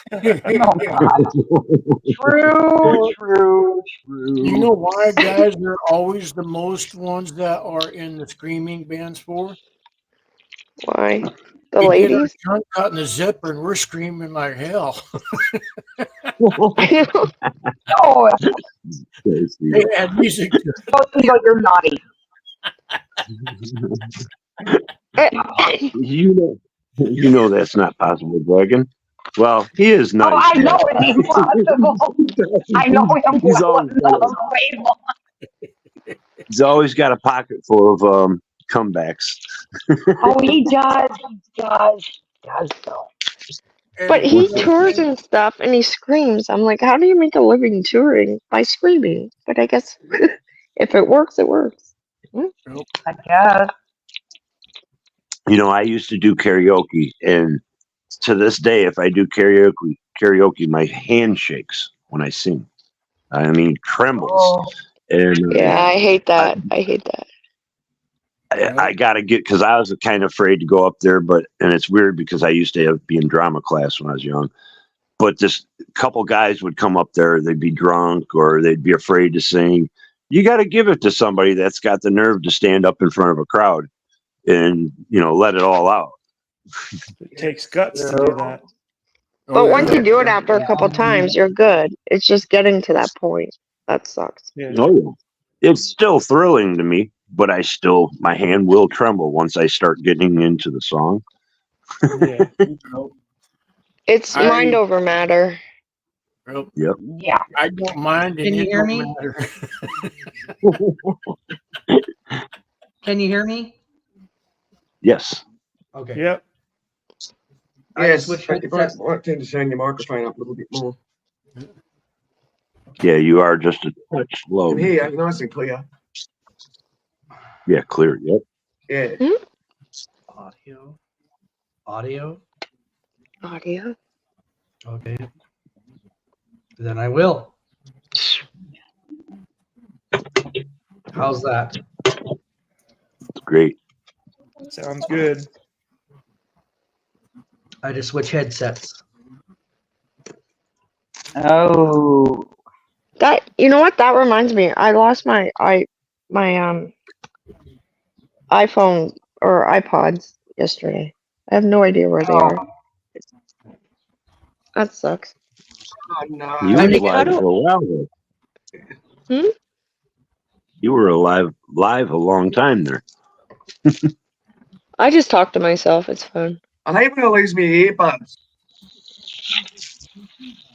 Oh God. True, true, You true. know why guys are always the most ones that are in the screaming bands for? Why? The We get our ladies? tongue caught in the zipper and we're screaming like hell. I know. Oh, They add music to it. it seems like you're naughty. You know that's not possible, Dragon. Well, he is Oh, nice. I know but it's impossible. I know him he's well always got enough. a, Wait, he's always got a pocket full of comebacks. oh, he does. He does though. But Hey, he what tours and stuff and he screams. I'm like, how do you make a living touring? By screaming. But I guess if it works, it works. I guess. You know, I used to do karaoke, and to this day, if I do karaoke, my hand shakes when I sing. I mean, trembles, Oh, and Yeah, I hate that. I hate that. I gotta get because I was kind of afraid to go up there, and it's weird because I used to be in drama class when I was young. But this couple guys would come up there, they'd be drunk or they'd be afraid to sing. You got to give it to somebody that's got the nerve to stand up in front of a crowd and let it all out. It takes guts to do that. But once you do it after a couple times, you're good. It's just getting to that point. That sucks. Yeah. Oh, yeah. It's still thrilling to me, but my hand will tremble once I start getting into the song. Yeah. It's mind over matter. Yep. yeah. I don't mind. Can you hear me? Can you hear me? Yes. Okay. Yep. Yes, switch but you might headsets. want to turn your microphone up a little bit more. Yeah, you are just a touch I low. can hear you nice and clear. Yeah, clear. Yep. Yeah. Audio. Audio. Audio. Okay. Then I will. How's that? Great. Sounds good. I just switch headsets. Oh. That what? That reminds me. I lost my iPhone or iPods yesterday. I have no idea where they are. That sucks. Oh, no. You I were think alive for a while there. Hmm? You were live a long time there. I just talk to myself. It's fun. I hate when I lose my earbuds.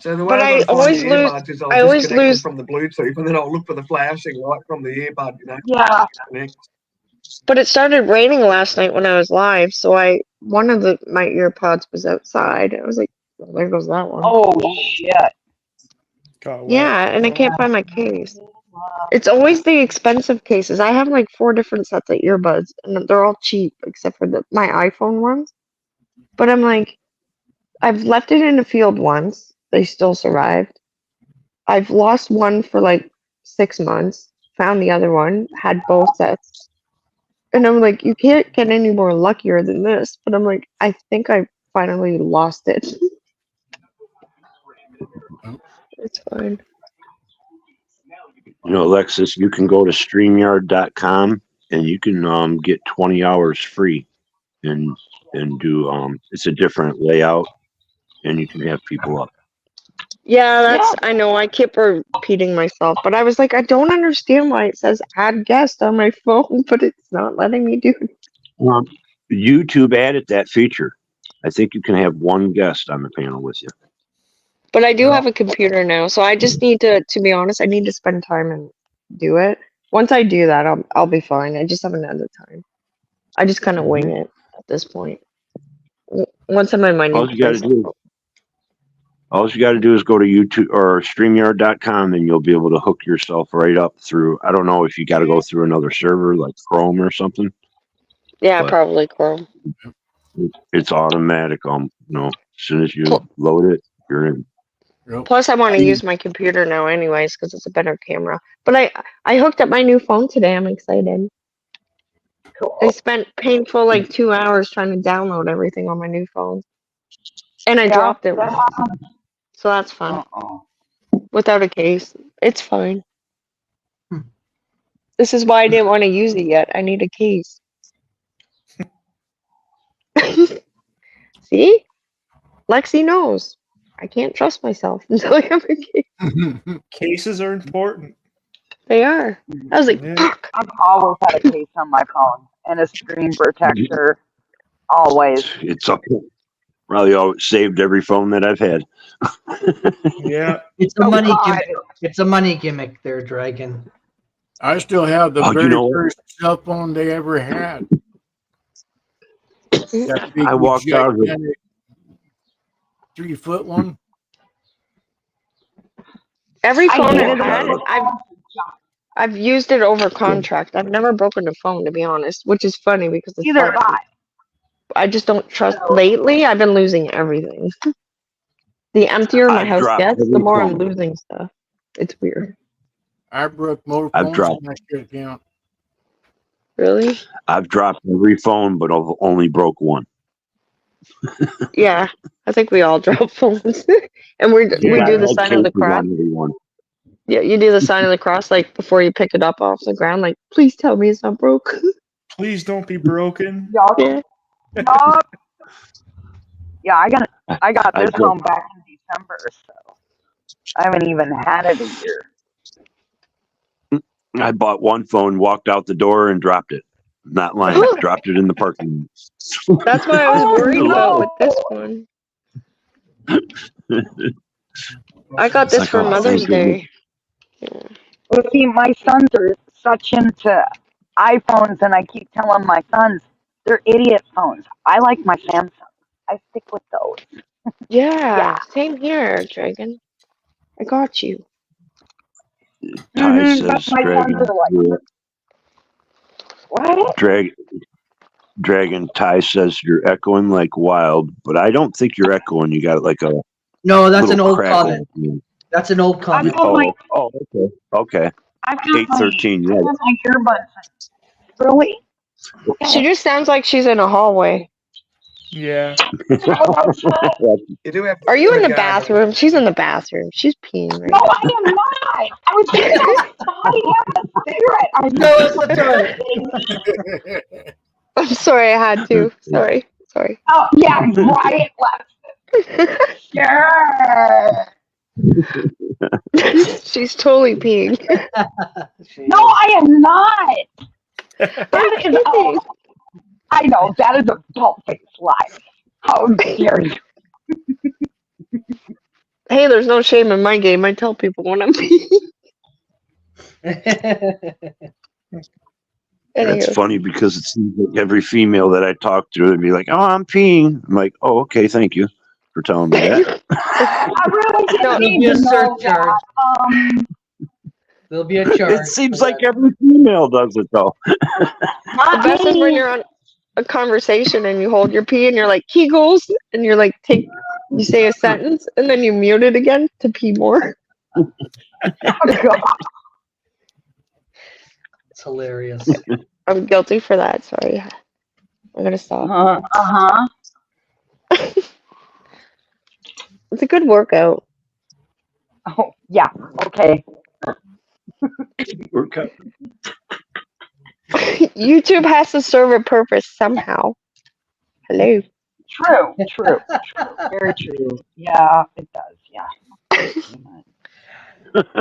So the way But I I find always the lose- earbuds is I I'll always disconnect them lose- from the Bluetooth and then I'll look for the flashing light from the earbud, Yeah. Connect. But it started raining last night when I was live, so one of my earpods was outside. I was like, well, there goes that one. Oh shit. Got wet. Yeah, and I can't find my case. It's always the expensive cases. I have like 4 different sets of earbuds, and they're all cheap except for my iPhone ones. But I'm like, I've left it in a field once. They still survived. I've lost one for like 6 months. Found the other one. Had both sets. And I'm like, you can't get any more luckier than this. But I'm like, I think I finally lost it. It's fine. Alexis, you can go to StreamYard.com and you can get 20 hours free and do it's a different layout and you can have people up. Yeah, I know. I keep repeating myself, but I was like, I don't understand why it says add guest on my phone, but it's not letting me do it. YouTube added that feature. I think you can have one guest on the panel with you. But I do have a computer now, so I just need to be honest, I need to spend time and do it. Once I do that, I'll be fine. I just haven't had the time. I just kind of wing it at this point. Once I'm in my new All you got to do is go to YouTube or StreamYard.com and you'll be able to hook yourself right up through. I don't know if you got to go through another server like Chrome or something. Yeah, But- probably Chrome. It's automatic. As soon as you load it, you're in. Plus, I want to use my computer now, anyways, because it's a better camera. But I hooked up my new phone today. I'm excited. I spent painful like 2 hours trying to download everything on my new phone, and I Yeah, dropped it. that happens. So that's fun. Uh-oh. Without a case, it's fine. Hmm. This is why I didn't want to use it yet. I need a case. See? Lexi knows. I can't trust myself until I have a case. Cases are important. They are. I was like, Yeah. fuck. I've always had a case on my phone and a screen protector. Always. It's okay. Probably always saved every phone that I've had. Yeah. It's a Oh, money God. gimmick. It's a money gimmick there, Dragon. I still have the Oh, you very know what? first cell phone they ever had. That big I walked out of it. gigantic 3-foot one. Every I phone hated I've it. had, I've used it over contract. I've never broken a phone, to be honest, which is funny because it's Either have fun. I. I just don't trust. Lately, I've been losing everything. The emptier my I've house dropped gets, the every more I'm phone. losing stuff. It's weird. I broke more I've phones dropped. than I should count. Really? I've dropped every phone, but I've only broke one. Yeah, I think we all drop phones, and we Yeah. do the I've sign of the cases cross. on every one. Yeah, you do the sign of the cross like before you pick it up off the ground. Like, please tell me it's not broke. Please don't be broken. Yup. Yeah. Yup. Yeah, I got I this broke. phone back in December, so I haven't even had it a year. I bought one phone, walked out the door, and dropped it. Not lying. Dropped it in the parking lot. That's what I was Oh, worried about with no. this one. I got It's this like, for oh, Mother's thank goodness. Day. Yeah. Well, see, my sons are such into iPhones, and I keep telling my sons they're idiot phones. I like my Samsung. I stick with those. Yeah, same here, Dragon. I got you. Ty But says, my sons Dragon, are like, what? Dragon, Ty says you're echoing like wild, but I don't think you're echoing. You got like a No, that's an little old crackle. comment. That's an old I've comment. got my Okay. Okay. I've got my 813, yeah. I've got my earbuds. Really? She just sounds like she's in a hallway. Yeah. You do have to Are you in the regard- bathroom? She's in the bathroom. She's peeing right No, now. I am not. I was just somebody have a cigarette. I'm sorry, I had to. Sorry. Oh yeah, right. Sure. She's totally peeing. No, I am not. That is I know that is a bald-faced lie. How dare you? Hey, there's no shame in my game. I tell people when I'm peeing. That's Anywho. funny because it seems like every female that I talk to, they'd be like, "Oh, I'm peeing." I'm like, "Oh, okay, thank you for telling me that." I really didn't There'll need be a to know surcharge. that. There'll be a charge. It seems like every female does it though. The Not best is when me. you're on a conversation and you hold your pee and you're like, Kegels, and you're like, you say a sentence and then you mute it again to pee more. Oh, God. It's hilarious. I'm guilty for that. Sorry. I'm gonna stop. Uh-huh. It's a good workout. Oh, yeah. Okay. We're cut. YouTube has to serve a purpose somehow. Hello. True. Very true. Yeah, it does. Yeah.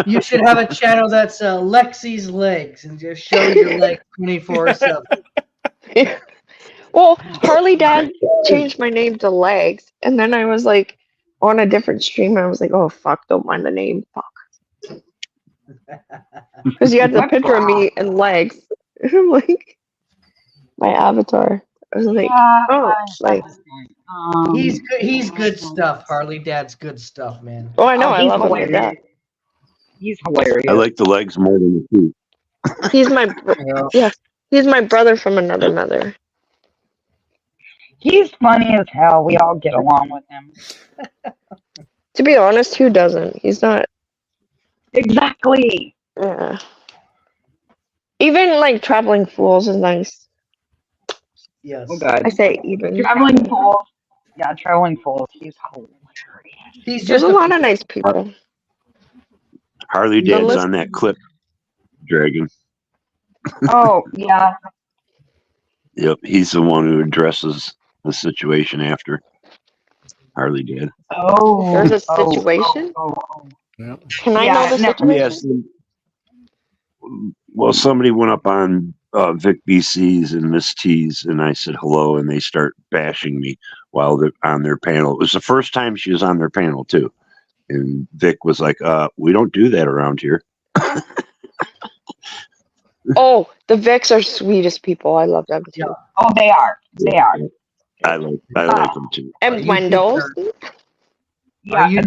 You should have a channel that's Lexi's Legs and just show your legs 24/7. Well, Harley Dad changed my name to Legs, and then I was like on a different stream, and I was like, oh fuck, don't mind the name, fuck, because you had the picture of me and legs. And I'm like, my avatar. I was like, oh, like, He's good stuff. Harley Dad's good stuff, man. oh, I know, I he's love him like hilarious. that. He's hilarious. I like the legs more than the feet. He's my he's my brother from another mother. He's funny as hell. We all get along with him. To be honest, who doesn't? He's not. Exactly. Yeah. Even like Traveling Fools is nice. Yes. Oh God. I say even. Traveling Fools. Yeah, Traveling Fools. He's hilarious. He's There's just a lot of nice people. Harley The Dad's list- on that clip, Dragon. Oh yeah. Yep, he's the one who addresses the situation after Harley Dad. Oh. There's a oh, situation. Oh. Oh. Yeah. Can I know the no. situation? Yes. Well, somebody went up on Vic BC's and Miss T's, and I said hello, and they start bashing me while they're on their panel. It was the first time she was on their panel too, and Vic was like, "We don't do that around here." Oh, the Vics are sweetest people. I love them too. Oh, they are. They are. I like them too. And you Wendell's. Yeah. you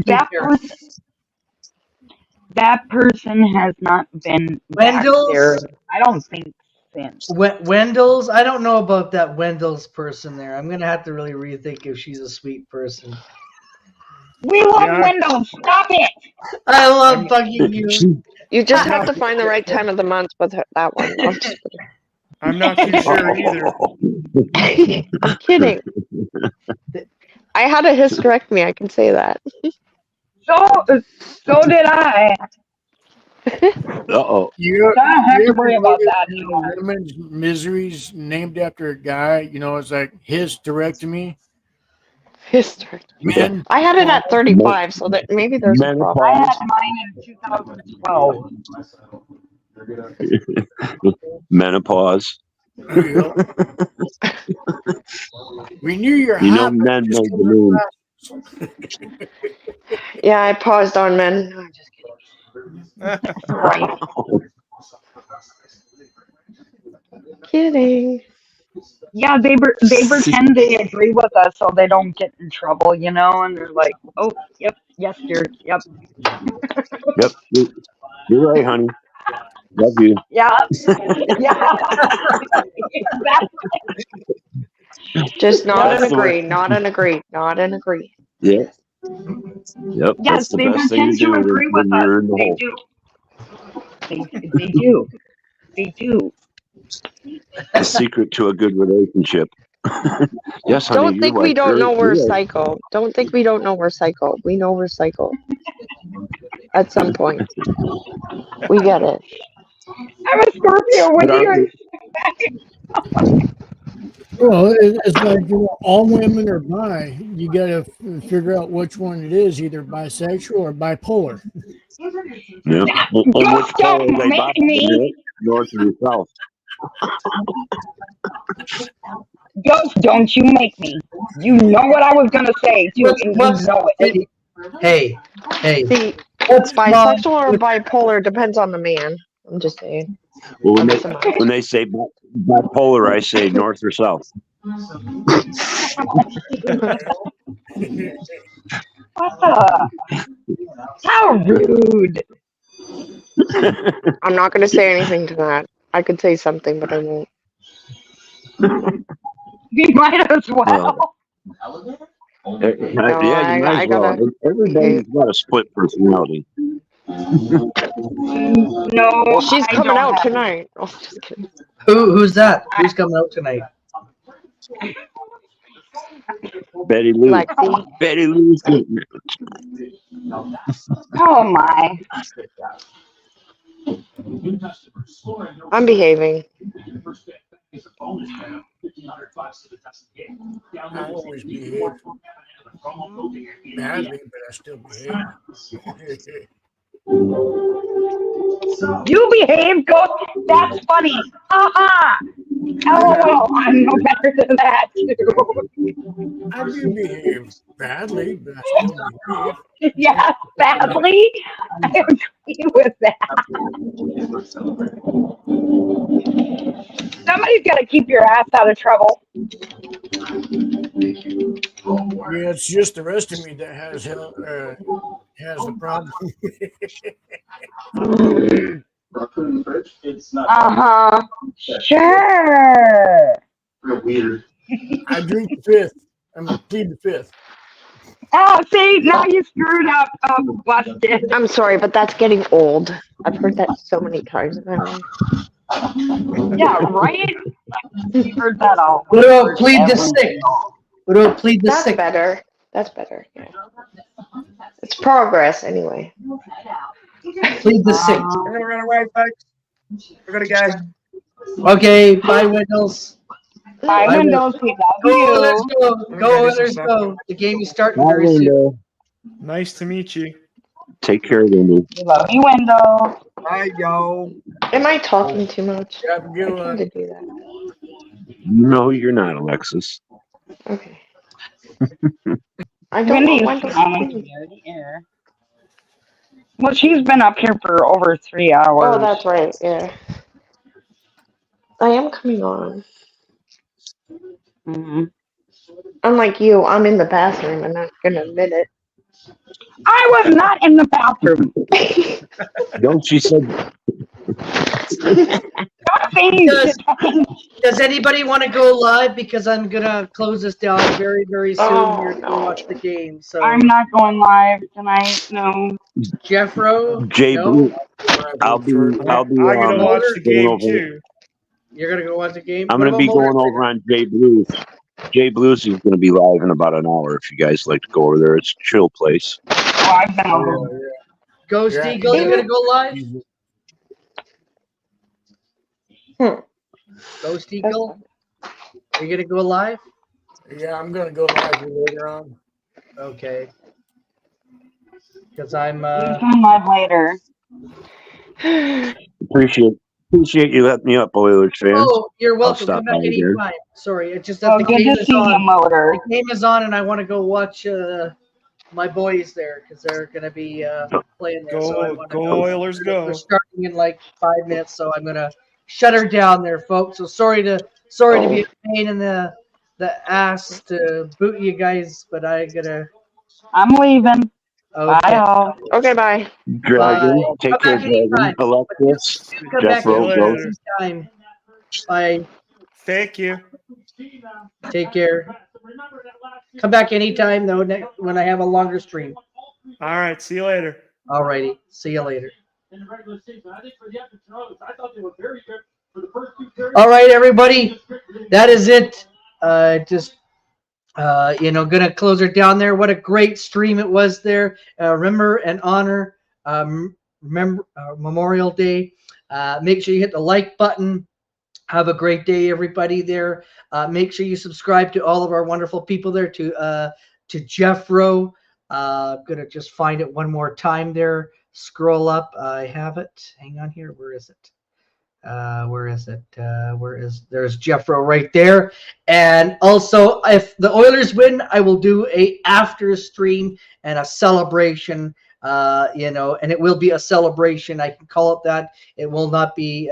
That person has not been back Wendell's? there. I don't think since. Wendell's. I don't know about that Wendell's person there. I'm gonna have to really rethink if she's a sweet person. We love Yeah. Wendell. Stop it. I love fucking you. You just have to find the right time of the month with that one. I'm just I'm not too sure either. kidding. I'm kidding. I had a hysterectomy. I can say that. So did I. Uh-oh. You I don't have to ever worry about notice that when anymore. Women's Miseries named after a guy. You know, it's like hysterectomy. Hysterectomy. Men. I had it at 35, so that maybe there's a problem. I had mine in 2012. Menopause. There you go. We knew you're You know, hot. men just made the give her moon. Yeah, I paused on men. No, I'm just Right. kidding. Yeah, they pretend they agree with us so they don't get in trouble, you know, and they're like, oh, yep, yes, dear, yep, Yep. You're right, honey. Love you. yeah, yeah. Exactly. Just nod That's and the way- agree, nod and agree, nod and agree. Yeah. Yep. Yes, That's the they best thing pretend to to do agree when with us. you're in the They hole. do. They do. They do. The secret to a good relationship. Yes, honey. Don't you're think we right. don't know we're You're right. psycho. Don't think we don't know we're psycho. We know we're psycho. At some point. We get it. I'm a Scorpio. What But do you aren't expect? Well, it's like, you know, all women are bi. You got to figure out which one it is, either bisexual or bipolar. Yeah. And which pole are they make by? me. North or south? Don't you make me. You know what I was gonna say too, and you know it. Hey. See, What's bisexual or bipolar depends on the man. I'm just saying. Well, Or when they say bipolar, I say north or south. What the? How rude. I'm not going to say anything to that. I could say something, but I won't. You might as well. Yeah, you might as well. gotta Everybody's got a split personality. No, Well, she's I coming don't out have- tonight. Oh, just kidding. Who's that? Who's coming out tonight? Betty Lou. Lexi. Betty Lou's getting it. Oh my. I'm behaving. I always behave badly, but I still behave. You behave, Ghost. That's funny. Haha. LOL. I'm no better than that too. I do behave badly, but I still behave. Yeah, badly. I agree with that. Somebody's got to keep your ass out of trouble. Yeah, it's just the rest of me that has the problem. Uh-huh. Sure. I drink the fifth. I'm gonna plead the fifth. Oh, see, now you screwed up. Busted. I'm sorry, but that's getting old. I've heard that so many times in my life. Yeah, right? We heard that all. What about plead the Everything. sixth? What about plead the That's sixth? better. That's better. Yeah. It's progress anyway. Plead the sixth. I'm gonna run away, folks. We're gonna go. Okay, bye, Windows. Bye, Bye, Windows. We love Go, let's you. go. I'm Go, gonna do some Oilers, stuff. go. The game is starting Bye, very soon. Window. Nice to meet you. Take care, Window. We love you, Windows. Bye, yo. Am I talking too much? Have a I good tend one. to do that. No, you're not, Alexis. Okay. I don't Wendy's want Wendy to on speak. the air. Well, she's been up here for over 3 hours. Oh, that's right. Yeah. I am coming on. Mhm. Unlike you, I'm in the bathroom and not gonna admit it. I was not in the bathroom. Don't she said Stop saying Does, shit. does anybody want to go live? Because I'm gonna close this down very, very soon Oh, here to no. watch the game. So I'm not going live tonight. No. Jeffro, Jay no, Blue? I'll be I'm gonna watch the going game over. too. you're gonna go watch the game. I'm What gonna about be Motor going over on Jay Blues. Jay Blues is gonna be live in about an hour. If you guys like to go over there, it's a chill place. Oh, I've been over. Ghost Yeah. Eagle? You gonna go live? Ghost Eagle? Are you gonna go live? Yeah, I'm gonna go live later on. Okay. Because I'm He's going live later. Appreciate you letting me up, Oilers fans. Oh, you're welcome. stop Come back by there. anytime. Sorry, it's just that Oh, the good game to is see you, on. Motor. The game is on, and I want to go watch my boys there because they're gonna be playing there. So I Go, want to go, go. Oilers, They're go. starting in like 5 minutes, so I'm gonna shut her down there, folks. So sorry to be a pain in the ass to boot you guys, but I gotta. I'm leaving. Okay. Bye, all. Okay, bye. Dragon, Bye. take Come care, back anytime. Dragon. Alexis, Come Jeff back Rose, later. anytime. Bye. Thank you. Take care. Come back anytime though when I have a longer stream. All right. See you later. Alrighty. See you later. All right, everybody. That is it. Gonna close her down there. What a great stream it was there. Remember and honor Memorial Day. Make sure you hit the like button. Have a great day, everybody there. Make sure you subscribe to all of our wonderful people there, to Jeffro. I'm gonna just find it one more time there. Scroll up. I have it. Hang on here. Where is it? There's Jeffro right there. And also, if the Oilers win, I will do a after stream and a celebration. And it will be a celebration. I can call it that. It will not be,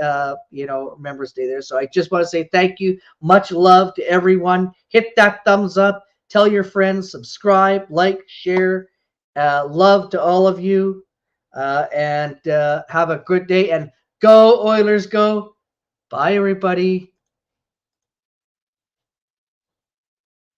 Members Day there. So I just want to say thank you. Much love to everyone. Hit that thumbs up. Tell your friends. Subscribe, like, share. Love to all of you. And have a good day. And go, Oilers, go. Bye, everybody.